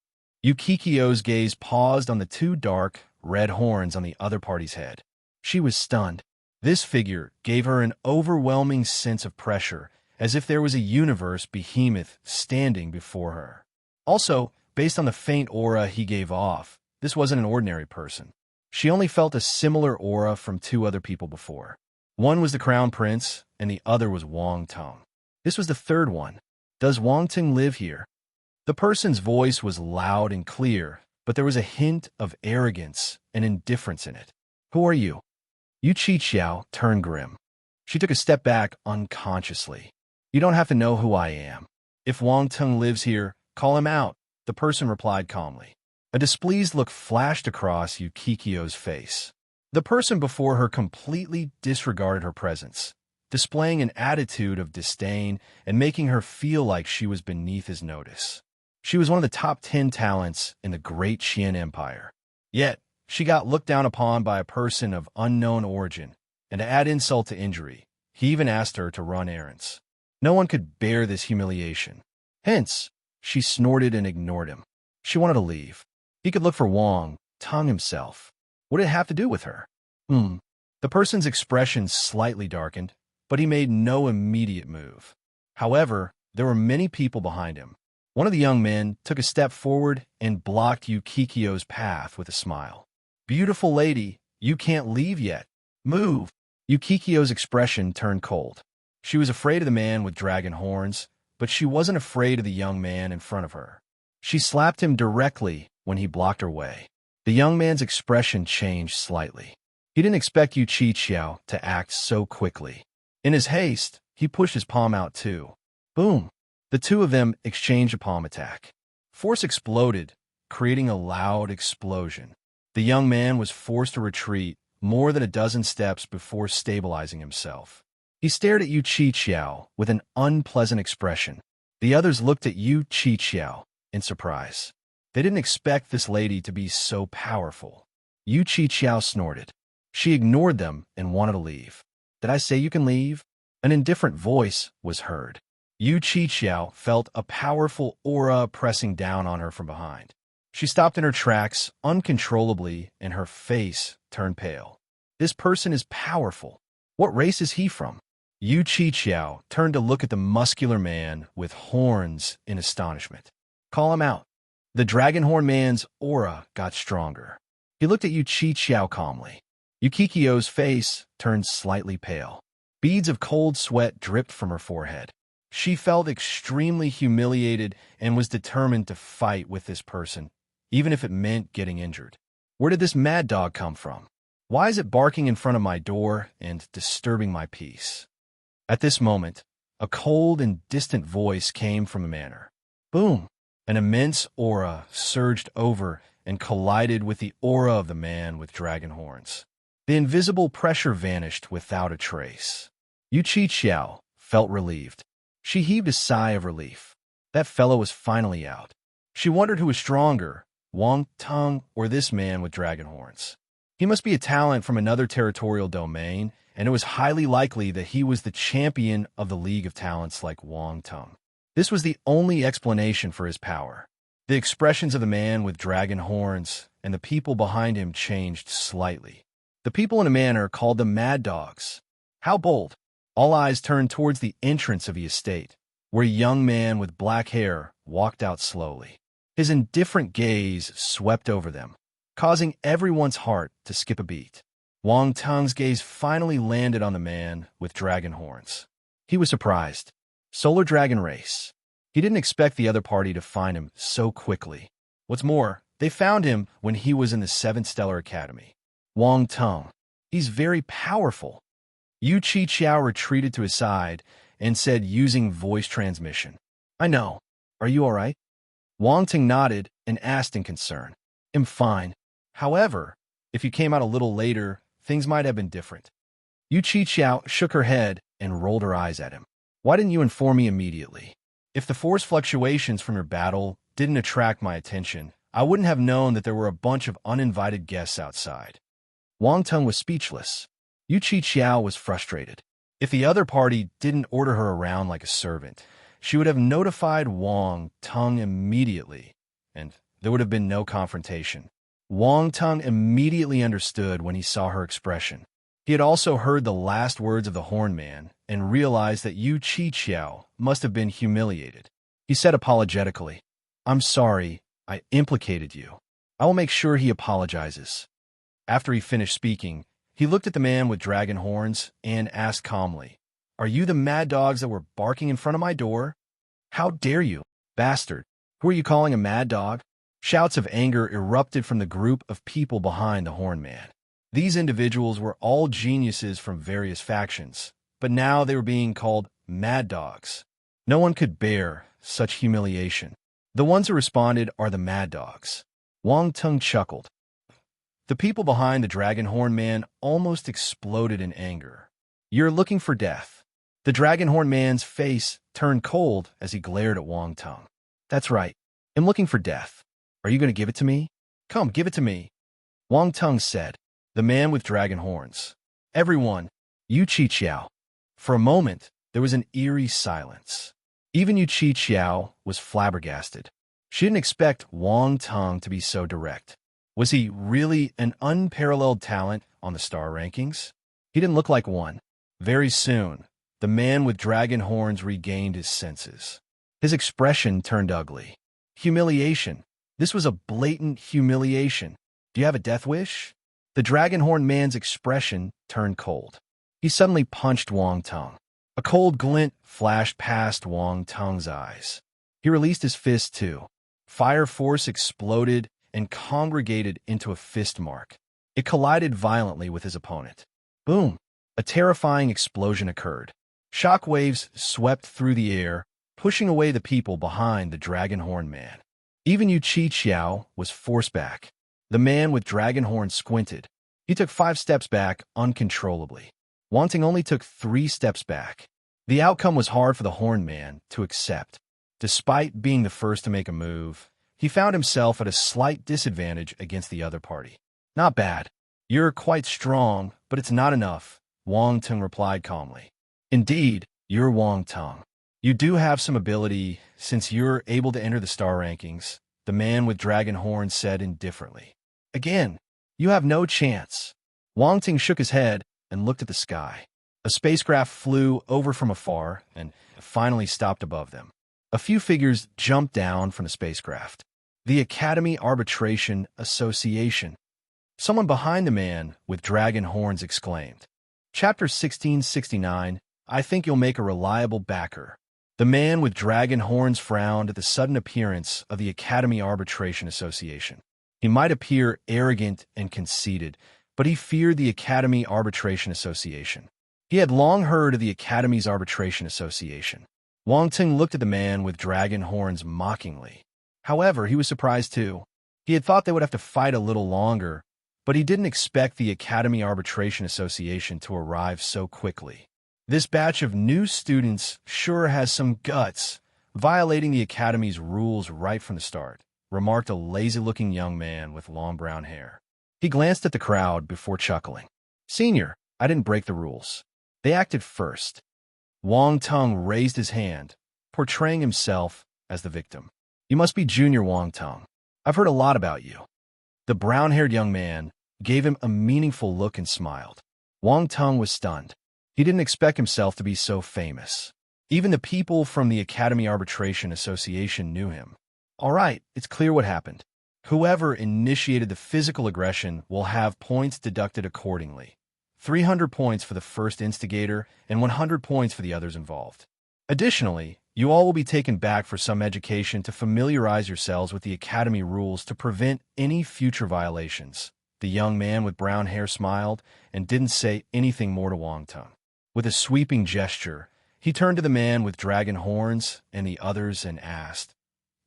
Yukikyo's gaze paused on the two dark, red horns on the other party's head. She was stunned. This figure gave her an overwhelming sense of pressure, as if there was a universe behemoth standing before her. Also, based on the faint aura he gave off, this wasn't an ordinary person. She only felt a similar aura from two other people before. One was the crown prince, and the other was Wang Tong. This was the third one. Does Wang Tong live here? The person's voice was loud and clear, but there was a hint of arrogance and indifference in it. Who are you? Yu Qiqiao turned grim. She took a step back unconsciously. You don't have to know who I am. If Wang Tong lives here, call him out, the person replied calmly. A displeased look flashed across Yukikyo's face. The person before her completely disregarded her presence, displaying an attitude of disdain and making her feel like she was beneath his notice. She was one of the top 10 talents in the Great Qian Empire. Yet, she got looked down upon by a person of unknown origin, and to add insult to injury, he even asked her to run errands. No one could bear this humiliation. Hence, she snorted and ignored him. She wanted to leave. He could look for Wang Tong himself. What did it have to do with her? The person's expression slightly darkened, but he made no immediate move. However, there were many people behind him. One of the young men took a step forward and blocked Yukikyo's path with a smile. Beautiful lady, you can't leave yet. Move. Yukikyo's expression turned cold. She was afraid of the man with dragon horns, but she wasn't afraid of the young man in front of her. She slapped him directly when he blocked her way. The young man's expression changed slightly. He didn't expect Yu Qiqiao to act so quickly. In his haste, he pushed his palm out too. Boom! The two of them exchanged a palm attack. Force exploded, creating a loud explosion. The young man was forced to retreat more than a dozen steps before stabilizing himself. He stared at Yu Qiqiao with an unpleasant expression. The others looked at Yu Qiqiao in surprise. They didn't expect this lady to be so powerful. Yu Qiqiao snorted. She ignored them and wanted to leave. Did I say you can leave? An indifferent voice was heard. Yu Qiqiao felt a powerful aura pressing down on her from behind. She stopped in her tracks uncontrollably, and her face turned pale. This person is powerful. What race is he from? Yu Qiqiao turned to look at the muscular man with horns in astonishment. Call him out. The dragonhorn man's aura got stronger. He looked at Yu Qiqiao calmly. Yukikyo's face turned slightly pale. Beads of cold sweat dripped from her forehead. She felt extremely humiliated and was determined to fight with this person, even if it meant getting injured. Where did this mad dog come from? Why is it barking in front of my door and disturbing my peace? At this moment, a cold and distant voice came from the manor. Boom! An immense aura surged over and collided with the aura of the man with dragon horns. The invisible pressure vanished without a trace. Yu Qiqiao felt relieved. She heaved a sigh of relief. That fellow was finally out. She wondered who was stronger, Wang Tong or this man with dragon horns. He must be a talent from another territorial domain, and it was highly likely that he was the champion of the League of Talents like Wang Tong. This was the only explanation for his power. The expressions of the man with dragon horns and the people behind him changed slightly. The people in a manor called them mad dogs. How bold! All eyes turned towards the entrance of the estate, where a young man with black hair walked out slowly. His indifferent gaze swept over them, causing everyone's heart to skip a beat. Wang Tong's gaze finally landed on the man with dragon horns. He was surprised. Solar Dragon race. He didn't expect the other party to find him so quickly. What's more, they found him when he was in the 7th Stellar Academy. Wang Tong. He's very powerful. Yu Qiqiao retreated to his side and said using voice transmission. I know. Are you all right? Wang Tong nodded and asked in concern. I'm fine. However, if you came out a little later, things might have been different. Yu Qiqiao shook her head and rolled her eyes at him. Why didn't you inform me immediately? If the force fluctuations from your battle didn't attract my attention, I wouldn't have known that there were a bunch of uninvited guests outside. Wang Tong was speechless. Yu Qiqiao was frustrated. If the other party didn't order her around like a servant, she would have notified Wang Tung immediately, and there would have been no confrontation. Wang Tung immediately understood when he saw her expression. He had also heard the last words of the Horn Man and realized that Yu Qiqiao must have been humiliated. He said apologetically, "I'm sorry, I implicated you. I will make sure he apologizes." After he finished speaking, he looked at the man with dragon horns and asked calmly, "Are you the mad dogs that were barking in front of my door? How dare you, bastard? Who are you calling a mad dog?" Shouts of anger erupted from the group of people behind the Horn Man. These individuals were all geniuses from various factions, but now they were being called mad dogs. No one could bear such humiliation. The ones who responded are the mad dogs. Wang Tung chuckled. The people behind the Dragon Horn Man almost exploded in anger. "You're looking for death." The Dragon Horn Man's face turned cold as he glared at Wang Tung. "That's right. I'm looking for death. Are you going to give it to me? Come, give it to me," Wang Tung said. The man with dragon horns. "Everyone, Yu Qiqiao." For a moment, there was an eerie silence. Even Yu Qiqiao was flabbergasted. She didn't expect Wang Tung to be so direct. Was he really an unparalleled talent on the star rankings? He didn't look like one. Very soon, the man with dragon horns regained his senses. His expression turned ugly. Humiliation. This was a blatant humiliation. "Do you have a death wish?" The Dragon Horn Man's expression turned cold. He suddenly punched Wang Tung. A cold glint flashed past Wang Tung's eyes. He released his fist too. Fire force exploded and congregated into a fist mark. It collided violently with his opponent. Boom! A terrifying explosion occurred. Shock waves swept through the air, pushing away the people behind the Dragon Horn Man. Even Yu Qiqiao was forced back. The man with dragon horns squinted. He took 5 steps back uncontrollably. Wang Tung only took 3 steps back. The outcome was hard for the Horn Man to accept. Despite being the first to make a move, he found himself at a slight disadvantage against the other party. "Not bad. You're quite strong, but it's not enough," Wang Tung replied calmly. "Indeed, you're Wang Tung. You do have some ability since you're able to enter the star rankings," the man with dragon horns said indifferently. "Again, you have no chance." Wang Tung shook his head and looked at the sky. A spacecraft flew over from afar and finally stopped above them. A few figures jumped down from the spacecraft. The Academy Arbitration Association. Someone behind the man with dragon horns exclaimed. Chapter 1669, "I think you'll make a reliable backer." The man with dragon horns frowned at the sudden appearance of the Academy Arbitration Association. He might appear arrogant and conceited, but he feared the Academy Arbitration Association. He had long heard of the Academy's Arbitration Association. Wang Tung looked at the man with dragon horns mockingly. However, he was surprised too. He had thought they would have to fight a little longer, but he didn't expect the Academy Arbitration Association to arrive so quickly. "This batch of new students sure has some guts, violating the Academy's rules right from the start," remarked a lazy-looking young man with long brown hair. He glanced at the crowd before chuckling. "Senior, I didn't break the rules. They acted first." Wang Tung raised his hand, portraying himself as the victim. "You must be Junior Wang Tung. I've heard a lot about you." The brown-haired young man gave him a meaningful look and smiled. Wang Tung was stunned. He didn't expect himself to be so famous. Even the people from the Academy Arbitration Association knew him. "All right, it's clear what happened. Whoever initiated the physical aggression will have points deducted accordingly. 300 points for the first instigator and 100 points for the others involved. Additionally, you all will be taken back for some education to familiarize yourselves with the Academy rules to prevent any future violations." The young man with brown hair smiled and didn't say anything more to Wang Tung. With a sweeping gesture, he turned to the man with dragon horns and the others and asked,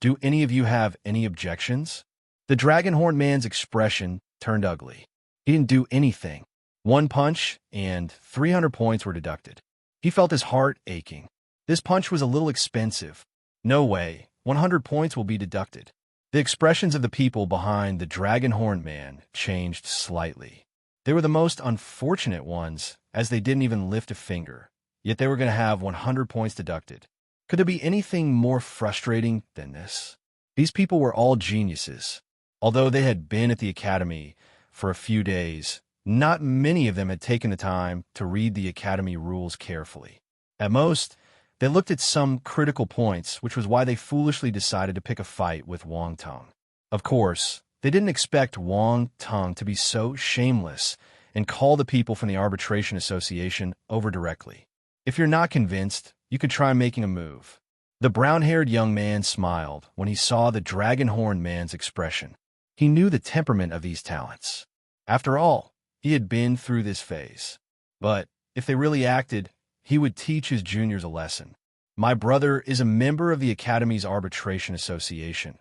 "Do any of you have any objections?" The dragon horn man's expression turned ugly. He didn't do anything. 1 punch and 300 points were deducted. He felt his heart aching. This punch was a little expensive. No way, 100 points will be deducted. The expressions of the people behind the Dragon Horn Man changed slightly. They were the most unfortunate ones, as they didn't even lift a finger, yet they were going to have 100 points deducted. Could there be anything more frustrating than this? These people were all geniuses. Although they had been at the academy for a few days, not many of them had taken the time to read the academy rules carefully. At most, they looked at some critical points, which was why they foolishly decided to pick a fight with Wang Tong. Of course, they didn't expect Wang Tong to be so shameless and call the people from the Arbitration Association over directly. If you're not convinced, you could try making a move. The brown-haired young man smiled when he saw the dragon-horned man's expression. He knew the temperament of these talents. After all, he had been through this phase. But if they really acted, he would teach his juniors a lesson. My brother is a member of the Academy's Arbitration Association.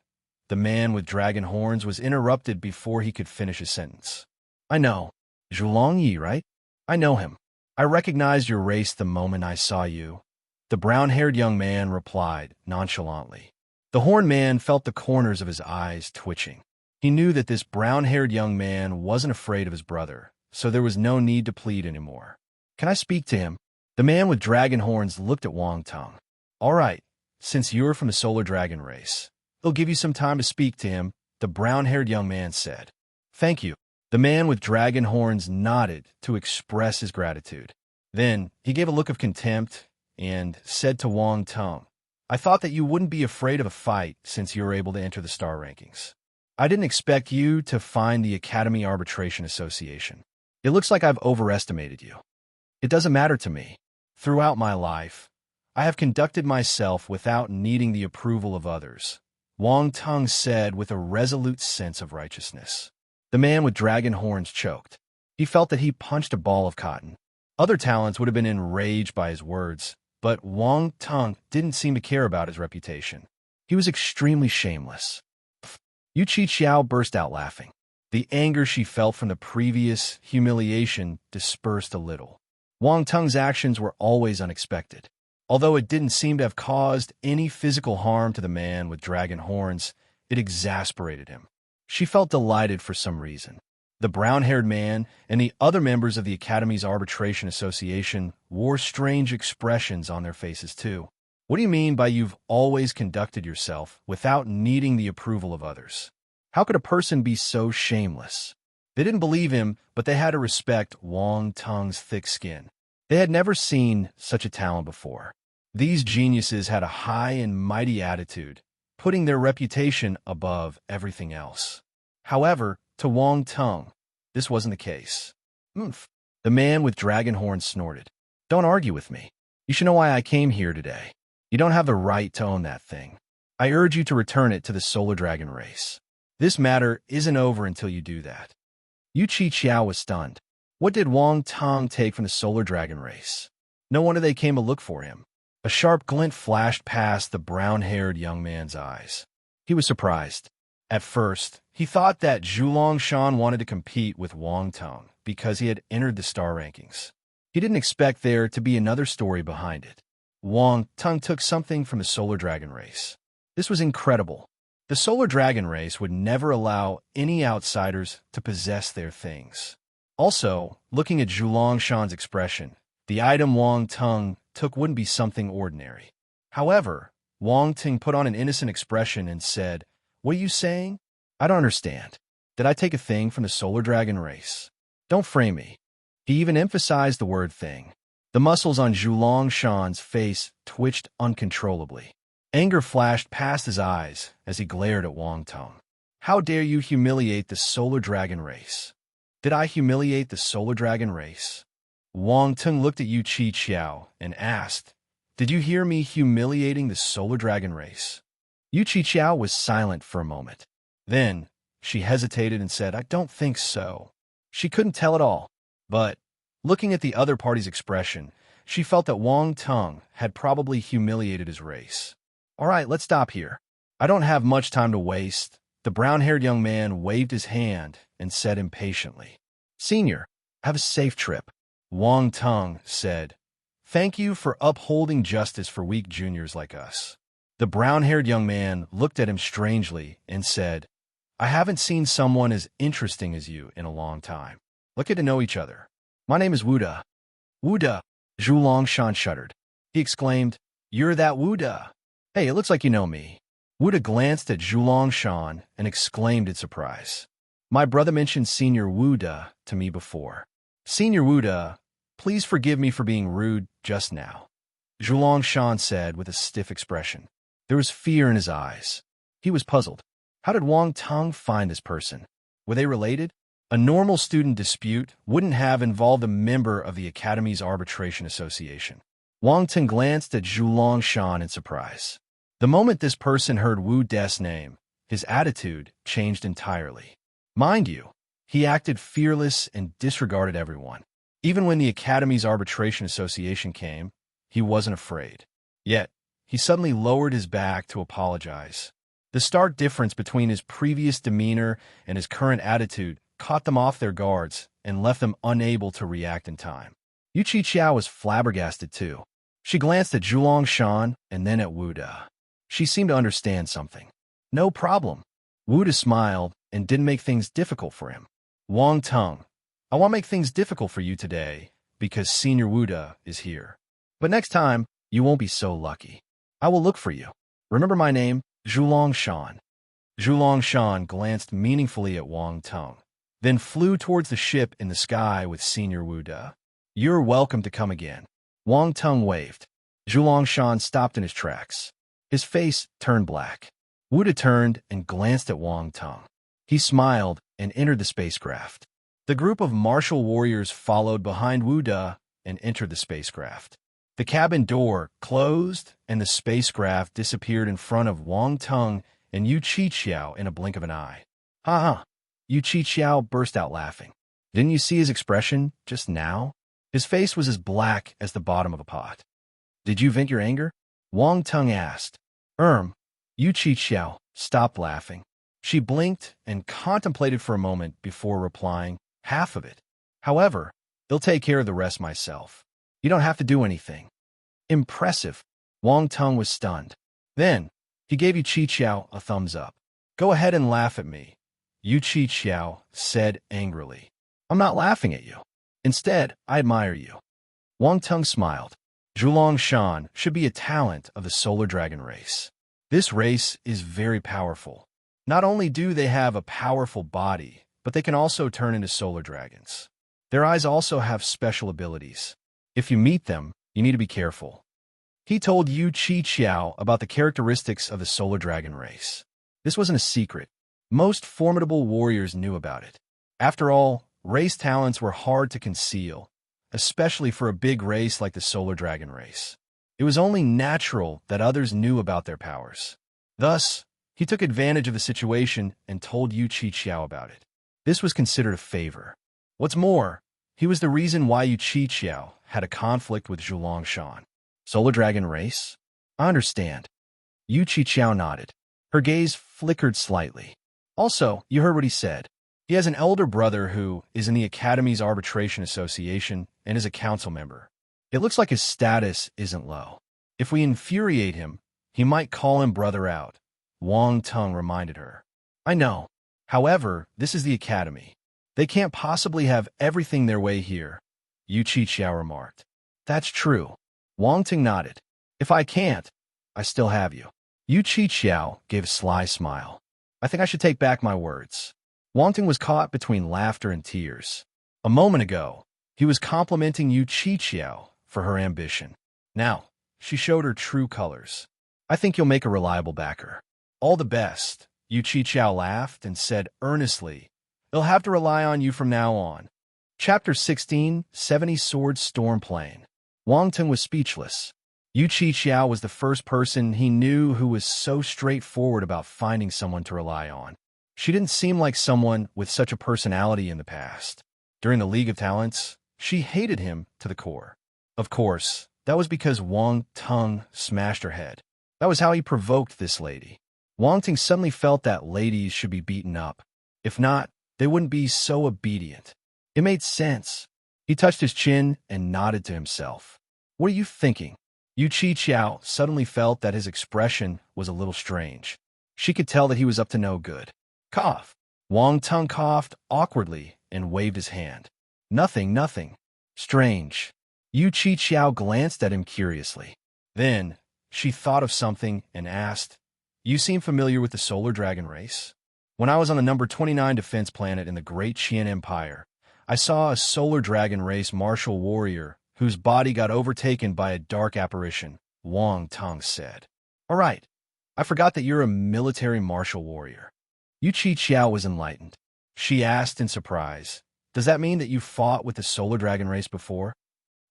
The man with dragon horns was interrupted before he could finish his sentence. I know. Zhulong Yi, right? I know him. I recognized your race the moment I saw you. The brown-haired young man replied nonchalantly. The horned man felt the corners of his eyes twitching. He knew that this brown-haired young man wasn't afraid of his brother, so there was no need to plead anymore. Can I speak to him? The man with dragon horns looked at Wang Tong. All right, since you're from the Solar Dragon race, it'll give you some time to speak to him, the brown-haired young man said. Thank you. The man with dragon horns nodded to express his gratitude. Then he gave a look of contempt and said to Wang Tong, I thought that you wouldn't be afraid of a fight since you were able to enter the star rankings. I didn't expect you to find the Academy Arbitration Association. It looks like I've overestimated you. It doesn't matter to me. Throughout my life, I have conducted myself without needing the approval of others, Wang Tong said with a resolute sense of righteousness. The man with dragon horns choked. He felt that he punched a ball of cotton. Other talents would have been enraged by his words, but Wang Tong didn't seem to care about his reputation. He was extremely shameless. Yu Qiao burst out laughing. The anger she felt from the previous humiliation dispersed a little. Wang Tong's actions were always unexpected. Although it didn't seem to have caused any physical harm to the man with dragon horns, it exasperated him. She felt delighted for some reason. The brown-haired man and the other members of the Academy's Arbitration Association wore strange expressions on their faces too. What do you mean by you've always conducted yourself without needing the approval of others? How could a person be so shameless? They didn't believe him, but they had to respect Wang Tong's thick skin. They had never seen such a talent before. These geniuses had a high and mighty attitude, putting their reputation above everything else. However, to Wang Tong, this wasn't the case. Oomph. The man with dragon horns snorted. Don't argue with me. You should know why I came here today. You don't have the right to own that thing. I urge you to return it to the Solar Dragon race. This matter isn't over until you do that. Yu Qiao was stunned. What did Wang Tong take from the Solar Dragon race? No wonder they came to look for him. A sharp glint flashed past the brown-haired young man's eyes. He was surprised. At first, he thought that Zhulong Shan wanted to compete with Wang Tong because he had entered the star rankings. He didn't expect there to be another story behind it. Wang Tong took something from the Solar Dragon race. This was incredible. The Solar Dragon race would never allow any outsiders to possess their things. Also, looking at Zhulong Shan's expression, the item Wang Tong took wouldn't be something ordinary. However, Wang Tong put on an innocent expression and said, What are you saying? I don't understand. Did I take a thing from the Solar Dragon race? Don't frame me. He even emphasized the word thing. The muscles on Zhulong Shan's face twitched uncontrollably. Anger flashed past his eyes as he glared at Wang Tong. How dare you humiliate the Solar Dragon race? Did I humiliate the Solar Dragon race? Wang Tong looked at Yu Qiao and asked, Did you hear me humiliating the Solar Dragon race? Yu Qiao was silent for a moment. Then, she hesitated and said, I don't think so. She couldn't tell at all. But, looking at the other party's expression, she felt that Wang Tong had probably humiliated his race. All right, let's stop here. I don't have much time to waste. The brown-haired young man waved his hand and said impatiently, Senior, have a safe trip. Wang Tong said, Thank you for upholding justice for weak juniors like us. The brown-haired young man looked at him strangely and said, I haven't seen someone as interesting as you in a long time. Let's get to know each other. My name is Wuda. Wuda, Zhulong Shan shuddered. He exclaimed, You're that Wuda. Hey, it looks like you know me. Wuda glanced at Zhulongshan and exclaimed in surprise. My brother mentioned Senior Wuda to me before. Senior Wuda, please forgive me for being rude just now, Zhulongshan said with a stiff expression. There was fear in his eyes. He was puzzled. How did Wang Teng find this person? Were they related? A normal student dispute wouldn't have involved a member of the Academy's Arbitration Association. Wang Teng glanced at Zhulongshan in surprise. The moment this person heard Wu De's name, his attitude changed entirely. Mind you, he acted fearless and disregarded everyone. Even when the Academy's Arbitration Association came, he wasn't afraid. Yet, he suddenly lowered his back to apologize. The stark difference between his previous demeanor and his current attitude caught them off their guards and left them unable to react in time. Yu Qiqiao was flabbergasted too. She glanced at Zhulongshan and then at Wu De. She seemed to understand something. No problem. Wu De smiled and didn't make things difficult for him. Wang Teng, I won't make things difficult for you today because Senior Wu De is here. But next time, you won't be so lucky. I will look for you. Remember my name, Zhulongshan. Zhulongshan glanced meaningfully at Wang Teng, then flew towards the ship in the sky with Senior Wu De. You're welcome to come again. Wang Teng waved. Zhulongshan stopped in his tracks. His face turned black. Wu De turned and glanced at Wang Teng. He smiled and entered the spacecraft. The group of martial warriors followed behind Wu De and entered the spacecraft. The cabin door closed, and the spacecraft disappeared in front of Wang Teng and Yu Qiqiao in a blink of an eye. Ha ha! Yu Qiqiao burst out laughing. Didn't you see his expression just now? His face was as black as the bottom of a pot. Did you vent your anger? Wang Teng asked. Yu Qiqiao stopped laughing. She blinked and contemplated for a moment before replying, half of it. However, I'll take care of the rest myself. You don't have to do anything. Impressive. Wang Teng was stunned. Then, he gave Yu Qiqiao a thumbs up. Go ahead and laugh at me, Yu Qiqiao said angrily. I'm not laughing at you. Instead, I admire you. Wang Teng smiled. Zhulongshan should be a talent of the Solar Dragon race. This race is very powerful. Not only do they have a powerful body, but they can also turn into solar dragons. Their eyes also have special abilities. If you meet them, you need to be careful. He told Yu Qiqiao about the characteristics of the Solar Dragon race. This wasn't a secret. Most formidable warriors knew about it. After all, race talents were hard to conceal, especially for a big race like the Solar Dragon race. It was only natural that others knew about their powers. Thus, he took advantage of the situation and told Yu Qiqiao about it. This was considered a favor. What's more, he was the reason why Yu Qiqiao had a conflict with Zhulongshan. Solar Dragon race? I understand. Yu Qiqiao nodded. Her gaze flickered slightly. Also, you heard what he said. He has an elder brother who is in the Academy's Arbitration Association and is a council member. It looks like his status isn't low. If we infuriate him, he might call him brother out, Wang Teng reminded her. I know. However, this is the Academy. They can't possibly have everything their way here, Yu Qiqiao remarked. That's true. Wang Teng nodded. If I can't, I still have you. Yu Qiqiao gave a sly smile. I think I should take back my words. Wang Teng was caught between laughter and tears. A moment ago, he was complimenting Yu Qiqiao for her ambition. Now, she showed her true colors. I think you'll make a reliable backer. All the best, Yu Qiqiao laughed and said earnestly, they'll have to rely on you from now on. Chapter 16, 70 Sword Storm Plane. Wang Teng was speechless. Yu Qiqiao was the first person he knew who was so straightforward about finding someone to rely on. She didn't seem like someone with such a personality in the past. During the League of Talents, she hated him to the core. Of course, that was because Wang Teng smashed her head. That was how he provoked this lady. Wang Teng suddenly felt that ladies should be beaten up. If not, they wouldn't be so obedient. It made sense. He touched his chin and nodded to himself. What are you thinking? Yu Qiqiao suddenly felt that his expression was a little strange. She could tell that he was up to no good. Cough. Wang Teng coughed awkwardly and waved his hand. Nothing, nothing. Strange. Yu Qiqiao glanced at him curiously. Then, She thought of something and asked, "You seem familiar with the solar dragon race? When I was on the number 29 defense planet in the Great Qian Empire, I saw a solar dragon race martial warrior whose body got overtaken by a dark apparition," Wang Tong said. "All right, I forgot that you're a military martial warrior." Yu Qiao was enlightened. She asked in surprise, "Does that mean that you fought with the solar dragon race before?"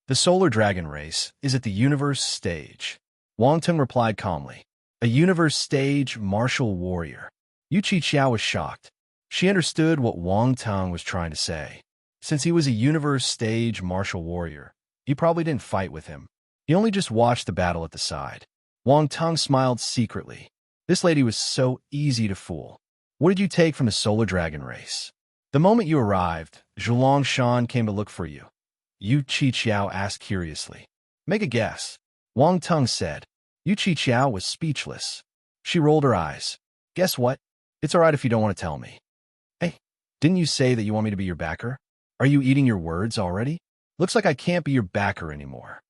"The solar dragon race is at the universe stage," Wang Tong replied calmly. "A universe stage martial warrior." Yu Qiao was shocked. She understood what Wang Tong was trying to say. Since he was a universe stage martial warrior, he probably didn't fight with him. He only just watched the battle at the side. Wang Tong smiled secretly. This lady was so easy to fool. "What did you take from the solar dragon race?" "The moment you arrived, Zhulong Shan came to look for you," Yu Qiao asked curiously. "Make a guess," Wang Tong said. Yu Qiao was speechless. She rolled her eyes. "Guess what? It's all right if you don't want to tell me." "Hey, didn't you say that you want me to be your backer? Are you eating your words already? Looks like I can't be your backer anymore."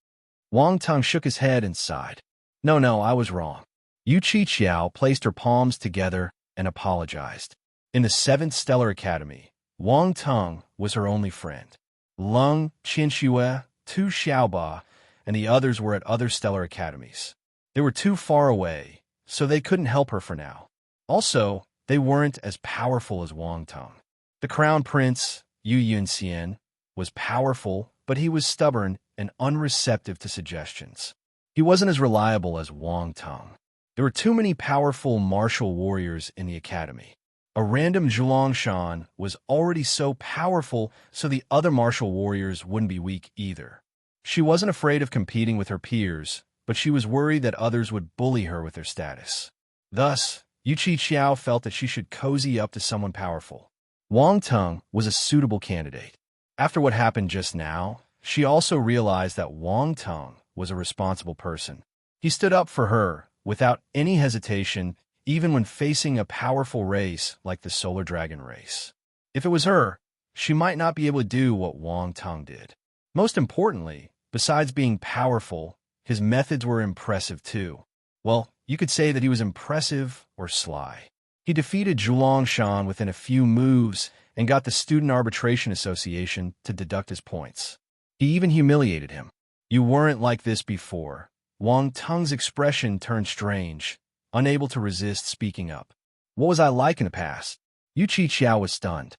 Wang Tong shook his head and sighed. No, I was wrong." Yu Qiao placed her palms together and apologized. In the 7th Stellar Academy, Wang Tong was her only friend. Lung, Qinxue, Tu Xiaoba, and the others were at other stellar academies. They were too far away, so they couldn't help her for now. Also, they weren't as powerful as Wang Tong. The Crown Prince, Yu Yunxian, was powerful, but he was stubborn and unreceptive to suggestions. He wasn't as reliable as Wang Tong. There were too many powerful martial warriors in the academy. A random Zhulong Shan was already so powerful, so the other martial warriors wouldn't be weak either. She wasn't afraid of competing with her peers, but she was worried that others would bully her with their status. Thus, Yu Qiao felt that she should cozy up to someone powerful. Wang Tong was a suitable candidate. After what happened just now, she also realized that Wang Tong was a responsible person. He stood up for her without any hesitation, even when facing a powerful race like the Solar Dragon race. If it was her, she might not be able to do what Wang Tong did. Most importantly, besides being powerful, his methods were impressive too. Well, you could say that he was impressive or sly. He defeated Zhulong Shan within a few moves and got the Student Arbitration Association to deduct his points. He even humiliated him. "You weren't like this before." Wang Tong's expression turned strange, unable to resist speaking up. "What was I like in the past?" Yu Qiao was stunned.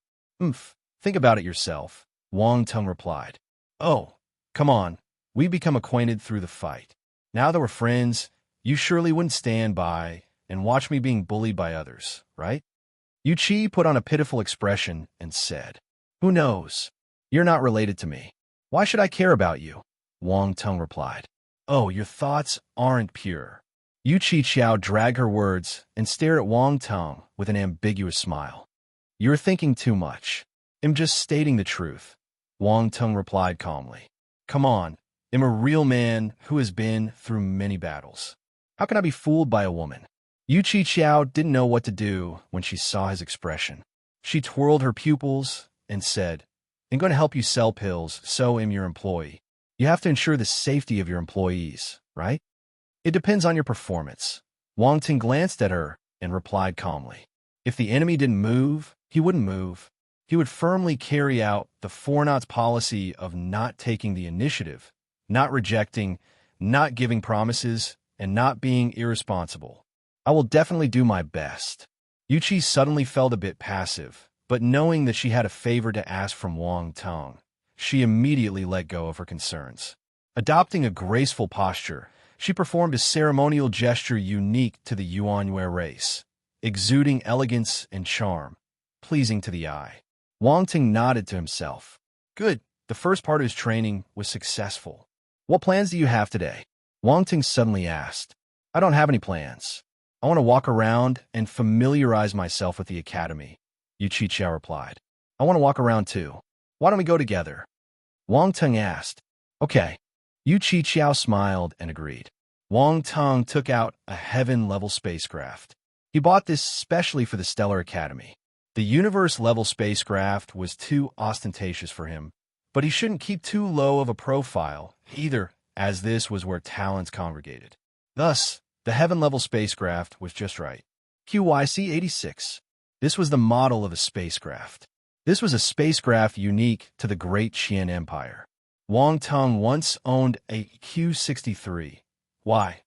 Think about it yourself," Wang Tong replied. "Oh, come on, we become acquainted through the fight. Now that we're friends, you surely wouldn't stand by and watch me being bullied by others, right?" Yu Qi put on a pitiful expression and said, "Who knows? You're not related to me. Why should I care about you?" Wang Tong replied. "Oh, your thoughts aren't pure." Yu Qiao dragged her words and stared at Wang Tong with an ambiguous smile. "You're thinking too much. I'm just stating the truth," Wang Tong replied calmly. "Come on, I'm a real man who has been through many battles. How can I be fooled by a woman?" Yu Qiao didn't know what to do when she saw his expression. She twirled her pupils and said, "I'm going to help you sell pills, so I'm your employee. You have to ensure the safety of your employees, right?" "It depends on your performance." Wang Ting glanced at her and replied calmly. If the enemy didn't move, he wouldn't move. He would firmly carry out the 4-knots policy of not taking the initiative, not rejecting, not giving promises, and not being irresponsible. "I will definitely do my best." Yu Qi suddenly felt a bit passive, but knowing that she had a favor to ask from Wang Tong, she immediately let go of her concerns. Adopting a graceful posture, she performed a ceremonial gesture unique to the Yuanyue race, exuding elegance and charm, pleasing to the eye. Wang Ting nodded to himself. Good, the first part of his training was successful. "What plans do you have today?" Wang Ting suddenly asked. "I don't have any plans. I want to walk around and familiarize myself with the academy," Yu Qiao replied. "I want to walk around too. Why don't we go together?" Wang Ting asked. "Okay." Yu Qiao smiled and agreed. Wang Tong took out a heaven-level spacecraft. He bought this specially for the Stellar Academy. The universe-level spacecraft was too ostentatious for him, but he shouldn't keep too low of a profile either, as this was where talents congregated. Thus, the heaven-level spacecraft was just right. QYC-86. This was the model of a spacecraft. This was a spacecraft unique to the Great Qian Empire. Wang Tung once owned a Q-63. Why?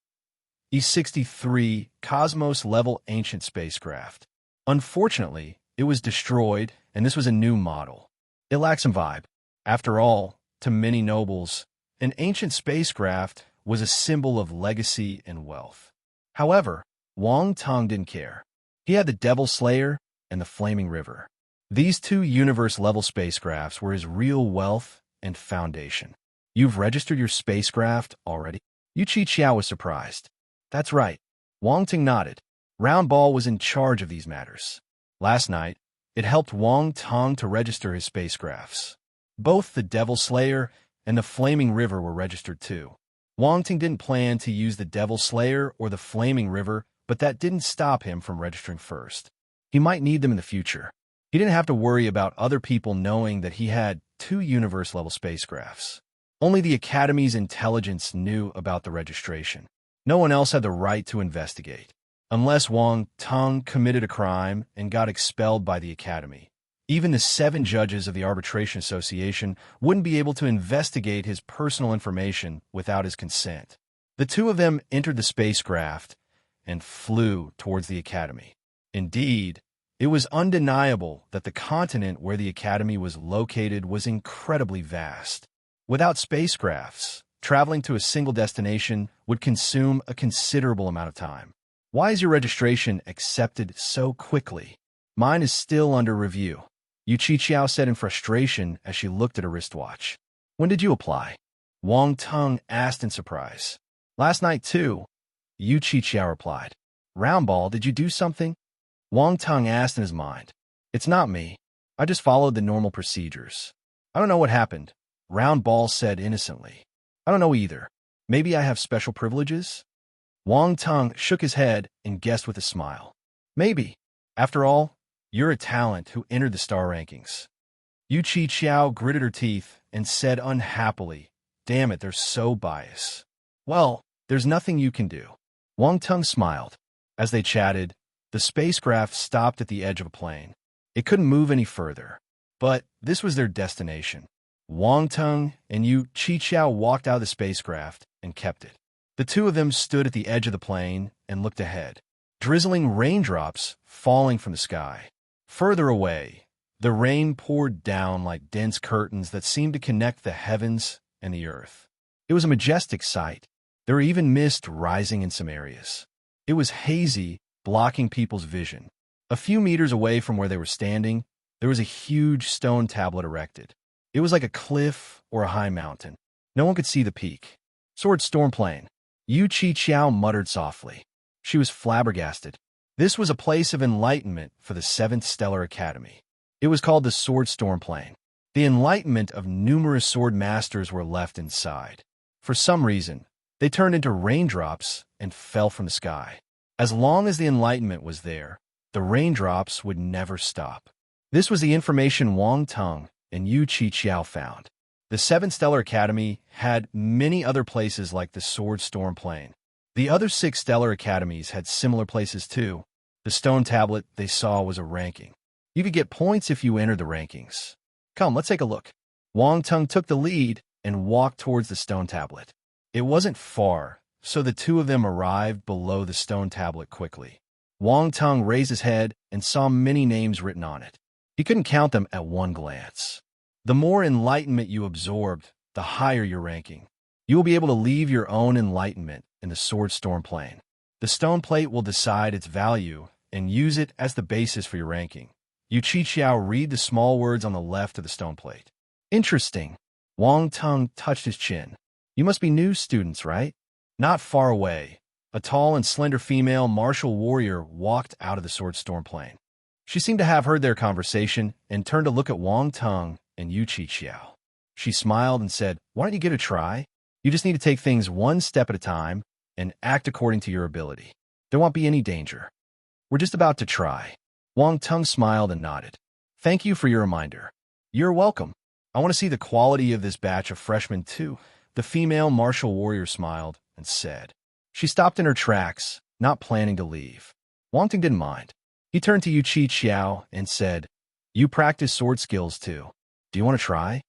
E-63 Cosmos-level ancient spacecraft. Unfortunately, it was destroyed, and this was a new model. It lacked some vibe. After all, to many nobles, an ancient spacecraft was a symbol of legacy and wealth. However, Wang Tung didn't care. He had the Devil Slayer and the Flaming River. These two universe-level spacecrafts were his real wealth and foundation. You've registered your spacecraft already? Yu Qiqiao was surprised. That's right. Wang Tung nodded. Roundball was in charge of these matters. Last night, it helped Wang Tung to register his spacecrafts. Both the Devil Slayer and the Flaming River were registered too. Wang Tung didn't plan to use the Devil Slayer or the Flaming River, but that didn't stop him from registering first. He might need them in the future. He didn't have to worry about other people knowing that he had two universe-level spacecrafts. Only the Academy's intelligence knew about the registration. No one else had the right to investigate. Unless Wang Tung committed a crime and got expelled by the Academy, even the 7 judges of the Arbitration Association wouldn't be able to investigate his personal information without his consent. The two of them entered the spacecraft and flew towards the Academy. Indeed, it was undeniable that the continent where the Academy was located was incredibly vast. Without spacecrafts, traveling to a single destination would consume a considerable amount of time. Why is your registration accepted so quickly? Mine is still under review, Yu Qiqiao said in frustration as she looked at her wristwatch. When did you apply? Wang Tung asked in surprise. Last night too, Yu Qiqiao replied. Roundball, did you do something? Wang Tung asked in his mind. It's not me. I just followed the normal procedures. I don't know what happened, Roundball said innocently. I don't know either. Maybe I have special privileges? Wang Tung shook his head and guessed with a smile. Maybe. After all, you're a talent who entered the star rankings. Yu Qiqiao gritted her teeth and said unhappily, Damn it, they're so biased. Well, there's nothing you can do. Wang Tung smiled. As they chatted, the spacecraft stopped at the edge of a plain. It couldn't move any further. But this was their destination. Wang Tung and Yu Qiqiao walked out of the spacecraft and kept it. The two of them stood at the edge of the plain and looked ahead. Drizzling raindrops falling from the sky. Further away, the rain poured down like dense curtains that seemed to connect the heavens and the earth. It was a majestic sight. There were even mist rising in some areas. It was hazy, blocking people's vision. A few meters away from where they were standing, there was a huge stone tablet erected. It was like a cliff or a high mountain. No one could see the peak. Sword Storm Plain. Yu Qiqiao muttered softly. She was flabbergasted. This was a place of enlightenment for the 7th Stellar Academy. It was called the Sword Storm Plain. The enlightenment of numerous sword masters were left inside. For some reason, they turned into raindrops and fell from the sky. As long as the enlightenment was there, the raindrops would never stop. This was the information Wang Tung and Yu Qiqiao found. The 7th Stellar Academy had many other places like the Sword Storm Plain. The other 6 Stellar Academies had similar places too. The stone tablet they saw was a ranking. You could get points if you entered the rankings. Come, let's take a look. Wang Tung took the lead and walked towards the stone tablet. It wasn't far, so the two of them arrived below the stone tablet quickly. Wang Tung raised his head and saw many names written on it. He couldn't count them at one glance. The more enlightenment you absorbed, the higher your ranking. You will be able to leave your own enlightenment in the Sword Storm Plain. The stone plate will decide its value and use it as the basis for your ranking. Yu Qiqiao read the small words on the left of the stone plate. Interesting. Wang Tung touched his chin. You must be new students, right? Not far away, a tall and slender female martial warrior walked out of the Sword Storm Plain. She seemed to have heard their conversation and turned to look at Wang Tung and Yu Qiqiao. She smiled and said, Why don't you give it a try? You just need to take things one step at a time and act according to your ability. There won't be any danger. We're just about to try. Wang Tung smiled and nodded. Thank you for your reminder. You're welcome. I want to see the quality of this batch of freshmen too. The female martial warrior smiled and said. She stopped in her tracks, not planning to leave. Wang Ting didn't mind. He turned to Yu Qiao and said, "You practice sword skills too. Do you want to try?"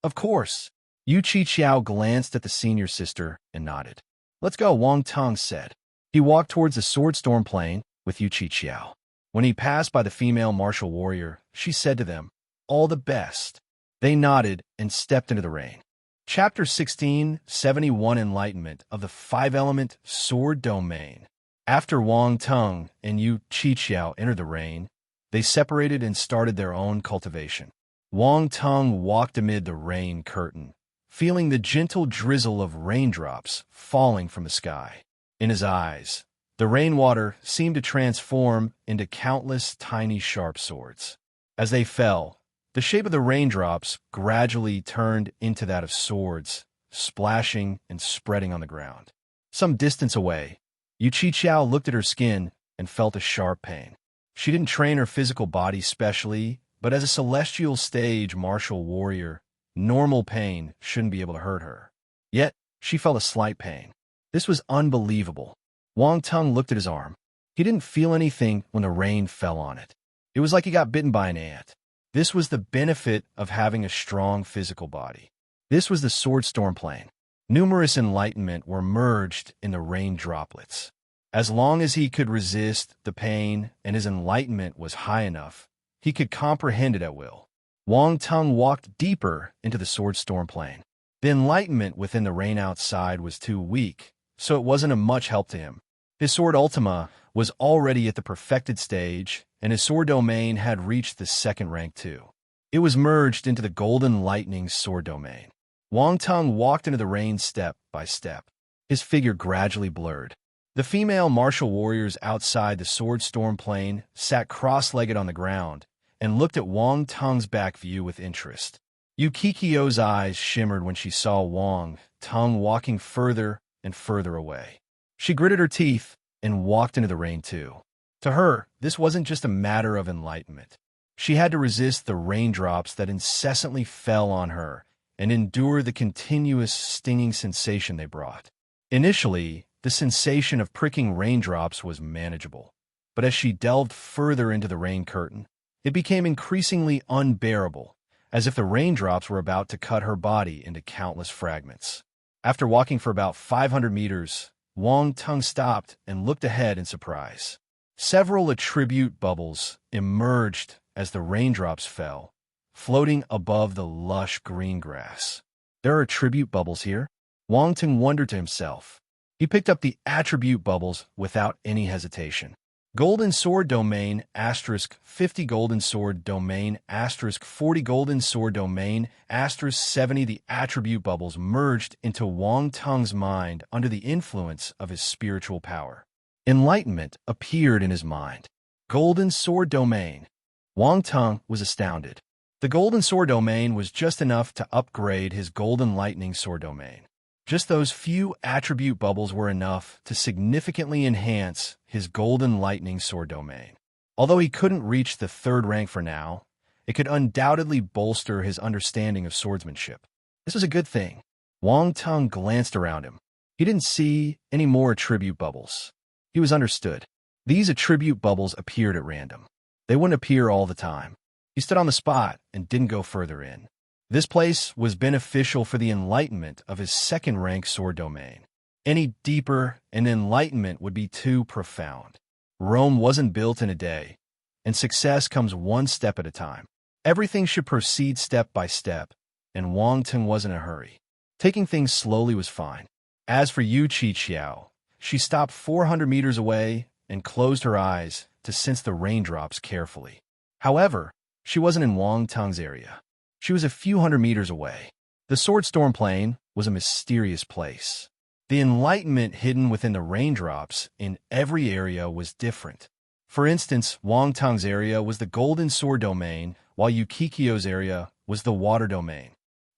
"Of course." Yu Qiao glanced at the senior sister and nodded. "Let's go," Wang Tung said. He walked towards the sword storm plane with Yu Qiao. When he passed by the female martial warrior, she said to them, "All the best." They nodded and stepped into the rain. Chapter 16, 71 Enlightenment of the Five-Element Sword Domain. After Wang Tung and Yu Qiao entered the rain, they separated and started their own cultivation. Wang Tung walked amid the rain curtain, feeling the gentle drizzle of raindrops falling from the sky. In his eyes, the rainwater seemed to transform into countless tiny sharp swords. As they fell, the shape of the raindrops gradually turned into that of swords, splashing and spreading on the ground. Some distance away, Yu Qiao looked at her skin and felt a sharp pain. She didn't train her physical body specially, but as a celestial stage martial warrior, normal pain shouldn't be able to hurt her. Yet, she felt a slight pain. This was unbelievable. Wang Tung looked at his arm. He didn't feel anything when the rain fell on it. It was like he got bitten by an ant. This was the benefit of having a strong physical body. This was the sword storm plane. Numerous enlightenment were merged in the rain droplets. As long as he could resist the pain and his enlightenment was high enough, he could comprehend it at will. Wang Tung walked deeper into the sword storm plane. The enlightenment within the rain outside was too weak, so it wasn't of much help to him. His sword Ultima was already at the perfected stage, and his sword domain had reached the second rank too. It was merged into the golden lightning sword domain. Wang Tung walked into the rain step by step. His figure gradually blurred. The female martial warriors outside the sword storm plane sat cross-legged on the ground and looked at Wang Tung's back view with interest. Yu Qiao's eyes shimmered when she saw Wang Tung walking further and further away. She gritted her teeth and walked into the rain too. To her, this wasn't just a matter of enlightenment. She had to resist the raindrops that incessantly fell on her and endure the continuous stinging sensation they brought. Initially, the sensation of pricking raindrops was manageable, but as she delved further into the rain curtain, it became increasingly unbearable, as if the raindrops were about to cut her body into countless fragments. After walking for about 500 meters, Wang Tung stopped and looked ahead in surprise. Several attribute bubbles emerged as the raindrops fell, floating above the lush green grass. There are attribute bubbles here? Wang Tung wondered to himself. He picked up the attribute bubbles without any hesitation. Golden Sword Domain *50 Golden Sword Domain *40 Golden Sword Domain *70. The attribute bubbles merged into Wang Tung's mind under the influence of his spiritual power. Enlightenment appeared in his mind. Golden Sword Domain. Wang Tung was astounded. The Golden Sword Domain was just enough to upgrade his Golden Lightning Sword Domain. Just those few attribute bubbles were enough to significantly enhance his Golden Lightning Sword Domain. Although he couldn't reach the third rank for now, it could undoubtedly bolster his understanding of swordsmanship. This was a good thing. Wang Tung glanced around him. He didn't see any more attribute bubbles. He was understood. These attribute bubbles appeared at random. They wouldn't appear all the time. He stood on the spot and didn't go further in. This place was beneficial for the enlightenment of his second-rank sword domain. Any deeper, and enlightenment would be too profound. Rome wasn't built in a day, and success comes one step at a time. Everything should proceed step by step, and Wang Tung wasn't in a hurry. Taking things slowly was fine. As for Yu Qiao, she stopped 400 meters away and closed her eyes to sense the raindrops carefully. However, she wasn't in Wang Tung's area. She was a few hundred meters away. The Sword Storm Plain was a mysterious place. The enlightenment hidden within the raindrops in every area was different. For instance, Wang Tung's area was the Golden Sword Domain, while Yu Qiao's area was the Water Domain.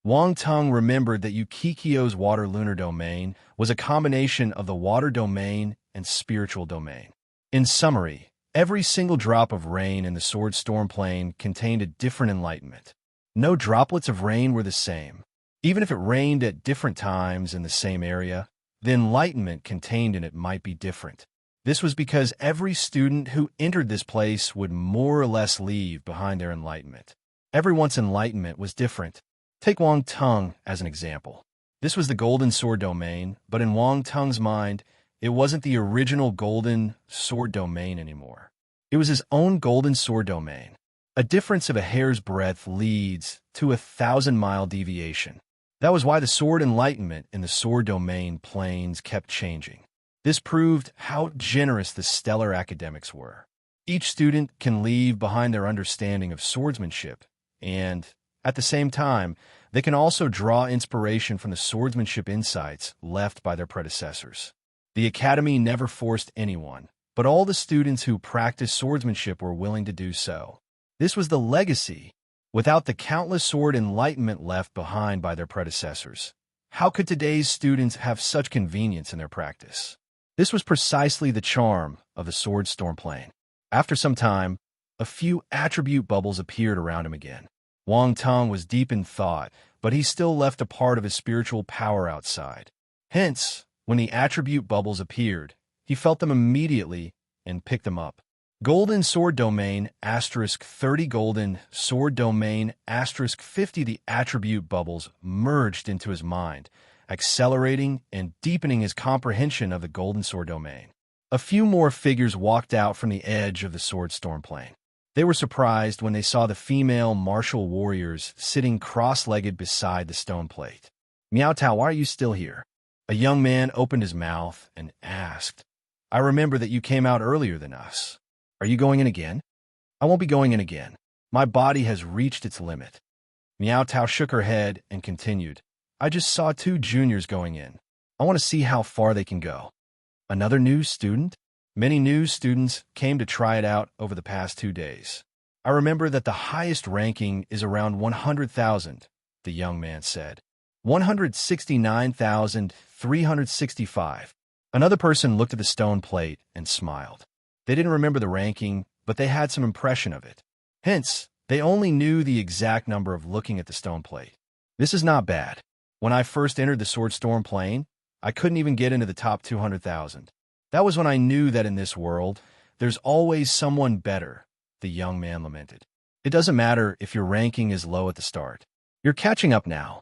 Wang Tung remembered that Yu Qiao's Water Lunar Domain was a combination of the Water Domain and Spiritual Domain. In summary, every single drop of rain in the Sword Storm Plain contained a different enlightenment. No droplets of rain were the same. Even if it rained at different times in the same area, the enlightenment contained in it might be different. This was because every student who entered this place would more or less leave behind their enlightenment. Everyone's enlightenment was different. Take Wang Teng as an example. This was the golden sword domain, but in Wang Teng's mind, it wasn't the original golden sword domain anymore. It was his own golden sword domain. A difference of a hair's breadth leads to a 1,000-mile deviation. That was why the sword enlightenment in the sword domain planes kept changing. This proved how generous the stellar academics were. Each student can leave behind their understanding of swordsmanship, and, at the same time, they can also draw inspiration from the swordsmanship insights left by their predecessors. The academy never forced anyone, but all the students who practiced swordsmanship were willing to do so. This was the legacy. Without the countless sword enlightenment left behind by their predecessors, how could today's students have such convenience in their practice? This was precisely the charm of the sword storm plane. After some time, a few attribute bubbles appeared around him again. Wang Teng was deep in thought, but he still left a part of his spiritual power outside. Hence, when the attribute bubbles appeared, he felt them immediately and picked them up. Golden Sword Domain *30 Golden Sword Domain *50 The attribute bubbles merged into his mind, accelerating and deepening his comprehension of the Golden Sword Domain. A few more figures walked out from the edge of the Sword Storm Plane. They were surprised when they saw the female martial warriors sitting cross-legged beside the stone plate. "Miao Tao, why are you still here?" A young man opened his mouth and asked, "I remember that you came out earlier than us. Are you going in again?" "I won't be going in again. My body has reached its limit." Miao Tao shook her head and continued, "I just saw 2 juniors going in. I want to see how far they can go." "Another new student?" "Many new students came to try it out over the past 2 days. I remember that the highest ranking is around 100,000, the young man said. 169,365. Another person looked at the stone plate and smiled. They didn't remember the ranking, but they had some impression of it. Hence, they only knew the exact number of looking at the stone plate. This is not bad. When I first entered the Sword Storm Plane, I couldn't even get into the top 200,000. That was when I knew that in this world, there's always someone better, the young man lamented. It doesn't matter if your ranking is low at the start. You're catching up now.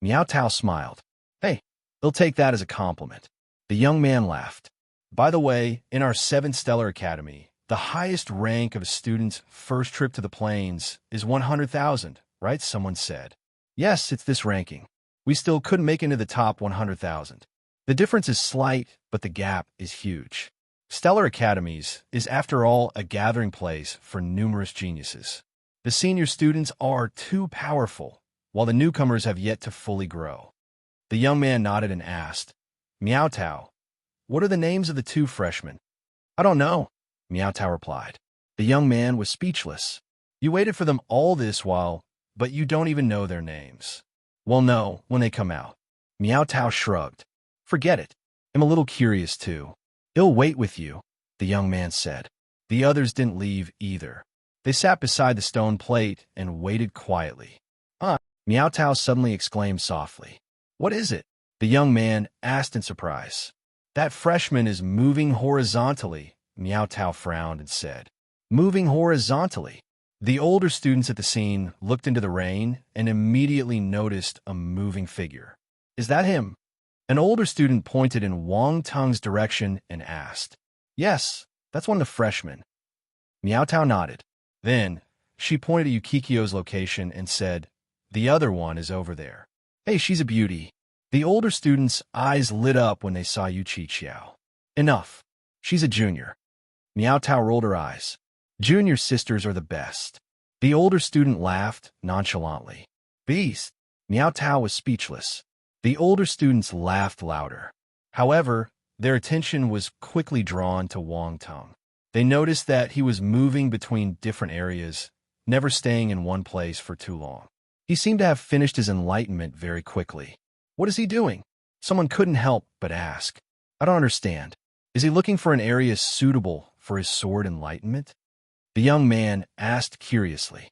Miao Tao smiled. Hey, they'll take that as a compliment. The young man laughed. By the way, in our 7th Stellar Academy, the highest rank of a student's first trip to the plains is 100,000, right? Someone said. Yes, it's this ranking. We still couldn't make into the top 100,000. The difference is slight, but the gap is huge. Stellar Academies is, after all, a gathering place for numerous geniuses. The senior students are too powerful, while the newcomers have yet to fully grow. The young man nodded and asked, Miao Tao, what are the names of the 2 freshmen? I don't know, Miao Tao replied. The young man was speechless. You waited for them all this while, but you don't even know their names. Well, no, when they come out. Miao Tao shrugged. Forget it. I'm a little curious, too. They'll wait with you, the young man said. The others didn't leave either. They sat beside the stone plate and waited quietly. Miao Tao suddenly exclaimed softly. What is it? The young man asked in surprise. That freshman is moving horizontally, Miao Tao frowned and said. Moving horizontally. The older students at the scene looked into the rain and immediately noticed a moving figure. Is that him? An older student pointed in Wang Teng's direction and asked. Yes, that's one of the freshmen. Miao Tao nodded. Then, she pointed at Yukikyo's location and said, The other one is over there. Hey, she's a beauty. The older students' eyes lit up when they saw Yukikyo. Enough. She's a junior. Miao Tao rolled her eyes. Junior sisters are the best. The older student laughed nonchalantly. Beast. Miao Tao was speechless. The older students laughed louder. However, their attention was quickly drawn to Wang Teng. They noticed that he was moving between different areas, never staying in one place for too long. He seemed to have finished his enlightenment very quickly. What is he doing? Someone couldn't help but ask. I don't understand. Is he looking for an area suitable for his sword enlightenment? The young man asked curiously.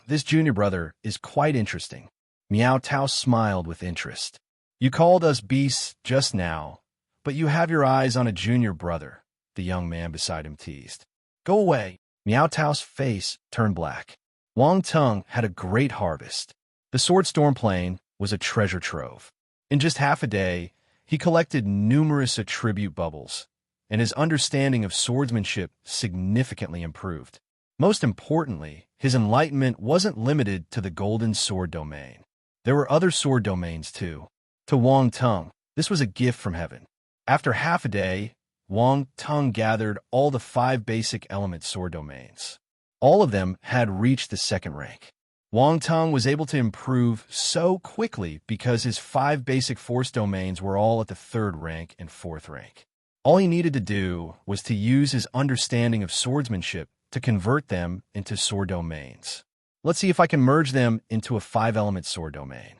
This junior brother is quite interesting. Miao Tao smiled with interest. You called us beasts just now, but you have your eyes on a junior brother, the young man beside him teased. Go away. Miao Tao's face turned black. Wang Tung had a great harvest. The sword storm plane was a treasure trove. In just half a day, he collected numerous attribute bubbles, and his understanding of swordsmanship significantly improved. Most importantly, his enlightenment wasn't limited to the golden sword domain. There were other sword domains too. To Wang Tung, this was a gift from heaven. After half a day, Wang Tung gathered all the 5 basic element sword domains. All of them had reached the 2nd rank. Wang Tung was able to improve so quickly because his 5 basic force domains were all at the 3rd rank and 4th rank. All he needed to do was to use his understanding of swordsmanship to convert them into sword domains. Let's see if I can merge them into a 5-element sword domain.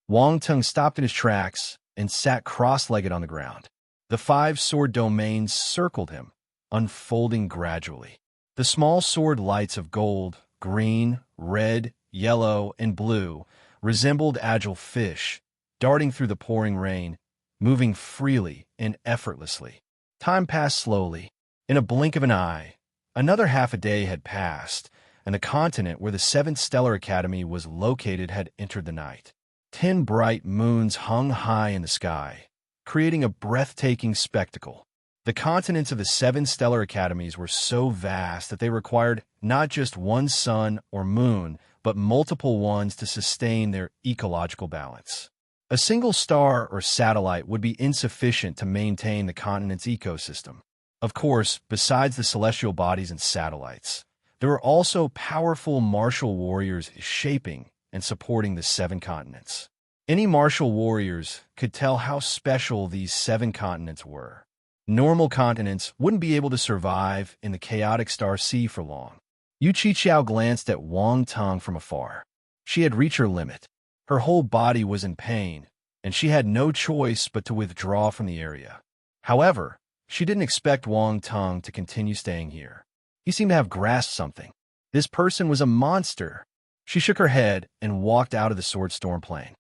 Wang Tung stopped in his tracks and sat cross-legged on the ground. The 5 sword domains circled him, unfolding gradually. The small sword lights of gold, green, red, yellow, and blue resembled agile fish, darting through the pouring rain, moving freely and effortlessly. Time passed slowly. In a blink of an eye, another half a day had passed, and the continent where the 7th Stellar Academy was located had entered the night. 10 bright moons hung high in the sky, creating a breathtaking spectacle. The continents of the 7 stellar academies were so vast that they required not just one sun or moon, but multiple ones to sustain their ecological balance. A single star or satellite would be insufficient to maintain the continent's ecosystem. Of course, besides the celestial bodies and satellites, there were also powerful martial warriors shaping and supporting the 7 continents. Any martial warriors could tell how special these 7 continents were. Normal continents wouldn't be able to survive in the chaotic star sea for long. Yu Qiqiao glanced at Wang Tung from afar. She had reached her limit. Her whole body was in pain, and she had no choice but to withdraw from the area. However, she didn't expect Wang Tung to continue staying here. He seemed to have grasped something. This person was a monster. She shook her head and walked out of the sword storm plane.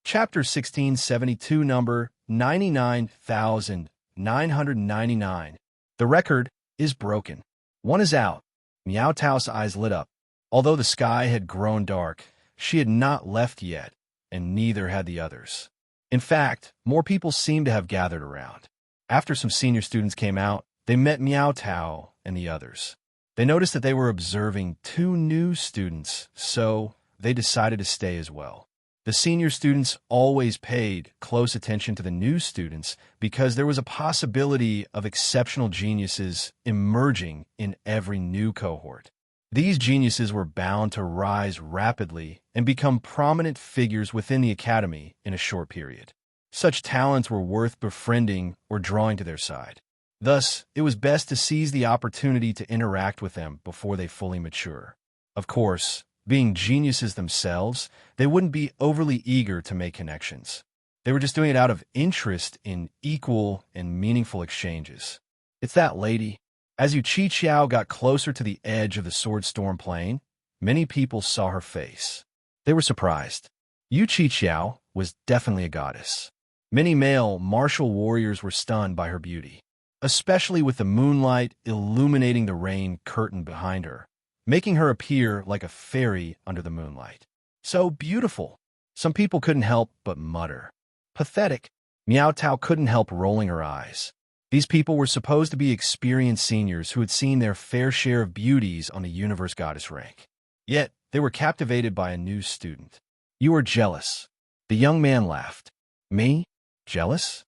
Chapter 1672, number 99,999. The record is broken. One is out. Miao Tao's eyes lit up. Although the sky had grown dark, she had not left yet, and neither had the others. In fact, more people seemed to have gathered around. After some senior students came out, they met Miao Tao and the others. They noticed that they were observing 2 new students, so they decided to stay as well. The senior students always paid close attention to the new students because there was a possibility of exceptional geniuses emerging in every new cohort. These geniuses were bound to rise rapidly and become prominent figures within the academy in a short period. Such talents were worth befriending or drawing to their side. Thus, it was best to seize the opportunity to interact with them before they fully mature. Of course, being geniuses themselves, they wouldn't be overly eager to make connections. They were just doing it out of interest in equal and meaningful exchanges. It's that lady. As Yu Qiqiao got closer to the edge of the sword storm plane, many people saw her face. They were surprised. Yu Qiqiao was definitely a goddess. Many male martial warriors were stunned by her beauty, especially with the moonlight illuminating the rain curtain behind her, making her appear like a fairy under the moonlight. So beautiful. Some people couldn't help but mutter. Pathetic. Miao Tao couldn't help rolling her eyes. These people were supposed to be experienced seniors who had seen their fair share of beauties on the universe goddess rank. Yet, they were captivated by a new student. You are jealous. The young man laughed. Me? Jealous?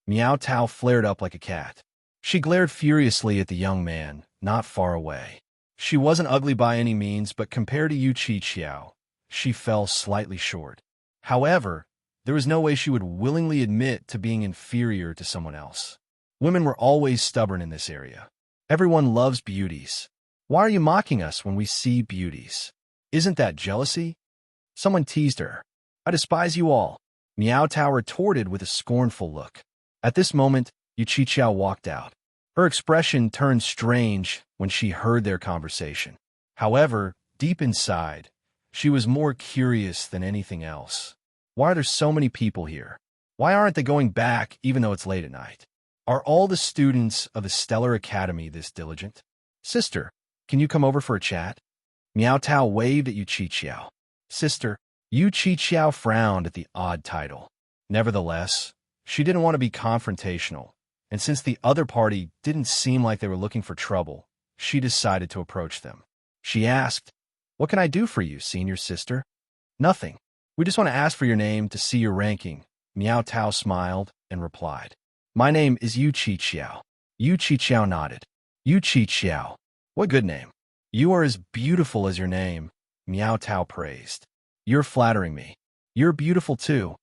Miao Tao flared up like a cat. She glared furiously at the young man, not far away. She wasn't ugly by any means, but compared to Yu Qiqiao, she fell slightly short. However, there was no way she would willingly admit to being inferior to someone else. Women were always stubborn in this area. Everyone loves beauties. Why are you mocking us when we see beauties? Isn't that jealousy? Someone teased her. I despise you all. Miao Tao retorted with a scornful look. At this moment, Yu Qiqiao walked out. Her expression turned strange when she heard their conversation. However, deep inside, she was more curious than anything else. Why are there so many people here? Why aren't they going back even though it's late at night? Are all the students of the Stellar Academy this diligent? Sister, can you come over for a chat? Miao Tao waved at Yu Qiqiao. Sister, Yu Qiqiao frowned at the odd title. Nevertheless, she didn't want to be confrontational, and since the other party didn't seem like they were looking for trouble, she decided to approach them. She asked, "What can I do for you, senior sister?" "Nothing. We just want to ask for your name to see your ranking." Miao Tao smiled and replied, "My name is Yu Qiqiao." Yu Qiqiao nodded. Yu Qiqiao, what good name. You are as beautiful as your name, Miao Tao praised. You're flattering me. You're beautiful too.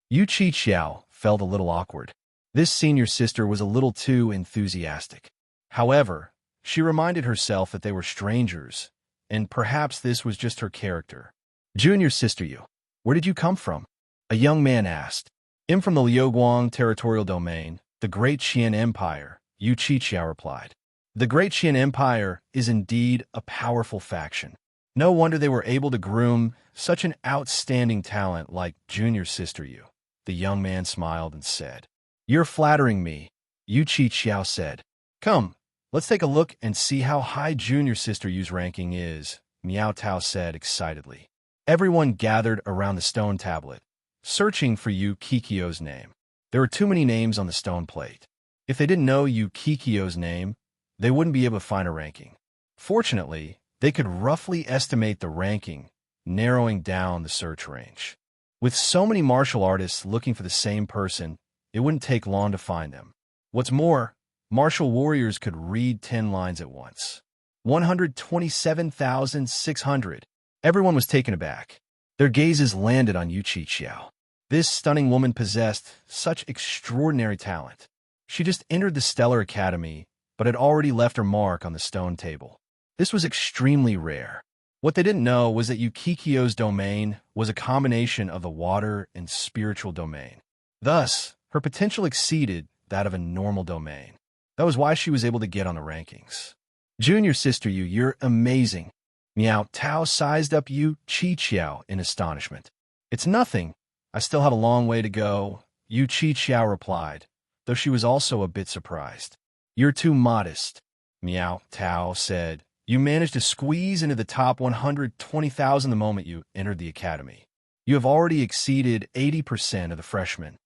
Yu Qiqiao felt a little awkward. This senior sister was a little too enthusiastic. However, she reminded herself that they were strangers, and perhaps this was just her character. Junior sister Yu, where did you come from? A young man asked. I'm from the Liuguang territorial domain, the Great Qian Empire, Yu Qiqiao replied. The Great Qian Empire is indeed a powerful faction. No wonder they were able to groom such an outstanding talent like Junior Sister Yu. The young man smiled and said, You're flattering me, Yu Qiqiao said. Come, let's take a look and see how high Junior Sister Yu's ranking is, Miao Tao said excitedly. Everyone gathered around the stone tablet, searching for Yu Qiqiao's name. There were too many names on the stone plate. If they didn't know Yu Qiqiao's name, they wouldn't be able to find a ranking. Fortunately, they could roughly estimate the ranking, narrowing down the search range. With so many martial artists looking for the same person, it wouldn't take long to find them. What's more, martial warriors could read 10 lines at once. 127,600. Everyone was taken aback. Their gazes landed on Yu Qiqiao. This stunning woman possessed such extraordinary talent. She just entered the Stellar Academy, but had already left her mark on the stone table. This was extremely rare. What they didn't know was that Yu Qiqiao's domain was a combination of the water and spiritual domain. Thus, her potential exceeded that of a normal domain. That was why she was able to get on the rankings. Junior Sister Yu, you're amazing. Miao Tao sized up Yu Qiqiao in astonishment. It's nothing. I still have a long way to go, Yu Qiqiao replied, though she was also a bit surprised. You're too modest, Miao Tao said. You managed to squeeze into the top 120,000 the moment you entered the academy. You have already exceeded 80% of the freshmen.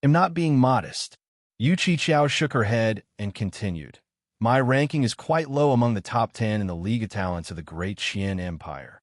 I'm not being modest. Yu Qiqiao shook her head and continued. My ranking is quite low among the top 10 in the League of Talents of the Great Qian Empire.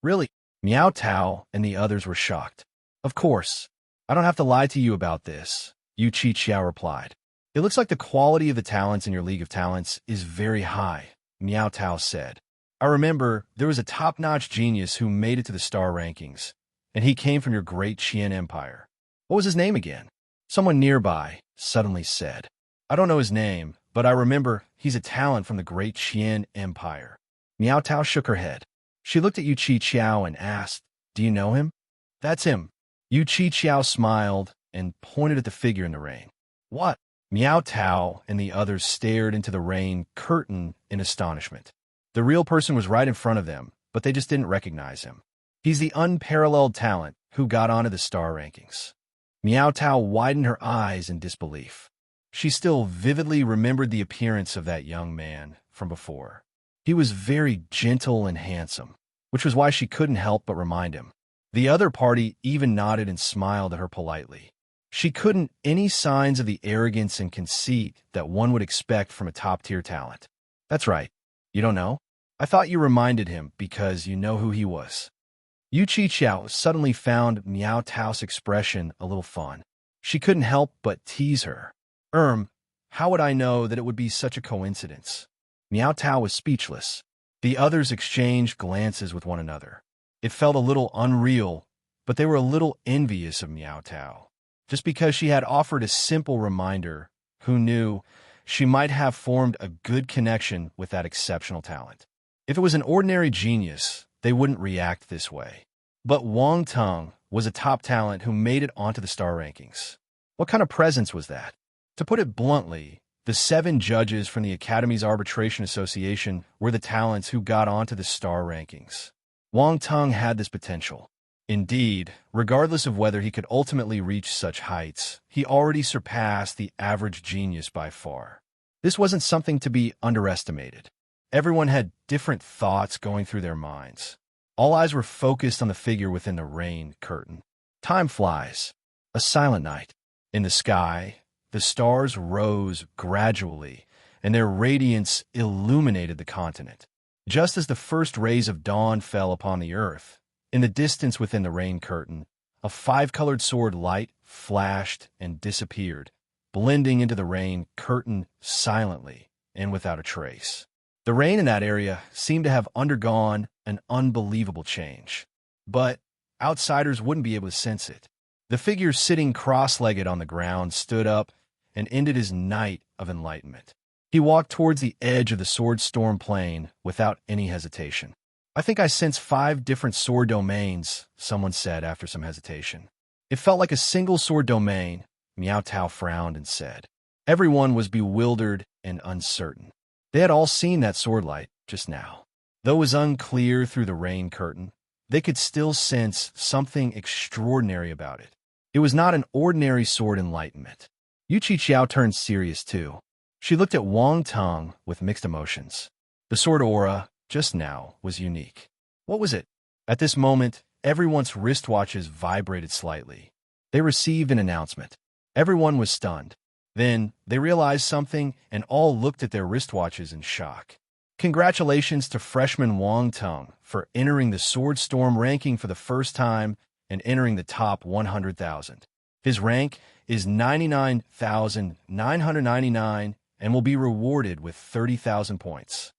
Really? Miao Tao and the others were shocked. Of course. I don't have to lie to you about this, Yu Qiqiao replied. It looks like the quality of the talents in your League of Talents is very high, Miao Tao said. I remember there was a top-notch genius who made it to the star rankings, and he came from your Great Qian Empire. What was his name again? Someone nearby suddenly said. I don't know his name, but I remember he's a talent from the Great Qian Empire. Miao Tao shook her head. She looked at Yu Qiqiao and asked, Do you know him? That's him. Yu Qiqiao smiled and pointed at the figure in the rain. What? Miao Tao and the others stared into the rain curtain in astonishment. The real person was right in front of them, but they just didn't recognize him. He's the unparalleled talent who got onto the star rankings. Miao Tao widened her eyes in disbelief. She still vividly remembered the appearance of that young man from before. He was very gentle and handsome, which was why she couldn't help but remind him. The other party even nodded and smiled at her politely. She couldn't any signs of the arrogance and conceit that one would expect from a top-tier talent. That's right. You don't know? I thought you reminded him because you know who he was. Yu Qiqiao suddenly found Miao Tao's expression a little fun. She couldn't help but tease her. How would I know that it would be such a coincidence? Miao Tao was speechless. The others exchanged glances with one another. It felt a little unreal, but they were a little envious of Miao Tao. Just because she had offered a simple reminder, who knew she might have formed a good connection with that exceptional talent. If it was an ordinary genius, they wouldn't react this way. But Wang Teng was a top talent who made it onto the star rankings. What kind of presence was that? To put it bluntly, the 7 judges from the Academy's Arbitration Association were the talents who got onto the star rankings. Wang Teng had this potential. Indeed, regardless of whether he could ultimately reach such heights, he already surpassed the average genius by far. This wasn't something to be underestimated. Everyone had different thoughts going through their minds. All eyes were focused on the figure within the rain curtain. Time flies. A silent night. In the sky, the stars rose gradually, and their radiance illuminated the continent. Just as the first rays of dawn fell upon the earth, in the distance within the rain curtain, a five-colored sword light flashed and disappeared, blending into the rain curtain silently and without a trace. The rain in that area seemed to have undergone an unbelievable change, but outsiders wouldn't be able to sense it. The figure sitting cross-legged on the ground stood up and ended his night of enlightenment. He walked towards the edge of the sword storm plain without any hesitation. "I think I sense 5 different sword domains," someone said after some hesitation. "It felt like a single sword domain," Miao Tao frowned and said. Everyone was bewildered and uncertain. They had all seen that sword light just now. Though it was unclear through the rain curtain, they could still sense something extraordinary about it. It was not an ordinary sword enlightenment. Yu Qiqiao turned serious too. She looked at Wang Teng with mixed emotions. The sword aura, just now, was unique. What was it? At this moment, everyone's wristwatches vibrated slightly. They received an announcement. Everyone was stunned. Then, they realized something and all looked at their wristwatches in shock. Congratulations to freshman Wang Teng for entering the Sword Storm ranking for the first time and entering the top 100,000. His rank is 99,999 and will be rewarded with 30,000 points.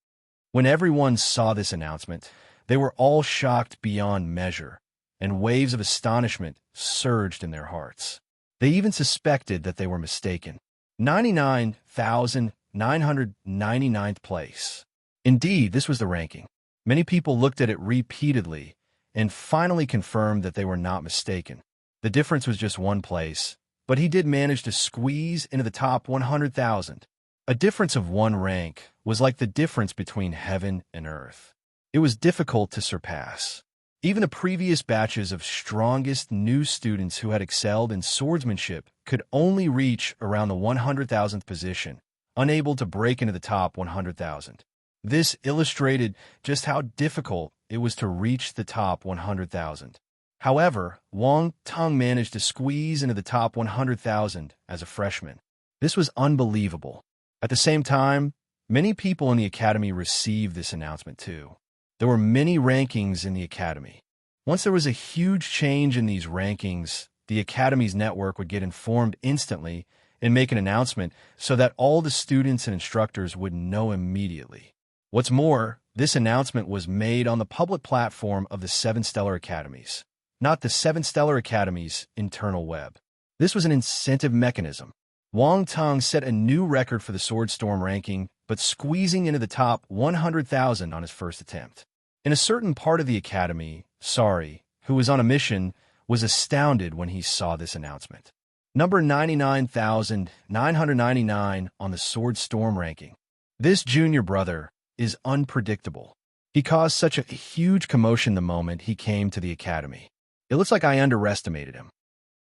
When everyone saw this announcement, they were all shocked beyond measure, and waves of astonishment surged in their hearts. They even suspected that they were mistaken. 99,999th place. Indeed, this was the ranking. Many people looked at it repeatedly and finally confirmed that they were not mistaken. The difference was just 1 place, but he did manage to squeeze into the top 100,000. A difference of 1 rank was like the difference between heaven and earth. It was difficult to surpass. Even the previous batches of strongest new students who had excelled in swordsmanship could only reach around the 100,000th position, unable to break into the top 100,000. This illustrated just how difficult it was to reach the top 100,000. However, Wang Teng managed to squeeze into the top 100,000 as a freshman. This was unbelievable. At the same time, many people in the academy received this announcement too. There were many rankings in the academy. Once there was a huge change in these rankings, the academy's network would get informed instantly and make an announcement so that all the students and instructors would know immediately. What's more, this announcement was made on the public platform of the 7 Stellar Academies, not the 7 Stellar Academies' internal web. This was an incentive mechanism. Wang Teng set a new record for the Sword Storm ranking, but squeezing into the top 100,000 on his first attempt. In a certain part of the academy, Sari, who was on a mission, was astounded when he saw this announcement. Number 99,999 on the Sword Storm ranking. This junior brother is unpredictable. He caused such a huge commotion the moment he came to the academy. It looks like I underestimated him.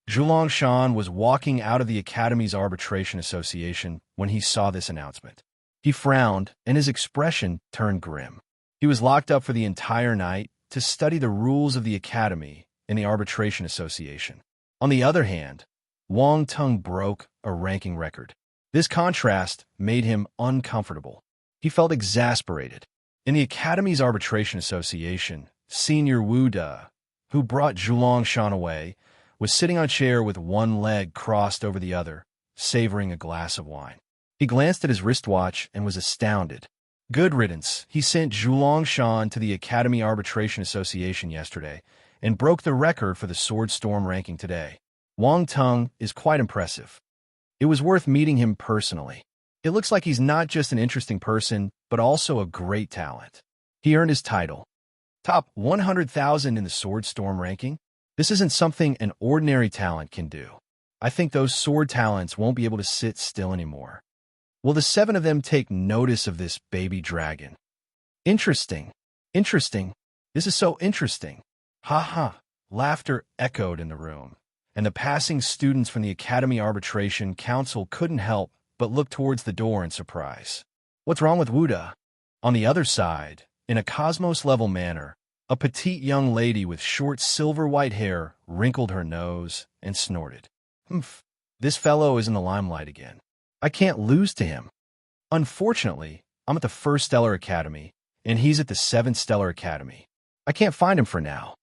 Zhulong Shan was walking out of the academy's arbitration association when he saw this announcement. He frowned, and his expression turned grim. He was locked up for the entire night to study the rules of the academy and the arbitration association. On the other hand, Wang Teng broke a ranking record. This contrast made him uncomfortable. He felt exasperated. In the academy's arbitration association, Senior Wu De, who brought Zhulong Shan away, was sitting on a chair with one leg crossed over the other, savoring a glass of wine. He glanced at his wristwatch and was astounded. Good riddance. He sent Zhulong Shan to the Academy Arbitration Association yesterday and broke the record for the Sword Storm ranking today. Wang Teng is quite impressive. It was worth meeting him personally. It looks like he's not just an interesting person, but also a great talent. He earned his title. Top 100,000 in the Sword Storm ranking? This isn't something an ordinary talent can do. I think those sword talents won't be able to sit still anymore. Will the 7 of them take notice of this baby dragon? Interesting. Interesting. This is so interesting. Ha ha. Laughter echoed in the room, and the passing students from the Academy Arbitration Council couldn't help but look towards the door in surprise. What's wrong with Wuda? On the other side, in a cosmos-level manner, a petite young lady with short silver-white hair wrinkled her nose and snorted. Humph, this fellow is in the limelight again. I can't lose to him. Unfortunately, I'm at the 1st Stellar Academy, and he's at the 7th Stellar Academy. I can't find him for now.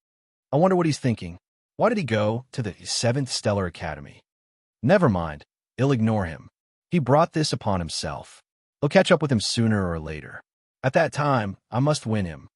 I wonder what he's thinking. Why did he go to the 7th Stellar Academy? Never mind, I'll ignore him. He brought this upon himself. I'll catch up with him sooner or later. At that time, I must win him.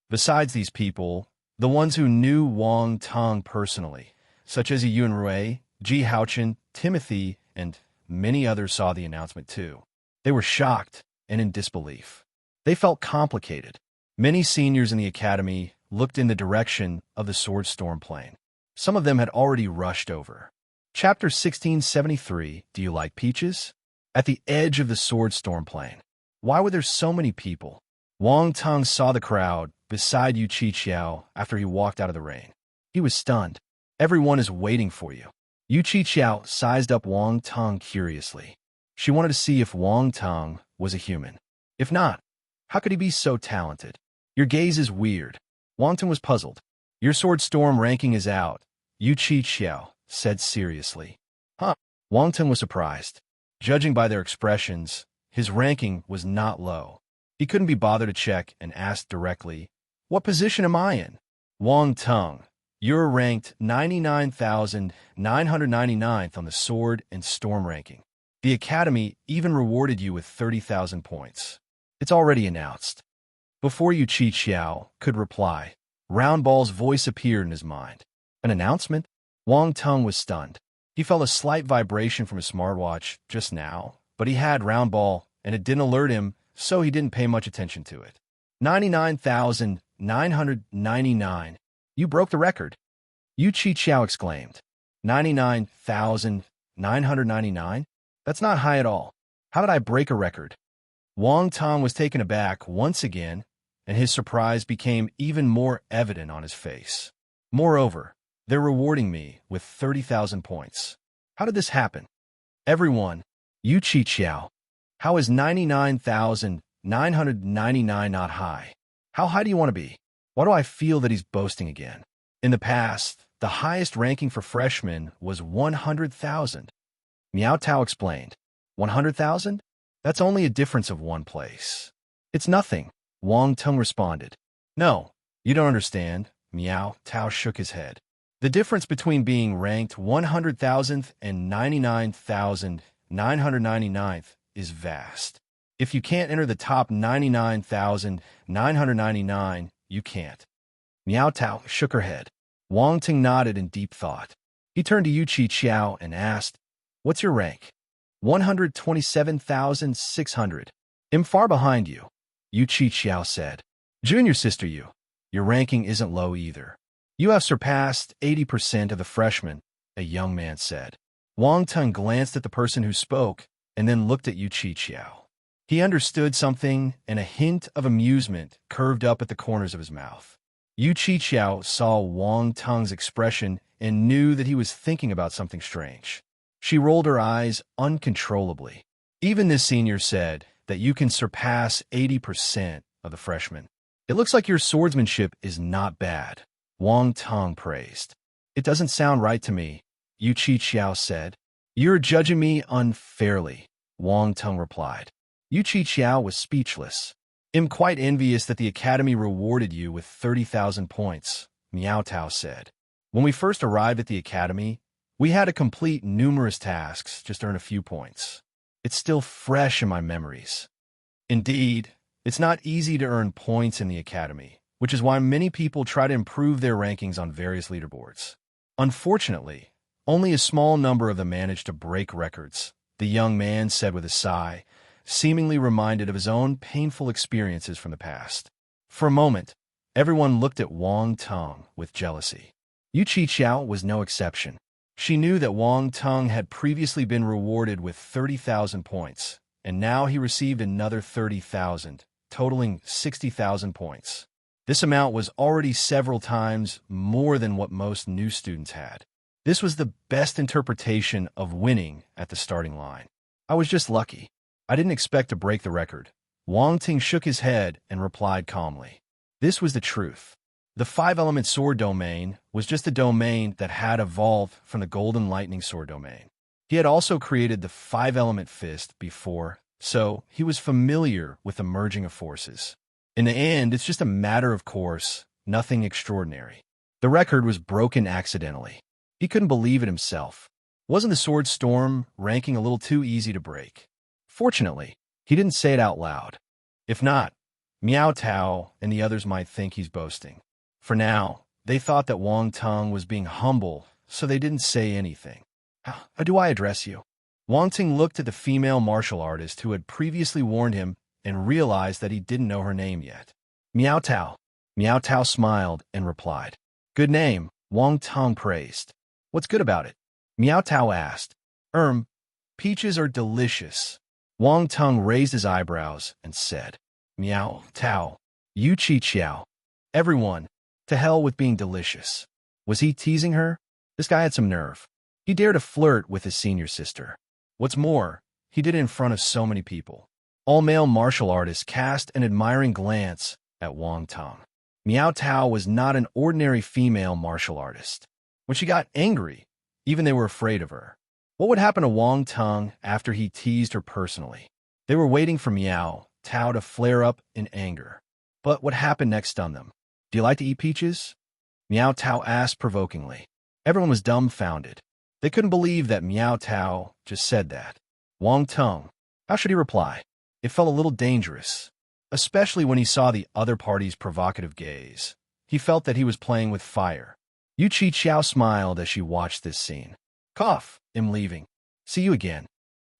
Besides these people, the ones who knew Wang Tong personally, such as Yun Rui, Ji Haochen, Timothy, and many others saw the announcement too. They were shocked and in disbelief. They felt complicated. Many seniors in the academy looked in the direction of the Sword Storm plane. Some of them had already rushed over. Chapter 1673, Do You Like Peaches? At the edge of the Sword Storm plane. Why were there so many people? Wang Tong saw the crowd beside Yu Qiqiao after he walked out of the rain. He was stunned. Everyone is waiting for you. Yu Qiqiao sized up Wang Tong curiously. She wanted to see if Wang Tong was a human. If not, how could he be so talented? Your gaze is weird. Wang Tong was puzzled. Your Sword Storm ranking is out, Yu Qiqiao said seriously. Huh? Wang Tong was surprised. Judging by their expressions, his ranking was not low. He couldn't be bothered to check and asked directly, What position am I in? Wang Tong, you're ranked 99,999th on the Sword and Storm ranking. The Academy even rewarded you with 30,000 points. It's already announced. Before Yu Qiqiao could reply, Roundball's voice appeared in his mind. An announcement? Wang Tong was stunned. He felt a slight vibration from his smartwatch just now, but he had Roundball, and it didn't alert him, so he didn't pay much attention to it. 99,999. You broke the record. Yu Qiqiao exclaimed. 99,999? That's not high at all. How did I break a record? Wang Tong was taken aback once again, and his surprise became even more evident on his face. Moreover, they're rewarding me with 30,000 points. How did this happen? Everyone, Yu Qiqiao, how is 99,999 not high? How high do you want to be? Why do I feel that he's boasting again? In the past, the highest ranking for freshmen was 100,000. Miao Tao explained. 100,000? That's only a difference of 1 place. It's nothing, Wang Tong responded. No, you don't understand. Miao Tao shook his head. The difference between being ranked 100,000th and 99,999th is vast. If you can't enter the top 99,999, you can't. Miao Tao shook her head. Wang Ting nodded in deep thought. He turned to Yu Qiqiao and asked, What's your rank? 127,600. I'm far behind you, Yu Qiqiao said. Junior sister Yu, your ranking isn't low either. You have surpassed 80% of the freshmen, a young man said. Wang Tong glanced at the person who spoke and then looked at Yu Qiqiao. He understood something, and a hint of amusement curved up at the corners of his mouth. Yu Qiqiao saw Wang Tong's expression and knew that he was thinking about something strange. She rolled her eyes uncontrollably. Even this senior said that you can surpass 80% of the freshmen. It looks like your swordsmanship is not bad, Wang Tong praised. It doesn't sound right to me, Yu Qiqiao said. You're judging me unfairly, Wang Tong replied. Yu Qiqiao was speechless. I'm quite envious that the Academy rewarded you with 30,000 points, Miao Tao said. When we first arrived at the Academy, we had to complete numerous tasks just to earn a few points. It's still fresh in my memories. Indeed, it's not easy to earn points in the Academy, which is why many people try to improve their rankings on various leaderboards. Unfortunately, only a small number of them manage to break records, the young man said with a sigh, seemingly reminded of his own painful experiences from the past. For a moment, everyone looked at Wang Tong with jealousy. Yu Qiqiao was no exception. She knew that Wang Tong had previously been rewarded with 30,000 points, and now he received another 30,000, totaling 60,000 points. This amount was already several times more than what most new students had. This was the best interpretation of winning at the starting line. I was just lucky. I didn't expect to break the record. Wang Ting shook his head and replied calmly. This was the truth. The 5-element sword domain was just a domain that had evolved from the golden lightning sword domain. He had also created the 5-element fist before, so he was familiar with the merging of forces. In the end, it's just a matter of course, nothing extraordinary. The record was broken accidentally. He couldn't believe it himself. Wasn't the sword storm ranking a little too easy to break? Fortunately, he didn't say it out loud. If not, Miao Tao and the others might think he's boasting. For now, they thought that Wang Tung was being humble, so they didn't say anything. How do I address you? Wang Ting looked at the female martial artist who had previously warned him and realized that he didn't know her name yet. Miao Tao. Miao Tao smiled and replied. Good name, Wang Tung praised. What's good about it? Miao Tao asked. Peaches are delicious. Wang Tung raised his eyebrows and said, Miao Tao, you chi chiao. Everyone, to hell with being delicious. Was he teasing her? This guy had some nerve. He dared to flirt with his senior sister. What's more, he did it in front of so many people. All male martial artists cast an admiring glance at Wang Tung. Miao Tao was not an ordinary female martial artist. When she got angry, even they were afraid of her. What would happen to Wang Tung after he teased her personally? They were waiting for Miao Tao to flare up in anger. But what happened next stunned them. Do you like to eat peaches? Miao Tao asked provokingly. Everyone was dumbfounded. They couldn't believe that Miao Tao just said that. Wang Tung, how should he reply? It felt a little dangerous, especially when he saw the other party's provocative gaze. He felt that he was playing with fire. Yu Chi Chiao smiled as she watched this scene. Cough, I'm leaving. See you again.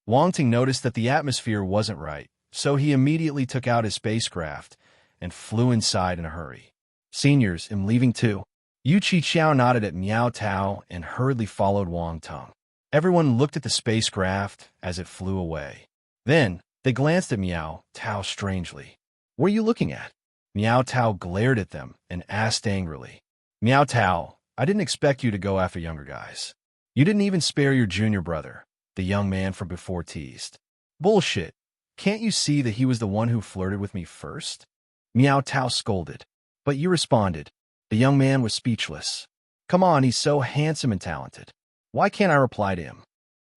Wang Ting noticed that the atmosphere wasn't right, so he immediately took out his spacecraft and flew inside in a hurry. Seniors, I'm leaving too. Yu Chi Chiao nodded at Miao Tao and hurriedly followed Wang Tung. Everyone looked at the spacecraft as it flew away. Then, they glanced at Miao Tao strangely. What are you looking at? Miao Tao glared at them and asked angrily. Miao Tao, I didn't expect you to go after younger guys. You didn't even spare your junior brother, the young man from before teased. Bullshit. Can't you see that he was the one who flirted with me first? Miao Tao scolded. But you responded. The young man was speechless. Come on, he's so handsome and talented. Why can't I reply to him?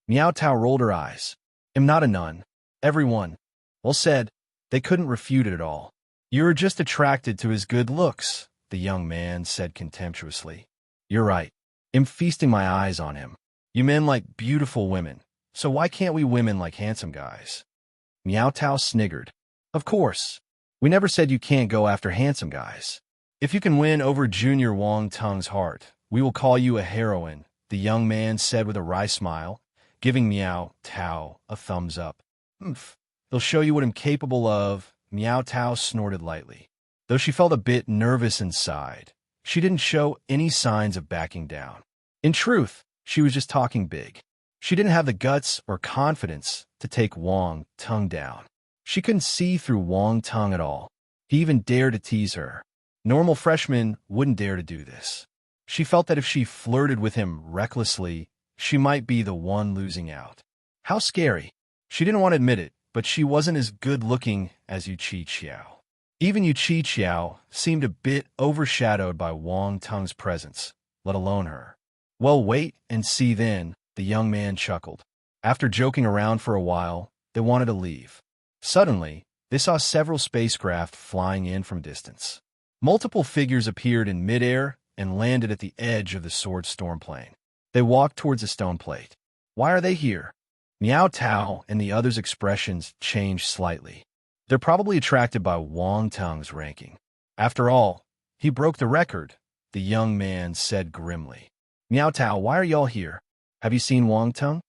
Miao Tao rolled her eyes. I'm not a nun. Everyone. Well said. They couldn't refute it at all. You're just attracted to his good looks, the young man said contemptuously. You're right. I'm feasting my eyes on him. You men like beautiful women, so why can't we women like handsome guys? Miao Tao sniggered. Of course. We never said you can't go after handsome guys. If you can win over Junior Wang Tung's heart, we will call you a heroine, the young man said with a wry smile, giving Miao Tao a thumbs up. They'll show you what I'm capable of, Miao Tao snorted lightly. Though she felt a bit nervous inside, she didn't show any signs of backing down. In truth, she was just talking big. She didn't have the guts or confidence to take Wang Tung down. She couldn't see through Wang Tung at all. He even dared to tease her. Normal freshmen wouldn't dare to do this. She felt that if she flirted with him recklessly, she might be the one losing out. How scary. She didn't want to admit it, but she wasn't as good-looking as Yu Chi Chiao. Even Yu Chi Chiao seemed a bit overshadowed by Wang Tung's presence, let alone her. Well, wait and see then, the young man chuckled. After joking around for a while, they wanted to leave. Suddenly, they saw several spacecraft flying in from a distance. Multiple figures appeared in midair and landed at the edge of the sword storm plane. They walked towards the stone plate. Why are they here? Miao Tao and the others' expressions changed slightly. They're probably attracted by Wang Tung's ranking. After all, he broke the record, the young man said grimly. Miao Tao, why are y'all here? Have you seen Wang Tung?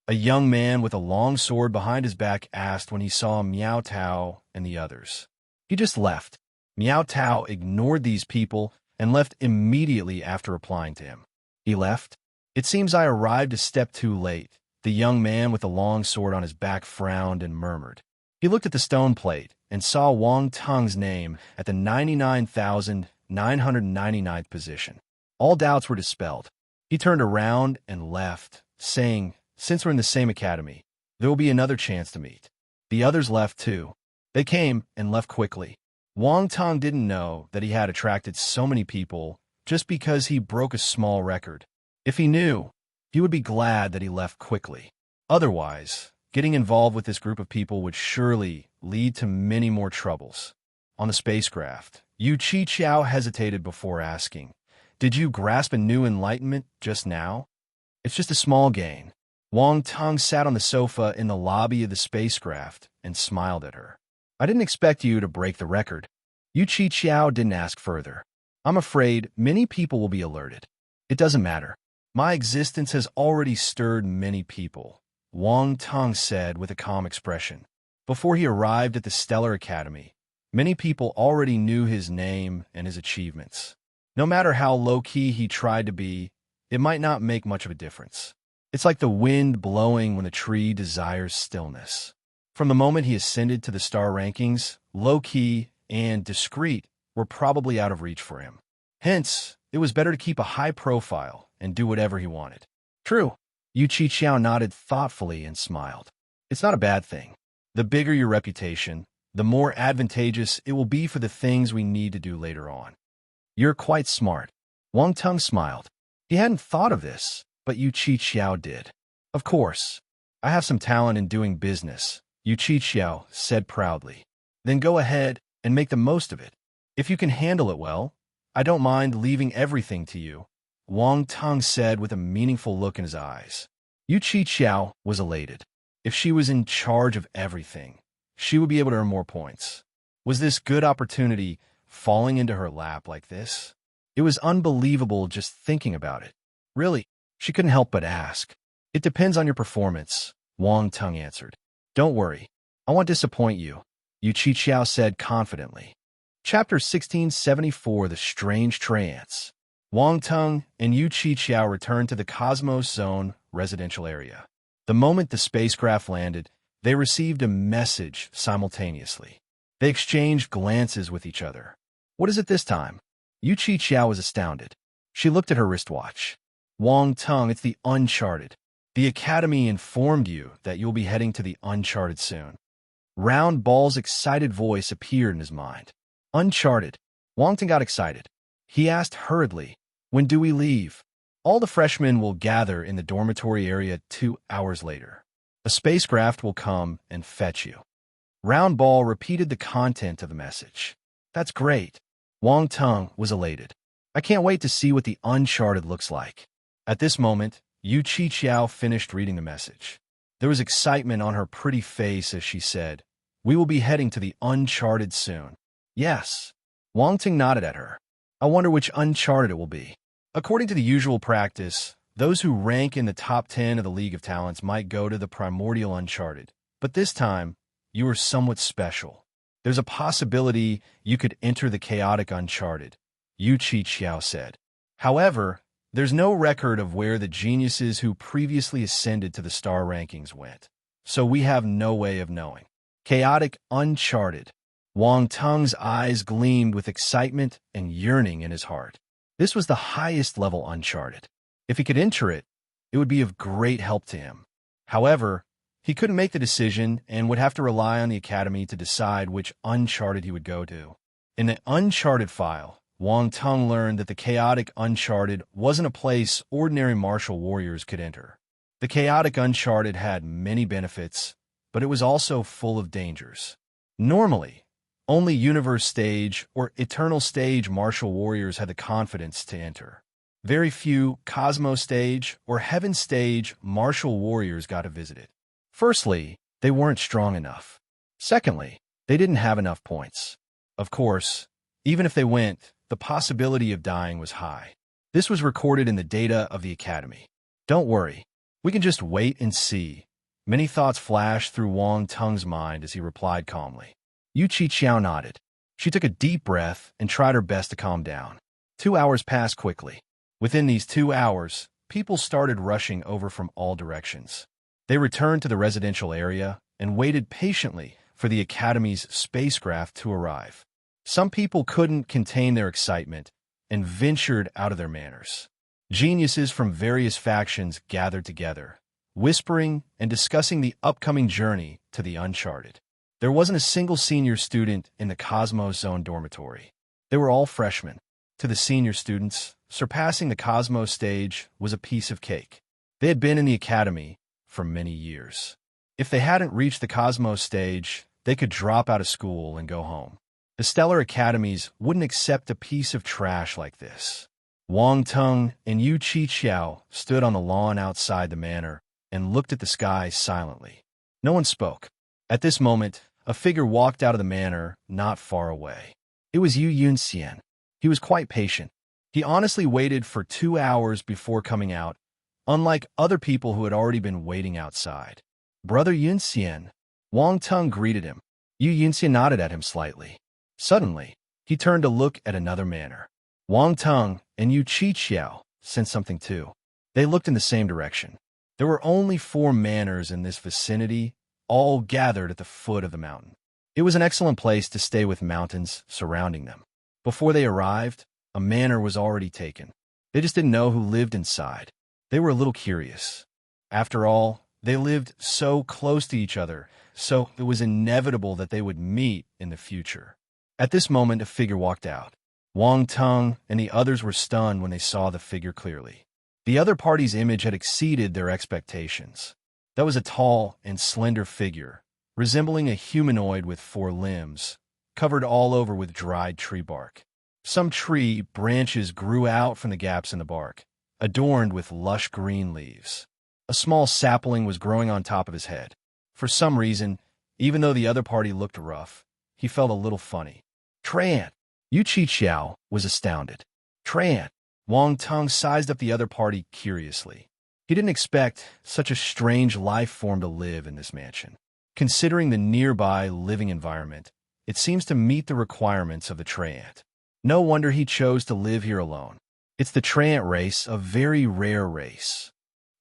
A young man with a long sword behind his back asked when he saw Miao Tao and the others. He just left. Miao Tao ignored these people and left immediately after replying to him. He left? It seems I arrived a step too late. The young man with the long sword on his back frowned and murmured. He looked at the stone plate and saw Wang Tung's name at the 99,999th position. All doubts were dispelled. He turned around and left, saying, "Since we're in the same academy, there will be another chance to meet." The others left too. They came and left quickly. Wang Tung didn't know that he had attracted so many people just because he broke a small record. If he knew, he would be glad that he left quickly. Otherwise, getting involved with this group of people would surely lead to many more troubles. On the spacecraft, Yu Qiqiao hesitated before asking, "Did you grasp a new enlightenment just now?" "It's just a small gain." Wang Tung sat on the sofa in the lobby of the spacecraft and smiled at her. "I didn't expect you to break the record." Yu Qiqiao didn't ask further. "I'm afraid many people will be alerted." "It doesn't matter. My existence has already stirred many people," Wang Tung said with a calm expression. Before he arrived at the Stellar Academy, many people already knew his name and his achievements. No matter how low-key he tried to be, it might not make much of a difference. It's like the wind blowing when the tree desires stillness. From the moment he ascended to the star rankings, low-key and discreet were probably out of reach for him. Hence, it was better to keep a high profile and do whatever he wanted. "True." Yu Qiqiao nodded thoughtfully and smiled. "It's not a bad thing. The bigger your reputation, the more advantageous it will be for the things we need to do later on." "You're quite smart." Wang Tung smiled. He hadn't thought of this, but Yu Qiqiao did. "Of course, I have some talent in doing business," Yu Qiqiao said proudly. "Then go ahead and make the most of it. If you can handle it well, I don't mind leaving everything to you," Wang Tung said with a meaningful look in his eyes. Yu Qiqiao was elated. If she was in charge of everything, she would be able to earn more points. Was this good opportunity falling into her lap like this? It was unbelievable just thinking about it. Really, she couldn't help but ask. "It depends on your performance," Wang Tung answered. "Don't worry, I won't disappoint you," Yu Qiqiao said confidently. Chapter 1674, The Strange Trance. Wang Tung and Yu Qiqiao returned to the Cosmos Zone residential area. The moment the spacecraft landed, they received a message simultaneously. They exchanged glances with each other. "What is it this time?" Yu Qiqiao was astounded. She looked at her wristwatch. "Wang Tung, it's the Uncharted. The Academy informed you that you'll be heading to the Uncharted soon." Round Ball's excited voice appeared in his mind. "Uncharted." Wang Tung got excited. He asked hurriedly, "When do we leave?" "All the freshmen will gather in the dormitory area 2 hours later. A spacecraft will come and fetch you." Round Ball repeated the content of the message. "That's great." Wang Tung was elated. "I can't wait to see what the Uncharted looks like." At this moment, Yu Qiqiao finished reading the message. There was excitement on her pretty face as she said, "We will be heading to the Uncharted soon." "Yes." Wang Tung nodded at her. "I wonder which Uncharted it will be." According to the usual practice, those who rank in the top 10 of the League of Talents might go to the Primordial Uncharted. But this time, you are somewhat special. There's a possibility you could enter the Chaotic Uncharted, Yu Qiqiao said. However, there's no record of where the geniuses who previously ascended to the star rankings went, so we have no way of knowing. Chaotic Uncharted. Wang Tung's eyes gleamed with excitement and yearning in his heart. This was the highest level Uncharted. If he could enter it, it would be of great help to him. However, he couldn't make the decision and would have to rely on the Academy to decide which Uncharted he would go to. In the Uncharted file, Wang Tung learned that the Chaotic Uncharted wasn't a place ordinary martial warriors could enter. The Chaotic Uncharted had many benefits, but it was also full of dangers. Normally, only Universe Stage or Eternal Stage martial warriors had the confidence to enter. Very few Cosmos Stage or Heaven Stage martial warriors got to visit it. Firstly, they weren't strong enough. Secondly, they didn't have enough points. Of course, even if they went, the possibility of dying was high. This was recorded in the data of the Academy. "Don't worry, we can just wait and see." Many thoughts flashed through Wang Tung's mind as he replied calmly. Yu Qiqiao nodded. She took a deep breath and tried her best to calm down. 2 hours passed quickly. Within these 2 hours, people started rushing over from all directions. They returned to the residential area and waited patiently for the Academy's spacecraft to arrive. Some people couldn't contain their excitement and ventured out of their manners. Geniuses from various factions gathered together, whispering and discussing the upcoming journey to the uncharted. There wasn't a single senior student in the Cosmos Zone dormitory. They were all freshmen. To the senior students, surpassing the Cosmos stage was a piece of cake. They had been in the Academy for many years. If they hadn't reached the Cosmos stage, they could drop out of school and go home. The stellar academies wouldn't accept a piece of trash like this. Wang Tung and Yu Qiqiao stood on the lawn outside the manor and looked at the sky silently. No one spoke. At this moment, a figure walked out of the manor not far away. It was Yu Yunxian. He was quite patient. He honestly waited for 2 hours before coming out, unlike other people who had already been waiting outside. "Brother Yunxian," Wang Tung greeted him. Yu Yunxian nodded at him slightly. Suddenly, he turned to look at another manor. Wang Tung and Yu Qiqiao sensed something too. They looked in the same direction. There were only 4 manors in this vicinity, all gathered at the foot of the mountain. It was an excellent place to stay with mountains surrounding them. Before they arrived, a manor was already taken. They just didn't know who lived inside. They were a little curious. After all, they lived so close to each other, so it was inevitable that they would meet in the future. At this moment, a figure walked out. Wang Tung and the others were stunned when they saw the figure clearly. The other party's image had exceeded their expectations. That was a tall and slender figure, resembling a humanoid with 4 limbs, covered all over with dried tree bark. Some tree branches grew out from the gaps in the bark, adorned with lush green leaves. A small sapling was growing on top of his head. For some reason, even though the other party looked rough, he felt a little funny. "Tran!" Yu Qiqiao was astounded. "Tran!" Wang Tung sized up the other party curiously. He didn't expect such a strange life form to live in this mansion. Considering the nearby living environment, it seems to meet the requirements of the Treant. No wonder he chose to live here alone. It's the Treant race, a very rare race.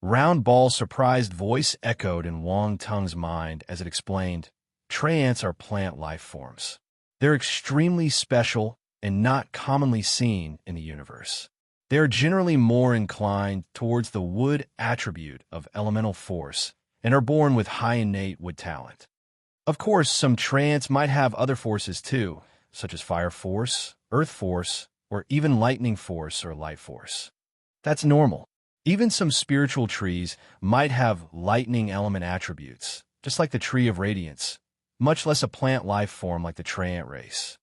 Round Ball's surprised voice echoed in Wang Tung's mind as it explained, Treants are plant life forms. They're extremely special and not commonly seen in the universe. They are generally more inclined towards the wood attribute of elemental force and are born with high innate wood talent. Of course, some Treants might have other forces too, such as fire force, earth force, or even lightning force or light force. That's normal. Even some spiritual trees might have lightning element attributes, just like the Tree of Radiance, much less a plant life form like the Treant race.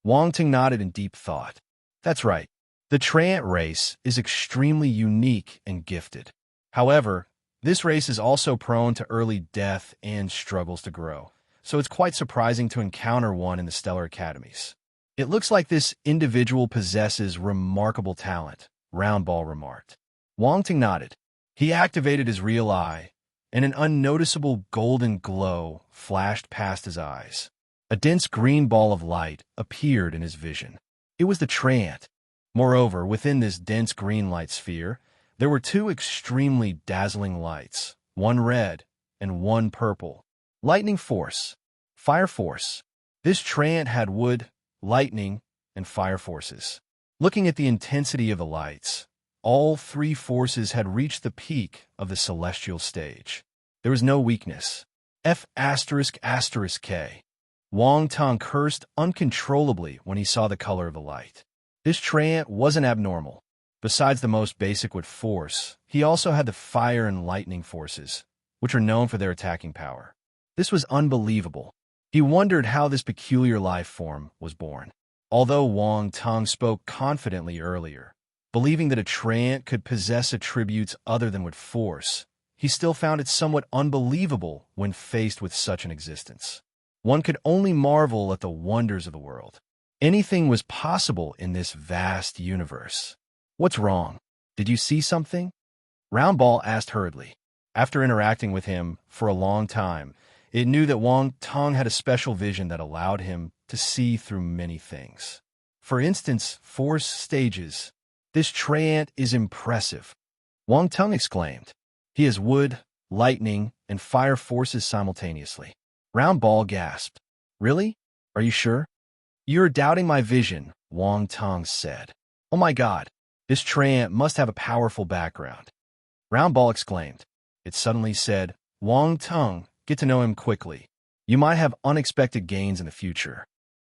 Wang Ting nodded in deep thought. That's right. The Treant race is extremely unique and gifted. However, this race is also prone to early death and struggles to grow, so it's quite surprising to encounter one in the stellar academies. It looks like this individual possesses remarkable talent, Round Ball remarked. Wang Ting nodded. He activated his real eye, and an unnoticeable golden glow flashed past his eyes. A dense green ball of light appeared in his vision. It was the Treant. Moreover, within this dense green light sphere, there were 2 extremely dazzling lights, one red and one purple. Lightning force, fire force. This Treant had wood, lightning, and fire forces. Looking at the intensity of the lights, all 3 forces had reached the peak of the celestial stage. There was no weakness. F***K. Wang Tung cursed uncontrollably when he saw the color of the light. This Treant wasn't abnormal. Besides the most basic wood force, he also had the fire and lightning forces, which are known for their attacking power. This was unbelievable. He wondered how this peculiar life form was born. Although Wang Tung spoke confidently earlier, believing that a Treant could possess attributes other than wood force, he still found it somewhat unbelievable when faced with such an existence. One could only marvel at the wonders of the world. Anything was possible in this vast universe. What's wrong? Did you see something? Round Ball asked hurriedly. After interacting with him for a long time, it knew that Wang Tung had a special vision that allowed him to see through many things. For instance, force stages. This Treant is impressive. Wang Tung exclaimed. He has wood, lightning, and fire forces simultaneously. Round Ball gasped. Really? Are you sure? You're doubting my vision, Wang Tong said. Oh my god, this treant must have a powerful background. Round Ball exclaimed. It suddenly said, Wang Tong, get to know him quickly. You might have unexpected gains in the future.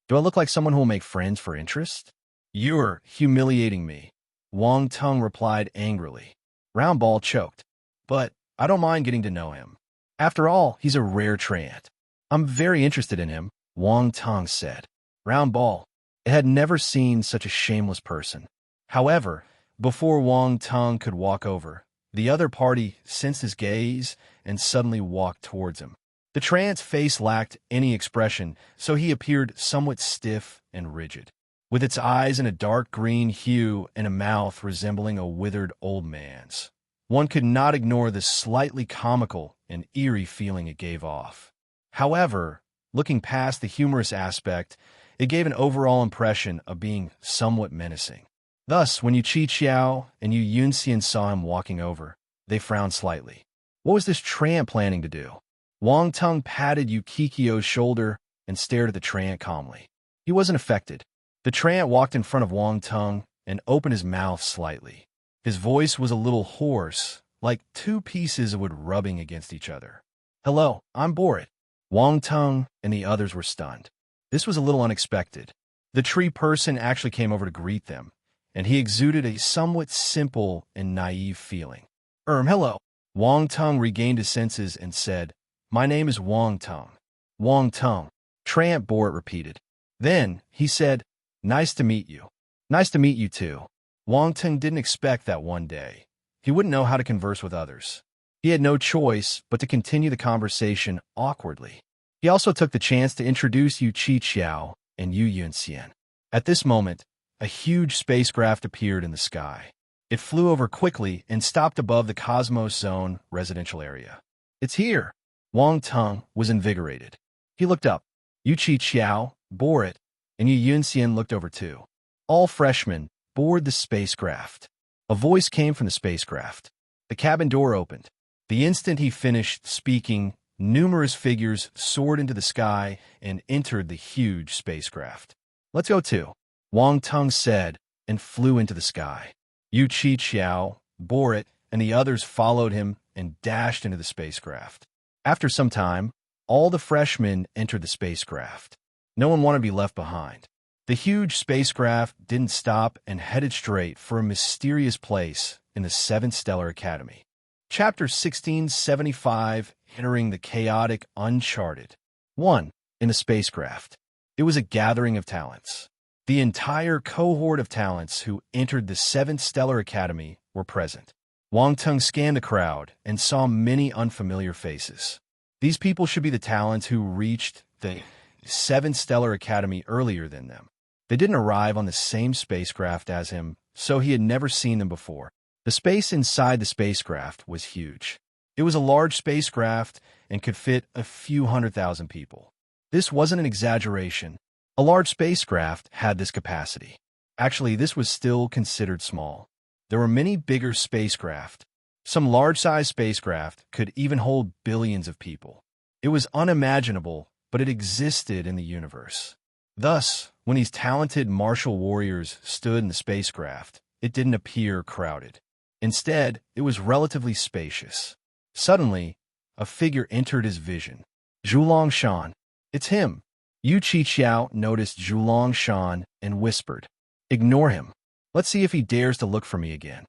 Do I look like someone who will make friends for interest? You're humiliating me, Wang Tong replied angrily. Round Ball choked. But I don't mind getting to know him. After all, he's a rare treant. I'm very interested in him, Wang Tong said. Round Ball. It had never seen such a shameless person. However, before Wang Tong could walk over, the other party sensed his gaze and suddenly walked towards him. The treant's face lacked any expression, so he appeared somewhat stiff and rigid, with its eyes in a dark green hue and a mouth resembling a withered old man's. One could not ignore the slightly comical and eerie feeling it gave off. However, looking past the humorous aspect, it gave an overall impression of being somewhat menacing. Thus, when Yu Qiqiao and Yu Yunxian saw him walking over, they frowned slightly. What was this treant planning to do? Wang Tong patted Yu Qiqiao's shoulder and stared at the treant calmly. He wasn't affected. The treant walked in front of Wang Tong and opened his mouth slightly. His voice was a little hoarse, like two pieces of wood rubbing against each other. Hello, I'm Borit. Wang Tong and the others were stunned. This was a little unexpected. The tree person actually came over to greet them, and he exuded a somewhat simple and naive feeling. Hello. Wang Tong regained his senses and said, My name is Wang Tong. Wang Tong, treant Borit repeated. Then he said, Nice to meet you. Nice to meet you too. Wang Tong didn't expect that one day he wouldn't know how to converse with others. He had no choice but to continue the conversation awkwardly. He also took the chance to introduce Yu Qiqiao and Yu Yunxian. At this moment, a huge spacecraft appeared in the sky. It flew over quickly and stopped above the Cosmos Zone residential area. It's here. Wang Tong was invigorated. He looked up. Yu Qiqiao, Borit, and Yu Yunxian looked over too. All freshmen board the spacecraft. A voice came from the spacecraft. The cabin door opened. The instant he finished speaking, numerous figures soared into the sky and entered the huge spacecraft. Let's go too, Wang Tong said, and flew into the sky. Yu Qiqiao, Borit, and the others followed him and dashed into the spacecraft. After some time, all the freshmen entered the spacecraft. No one wanted to be left behind. The huge spacecraft didn't stop and headed straight for a mysterious place in the 7th Stellar Academy. Chapter 1675, Entering the Chaotic Uncharted. 1. In the spacecraft. It was a gathering of talents. The entire cohort of talents who entered the 7th Stellar Academy were present. Wang Tong scanned the crowd and saw many unfamiliar faces. These people should be the talents who reached the 7th Stellar Academy earlier than them. They didn't arrive on the same spacecraft as him, so he had never seen them before. The space inside the spacecraft was huge. It was a large spacecraft and could fit a few 100,000 people. This wasn't an exaggeration. A large spacecraft had this capacity. Actually, this was still considered small. There were many bigger spacecraft. Some large-sized spacecraft could even hold billions of people. It was unimaginable, but it existed in the universe. Thus, when these talented martial warriors stood in the spacecraft, it didn't appear crowded. Instead, it was relatively spacious. Suddenly, a figure entered his vision. Zhulong Shan. It's him. Yu Qiqiao noticed Zhulong Shan and whispered, Ignore him. Let's see if he dares to look for me again.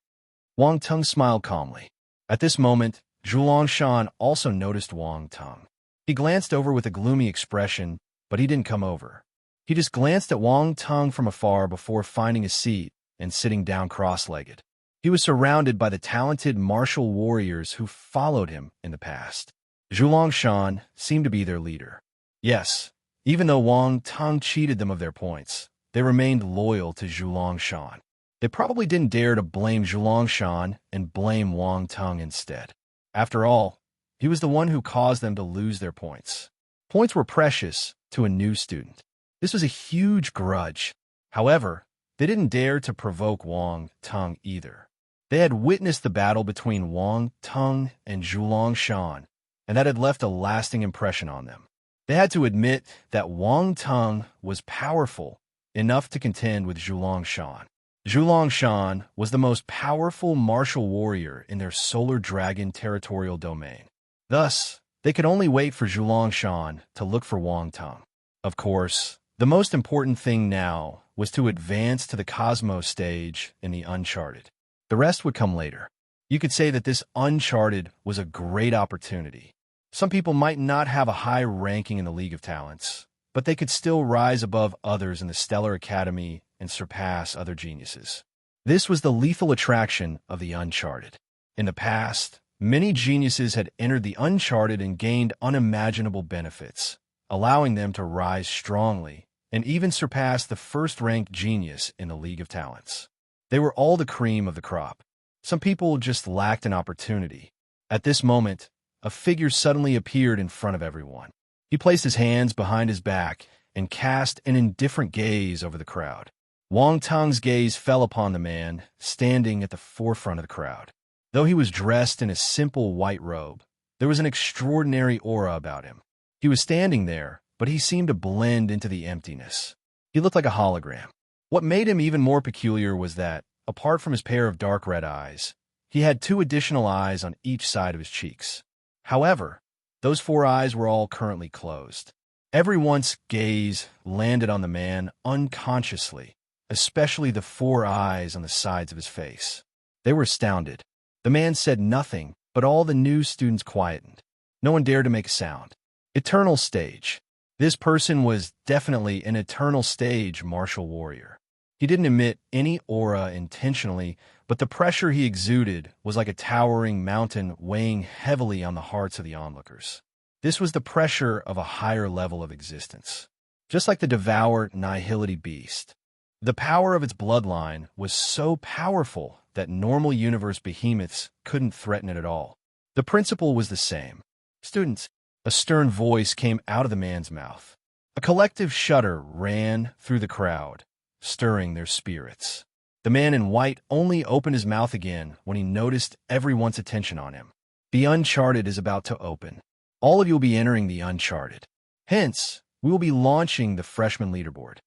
Wang Tong smiled calmly. At this moment, Zhulong Shan also noticed Wang Tong. He glanced over with a gloomy expression, but he didn't come over. He just glanced at Wang Tong from afar before finding a seat and sitting down cross-legged. He was surrounded by the talented martial warriors who followed him in the past. Zhulong Shan seemed to be their leader. Yes, even though Wang Tong cheated them of their points, they remained loyal to Zhulong Shan. They probably didn't dare to blame Zhulong Shan and blame Wang Tong instead. After all, he was the one who caused them to lose their points. Points were precious to a new student. This was a huge grudge. However, they didn't dare to provoke Wang Tong either. They had witnessed the battle between Wang Tong and Zhulong Shan, and that had left a lasting impression on them. They had to admit that Wang Teng was powerful enough to contend with Zhulongshan. Zhulongshan was the most powerful martial warrior in their Solar Dragon territorial domain. Thus, they could only wait for Zhulongshan to look for Wang Teng. Of course, the most important thing now was to advance to the Cosmos stage in the Uncharted. The rest would come later. You could say that this Uncharted was a great opportunity. Some people might not have a high ranking in the League of Talents, but they could still rise above others in the Stellar Academy and surpass other geniuses. This was the lethal attraction of the Uncharted. In the past, many geniuses had entered the Uncharted and gained unimaginable benefits, allowing them to rise strongly and even surpass the first-ranked genius in the League of Talents. They were all the cream of the crop. Some people just lacked an opportunity. At this moment, a figure suddenly appeared in front of everyone. He placed his hands behind his back and cast an indifferent gaze over the crowd. Wang Teng's gaze fell upon the man standing at the forefront of the crowd. Though he was dressed in a simple white robe, there was an extraordinary aura about him. He was standing there, but he seemed to blend into the emptiness. He looked like a hologram. What made him even more peculiar was that, apart from his pair of dark red eyes, he had 2 additional eyes on each side of his cheeks. However, those 4 eyes were all currently closed. Everyone's gaze landed on the man unconsciously, especially the 4 eyes on the sides of his face. They were astounded. The man said nothing, but all the new students quietened. No one dared to make a sound. Eternal stage. This person was definitely an eternal stage martial warrior. He didn't emit any aura intentionally, but the pressure he exuded was like a towering mountain weighing heavily on the hearts of the onlookers. This was the pressure of a higher level of existence. Just like the Devour Nihility beast, the power of its bloodline was so powerful that normal universe behemoths couldn't threaten it at all. The principle was the same. Students, a stern voice came out of the man's mouth. A collective shudder ran through the crowd, stirring their spirits. The man in white only opened his mouth again when he noticed everyone's attention on him. The Uncharted is about to open. All of you will be entering the Uncharted. Hence, we will be launching the freshman leaderboard.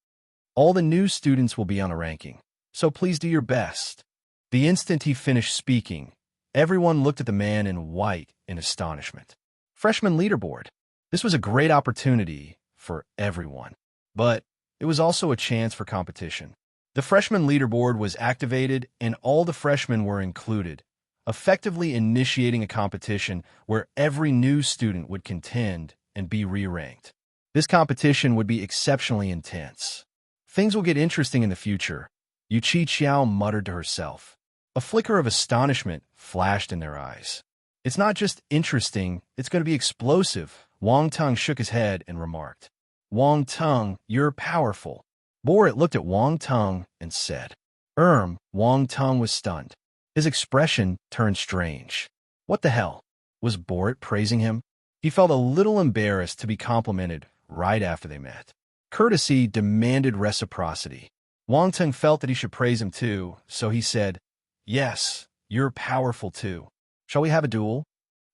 All the new students will be on a ranking, so please do your best. The instant he finished speaking, everyone looked at the man in white in astonishment. Freshman leaderboard. This was a great opportunity for everyone, but it was also a chance for competition. The freshman leaderboard was activated and all the freshmen were included, effectively initiating a competition where every new student would contend and be re-ranked. This competition would be exceptionally intense. Things will get interesting in the future, Yu Qiao muttered to herself. A flicker of astonishment flashed in their eyes. It's not just interesting, it's going to be explosive. Wang Teng shook his head and remarked. Wang Teng, you're powerful. Borat looked at Wang Teng and said. Wang Teng was stunned. His expression turned strange. What the hell? Was Borat praising him? He felt a little embarrassed to be complimented right after they met. Courtesy demanded reciprocity. Wang Teng felt that he should praise him too, so he said, Yes, you're powerful too. Shall we have a duel?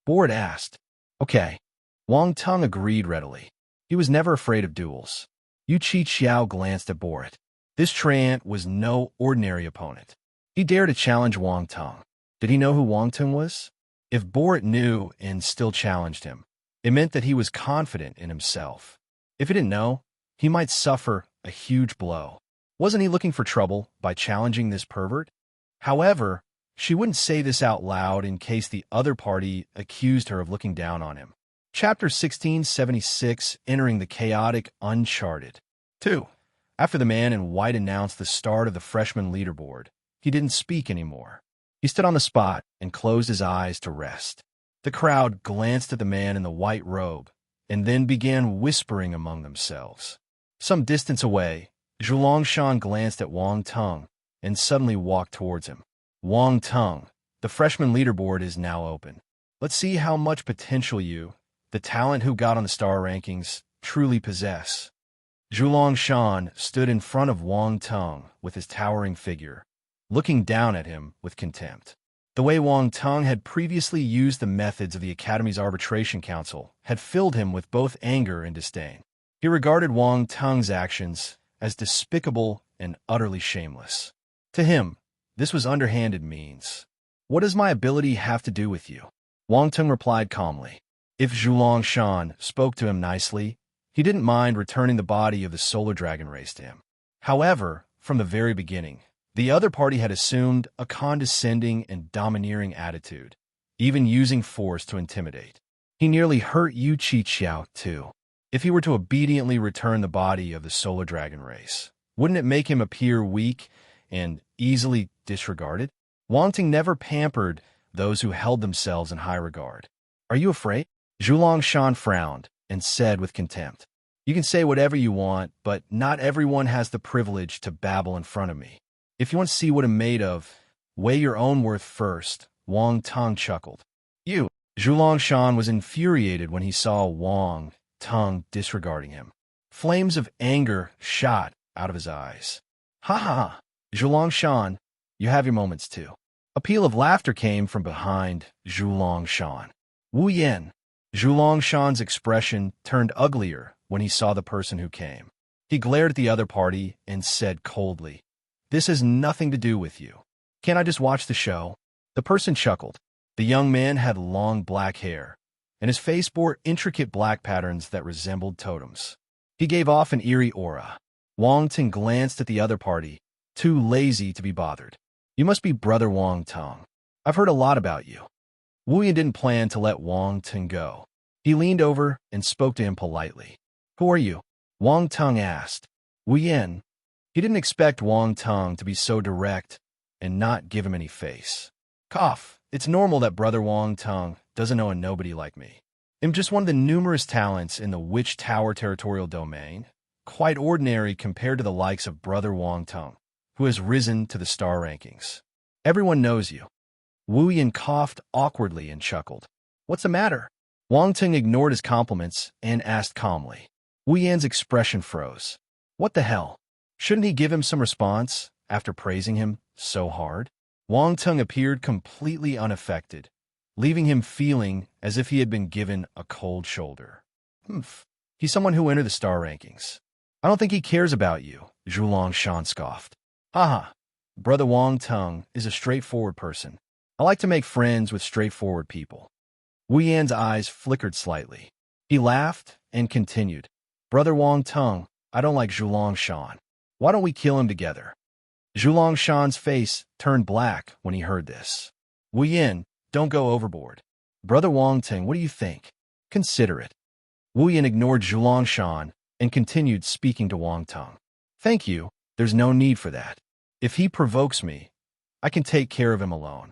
Borat asked. Okay. Wang Teng agreed readily. He was never afraid of duels. Yu Qiao glanced at Borat. This treant was no ordinary opponent. He dared to challenge Wang Teng. Did he know who Wang Teng was? If Borat knew and still challenged him, it meant that he was confident in himself. If he didn't know, he might suffer a huge blow. Wasn't he looking for trouble by challenging this pervert? However, she wouldn't say this out loud in case the other party accused her of looking down on him. Chapter 1676, Entering the Chaotic Uncharted. 2. After the man in white announced the start of the freshman leaderboard, he didn't speak anymore. He stood on the spot and closed his eyes to rest. The crowd glanced at the man in the white robe and then began whispering among themselves. Some distance away, Zhulongshan glanced at Wang Teng and suddenly walked towards him. Wang Teng, the freshman leaderboard is now open. Let's see how much potential you, the talent who got on the star rankings, truly possess. Zhulongshan stood in front of Wang Teng with his towering figure, looking down at him with contempt. The way Wang Teng had previously used the methods of the Academy's Arbitration Council had filled him with both anger and disdain. He regarded Wang Teng's actions as despicable and utterly shameless. To him, this was underhanded means. What does my ability have to do with you? Wang Teng replied calmly. If Zhulong Shan spoke to him nicely, he didn't mind returning the body of the solar dragon race to him. However, from the very beginning, the other party had assumed a condescending and domineering attitude, even using force to intimidate. He nearly hurt Yu Qiqiao, too. If he were to obediently return the body of the solar dragon race, wouldn't it make him appear weak and easily disregarded? Wang Teng never pampered those who held themselves in high regard. Are you afraid? Zhulong Shan frowned and said with contempt, You can say whatever you want, but not everyone has the privilege to babble in front of me. If you want to see what I'm made of, weigh your own worth first. Wang Teng chuckled. You. Zhulong Shan was infuriated when he saw Wang Teng disregarding him. Flames of anger shot out of his eyes. Ha ha ha. Zhulong Shan, you have your moments too. A peal of laughter came from behind Zhulong Shan. Wu Yan. Zhulong Shan's expression turned uglier when he saw the person who came. He glared at the other party and said coldly, This has nothing to do with you. Can't I just watch the show? The person chuckled. The young man had long black hair, and his face bore intricate black patterns that resembled totems. He gave off an eerie aura. Wang Teng glanced at the other party, too lazy to be bothered. You must be Brother Wang Teng. I've heard a lot about you. Wu Yan didn't plan to let Wang Teng go. He leaned over and spoke to him politely. Who are you? Wang Teng asked. Wu Yan. He didn't expect Wang Teng to be so direct and not give him any face. Cough. It's normal that Brother Wang Teng doesn't know a nobody like me. I'm just one of the numerous talents in the Witch Tower territorial domain, quite ordinary compared to the likes of Brother Wang Teng, who has risen to the star rankings. Everyone knows you. Wu Yan coughed awkwardly and chuckled. What's the matter? Wang Teng ignored his compliments and asked calmly. Wu Yan's expression froze. What the hell? Shouldn't he give him some response after praising him so hard? Wang Teng appeared completely unaffected, leaving him feeling as if he had been given a cold shoulder. Humph. He's someone who entered the star rankings. I don't think he cares about you, Zhulong Shan scoffed. Haha. Brother Wang Teng is a straightforward person. I like to make friends with straightforward people. Wu Yan's eyes flickered slightly. He laughed and continued. Brother Wang Teng, I don't like Zhulong Shan. Why don't we kill him together? Zhulong Shan's face turned black when he heard this. Wu Yan, don't go overboard. Brother Wang Teng, what do you think? Consider it. Wu Yan ignored Zhulong Shan and continued speaking to Wang Teng. Thank you, there's no need for that. If he provokes me, I can take care of him alone.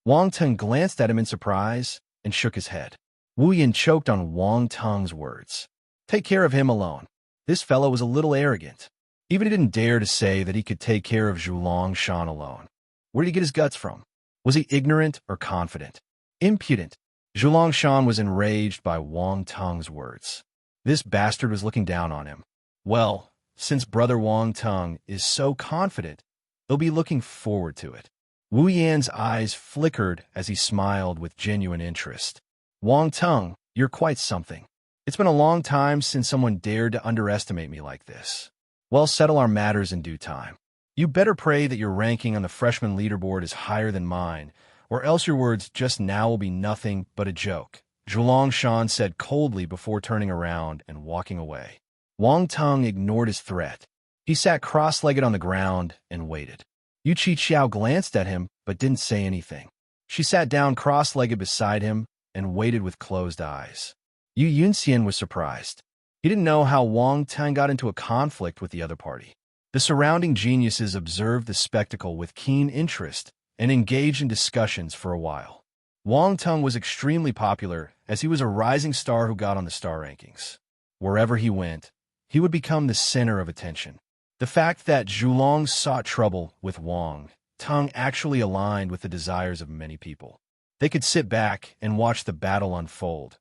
Wang Teng glanced at him in surprise and shook his head. Wu Yan choked on Wang Teng's words. Take care of him alone. This fellow was a little arrogant. Even he didn't dare to say that he could take care of Zhulong Shan alone. Where did he get his guts from? Was he ignorant or confident? Impudent. Zhulong Shan was enraged by Wang Teng's words. This bastard was looking down on him. Well, since Brother Wang Teng is so confident, he'll be looking forward to it. Wu Yan's eyes flickered as he smiled with genuine interest. Wang Teng, you're quite something. It's been a long time since someone dared to underestimate me like this. We'll settle our matters in due time. You better pray that your ranking on the freshman leaderboard is higher than mine, or else your words just now will be nothing but a joke, Zhulong Shan said coldly before turning around and walking away. Wang Teng ignored his threat. He sat cross-legged on the ground and waited. Yu Qiqiao glanced at him but didn't say anything. She sat down cross-legged beside him and waited with closed eyes. Yu Yunxian was surprised. He didn't know how Wang Teng got into a conflict with the other party. The surrounding geniuses observed the spectacle with keen interest and engaged in discussions for a while. Wang Teng was extremely popular as he was a rising star who got on the star rankings. Wherever he went, he would become the center of attention. The fact that Zhulong sought trouble with Wang Teng actually aligned with the desires of many people. They could sit back and watch the battle unfold,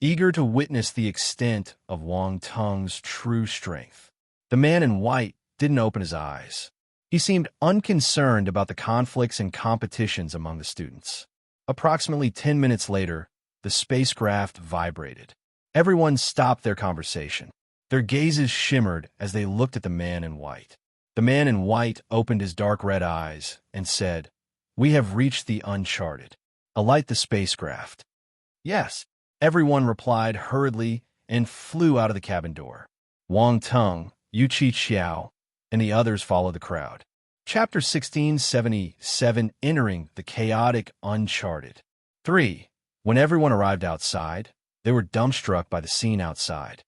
eager to witness the extent of Wang Teng's true strength. The man in white didn't open his eyes. He seemed unconcerned about the conflicts and competitions among the students. Approximately 10 minutes later, the spacecraft vibrated. Everyone stopped their conversation. Their gazes shimmered as they looked at the man in white. The man in white opened his dark red eyes and said, "We have reached the uncharted. Alight the spacecraft." "Yes," everyone replied hurriedly and flew out of the cabin door. Wang Tung, Yuqi Xiao, and the others followed the crowd. Chapter 1677, Entering the Chaotic Uncharted. 3. When everyone arrived outside, they were dumbstruck by the scene outside.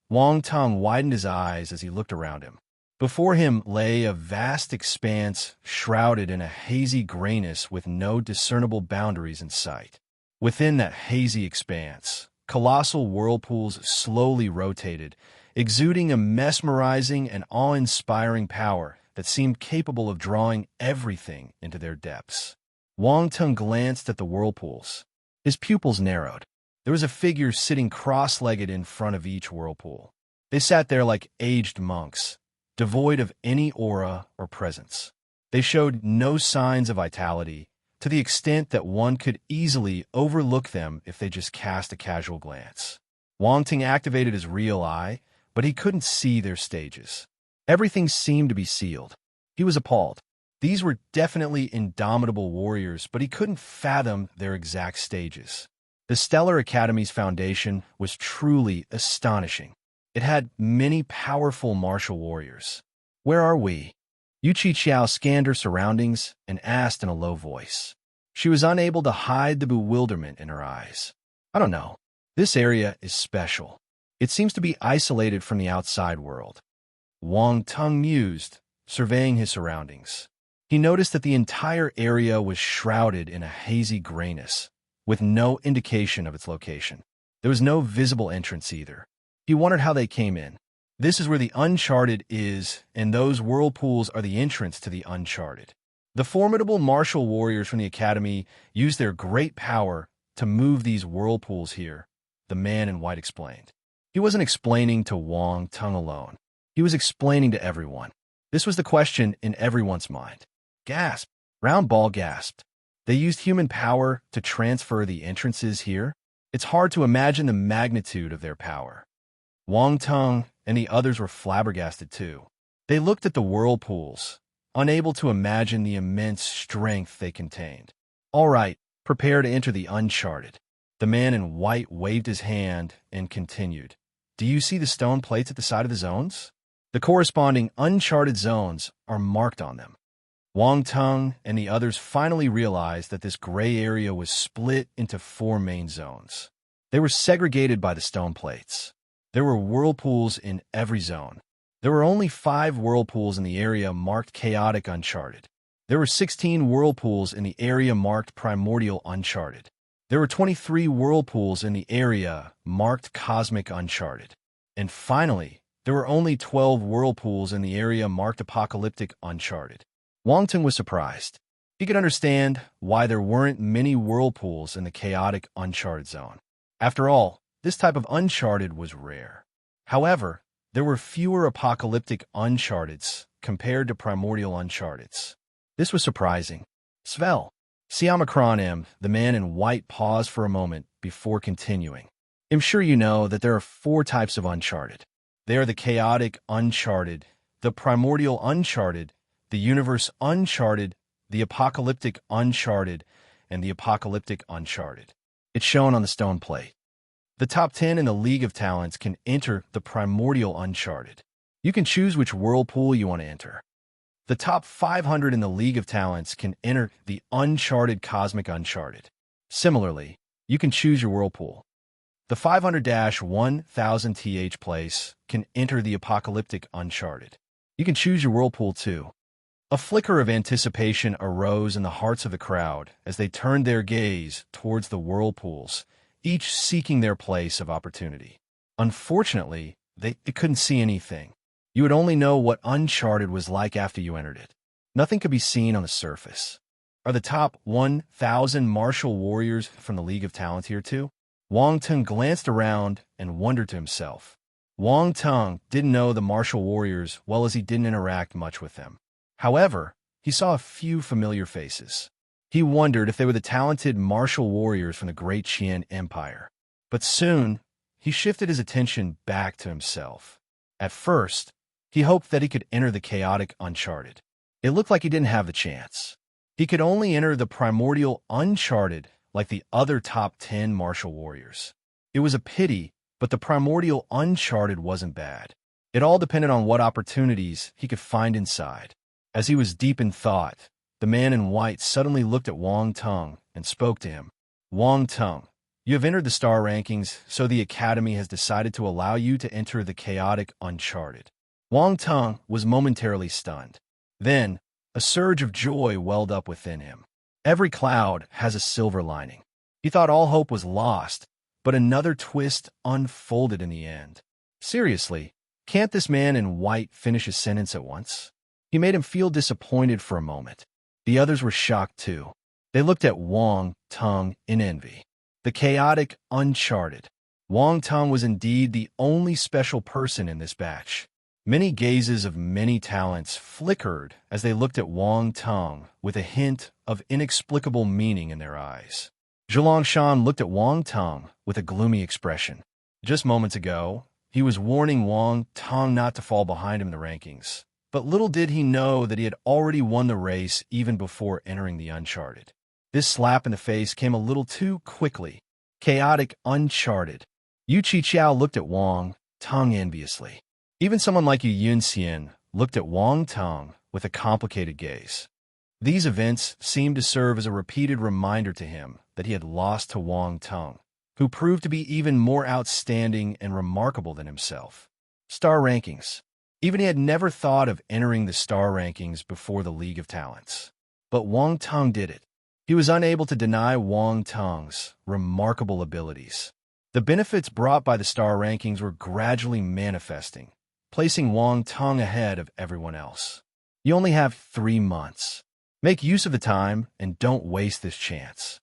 Wang Tung widened his eyes as he looked around him. Before him lay a vast expanse shrouded in a hazy grayness with no discernible boundaries in sight. Within that hazy expanse, colossal whirlpools slowly rotated, exuding a mesmerizing and awe-inspiring power that seemed capable of drawing everything into their depths. Wang Tung glanced at the whirlpools. His pupils narrowed. There was a figure sitting cross-legged in front of each whirlpool. They sat there like aged monks, devoid of any aura or presence. They showed no signs of vitality, to the extent that one could easily overlook them if they just cast a casual glance. Wang Tung activated his real eye, but he couldn't see their stages. Everything seemed to be sealed. He was appalled. These were definitely indomitable warriors, but he couldn't fathom their exact stages. The Stellar Academy's foundation was truly astonishing. It had many powerful martial warriors. "Where are we?" Yuqi Qiao scanned her surroundings and asked in a low voice. She was unable to hide the bewilderment in her eyes. "I don't know. This area is special. It seems to be isolated from the outside world." Wang Tung mused, surveying his surroundings. He noticed that the entire area was shrouded in a hazy grayness, with no indication of its location. There was no visible entrance either. He wondered how they came in. This is where the uncharted is, and those whirlpools are the entrance to the uncharted. The formidable martial warriors from the academy used their great power to move these whirlpools here, the man in white explained. He wasn't explaining to Wang Tung alone. He was explaining to everyone. This was the question in everyone's mind. Gasp! Round Ball gasped. They used human power to transfer the entrances here? It's hard to imagine the magnitude of their power. Wang Tung and the others were flabbergasted too. They looked at the whirlpools, unable to imagine the immense strength they contained. "All right, prepare to enter the uncharted." The man in white waved his hand and continued. "Do you see the stone plates at the side of the zones? The corresponding uncharted zones are marked on them." Wang Tung and the others finally realized that this gray area was split into 4 main zones. They were segregated by the stone plates. There were whirlpools in every zone. There were only 5 whirlpools in the area marked Chaotic Uncharted. There were 16 whirlpools in the area marked Primordial Uncharted. There were 23 whirlpools in the area marked Cosmic Uncharted. And finally, there were only 12 whirlpools in the area marked Apocalyptic Uncharted. Wang Tung was surprised. He could understand why there weren't many whirlpools in the Chaotic Uncharted zone. After all, this type of Uncharted was rare. However, there were fewer Apocalyptic Uncharteds compared to Primordial Uncharteds. This was surprising. Svel. Siamacron M, the man in white, paused for a moment before continuing. "I'm sure you know that there are 4 types of Uncharted. They are the Chaotic Uncharted, the Primordial Uncharted, the Universe Uncharted, the Apocalyptic Uncharted, and the Apocalyptic Uncharted. It's shown on the stone plate. The top 10 in the League of Talents can enter the Primordial Uncharted. You can choose which whirlpool you want to enter. The top 500 in the League of Talents can enter the Uncharted Cosmic Uncharted. Similarly, you can choose your whirlpool. The 500-1000 th place can enter the Apocalyptic Uncharted. You can choose your whirlpool too." A flicker of anticipation arose in the hearts of the crowd as they turned their gaze towards the whirlpools, each seeking their place of opportunity. Unfortunately, they couldn't see anything. You would only know what Uncharted was like after you entered it. Nothing could be seen on the surface. Are the top 1,000 martial warriors from the League of Talents here too? Wang Tung glanced around and wondered to himself. Wang Tung didn't know the martial warriors well as he didn't interact much with them. However, he saw a few familiar faces. He wondered if they were the talented martial warriors from the Great Qian Empire. But soon, he shifted his attention back to himself. At first, he hoped that he could enter the chaotic uncharted. It looked like he didn't have the chance. He could only enter the primordial uncharted like the other top 10 martial warriors. It was a pity, but the primordial uncharted wasn't bad. It all depended on what opportunities he could find inside. As he was deep in thought, the man in white suddenly looked at Wang Tung and spoke to him. Wang Tung, you have entered the star rankings, so the Academy has decided to allow you to enter the chaotic uncharted. Wang Tung was momentarily stunned. Then, a surge of joy welled up within him. Every cloud has a silver lining. He thought all hope was lost, but another twist unfolded in the end. Seriously, can't this man in white finish his sentence at once? He made him feel disappointed for a moment. The others were shocked too. They looked at Wang Tung in envy. The chaotic uncharted. Wang Tung was indeed the only special person in this batch. Many gazes of many talents flickered as they looked at Wang Tung with a hint of inexplicable meaning in their eyes. Zhuliangshan looked at Wang Tung with a gloomy expression. Just moments ago, he was warning Wang Tung not to fall behind him in the rankings. But little did he know that he had already won the race even before entering the uncharted. This slap in the face came a little too quickly. Chaotic uncharted. Yu Qiqiao looked at Wang Tung enviously. Even someone like Yu Yunxian looked at Wang Tung with a complicated gaze. These events seemed to serve as a repeated reminder to him that he had lost to Wang Tung, who proved to be even more outstanding and remarkable than himself. Star rankings. Even he had never thought of entering the star rankings before the League of Talents. But Wang Tung did it. He was unable to deny Wang Tung's remarkable abilities. The benefits brought by the star rankings were gradually manifesting, placing Wang Tung ahead of everyone else. You only have 3 months. Make use of the time and don't waste this chance.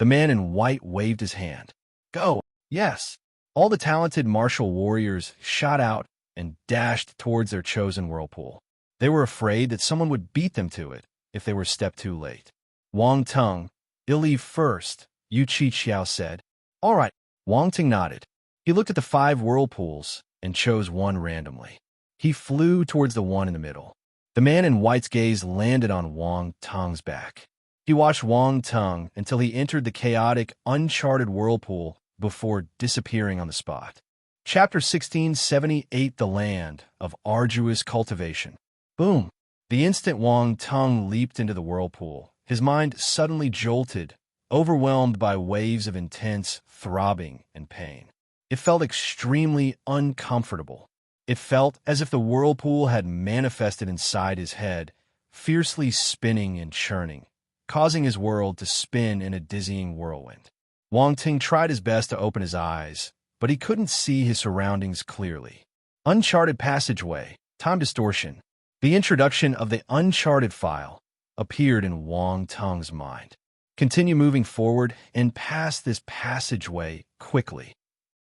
The man in white waved his hand. Go! Yes! All the talented martial warriors shot out and dashed towards their chosen whirlpool. They were afraid that someone would beat them to it if they were a step too late. Wang Tung, you'll leave first, Yu Qiqiao said. All right, Wang Tung nodded. He looked at the 5 whirlpools and chose one randomly. He flew towards the one in the middle. The man in white's gaze landed on Wang Tung's back. He watched Wang Tung until he entered the chaotic, uncharted whirlpool before disappearing on the spot. Chapter 1678 The Land of Arduous Cultivation. Boom! The instant Wang Tung leaped into the whirlpool, his mind suddenly jolted, overwhelmed by waves of intense throbbing and pain. It felt extremely uncomfortable. It felt as if the whirlpool had manifested inside his head, fiercely spinning and churning, causing his world to spin in a dizzying whirlwind. Wang Tung tried his best to open his eyes, but he couldn't see his surroundings clearly. Uncharted passageway, time distortion. The introduction of the uncharted file appeared in Wang Tung's mind. Continue moving forward and pass this passageway quickly.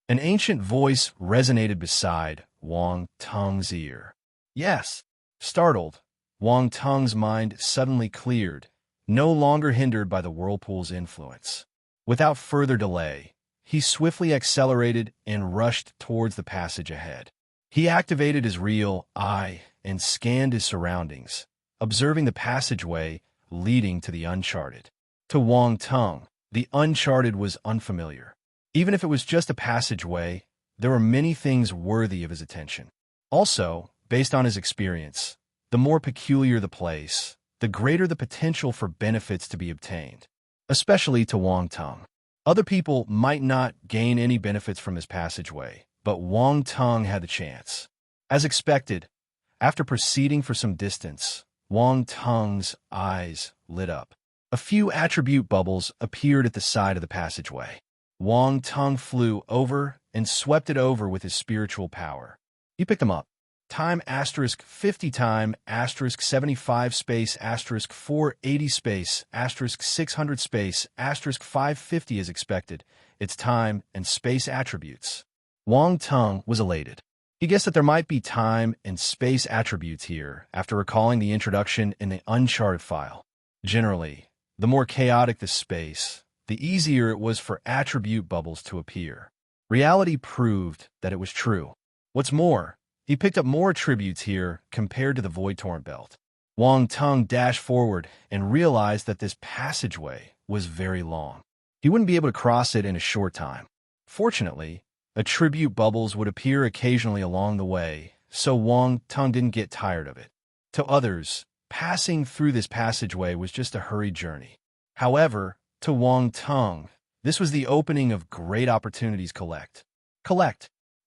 An ancient voice resonated beside Wang Tung's ear. Yes. Startled, Wang Tung's mind suddenly cleared, no longer hindered by the whirlpool's influence. Without further delay, he swiftly accelerated and rushed towards the passage ahead. He activated his real eye and scanned his surroundings, observing the passageway leading to the uncharted. To Wang Tung, the uncharted was unfamiliar. Even if it was just a passageway, there were many things worthy of his attention. Also, based on his experience, the more peculiar the place, the greater the potential for benefits to be obtained, especially to Wang Tung. Other people might not gain any benefits from this passageway, but Wang Tung had the chance. As expected, after proceeding for some distance, Wang Tung's eyes lit up. A few attribute bubbles appeared at the side of the passageway. Wang Tung flew over and swept it over with his spiritual power. He picked them up. Time *50 time *75 space *480 space *600 space *550 as expected. Its time and space attributes. Wang Tung was elated. He guessed that there might be time and space attributes here after recalling the introduction in the uncharted file. Generally, the more chaotic the space, the easier it was for attribute bubbles to appear. Reality proved that it was true. What's more, he picked up more attributes here compared to the Void Torrent Belt. Wang Tung dashed forward and realized that this passageway was very long. He wouldn't be able to cross it in a short time. Fortunately, attribute bubbles would appear occasionally along the way, so Wang Tung didn't get tired of it. To others, passing through this passageway was just a hurried journey. However, to Wang Tung, this was the opening of great opportunities. Collect.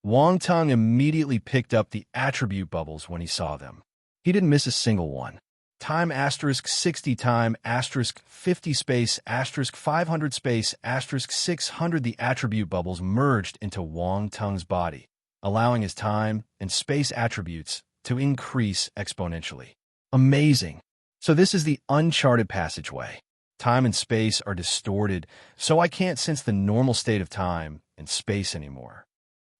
Wang Tung immediately picked up the attribute bubbles when he saw them. He didn't miss a single one. Time *60 time *50 space *500 space *600. The attribute bubbles merged into Wang Tung's body, allowing his time and space attributes to increase exponentially. Amazing! So this is the uncharted passageway. Time and space are distorted, so I can't sense the normal state of time and space anymore.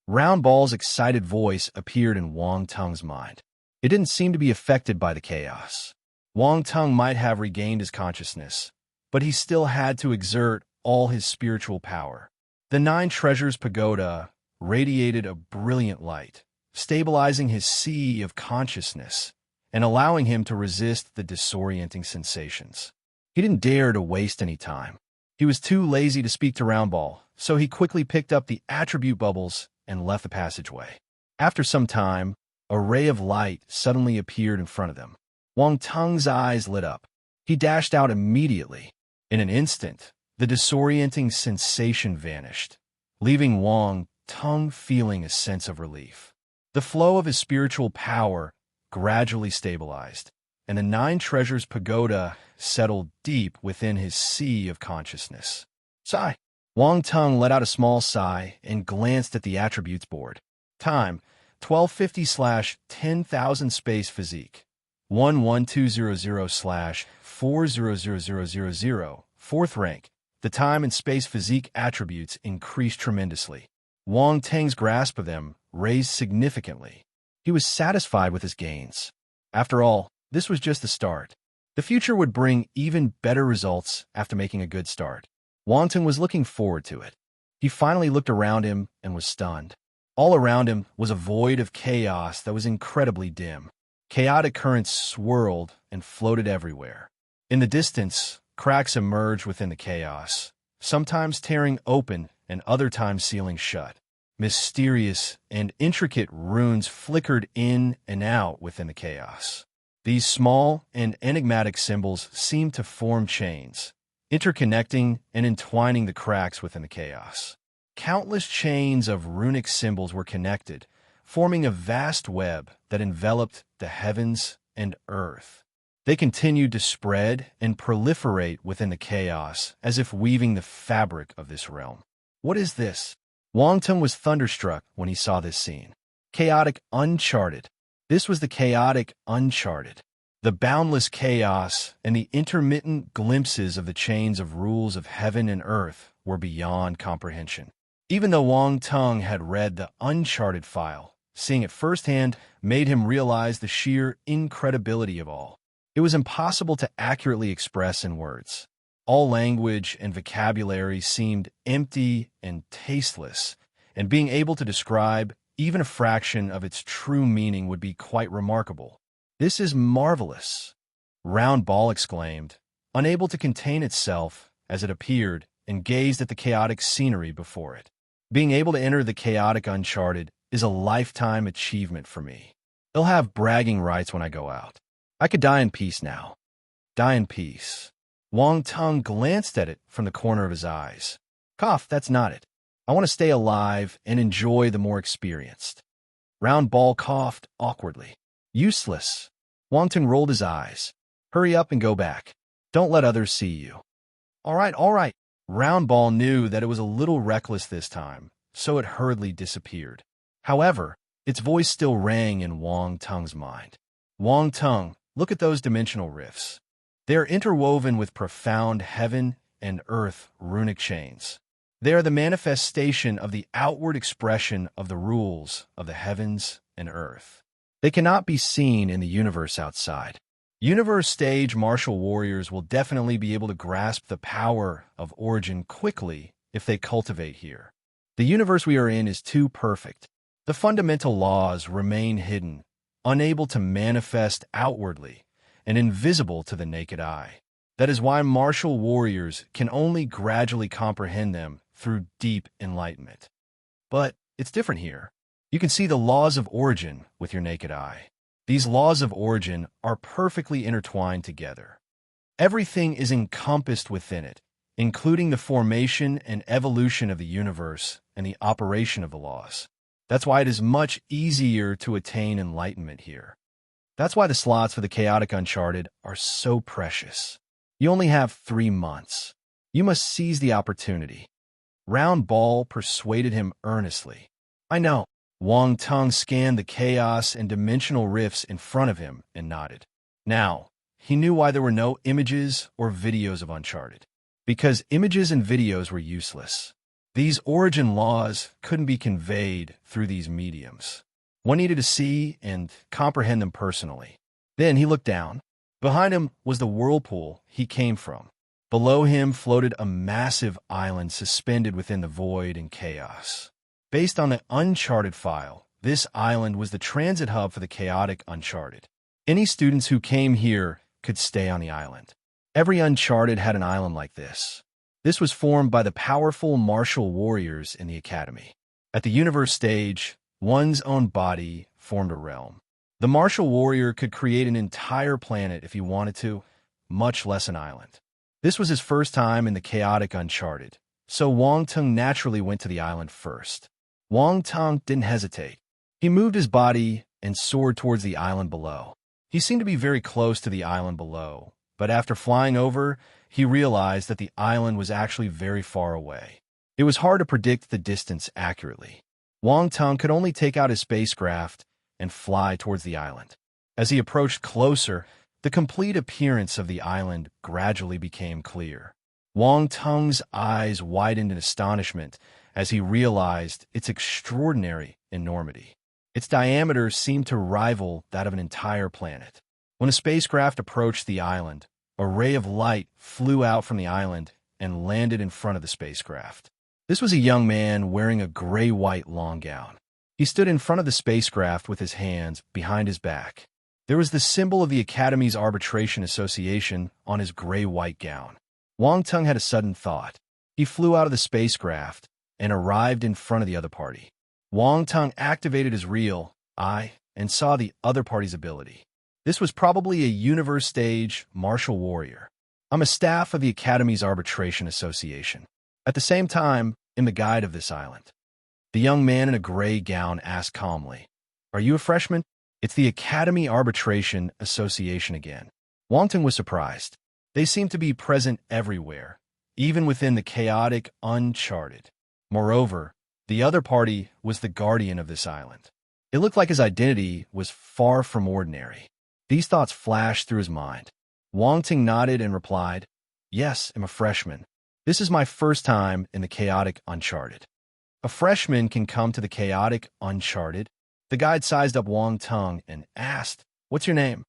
Round Ball's excited voice appeared in Wang Tung's mind. It didn't seem to be affected by the chaos. Wang Tung might have regained his consciousness, but he still had to exert all his spiritual power. The Nine Treasures Pagoda radiated a brilliant light, stabilizing his sea of consciousness and allowing him to resist the disorienting sensations. He didn't dare to waste any time. He was too lazy to speak to Round Ball, so he quickly picked up the attribute bubbles and left the passageway. After some time, a ray of light suddenly appeared in front of them. Wang Tung's eyes lit up. He dashed out immediately. In an instant, the disorienting sensation vanished, leaving Wang Tung feeling a sense of relief. The flow of his spiritual power gradually stabilized, and the Nine Treasures Pagoda settled deep within his sea of consciousness. Sigh. Wang Tung let out a small sigh and glanced at the attributes board. Time, 1250/10,000 space physique. 11200/400000. Fourth rank. The time and space physique attributes increased tremendously. Wang Tung's grasp of them raised significantly. He was satisfied with his gains. After all, this was just the start. The future would bring even better results after making a good start. Wang Tung was looking forward to it. He finally looked around him and was stunned. All around him was a void of chaos that was incredibly dim. Chaotic currents swirled and floated everywhere. In the distance, cracks emerged within the chaos, sometimes tearing open and other times sealing shut. Mysterious and intricate runes flickered in and out within the chaos. These small and enigmatic symbols seemed to form chains, interconnecting and entwining the cracks within the chaos. Countless chains of runic symbols were connected, forming a vast web that enveloped the heavens and earth. They continued to spread and proliferate within the chaos, as if weaving the fabric of this realm. What is this? Wang Tung was thunderstruck when he saw this scene. Chaotic uncharted. This was the chaotic uncharted. The boundless chaos and the intermittent glimpses of the chains of rules of heaven and earth were beyond comprehension. Even though Wang Tung had read the uncharted file, seeing it firsthand made him realize the sheer incredibility of all. It was impossible to accurately express in words. All language and vocabulary seemed empty and tasteless, and being able to describe even a fraction of its true meaning would be quite remarkable. This is marvelous, Round Ball exclaimed, unable to contain itself as it appeared and gazed at the chaotic scenery before it. Being able to enter the chaotic uncharted is a lifetime achievement for me. They'll have bragging rights when I go out. I could die in peace now. Die in peace. Wang Tung glanced at it from the corner of his eyes. Cough, that's not it. I want to stay alive and enjoy the more experienced. Round Ball coughed awkwardly. Useless. Wang Tung rolled his eyes. Hurry up and go back. Don't let others see you. All right. Round Ball knew that it was a little reckless this time, so it hurriedly disappeared. However, its voice still rang in Wang Tung's mind. Wang Tung, look at those dimensional rifts. They are interwoven with profound heaven and earth runic chains. They are the manifestation of the outward expression of the rules of the heavens and earth. They cannot be seen in the universe outside. Universe stage martial warriors will definitely be able to grasp the power of origin quickly if they cultivate here. The universe we are in is too perfect. The fundamental laws remain hidden, unable to manifest outwardly, and invisible to the naked eye. That is why martial warriors can only gradually comprehend them through deep enlightenment. But it's different here. You can see the laws of origin with your naked eye. These laws of origin are perfectly intertwined together. Everything is encompassed within it, including the formation and evolution of the universe and the operation of the laws. That's why it is much easier to attain enlightenment here. That's why the slots for the Chaotic Uncharted are so precious. You only have 3 months. You must seize the opportunity. Round Ball persuaded him earnestly. I know. Wang Tung scanned the chaos and dimensional rifts in front of him and nodded. Now, he knew why there were no images or videos of Uncharted. Because images and videos were useless. These origin laws couldn't be conveyed through these mediums. One needed to see and comprehend them personally. Then he looked down. Behind him was the whirlpool he came from. Below him floated a massive island suspended within the void and chaos. Based on the Uncharted file, this island was the transit hub for the Chaotic Uncharted. Any students who came here could stay on the island. Every Uncharted had an island like this. This was formed by the powerful martial warriors in the academy. At the universe stage, one's own body formed a realm. The martial warrior could create an entire planet if he wanted to, much less an island. This was his first time in the Chaotic Uncharted, so Wang Tung naturally went to the island first. Wang Tung didn't hesitate. He moved his body and soared towards the island below. He seemed to be very close to the island below, but after flying over, he realized that the island was actually very far away. It was hard to predict the distance accurately. Wang Tung could only take out his spacecraft and fly towards the island. As he approached closer, the complete appearance of the island gradually became clear. Wang Tung's eyes widened in astonishment as he realized its extraordinary enormity. Its diameter seemed to rival that of an entire planet. When a spacecraft approached the island, a ray of light flew out from the island and landed in front of the spacecraft. This was a young man wearing a gray-white long gown. He stood in front of the spacecraft with his hands behind his back. There was the symbol of the Academy's Arbitration Association on his gray-white gown. Wang Tung had a sudden thought. He flew out of the spacecraft and arrived in front of the other party. Wang Tung activated his real eye and saw the other party's ability. This was probably a universe stage martial warrior. I'm a staff of the Academy's Arbitration Association. At the same time, I'm the guide of this island. The young man in a gray gown asked calmly, "Are you a freshman?" "It's the Academy Arbitration Association again." Wang Tung was surprised. They seemed to be present everywhere, even within the Chaotic Uncharted. Moreover, the other party was the guardian of this island. It looked like his identity was far from ordinary. These thoughts flashed through his mind. Wang Tung nodded and replied, "Yes, I'm a freshman. This is my first time in the Chaotic Uncharted." A freshman can come to the Chaotic Uncharted? The guide sized up Wang Tung and asked, "What's your name?"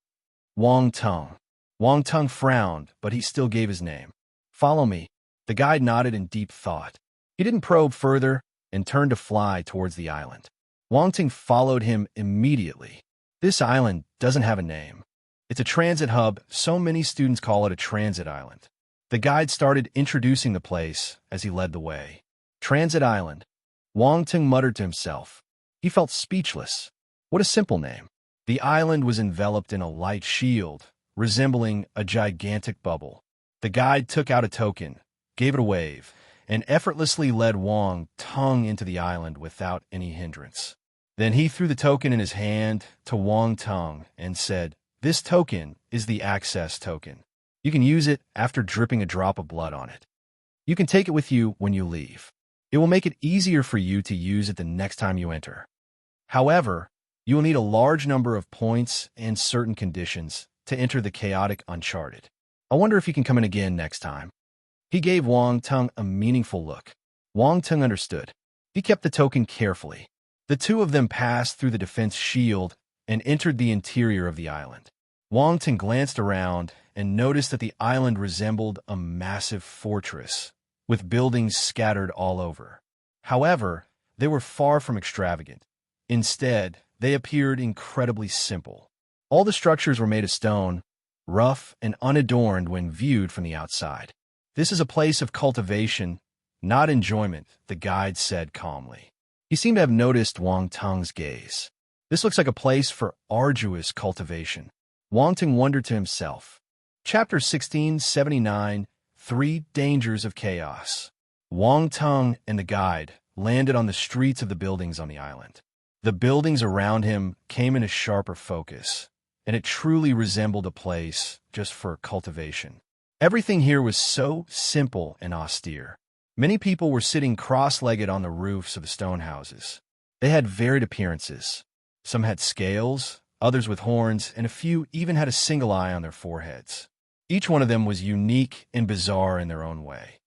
"Wang Tung." Wang Tung frowned, but he still gave his name. "Follow me." The guide nodded in deep thought. He didn't probe further and turned to fly towards the island. Wang Tung followed him immediately. This island doesn't have a name. It's a transit hub, so many students call it a transit island. The guide started introducing the place as he led the way. Transit Island. Wang Tung muttered to himself. He felt speechless. What a simple name. The island was enveloped in a light shield, resembling a gigantic bubble. The guide took out a token, gave it a wave, and effortlessly led Wang Tung into the island without any hindrance. Then he threw the token in his hand to Wang Tung and said, "This token is the access token. You can use it after dripping a drop of blood on it. You can take it with you when you leave. It will make it easier for you to use it the next time you enter. However, you will need a large number of points and certain conditions to enter the Chaotic Uncharted. I wonder if you can come in again next time." He gave Wang Tung a meaningful look. Wang Tung understood. He kept the token carefully. The two of them passed through the defense shield and entered the interior of the island. Wang Tung glanced around and noticed that the island resembled a massive fortress, with buildings scattered all over. However, they were far from extravagant. Instead, they appeared incredibly simple. All the structures were made of stone, rough and unadorned when viewed from the outside. "This is a place of cultivation, not enjoyment," the guide said calmly. He seemed to have noticed Wang Tung's gaze. "This looks like a place for arduous cultivation." Wang Tung wondered to himself. Chapter 1679, 3 Dangers of Chaos. Wang Tung and the guide landed on the streets of the buildings on the island. The buildings around him came into sharper focus, and it truly resembled a place just for cultivation. Everything here was so simple and austere. Many people were sitting cross-legged on the roofs of the stone houses. They had varied appearances. Some had scales, others with horns, and a few even had a single eye on their foreheads. Each one of them was unique and bizarre in their own way.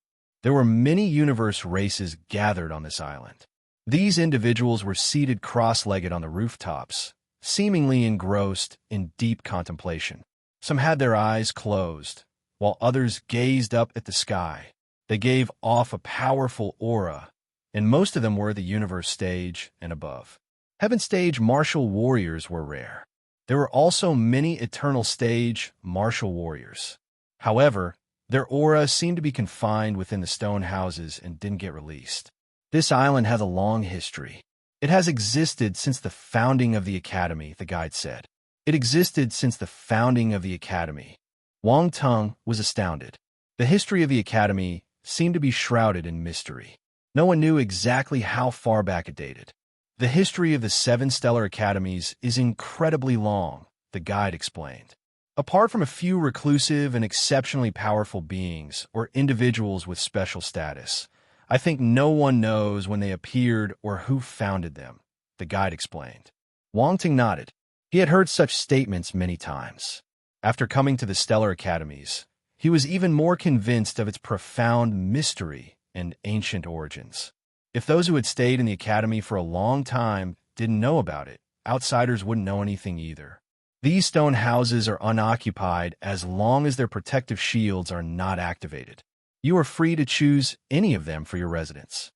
There were many universe races gathered on this island. These individuals were seated cross-legged on the rooftops, seemingly engrossed in deep contemplation. Some had their eyes closed, while others gazed up at the sky. They gave off a powerful aura, and most of them were the universe stage and above. Heaven stage martial warriors were rare. There were also many eternal stage martial warriors. However, their aura seemed to be confined within the stone houses and didn't get released. This island has a long history. It has existed since the founding of the Academy, the guide said. It existed since the founding of the Academy. Wang Tung was astounded. The history of the Academy seemed to be shrouded in mystery. No one knew exactly how far back it dated. "The history of the 7 stellar academies is incredibly long," the guide explained. "Apart from a few reclusive and exceptionally powerful beings or individuals with special status, I think no one knows when they appeared or who founded them," the guide explained. Wang Tung nodded. He had heard such statements many times. After coming to the stellar academies, he was even more convinced of its profound mystery and ancient origins. If those who had stayed in the academy for a long time didn't know about it, outsiders wouldn't know anything either. These stone houses are unoccupied as long as their protective shields are not activated. You are free to choose any of them for your residence.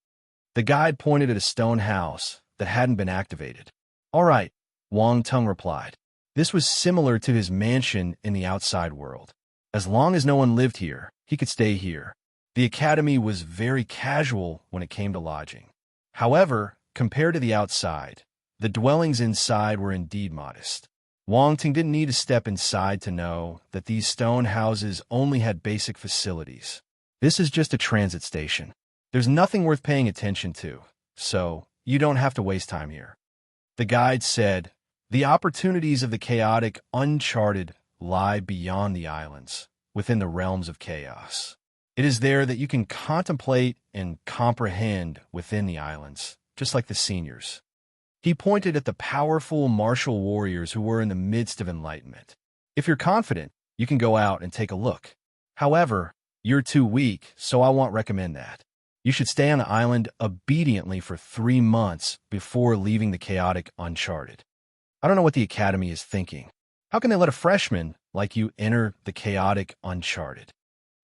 The guide pointed at a stone house that hadn't been activated. "All right," Wang Tung replied. This was similar to his mansion in the outside world. As long as no one lived here, he could stay here. The academy was very casual when it came to lodging. However, compared to the outside, the dwellings inside were indeed modest. Wang Tung didn't need to step inside to know that these stone houses only had basic facilities. This is just a transit station. There's nothing worth paying attention to, so you don't have to waste time here. The guide said, "The opportunities of the chaotic, uncharted, lie beyond the islands, within the realms of chaos. It is there that you can contemplate and comprehend within the islands, just like the seniors." He pointed at the powerful martial warriors who were in the midst of enlightenment. "If you're confident, you can go out and take a look. However, you're too weak, so I won't recommend that. You should stay on the island obediently for 3 months before leaving the chaotic uncharted." I don't know what the academy is thinking. How can they let a freshman like you enter the chaotic uncharted?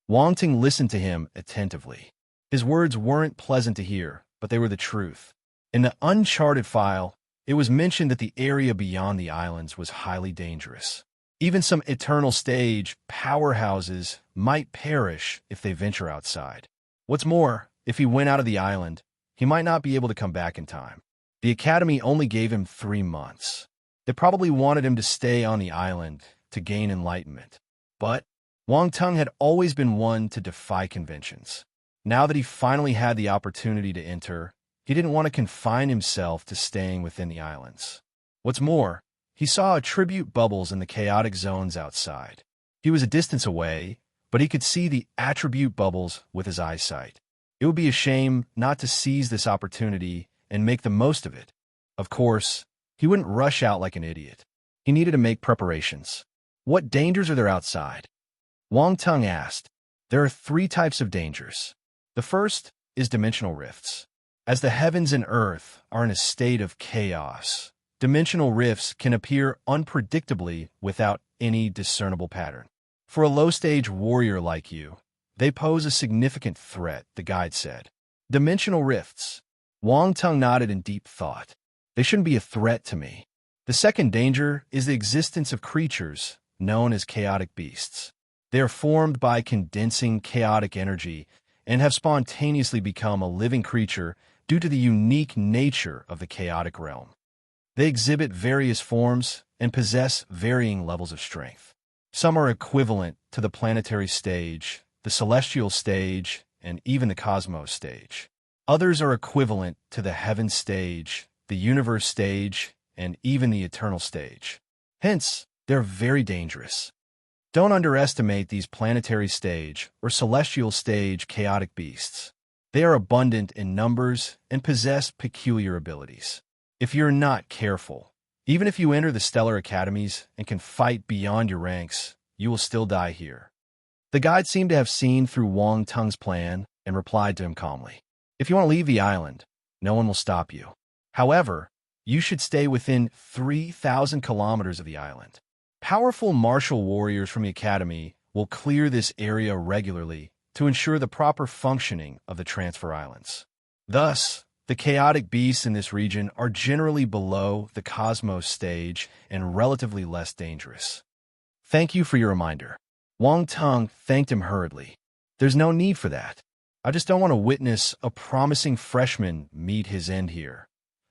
Wang Tung listened to him attentively. His words weren't pleasant to hear, but they were the truth. In the uncharted file, it was mentioned that the area beyond the islands was highly dangerous. Even some eternal stage powerhouses might perish if they venture outside. What's more, if he went out of the island, he might not be able to come back in time. The academy only gave him 3 months. They probably wanted him to stay on the island to gain enlightenment. But Wang Tung had always been one to defy conventions. Now that he finally had the opportunity to enter, he didn't want to confine himself to staying within the islands. What's more, he saw attribute bubbles in the chaotic zones outside. He was a distance away, but he could see the attribute bubbles with his eyesight. It would be a shame not to seize this opportunity and make the most of it. Of course, he wouldn't rush out like an idiot. He needed to make preparations. What dangers are there outside? Wang Tung asked. There are 3 types of dangers. The first is dimensional rifts. As the heavens and earth are in a state of chaos, dimensional rifts can appear unpredictably without any discernible pattern. For a low-stage warrior like you, they pose a significant threat, the guide said. Dimensional rifts. Wang Tung nodded in deep thought. They shouldn't be a threat to me. The second danger is the existence of creatures known as chaotic beasts. They are formed by condensing chaotic energy and have spontaneously become a living creature due to the unique nature of the chaotic realm. They exhibit various forms and possess varying levels of strength. Some are equivalent to the planetary stage, the celestial stage, and even the cosmos stage. Others are equivalent to the heaven stage, the universe stage, and even the eternal stage. Hence, they're very dangerous. Don't underestimate these planetary stage or celestial stage chaotic beasts. They are abundant in numbers and possess peculiar abilities. If you're not careful, even if you enter the stellar academies and can fight beyond your ranks, you will still die here. The guide seemed to have seen through Wang Tung's plan and replied to him calmly. If you want to leave the island, no one will stop you. However, you should stay within 3,000 kilometers of the island. Powerful martial warriors from the academy will clear this area regularly to ensure the proper functioning of the transfer islands. Thus, the chaotic beasts in this region are generally below the cosmos stage and relatively less dangerous. Thank you for your reminder. Wang Tung thanked him hurriedly. There's no need for that. I just don't want to witness a promising freshman meet his end here,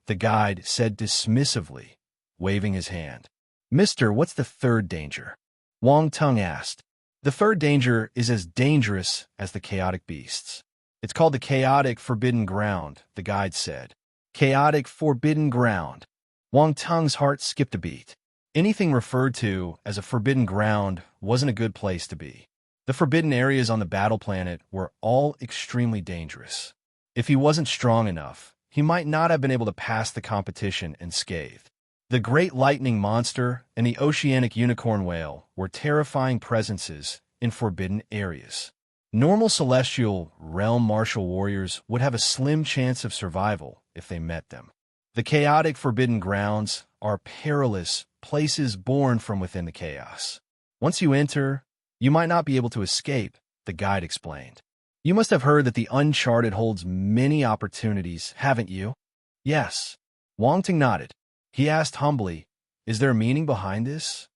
the guide said dismissively, waving his hand. Mister, what's the third danger? Wang Tung asked. The third danger is as dangerous as the chaotic beasts. It's called the chaotic forbidden ground, the guide said. Chaotic forbidden ground. Wang Tung's heart skipped a beat. Anything referred to as a forbidden ground wasn't a good place to be. The forbidden areas on the battle planet were all extremely dangerous. If he wasn't strong enough, he might not have been able to pass the competition unscathed. The great lightning monster and the oceanic unicorn whale were terrifying presences in forbidden areas. Normal celestial realm martial warriors would have a slim chance of survival if they met them. The chaotic forbidden grounds are perilous places born from within the chaos. Once you enter, you might not be able to escape, the guide explained. You must have heard that the uncharted holds many opportunities, haven't you? Yes. Wang Ting nodded. He asked humbly, is there a meaning behind this?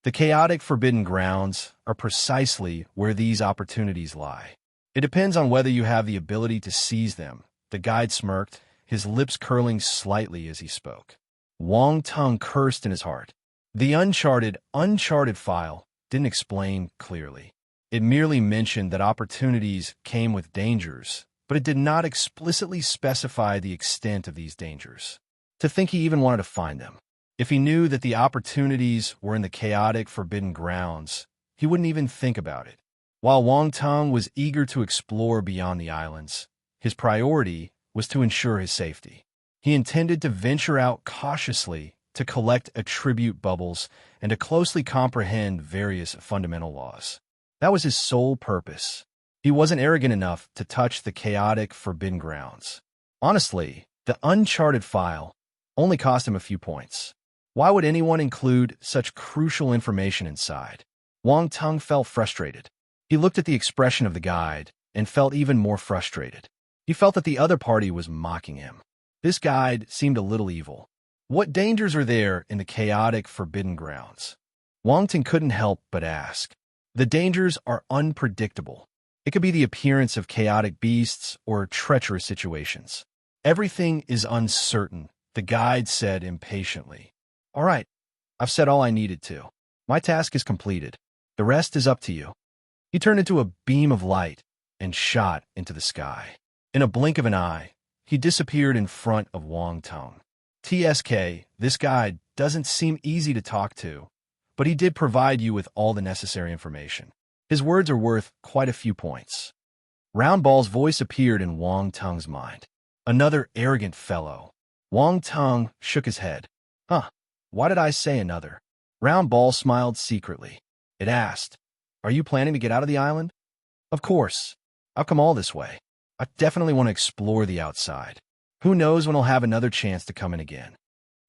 The chaotic forbidden grounds are precisely where these opportunities lie. It depends on whether you have the ability to seize them. The guide smirked, his lips curling slightly as he spoke. Wang Tung cursed in his heart. The uncharted file didn't explain clearly. It merely mentioned that opportunities came with dangers, but it did not explicitly specify the extent of these dangers. To think he even wanted to find them. If he knew that the opportunities were in the chaotic forbidden grounds, he wouldn't even think about it. While Wang Tung was eager to explore beyond the islands, his priority was to ensure his safety. He intended to venture out cautiously to collect attribute bubbles and to closely comprehend various fundamental laws. That was his sole purpose. He wasn't arrogant enough to touch the chaotic forbidden grounds. Honestly, the uncharted file only cost him a few points. Why would anyone include such crucial information inside? Wang Tung felt frustrated. He looked at the expression of the guide and felt even more frustrated. He felt that the other party was mocking him. This guide seemed a little evil. What dangers are there in the chaotic forbidden grounds? Wang Tung couldn't help but ask. The dangers are unpredictable. It could be the appearance of chaotic beasts or treacherous situations. Everything is uncertain, the guide said impatiently. All right, I've said all I needed to. My task is completed. The rest is up to you. He turned into a beam of light and shot into the sky. In a blink of an eye, he disappeared in front of Wang Tung. TSK, this guide doesn't seem easy to talk to, but he did provide you with all the necessary information. His words are worth quite a few points. Round Ball's voice appeared in Wang Tung's mind. Another arrogant fellow. Wang Tung shook his head. Why did I say another? Round Ball smiled secretly. It asked, are you planning to get out of the island? Of course. I've come all this way. I definitely want to explore the outside. Who knows when I'll have another chance to come in again.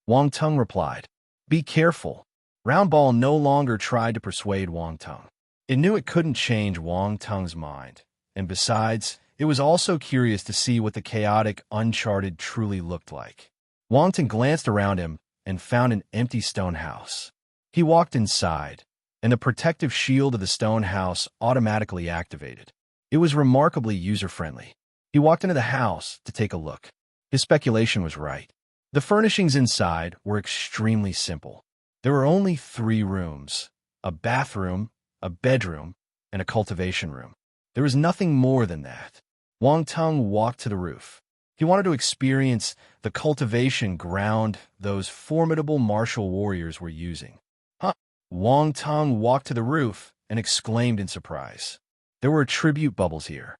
Wang Tung replied. Be careful. Roundball no longer tried to persuade Wang Tung. It knew it couldn't change Wang Tung's mind, and besides, it was also curious to see what the chaotic, uncharted truly looked like. Wang Tung glanced around him and found an empty stone house. He walked inside, and the protective shield of the stone house automatically activated. It was remarkably user-friendly. He walked into the house to take a look. His speculation was right. The furnishings inside were extremely simple. There were only 3 rooms, a bathroom, a bedroom, and a cultivation room. There was nothing more than that. Wang Tung walked to the roof. He wanted to experience the cultivation ground those formidable martial warriors were using. Huh! Wang Tung walked to the roof and exclaimed in surprise. There were tribute bubbles here.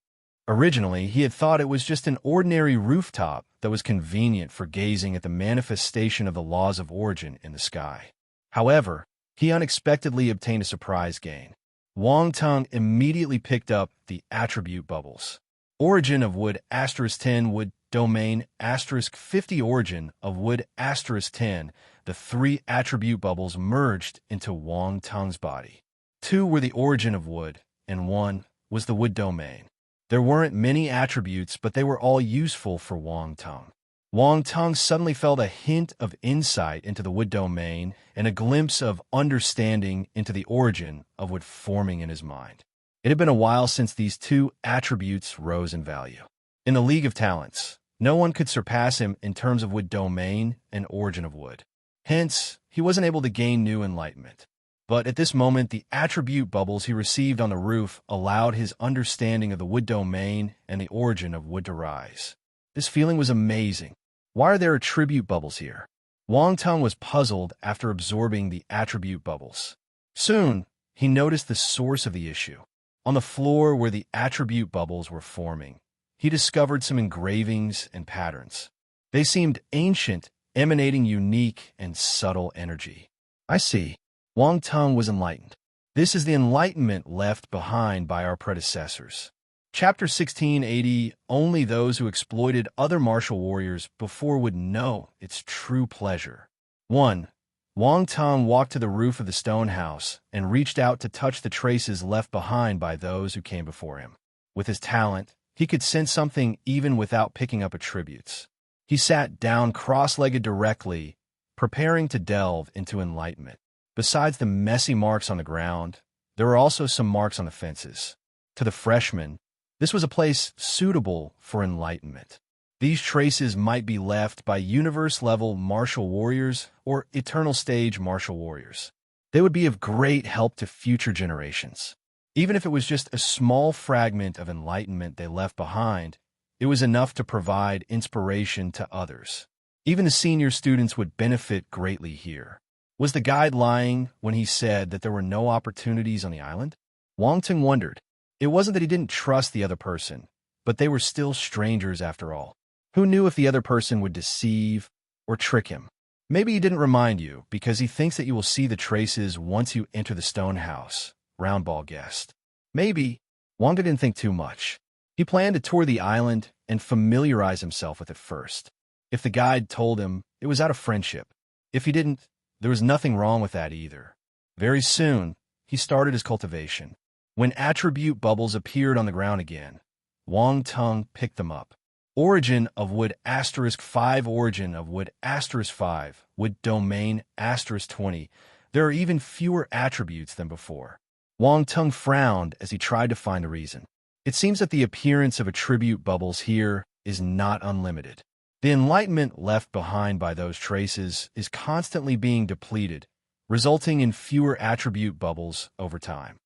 Originally, he had thought it was just an ordinary rooftop that was convenient for gazing at the manifestation of the laws of origin in the sky. However, he unexpectedly obtained a surprise gain. Wang Tung immediately picked up the attribute bubbles. Origin of wood *10 wood domain *50 origin of wood *10. The 3 attribute bubbles merged into Wang Tung's body. 2 were the origin of wood, and 1 was the wood domain. There weren't many attributes, but they were all useful for Wang Tung. Wang Tung suddenly felt a hint of insight into the wood domain and a glimpse of understanding into the origin of wood forming in his mind. It had been a while since these 2 attributes rose in value. In the League of Talents, no one could surpass him in terms of wood domain and origin of wood. Hence, he wasn't able to gain new enlightenment. But at this moment, the attribute bubbles he received on the roof allowed his understanding of the wood domain and the origin of wood to rise. This feeling was amazing. Why are there attribute bubbles here? Wang Tung was puzzled after absorbing the attribute bubbles. Soon, he noticed the source of the issue. On the floor where the attribute bubbles were forming, he discovered some engravings and patterns. They seemed ancient, emanating unique and subtle energy. I see. Wang Tung was enlightened. This is the enlightenment left behind by our predecessors. Chapter 1680, only those who exploited other martial warriors before would know its true pleasure. 1. Wang Tung walked to the roof of the stone house and reached out to touch the traces left behind by those who came before him. With his talent, he could sense something even without picking up attributes. He sat down cross-legged directly, preparing to delve into enlightenment. Besides the messy marks on the ground, there were also some marks on the fences. To the freshman, this was a place suitable for enlightenment. These traces might be left by universe-level martial warriors or eternal stage martial warriors. They would be of great help to future generations. Even if it was just a small fragment of enlightenment they left behind, it was enough to provide inspiration to others. Even the senior students would benefit greatly here. Was the guide lying when he said that there were no opportunities on the island? Wang Tung wondered. It wasn't that he didn't trust the other person, but they were still strangers after all. Who knew if the other person would deceive or trick him? Maybe he didn't remind you because he thinks that you will see the traces once you enter the stone house, Roundball guessed. Maybe. Wang didn't think too much. He planned to tour the island and familiarize himself with it first. If the guide told him, it was out of friendship. If he didn't, there was nothing wrong with that either. Very soon, he started his cultivation. When attribute bubbles appeared on the ground again, Wang Tung picked them up. Origin of wood *5 origin of wood *5 wood domain *20. There are even fewer attributes than before. Wang Tung frowned as he tried to find the reason. It seems that the appearance of attribute bubbles here is not unlimited. The enlightenment left behind by those traces is constantly being depleted, resulting in fewer attribute bubbles over time.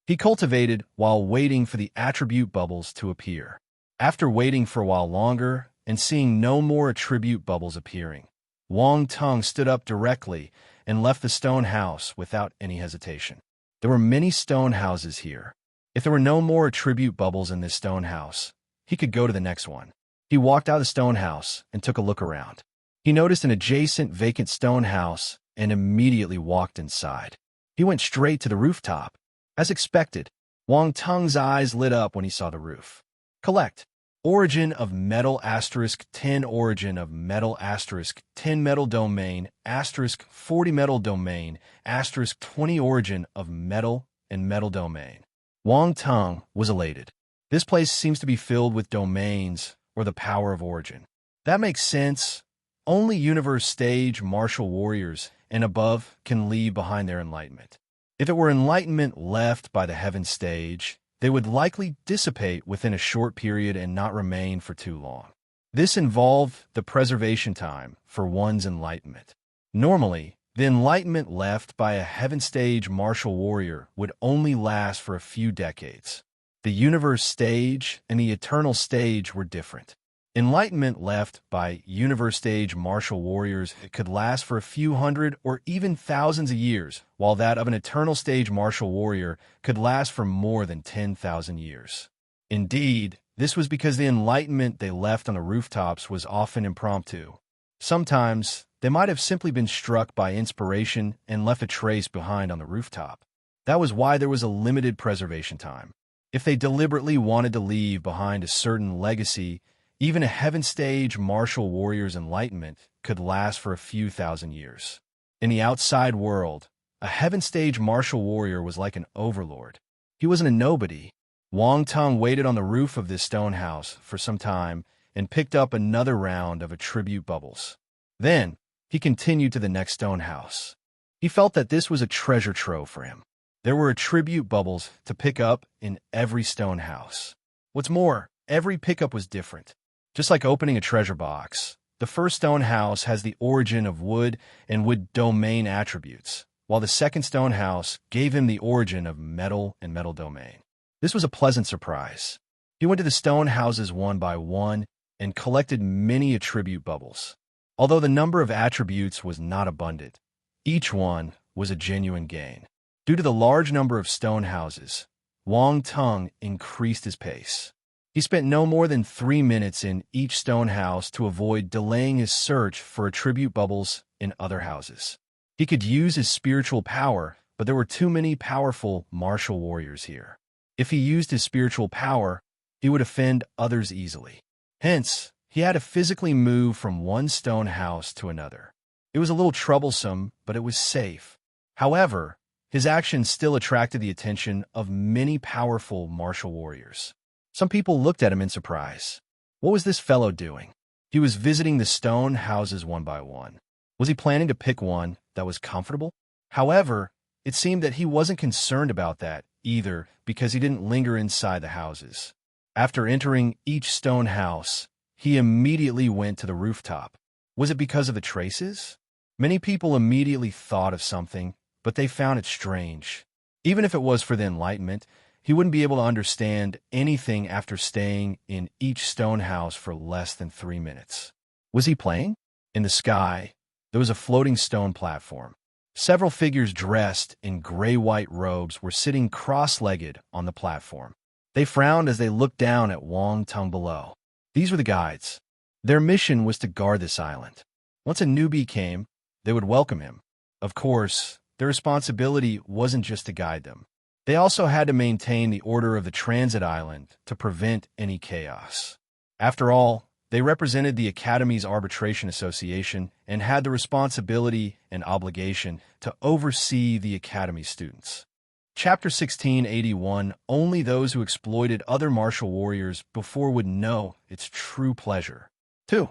He cultivated while waiting for the attribute bubbles to appear. After waiting for a while longer and seeing no more attribute bubbles appearing, Wang Tung stood up directly and left the stone house without any hesitation. There were many stone houses here. If there were no more attribute bubbles in this stone house, he could go to the next one. He walked out of the stone house and took a look around. He noticed an adjacent vacant stone house and immediately walked inside. He went straight to the rooftop. As expected, Wang Tung's eyes lit up when he saw the roof. Collect. Origin of metal asterisk 10 origin of metal asterisk 10 metal domain asterisk 40 metal domain asterisk 20 origin of metal and metal domain. Wang Tong was elated. This place seems to be filled with domains or the power of origin. That makes sense. Only universe stage martial warriors and above can leave behind their enlightenment. If it were enlightenment left by the heaven stage, they would likely dissipate within a short period and not remain for too long. This involved the preservation time for one's enlightenment. Normally, the enlightenment left by a heaven stage martial warrior would only last for a few decades. The universe stage and the eternal stage were different. Enlightenment left by universe stage martial warriors could last for a few hundred or even thousands of years, while that of an eternal stage martial warrior could last for more than 10,000 years. Indeed, this was because the enlightenment they left on the rooftops was often impromptu. Sometimes, they might have simply been struck by inspiration and left a trace behind on the rooftop. That was why there was a limited preservation time. If they deliberately wanted to leave behind a certain legacy, even a heaven stage martial warrior's enlightenment could last for a few thousand years. In the outside world, a heaven stage martial warrior was like an overlord. He wasn't a nobody. Wang Tong waited on the roof of this stone house for some time and picked up another round of attribute bubbles. Then, he continued to the next stone house. He felt that this was a treasure trove for him. There were attribute bubbles to pick up in every stone house. What's more, every pickup was different. Just like opening a treasure box, the first stone house has the origin of wood and wood domain attributes, while the second stone house gave him the origin of metal and metal domain. This was a pleasant surprise. He went to the stone houses one by one and collected many attribute bubbles. Although the number of attributes was not abundant, each one was a genuine gain. Due to the large number of stone houses, Wang Tong increased his pace. He spent no more than 3 minutes in each stone house to avoid delaying his search for attribute bubbles in other houses. He could use his spiritual power, but there were too many powerful martial warriors here. If he used his spiritual power, he would offend others easily. Hence, he had to physically move from one stone house to another. It was a little troublesome, but it was safe. However, his actions still attracted the attention of many powerful martial warriors. Some people looked at him in surprise. What was this fellow doing? He was visiting the stone houses one by one. Was he planning to pick one that was comfortable? However, it seemed that he wasn't concerned about that either because he didn't linger inside the houses. After entering each stone house, he immediately went to the rooftop. Was it because of the traces? Many people immediately thought of something, but they found it strange. Even if it was for the enlightenment, he wouldn't be able to understand anything after staying in each stone house for less than 3 minutes. Was he playing? In the sky, there was a floating stone platform. Several figures dressed in gray-white robes were sitting cross-legged on the platform. They frowned as they looked down at Wang Tong below. These were the guides. Their mission was to guard this island. Once a newbie came, they would welcome him. Of course, their responsibility wasn't just to guide them. They also had to maintain the order of the transit island to prevent any chaos. After all, they represented the Academy's Arbitration Association and had the responsibility and obligation to oversee the Academy students. Chapter 1681, only those who exploited other martial warriors before would know its true pleasure. 2.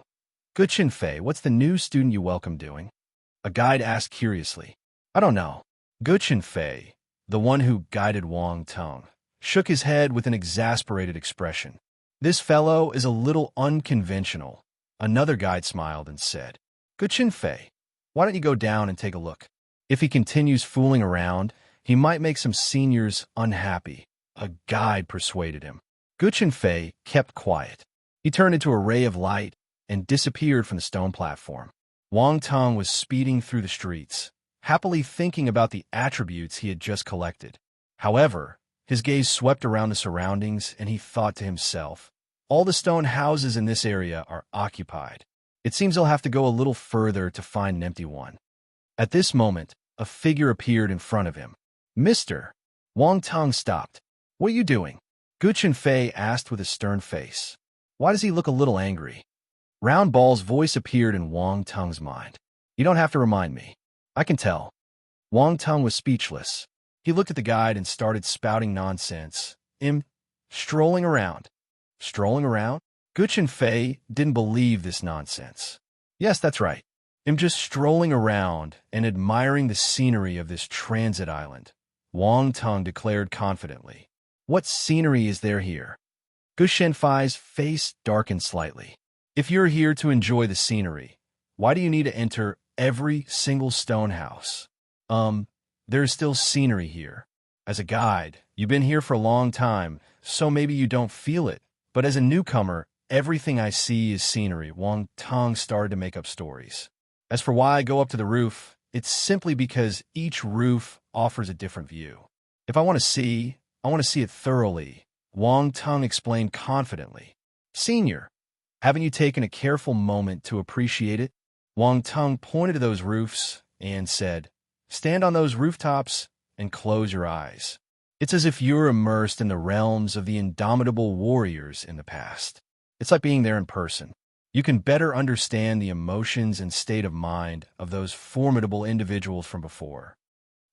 Good Chin Fei, what's the new student you welcome doing? A guide asked curiously. I don't know. Good Chin Fei, the one who guided Wang Tong, shook his head with an exasperated expression. This fellow is a little unconventional. Another guide smiled and said, Good Chin Fei, why don't you go down and take a look? If he continues fooling around, he might make some seniors unhappy. A guide persuaded him. Good Chin Fei kept quiet. He turned into a ray of light and disappeared from the stone platform. Wang Tong was speeding through the streets, happily thinking about the attributes he had just collected. However, his gaze swept around the surroundings and he thought to himself, all the stone houses in this area are occupied. It seems he'll have to go a little further to find an empty one. At this moment, a figure appeared in front of him. Mister. Wang Tong stopped. What are you doing? Gu Chin Fei asked with a stern face. Why does he look a little angry? Round Ball's voice appeared in Wang Tung's mind. You don't have to remind me. I can tell. Wang Tung was speechless. He looked at the guide and started spouting nonsense. Strolling around. Strolling around? Guchen Fei didn't believe this nonsense. Yes, that's right. Just strolling around and admiring the scenery of this transit island, Wang Tung declared confidently. What scenery is there here? Guchen Fei's face darkened slightly. If you're here to enjoy the scenery, why do you need to enter every single stone house? There is still scenery here. As a guide, you've been here for a long time, so maybe you don't feel it. But as a newcomer, everything I see is scenery. Wang Tung started to make up stories. As for why I go up to the roof, it's simply because each roof offers a different view. If I want to see it thoroughly, Wang Tung explained confidently. Senior, haven't you taken a careful moment to appreciate it? Wang Tung pointed to those roofs and said, stand on those rooftops and close your eyes. It's as if you're immersed in the realms of the indomitable warriors in the past. It's like being there in person. You can better understand the emotions and state of mind of those formidable individuals from before.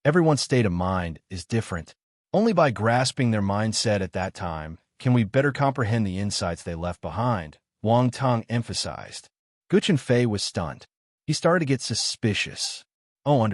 Everyone's state of mind is different. Only by grasping their mindset at that time can we better comprehend the insights they left behind, Wang Tung emphasized. Guchen Fei was stunned. He started to get suspicious. Oh,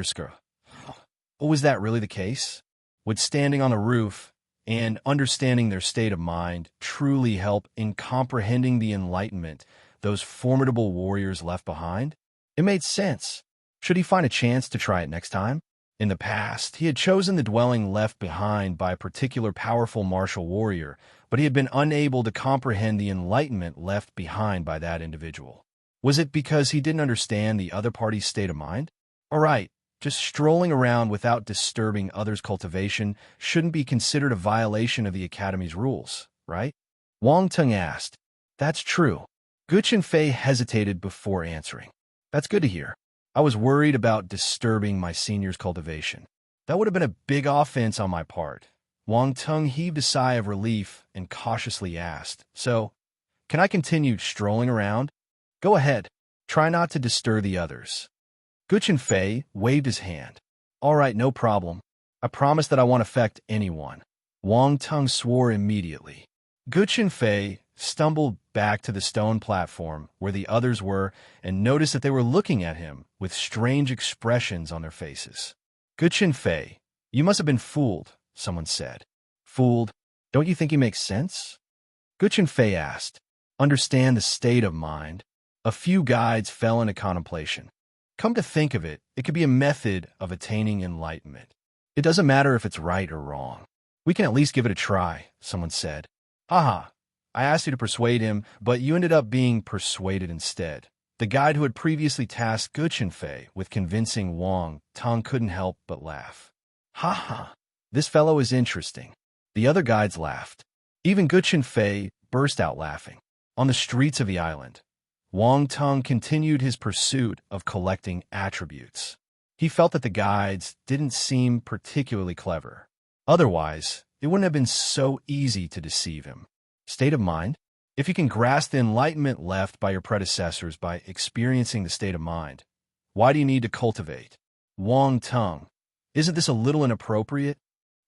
was that really the case? Would standing on the roof and understanding their state of mind truly help in comprehending the enlightenment those formidable warriors left behind? It made sense. Should he find a chance to try it next time? In the past, he had chosen the dwelling left behind by a particular powerful martial warrior, but he had been unable to comprehend the enlightenment left behind by that individual. Was it because he didn't understand the other party's state of mind? All right, just strolling around without disturbing others' cultivation shouldn't be considered a violation of the Academy's rules, right? Wang Tung asked. That's true. Guchen Fei hesitated before answering. That's good to hear. I was worried about disturbing my senior's cultivation. That would have been a big offense on my part. Wang Tung heaved a sigh of relief and cautiously asked, so, can I continue strolling around? Go ahead. Try not to disturb the others. Guchen Fei waved his hand. All right, no problem. I promise that I won't affect anyone. Wang Tung swore immediately. Guchen Fei stumbled back to the stone platform where the others were and noticed that they were looking at him with strange expressions on their faces. Guchen Fei, you must have been fooled, someone said. Fooled? Don't you think he makes sense? Guchen Fei asked. Understand the state of mind. A few guides fell into contemplation. Come to think of it, it could be a method of attaining enlightenment. It doesn't matter if it's right or wrong. We can at least give it a try, someone said. Haha, I asked you to persuade him, but you ended up being persuaded instead. The guide who had previously tasked Guchen Fei with convincing Wang Tung couldn't help but laugh. Ha, this fellow is interesting. The other guides laughed. Even Guchen Fei burst out laughing. On the streets of the island, Wang Tung continued his pursuit of collecting attributes. He felt that the guides didn't seem particularly clever. Otherwise, it wouldn't have been so easy to deceive him. State of mind? If you can grasp the enlightenment left by your predecessors by experiencing the state of mind, why do you need to cultivate? Wang Tung, isn't this a little inappropriate?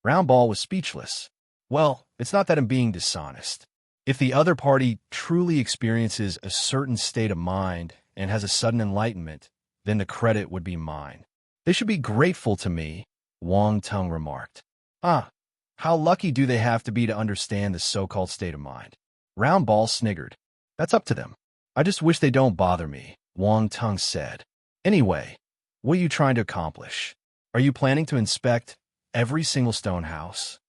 Round Ball was speechless. Well, it's not that I'm being dishonest. If the other party truly experiences a certain state of mind and has a sudden enlightenment, then the credit would be mine. They should be grateful to me, Wang Tung remarked. How lucky do they have to be to understand the so-called state of mind? Round Ball sniggered. That's up to them. I just wish they don't bother me, Wang Tung said. Anyway, what are you trying to accomplish? Are you planning to inspect every single stone house?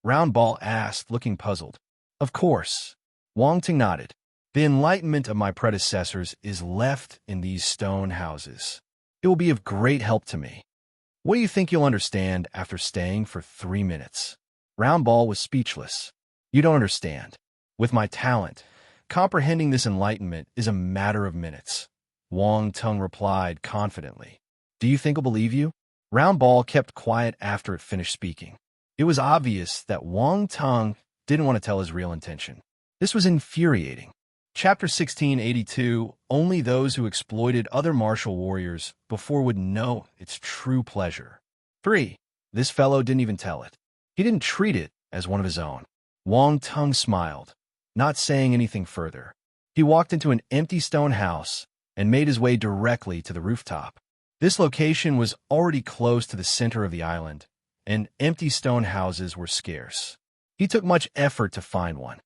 Round Ball asked, looking puzzled. Of course. Wang Tung nodded. The enlightenment of my predecessors is left in these stone houses. It will be of great help to me. What do you think you'll understand after staying for 3 minutes? Round Ball was speechless. You don't understand. With my talent, comprehending this enlightenment is a matter of minutes. Wang Tung replied confidently. Do you think I'll believe you? Round Ball kept quiet after it finished speaking. It was obvious that Wang Tung didn't want to tell his real intention. This was infuriating. Chapter 1682, only those who exploited other martial warriors before would know its true pleasure. 3. This fellow didn't even tell it. He didn't treat it as one of his own. Wang Tung smiled, not saying anything further. He walked into an empty stone house and made his way directly to the rooftop. This location was already close to the center of the island, and empty stone houses were scarce. He took much effort to find one.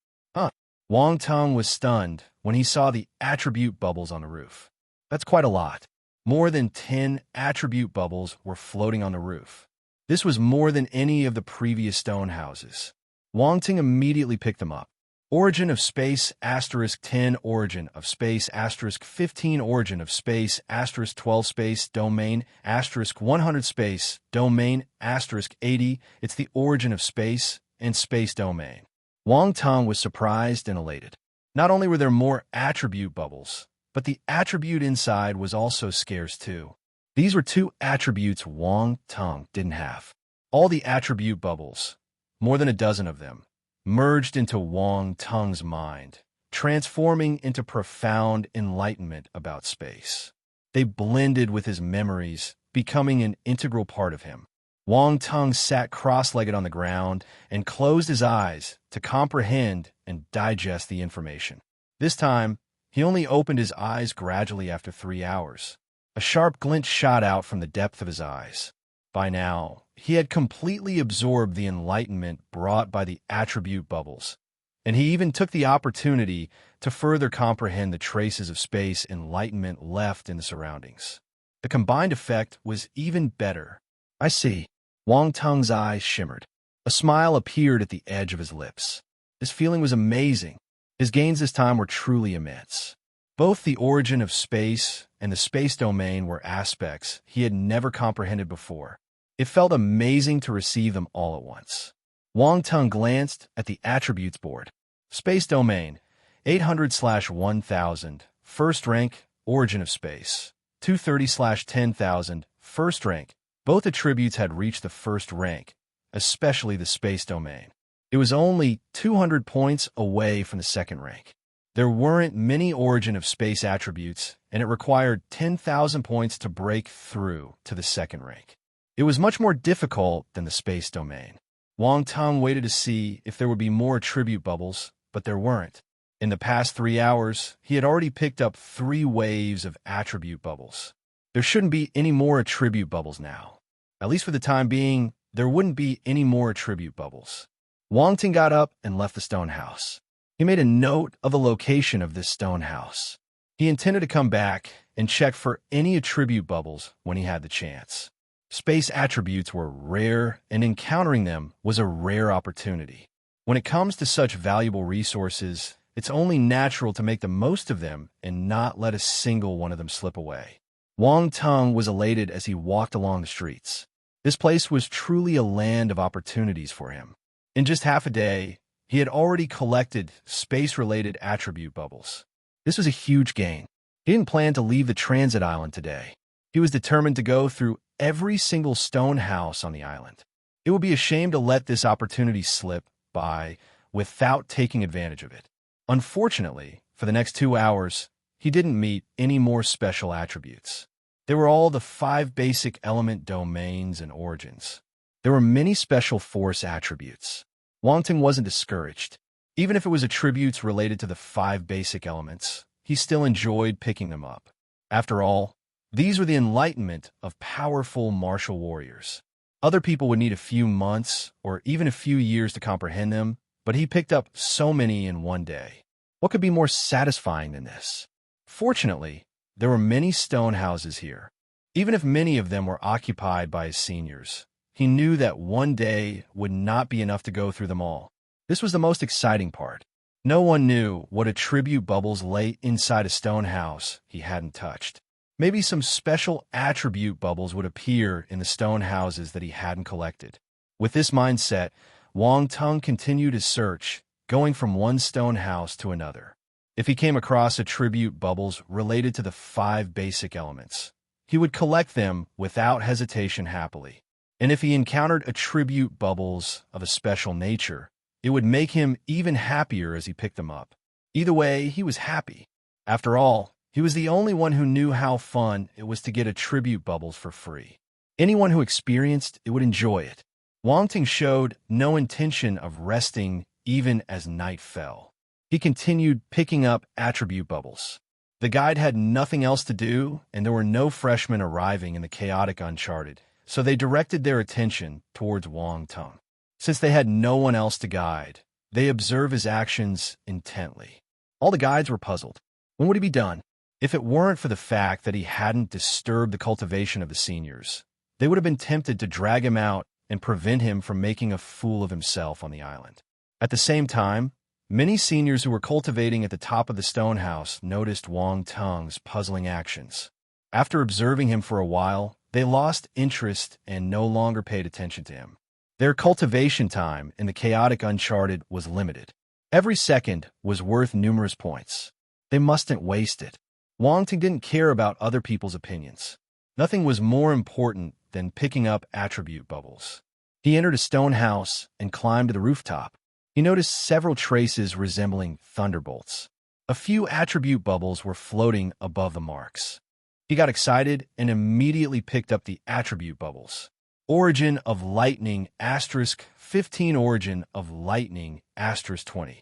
Wang Tung was stunned when he saw the attribute bubbles on the roof. That's quite a lot. More than 10 attribute bubbles were floating on the roof. This was more than any of the previous stone houses. Wang Tung immediately picked them up. Origin of space *10 origin of space *15 origin of space *12 space domain *100 space domain *80. It's the origin of space and space domain. Wang Tung was surprised and elated. Not only were there more attribute bubbles, but the attribute inside was also scarce too. These were 2 attributes Wang Tung didn't have. All the attribute bubbles, more than a dozen of them, merged into Wang Tung's mind, transforming into profound enlightenment about space. They blended with his memories, becoming an integral part of him. Wang Tung sat cross-legged on the ground and closed his eyes to comprehend and digest the information. This time, he only opened his eyes gradually after 3 hours. A sharp glint shot out from the depth of his eyes. By now, he had completely absorbed the enlightenment brought by the attribute bubbles, and he even took the opportunity to further comprehend the traces of space enlightenment left in the surroundings. The combined effect was even better. I see. Wang Tung's eyes shimmered. A smile appeared at the edge of his lips. This feeling was amazing. His gains this time were truly immense. Both the origin of space and the space domain were aspects he had never comprehended before. It felt amazing to receive them all at once. Wang Tung glanced at the attributes board. Space domain, 800/1000, first rank, origin of space, 230/10,000, first rank. Both attributes had reached the first rank, especially the space domain. It was only 200 points away from the second rank. There weren't many origin of space attributes, and it required 10,000 points to break through to the second rank. It was much more difficult than the space domain. Wang Tung waited to see if there would be more attribute bubbles, but there weren't. In the past 3 hours, he had already picked up 3 waves of attribute bubbles. There shouldn't be any more attribute bubbles now. At least for the time being, there wouldn't be any more attribute bubbles. Wang Tung got up and left the stone house. He made a note of the location of this stone house. He intended to come back and check for any attribute bubbles when he had the chance. Space attributes were rare, and encountering them was a rare opportunity. When it comes to such valuable resources, it's only natural to make the most of them and not let a single one of them slip away. Wang Tung was elated as he walked along the streets. This place was truly a land of opportunities for him. In just half a day, he had already collected space-related attribute bubbles. This was a huge gain. He didn't plan to leave the transit island today. He was determined to go through every single stone house on the island. It would be a shame to let this opportunity slip by without taking advantage of it. Unfortunately, for the next 2 hours, he didn't meet any more special attributes. There were all the 5 basic element domains and origins. There were many special force attributes. Wang Tung wasn't discouraged. Even if it was attributes related to the 5 basic elements, he still enjoyed picking them up. After all, these were the enlightenment of powerful martial warriors. Other people would need a few months or even a few years to comprehend them, but he picked up so many in one day. What could be more satisfying than this? Fortunately, there were many stone houses here. Even if many of them were occupied by his seniors, he knew that one day would not be enough to go through them all. This was the most exciting part. No one knew what attribute bubbles lay inside a stone house he hadn't touched. Maybe some special attribute bubbles would appear in the stone houses that he hadn't collected. With this mindset, Wang Tung continued his search, going from one stone house to another. If he came across attribute bubbles related to the 5 basic elements, he would collect them without hesitation happily. And if he encountered attribute bubbles of a special nature, it would make him even happier as he picked them up. Either way, he was happy. After all, he was the only one who knew how fun it was to get attribute bubbles for free. Anyone who experienced it would enjoy it. Wang Ting showed no intention of resting even as night fell. He continued picking up attribute bubbles. The guide had nothing else to do, and there were no freshmen arriving in the chaotic Uncharted, so they directed their attention towards Wang Tung. Since they had no one else to guide, they observed his actions intently. All the guides were puzzled. When would he be done? If it weren't for the fact that he hadn't disturbed the cultivation of the seniors, they would have been tempted to drag him out and prevent him from making a fool of himself on the island. At the same time, many seniors who were cultivating at the top of the stone house noticed Wang Tung's puzzling actions. After observing him for a while, they lost interest and no longer paid attention to him. Their cultivation time in the chaotic Uncharted was limited. Every second was worth numerous points. They mustn't waste it. Wang Ting didn't care about other people's opinions. Nothing was more important than picking up attribute bubbles. He entered a stone house and climbed to the rooftop. He noticed several traces resembling thunderbolts. A few attribute bubbles were floating above the marks. He got excited and immediately picked up the attribute bubbles. Origin of lightning *15 origin of lightning *20.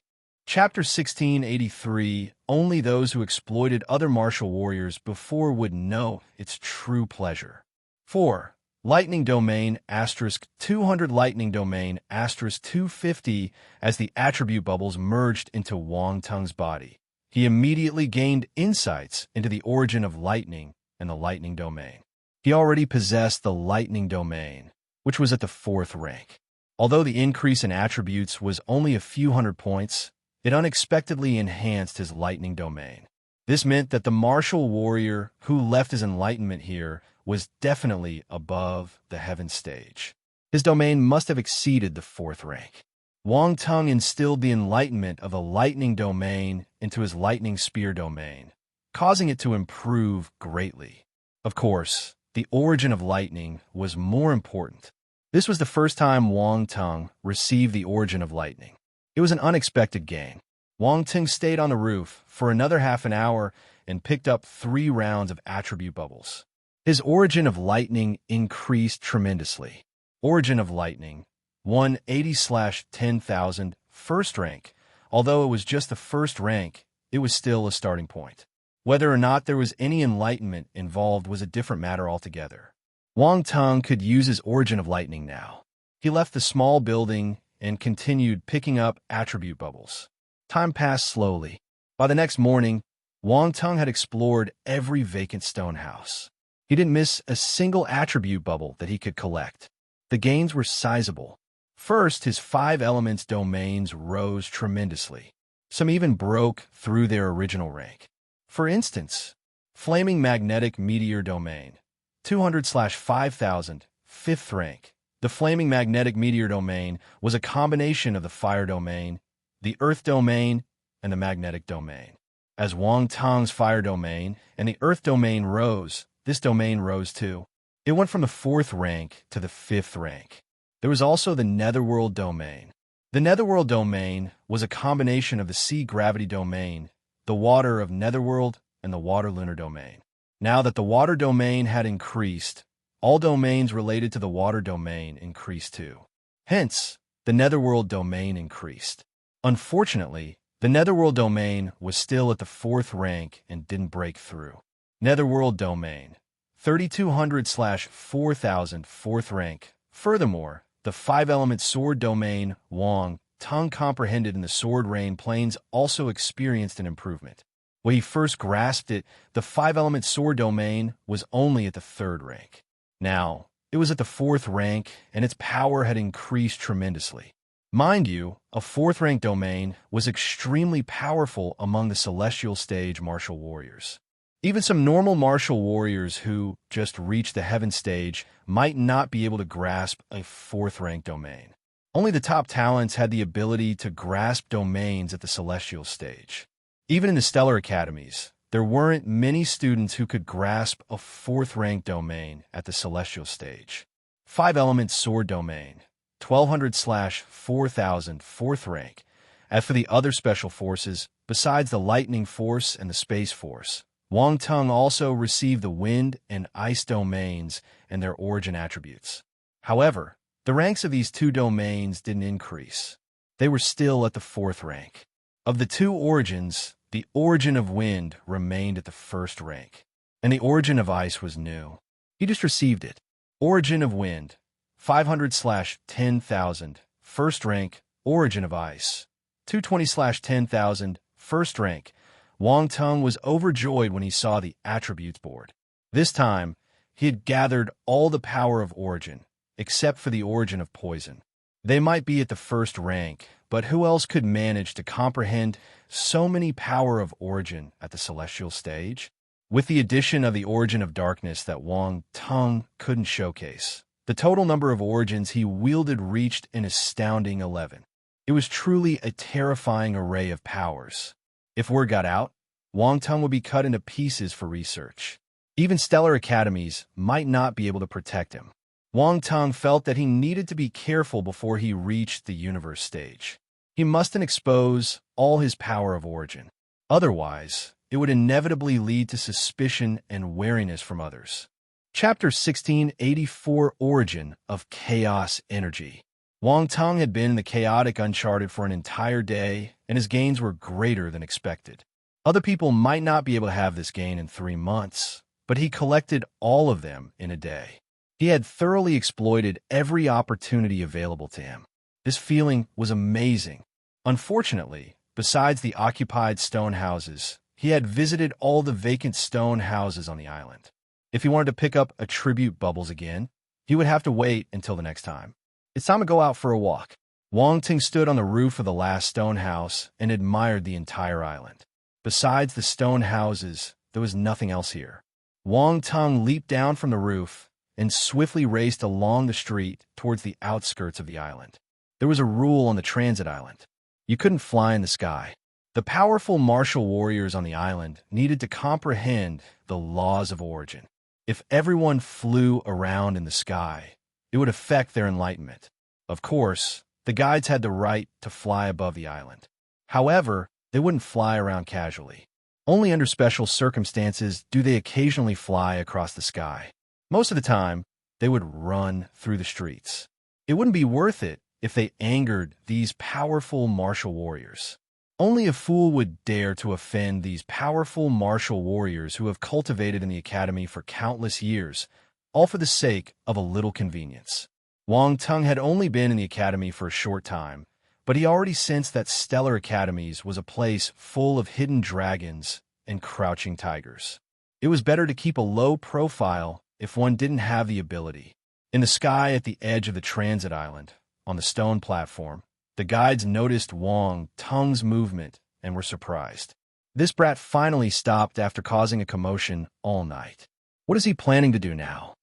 Chapter 1683. Only those who exploited other martial warriors before would know its true pleasure. 4. Lightning domain *200 lightning domain *250. As the attribute bubbles merged into Wang Tung's body, he immediately gained insights into the origin of lightning and the lightning domain. He already possessed the lightning domain, which was at the 4th rank. Although the increase in attributes was only a few hundred points, it unexpectedly enhanced his lightning domain. This meant that the martial warrior who left his enlightenment here was definitely above the heaven stage. His domain must have exceeded the 4th rank. Wang Tung instilled the enlightenment of the lightning domain into his lightning spear domain, causing it to improve greatly. Of course, the origin of lightning was more important. This was the first time Wang Tung received the origin of lightning. It was an unexpected gain. Wang Tung stayed on the roof for another half an hour and picked up 3 rounds of attribute bubbles. His origin of lightning increased tremendously. Origin of lightning, 180/10,000, 1st rank. Although it was just the 1st rank, it was still a starting point. Whether or not there was any enlightenment involved was a different matter altogether. Wang Tung could use his origin of lightning now. He left the small building and continued picking up attribute bubbles. Time passed slowly. By the next morning, Wang Tung had explored every vacant stone house. He didn't miss a single attribute bubble that he could collect. The gains were sizable. First, his 5 elements domains rose tremendously. Some even broke through their original rank. For instance, Flaming Magnetic Meteor Domain, 200/5000, 5th rank. The Flaming Magnetic Meteor Domain was a combination of the Fire Domain, the Earth Domain, and the Magnetic Domain. As Wang Tung's Fire Domain and the Earth Domain rose, this domain rose too. It went from the 4th rank to the 5th rank. There was also the Netherworld Domain. The Netherworld Domain was a combination of the Sea Gravity Domain, the Water of Netherworld, and the Water Lunar Domain. Now that the Water Domain had increased, all domains related to the Water Domain increased too. Hence, the Netherworld Domain increased. Unfortunately, the Netherworld Domain was still at the 4th rank and didn't break through. Netherworld Domain, 3200/4000, 4th rank. Furthermore, the 5-element Sword Domain Wang Tung comprehended in the Sword Rain Plains also experienced an improvement. When he first grasped it, the 5-element Sword Domain was only at the 3rd rank. Now, it was at the 4th rank, and its power had increased tremendously. Mind you, a 4th rank domain was extremely powerful among the celestial stage martial warriors. Even some normal martial warriors who just reached the heaven stage might not be able to grasp a 4th rank domain. Only the top talents had the ability to grasp domains at the celestial stage. Even in the stellar academies, there weren't many students who could grasp a 4th rank domain at the celestial stage. 5-element Sword Domain, 1200/4000, 4th rank. As for the other special forces, besides the lightning force and the space force, Wang Tung also received the wind and ice domains and their origin attributes. However, the ranks of these two domains didn't increase. They were still at the 4th rank. Of the two origins, the origin of wind remained at the 1st rank, and the origin of ice was new. He just received it. Origin of wind, 500/10,000, 1st rank. Origin of ice, 220/10,000, 1st rank. Wang Tung was overjoyed when he saw the attributes board. This time, he had gathered all the power of origin, except for the origin of poison. They might be at the 1st rank, but who else could manage to comprehend so many power of origin at the celestial stage? With the addition of the origin of darkness that Wang Tung couldn't showcase, the total number of origins he wielded reached an astounding 11. It was truly a terrifying array of powers. If word got out, Wang Tung would be cut into pieces for research. Even stellar academies might not be able to protect him. Wang Tung felt that he needed to be careful before he reached the universe stage. He mustn't expose all his power of origin. Otherwise, it would inevitably lead to suspicion and wariness from others. Chapter 1684 Origin of Chaos Energy. Wang Tung had been in the chaotic Uncharted for an entire day, and his gains were greater than expected. Other people might not be able to have this gain in 3 months, but he collected all of them in a day. He had thoroughly exploited every opportunity available to him. This feeling was amazing. Unfortunately, besides the occupied stone houses, he had visited all the vacant stone houses on the island. If he wanted to pick up attribute bubbles again, he would have to wait until the next time. It's time to go out for a walk. Wang Tung stood on the roof of the last stone house and admired the entire island. Besides the stone houses, there was nothing else here. Wang Tung leaped down from the roof and swiftly raced along the street towards the outskirts of the island. There was a rule on the transit island. You couldn't fly in the sky. The powerful martial warriors on the island needed to comprehend the laws of origin. If everyone flew around in the sky, it would affect their enlightenment. Of course, the guides had the right to fly above the island. However, they wouldn't fly around casually. Only under special circumstances do they occasionally fly across the sky. Most of the time, they would run through the streets. It wouldn't be worth it if they angered these powerful martial warriors. Only a fool would dare to offend these powerful martial warriors who have cultivated in the academy for countless years, all for the sake of a little convenience. Wang Tung had only been in the academy for a short time, but he already sensed that stellar academies was a place full of hidden dragons and crouching tigers. It was better to keep a low profile if one didn't have the ability. In the sky at the edge of the transit island, on the stone platform, the guides noticed Wang Tung's movement and were surprised. This brat finally stopped after causing a commotion all night. What is he planning to do now?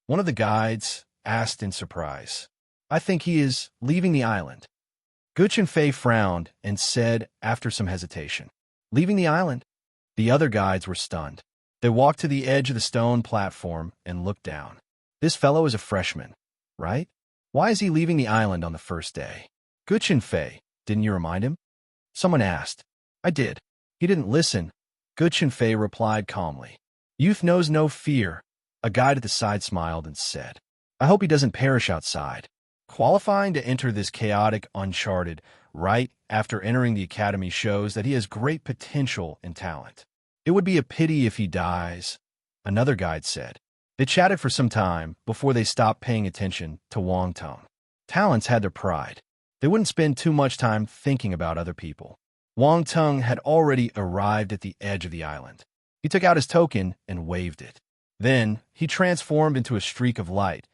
One of the guides asked in surprise. I think he is leaving the island. Guchen Fei frowned and said after some hesitation, leaving the island? The other guides were stunned. They walked to the edge of the stone platform and looked down. This fellow is a freshman, right? Why is he leaving the island on the first day? Guchen Fei, didn't you remind him? Someone asked. I did. He didn't listen. Guchen Fei replied calmly. Youth knows no fear. A guide at the side smiled and said, I hope he doesn't perish outside. Qualifying to enter this chaotic Uncharted right after entering the academy shows that he has great potential and talent. It would be a pity if he dies, another guide said. They chatted for some time before they stopped paying attention to Wang Tung. Talents had their pride. They wouldn't spend too much time thinking about other people. Wang Tung had already arrived at the edge of the island. He took out his token and waved it. Then, he transformed into a streak of light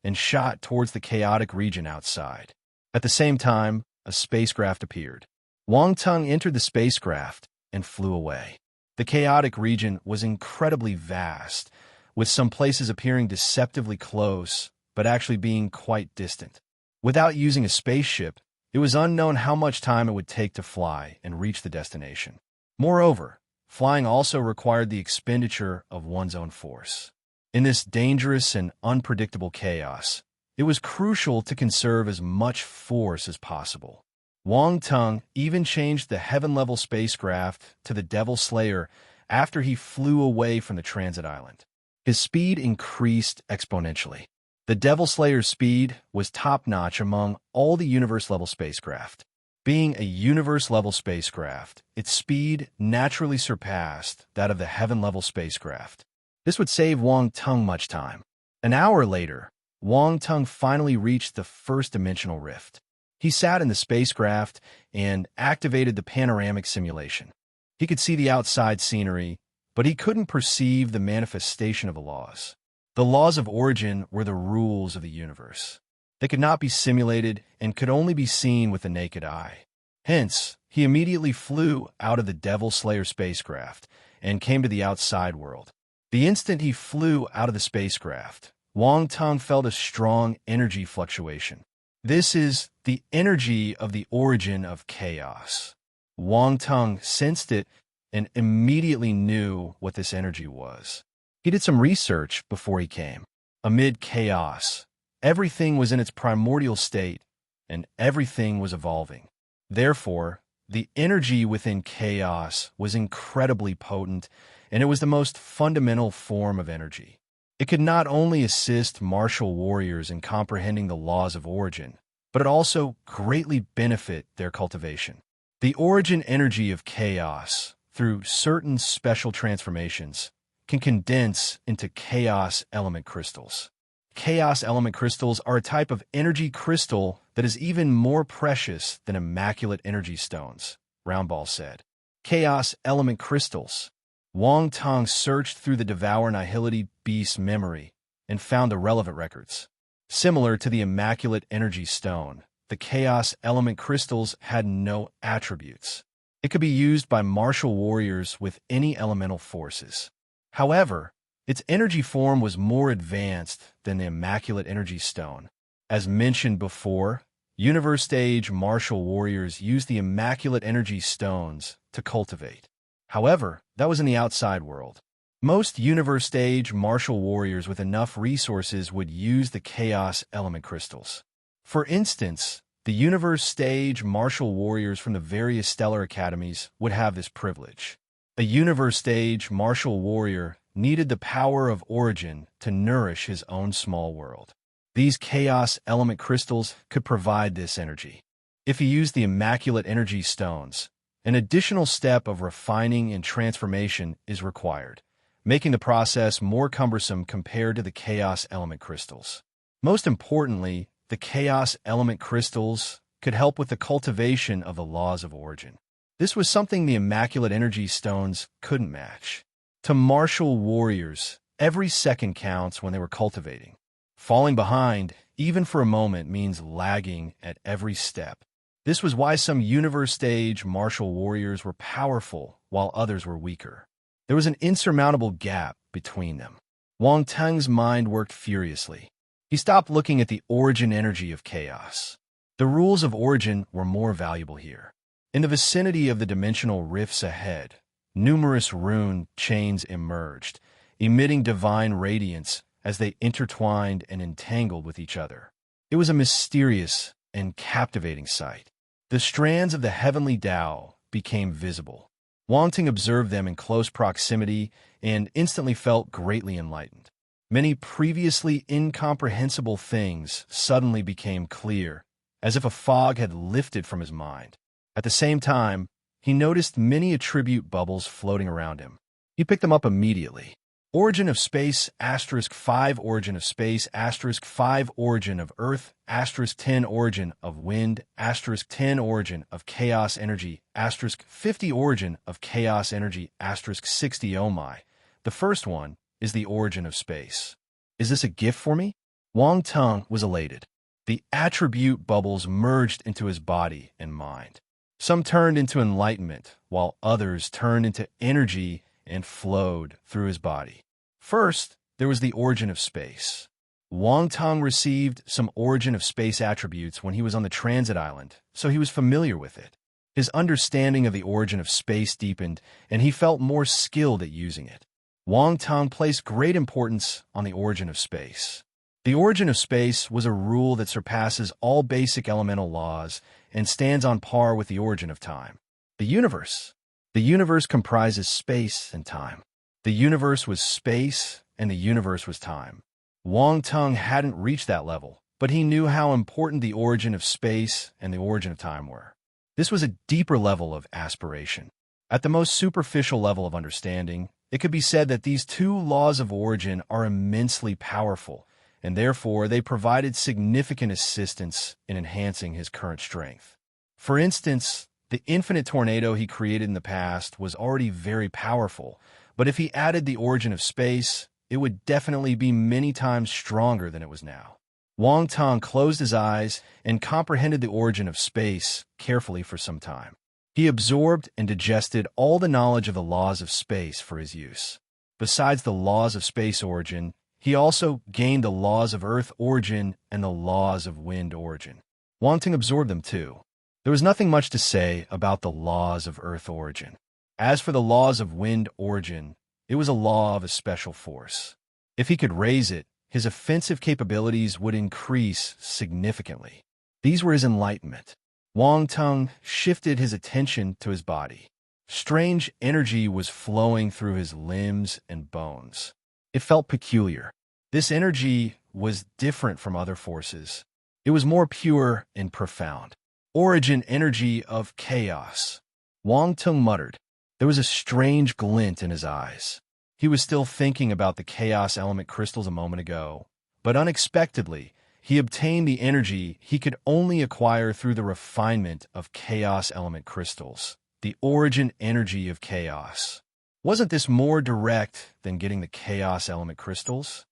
and shot towards the chaotic region outside. At the same time, a spacecraft appeared. Wang Tung entered the spacecraft and flew away. The chaotic region was incredibly vast, with some places appearing deceptively close, but actually being quite distant. Without using a spaceship, it was unknown how much time it would take to fly and reach the destination. Moreover, flying also required the expenditure of one's own force. In this dangerous and unpredictable chaos, it was crucial to conserve as much force as possible. Wang Tung even changed the heaven-level spacecraft to the Devil Slayer after he flew away from the transit island. His speed increased exponentially. The Devil Slayer's speed was top-notch among all the universe-level spacecraft. Being a universe-level spacecraft, its speed naturally surpassed that of the heaven-level spacecraft. This would save Wang Tung much time. An hour later, Wang Tung finally reached the first dimensional rift. He sat in the spacecraft and activated the panoramic simulation. He could see the outside scenery, but he couldn't perceive the manifestation of the laws. The laws of origin were the rules of the universe. They could not be simulated and could only be seen with the naked eye. Hence, he immediately flew out of the Devil Slayer spacecraft and came to the outside world. The instant he flew out of the spacecraft, Wang Tung felt a strong energy fluctuation. This is the energy of the origin of chaos. Wang Tung sensed it and immediately knew what this energy was. He did some research before he came. Amid chaos, everything was in its primordial state, and everything was evolving. Therefore, the energy within chaos was incredibly potent, and it was the most fundamental form of energy. It could not only assist martial warriors in comprehending the laws of origin, but it also greatly benefit their cultivation. The origin energy of chaos, through certain special transformations, can condense into chaos element crystals. Chaos element crystals are a type of energy crystal that is even more precious than immaculate energy stones, Roundball said. Chaos element crystals. Wang Tung searched through the Devour Nihility Beast's memory and found the relevant records. Similar to the immaculate energy stone, the chaos element crystals had no attributes. It could be used by martial warriors with any elemental forces. However, its energy form was more advanced than the immaculate energy stone. As mentioned before, universe stage martial warriors used the immaculate energy stones to cultivate. However, that was in the outside world. Most universe stage martial warriors with enough resources would use the chaos element crystals. For instance, the universe stage martial warriors from the various stellar academies would have this privilege. A universe stage martial warrior needed the power of origin to nourish his own small world. These chaos element crystals could provide this energy. If he used the immaculate energy stones, an additional step of refining and transformation is required, making the process more cumbersome compared to the chaos element crystals. Most importantly, the chaos element crystals could help with the cultivation of the laws of origin. This was something the immaculate energy stones couldn't match. To martial warriors, every second counts when they were cultivating. Falling behind, even for a moment, means lagging at every step. This was why some universe stage martial warriors were powerful while others were weaker. There was an insurmountable gap between them. Wang Tung's mind worked furiously. He stopped looking at the origin energy of chaos. The rules of origin were more valuable here. In the vicinity of the dimensional rifts ahead, numerous rune chains emerged, emitting divine radiance as they intertwined and entangled with each other. It was a mysterious and captivating sight. The strands of the heavenly Tao became visible. Wang Tung observed them in close proximity and instantly felt greatly enlightened. Many previously incomprehensible things suddenly became clear, as if a fog had lifted from his mind. At the same time, he noticed many attribute bubbles floating around him. He picked them up immediately. Origin of space, *5, origin of space, *5, origin of earth, *10, origin of wind, *10, origin of chaos energy, *50, origin of chaos energy, *60. Oh my. The first one is the origin of space. Is this a gift for me? Wang Tung was elated. The attribute bubbles merged into his body and mind. Some turned into enlightenment, while others turned into energy and flowed through his body. First, there was the origin of space. Wang Tung received some origin of space attributes when he was on the transit island, so he was familiar with it. His understanding of the origin of space deepened, and he felt more skilled at using it. Wang Tung placed great importance on the origin of space. The origin of space was a rule that surpasses all basic elemental laws and stands on par with the origin of time. The universe. The universe comprises space and time. The universe was space, and the universe was time. Wang Tung hadn't reached that level, but he knew how important the origin of space and the origin of time were. This was a deeper level of aspiration. At the most superficial level of understanding, it could be said that these two laws of origin are immensely powerful, and therefore they provided significant assistance in enhancing his current strength. For instance, the infinite tornado he created in the past was already very powerful, but if he added the origin of space, it would definitely be many times stronger than it was now. Wang Tung closed his eyes and comprehended the origin of space carefully for some time. He absorbed and digested all the knowledge of the laws of space for his use. Besides the laws of space origin, he also gained the laws of earth origin and the laws of wind origin. Wang Tung absorbed them too. There was nothing much to say about the laws of earth origin. As for the laws of wind origin, it was a law of a special force. If he could raise it, his offensive capabilities would increase significantly. These were his enlightenment. Wang Tung shifted his attention to his body. Strange energy was flowing through his limbs and bones. It felt peculiar. This energy was different from other forces. It was more pure and profound. Origin energy of chaos. Wang Tung muttered. There was a strange glint in his eyes. He was still thinking about the chaos element crystals a moment ago, but unexpectedly, he obtained the energy he could only acquire through the refinement of chaos element crystals, the origin energy of chaos. Wasn't this more direct than getting the chaos element crystals?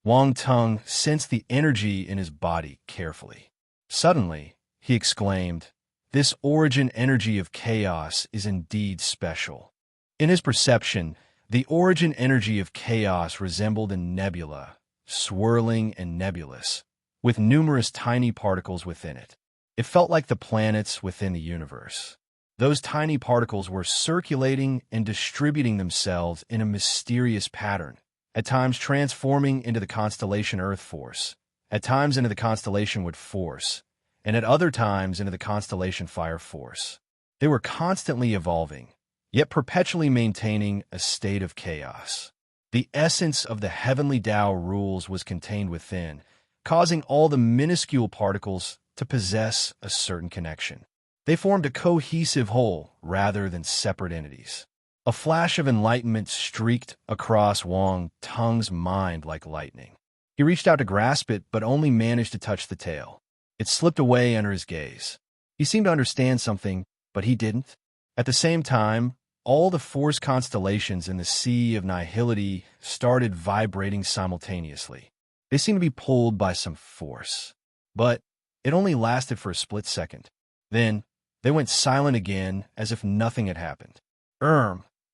Wang Tung sensed the energy in his body carefully. Suddenly, he exclaimed, "This origin energy of chaos is indeed special." In his perception, the origin energy of chaos resembled a nebula, swirling and nebulous, with numerous tiny particles within it. It felt like the planets within the universe. Those tiny particles were circulating and distributing themselves in a mysterious pattern, at times transforming into the constellation Earth Force, at times into the constellation Wood Force, and at other times into the constellation Fire Force. They were constantly evolving, yet perpetually maintaining a state of chaos. The essence of the heavenly Tao rules was contained within, causing all the minuscule particles to possess a certain connection. They formed a cohesive whole rather than separate entities. A flash of enlightenment streaked across Wang Tung's mind like lightning. He reached out to grasp it, but only managed to touch the tail. It slipped away under his gaze. He seemed to understand something, but he didn't. At the same time, all the force constellations in the Sea of Nihility started vibrating simultaneously. They seemed to be pulled by some force. But it only lasted for a split second. Then, they went silent again as if nothing had happened.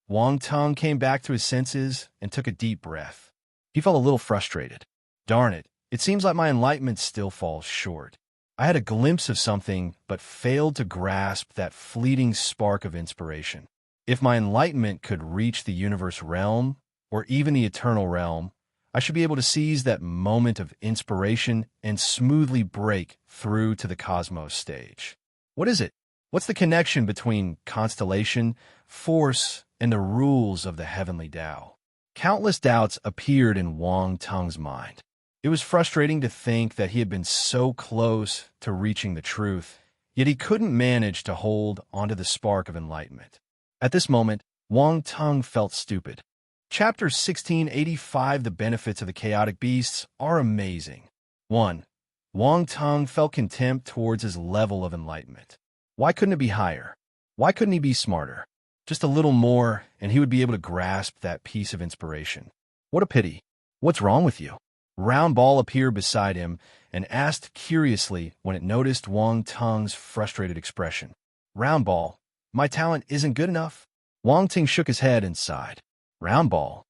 Wang Tung came back to his senses and took a deep breath. He felt a little frustrated. Darn it, it seems like my enlightenment still falls short. I had a glimpse of something, but failed to grasp that fleeting spark of inspiration. If my enlightenment could reach the universe realm, or even the eternal realm, I should be able to seize that moment of inspiration and smoothly break through to the cosmos stage. What is it? What's the connection between constellation, force, and the rules of the heavenly Tao? Countless doubts appeared in Wang Tung's mind. It was frustrating to think that he had been so close to reaching the truth, yet he couldn't manage to hold onto the spark of enlightenment. At this moment, Wang Tung felt stupid. Chapter 1685 The benefits of the chaotic beasts are amazing. 1. Wang Tung felt contempt towards his level of enlightenment. Why couldn't it be higher? Why couldn't he be smarter? Just a little more, and he would be able to grasp that piece of inspiration. What a pity. What's wrong with you? Round Ball appeared beside him and asked curiously when it noticed Wang Tung's frustrated expression. Round Ball, my talent isn't good enough? Wang Tung shook his head and sighed. Round Ball.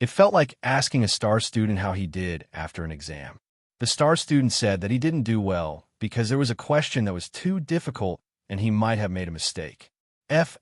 It felt like asking a star student how he did after an exam. The star student said that he didn't do well because there was a question that was too difficult and he might have made a mistake. F***K.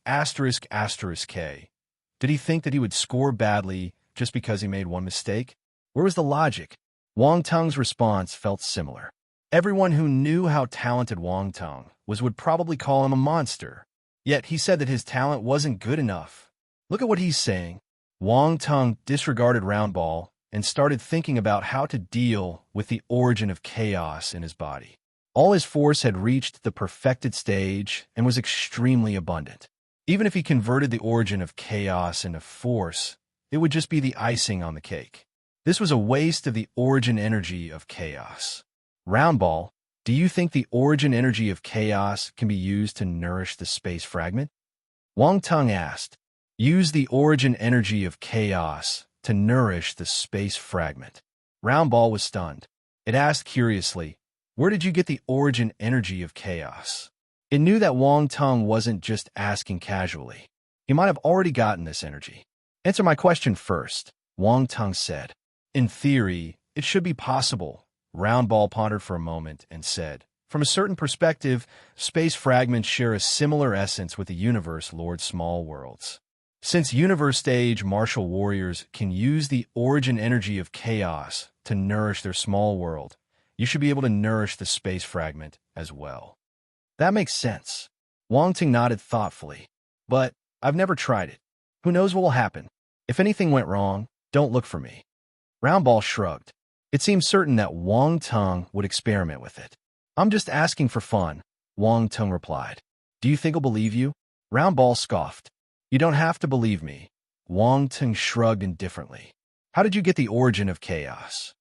Did he think that he would score badly just because he made one mistake? Where was the logic? Wang Tung's response felt similar. Everyone who knew how talented Wang Tung was would probably call him a monster. Yet he said that his talent wasn't good enough. Look at what he's saying. Wang Tung disregarded Round Ball and started thinking about how to deal with the origin of chaos in his body. All his force had reached the perfected stage and was extremely abundant. Even if he converted the origin of chaos into force, it would just be the icing on the cake. This was a waste of the origin energy of chaos. Round Ball, do you think the origin energy of chaos can be used to nourish the space fragment? Wang Tung asked. Use the origin energy of chaos to nourish the space fragment. Round Ball was stunned. It asked curiously, where did you get the origin energy of chaos? It knew that Wang Tung wasn't just asking casually. He might have already gotten this energy. Answer my question first, Wang Tung said. In theory, it should be possible. Round Ball pondered for a moment and said, from a certain perspective, space fragments share a similar essence with the universe Lord Small Worlds. Since universe stage martial warriors can use the origin energy of chaos to nourish their small world, you should be able to nourish the space fragment as well. That makes sense. Wang Tung nodded thoughtfully. But I've never tried it. Who knows what will happen? If anything went wrong, don't look for me. Round Ball shrugged. It seemed certain that Wang Tung would experiment with it. I'm just asking for fun, Wang Tung replied. Do you think I'll believe you? Round Ball scoffed. You don't have to believe me. Wang Tung shrugged indifferently. How did you get the origin of chaos?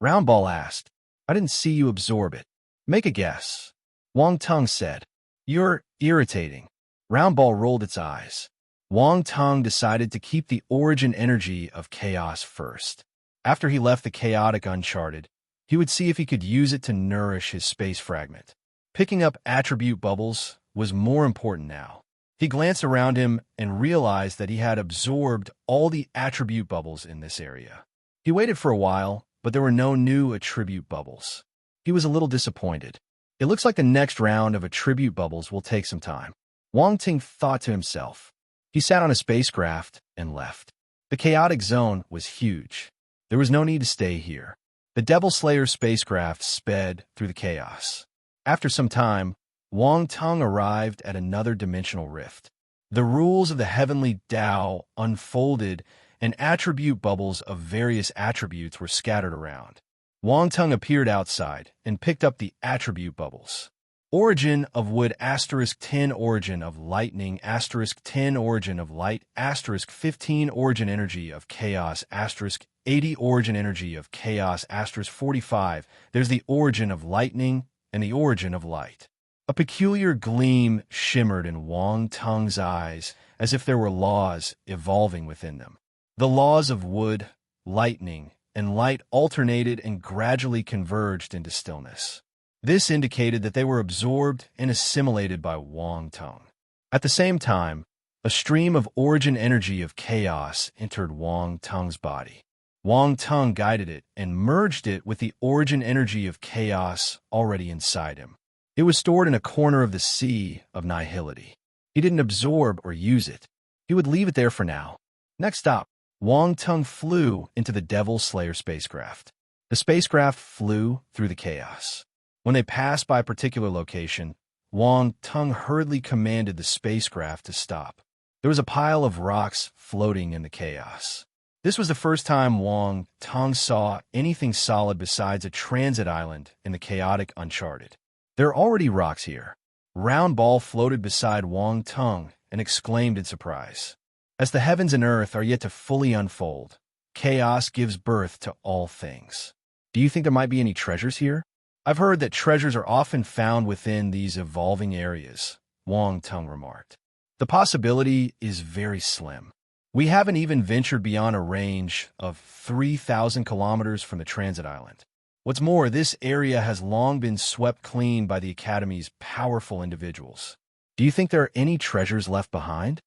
Round Ball asked. I didn't see you absorb it. Make a guess. Wang Tung said. You're irritating. Round Ball rolled its eyes. Wang Tung decided to keep the origin energy of chaos first. After he left the chaotic uncharted, he would see if he could use it to nourish his space fragment. Picking up attribute bubbles was more important now. He glanced around him and realized that he had absorbed all the attribute bubbles in this area. He waited for a while, but there were no new attribute bubbles. He was a little disappointed. It looks like the next round of attribute bubbles will take some time. Wang Tung thought to himself. He sat on a spacecraft and left. The chaotic zone was huge. There was no need to stay here. The Devil Slayer spacecraft sped through the chaos. After some time, Wang Tung arrived at another dimensional rift. The rules of the heavenly Tao unfolded and attribute bubbles of various attributes were scattered around. Wang Tung appeared outside and picked up the attribute bubbles. Origin of wood *10 origin of lightning *10 origin of light *15 origin energy of chaos *80 origin energy of chaos *45. There's the origin of lightning and the origin of light. A peculiar gleam shimmered in Wang Tung's eyes as if there were laws evolving within them. The laws of wood, lightning, and light alternated and gradually converged into stillness. This indicated that they were absorbed and assimilated by Wang Tung. At the same time, a stream of origin energy of chaos entered Wang Tung's body. Wang Tung guided it and merged it with the origin energy of chaos already inside him. It was stored in a corner of the sea of nihility. He didn't absorb or use it. He would leave it there for now. Next stop, Wang Tung flew into the Devil Slayer spacecraft. The spacecraft flew through the chaos. When they passed by a particular location, Wang Tung hurriedly commanded the spacecraft to stop. There was a pile of rocks floating in the chaos. This was the first time Wang Tung saw anything solid besides a transit island in the chaotic uncharted. There are already rocks here. Round Ball floated beside Wang Tung and exclaimed in surprise. As the heavens and earth are yet to fully unfold, chaos gives birth to all things. Do you think there might be any treasures here? I've heard that treasures are often found within these evolving areas, Wang Tung remarked. The possibility is very slim. We haven't even ventured beyond a range of 3,000 kilometers from the transit island. What's more, this area has long been swept clean by the Academy's powerful individuals. Do you think there are any treasures left behind?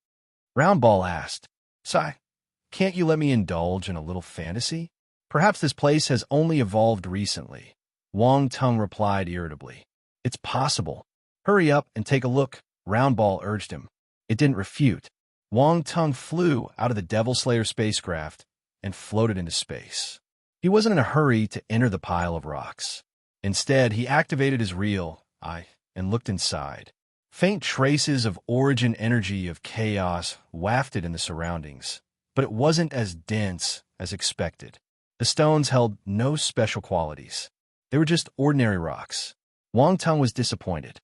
Round Ball asked. Sigh, can't you let me indulge in a little fantasy? Perhaps this place has only evolved recently. Wang Tung replied irritably. It's possible. Hurry up and take a look, Round Ball urged him. It didn't refute. Wang Tung flew out of the Devil Slayer spacecraft and floated into space. He wasn't in a hurry to enter the pile of rocks. Instead, he activated his real eye and looked inside. Faint traces of origin energy of chaos wafted in the surroundings, but it wasn't as dense as expected. The stones held no special qualities. They were just ordinary rocks. Wang Tong was disappointed.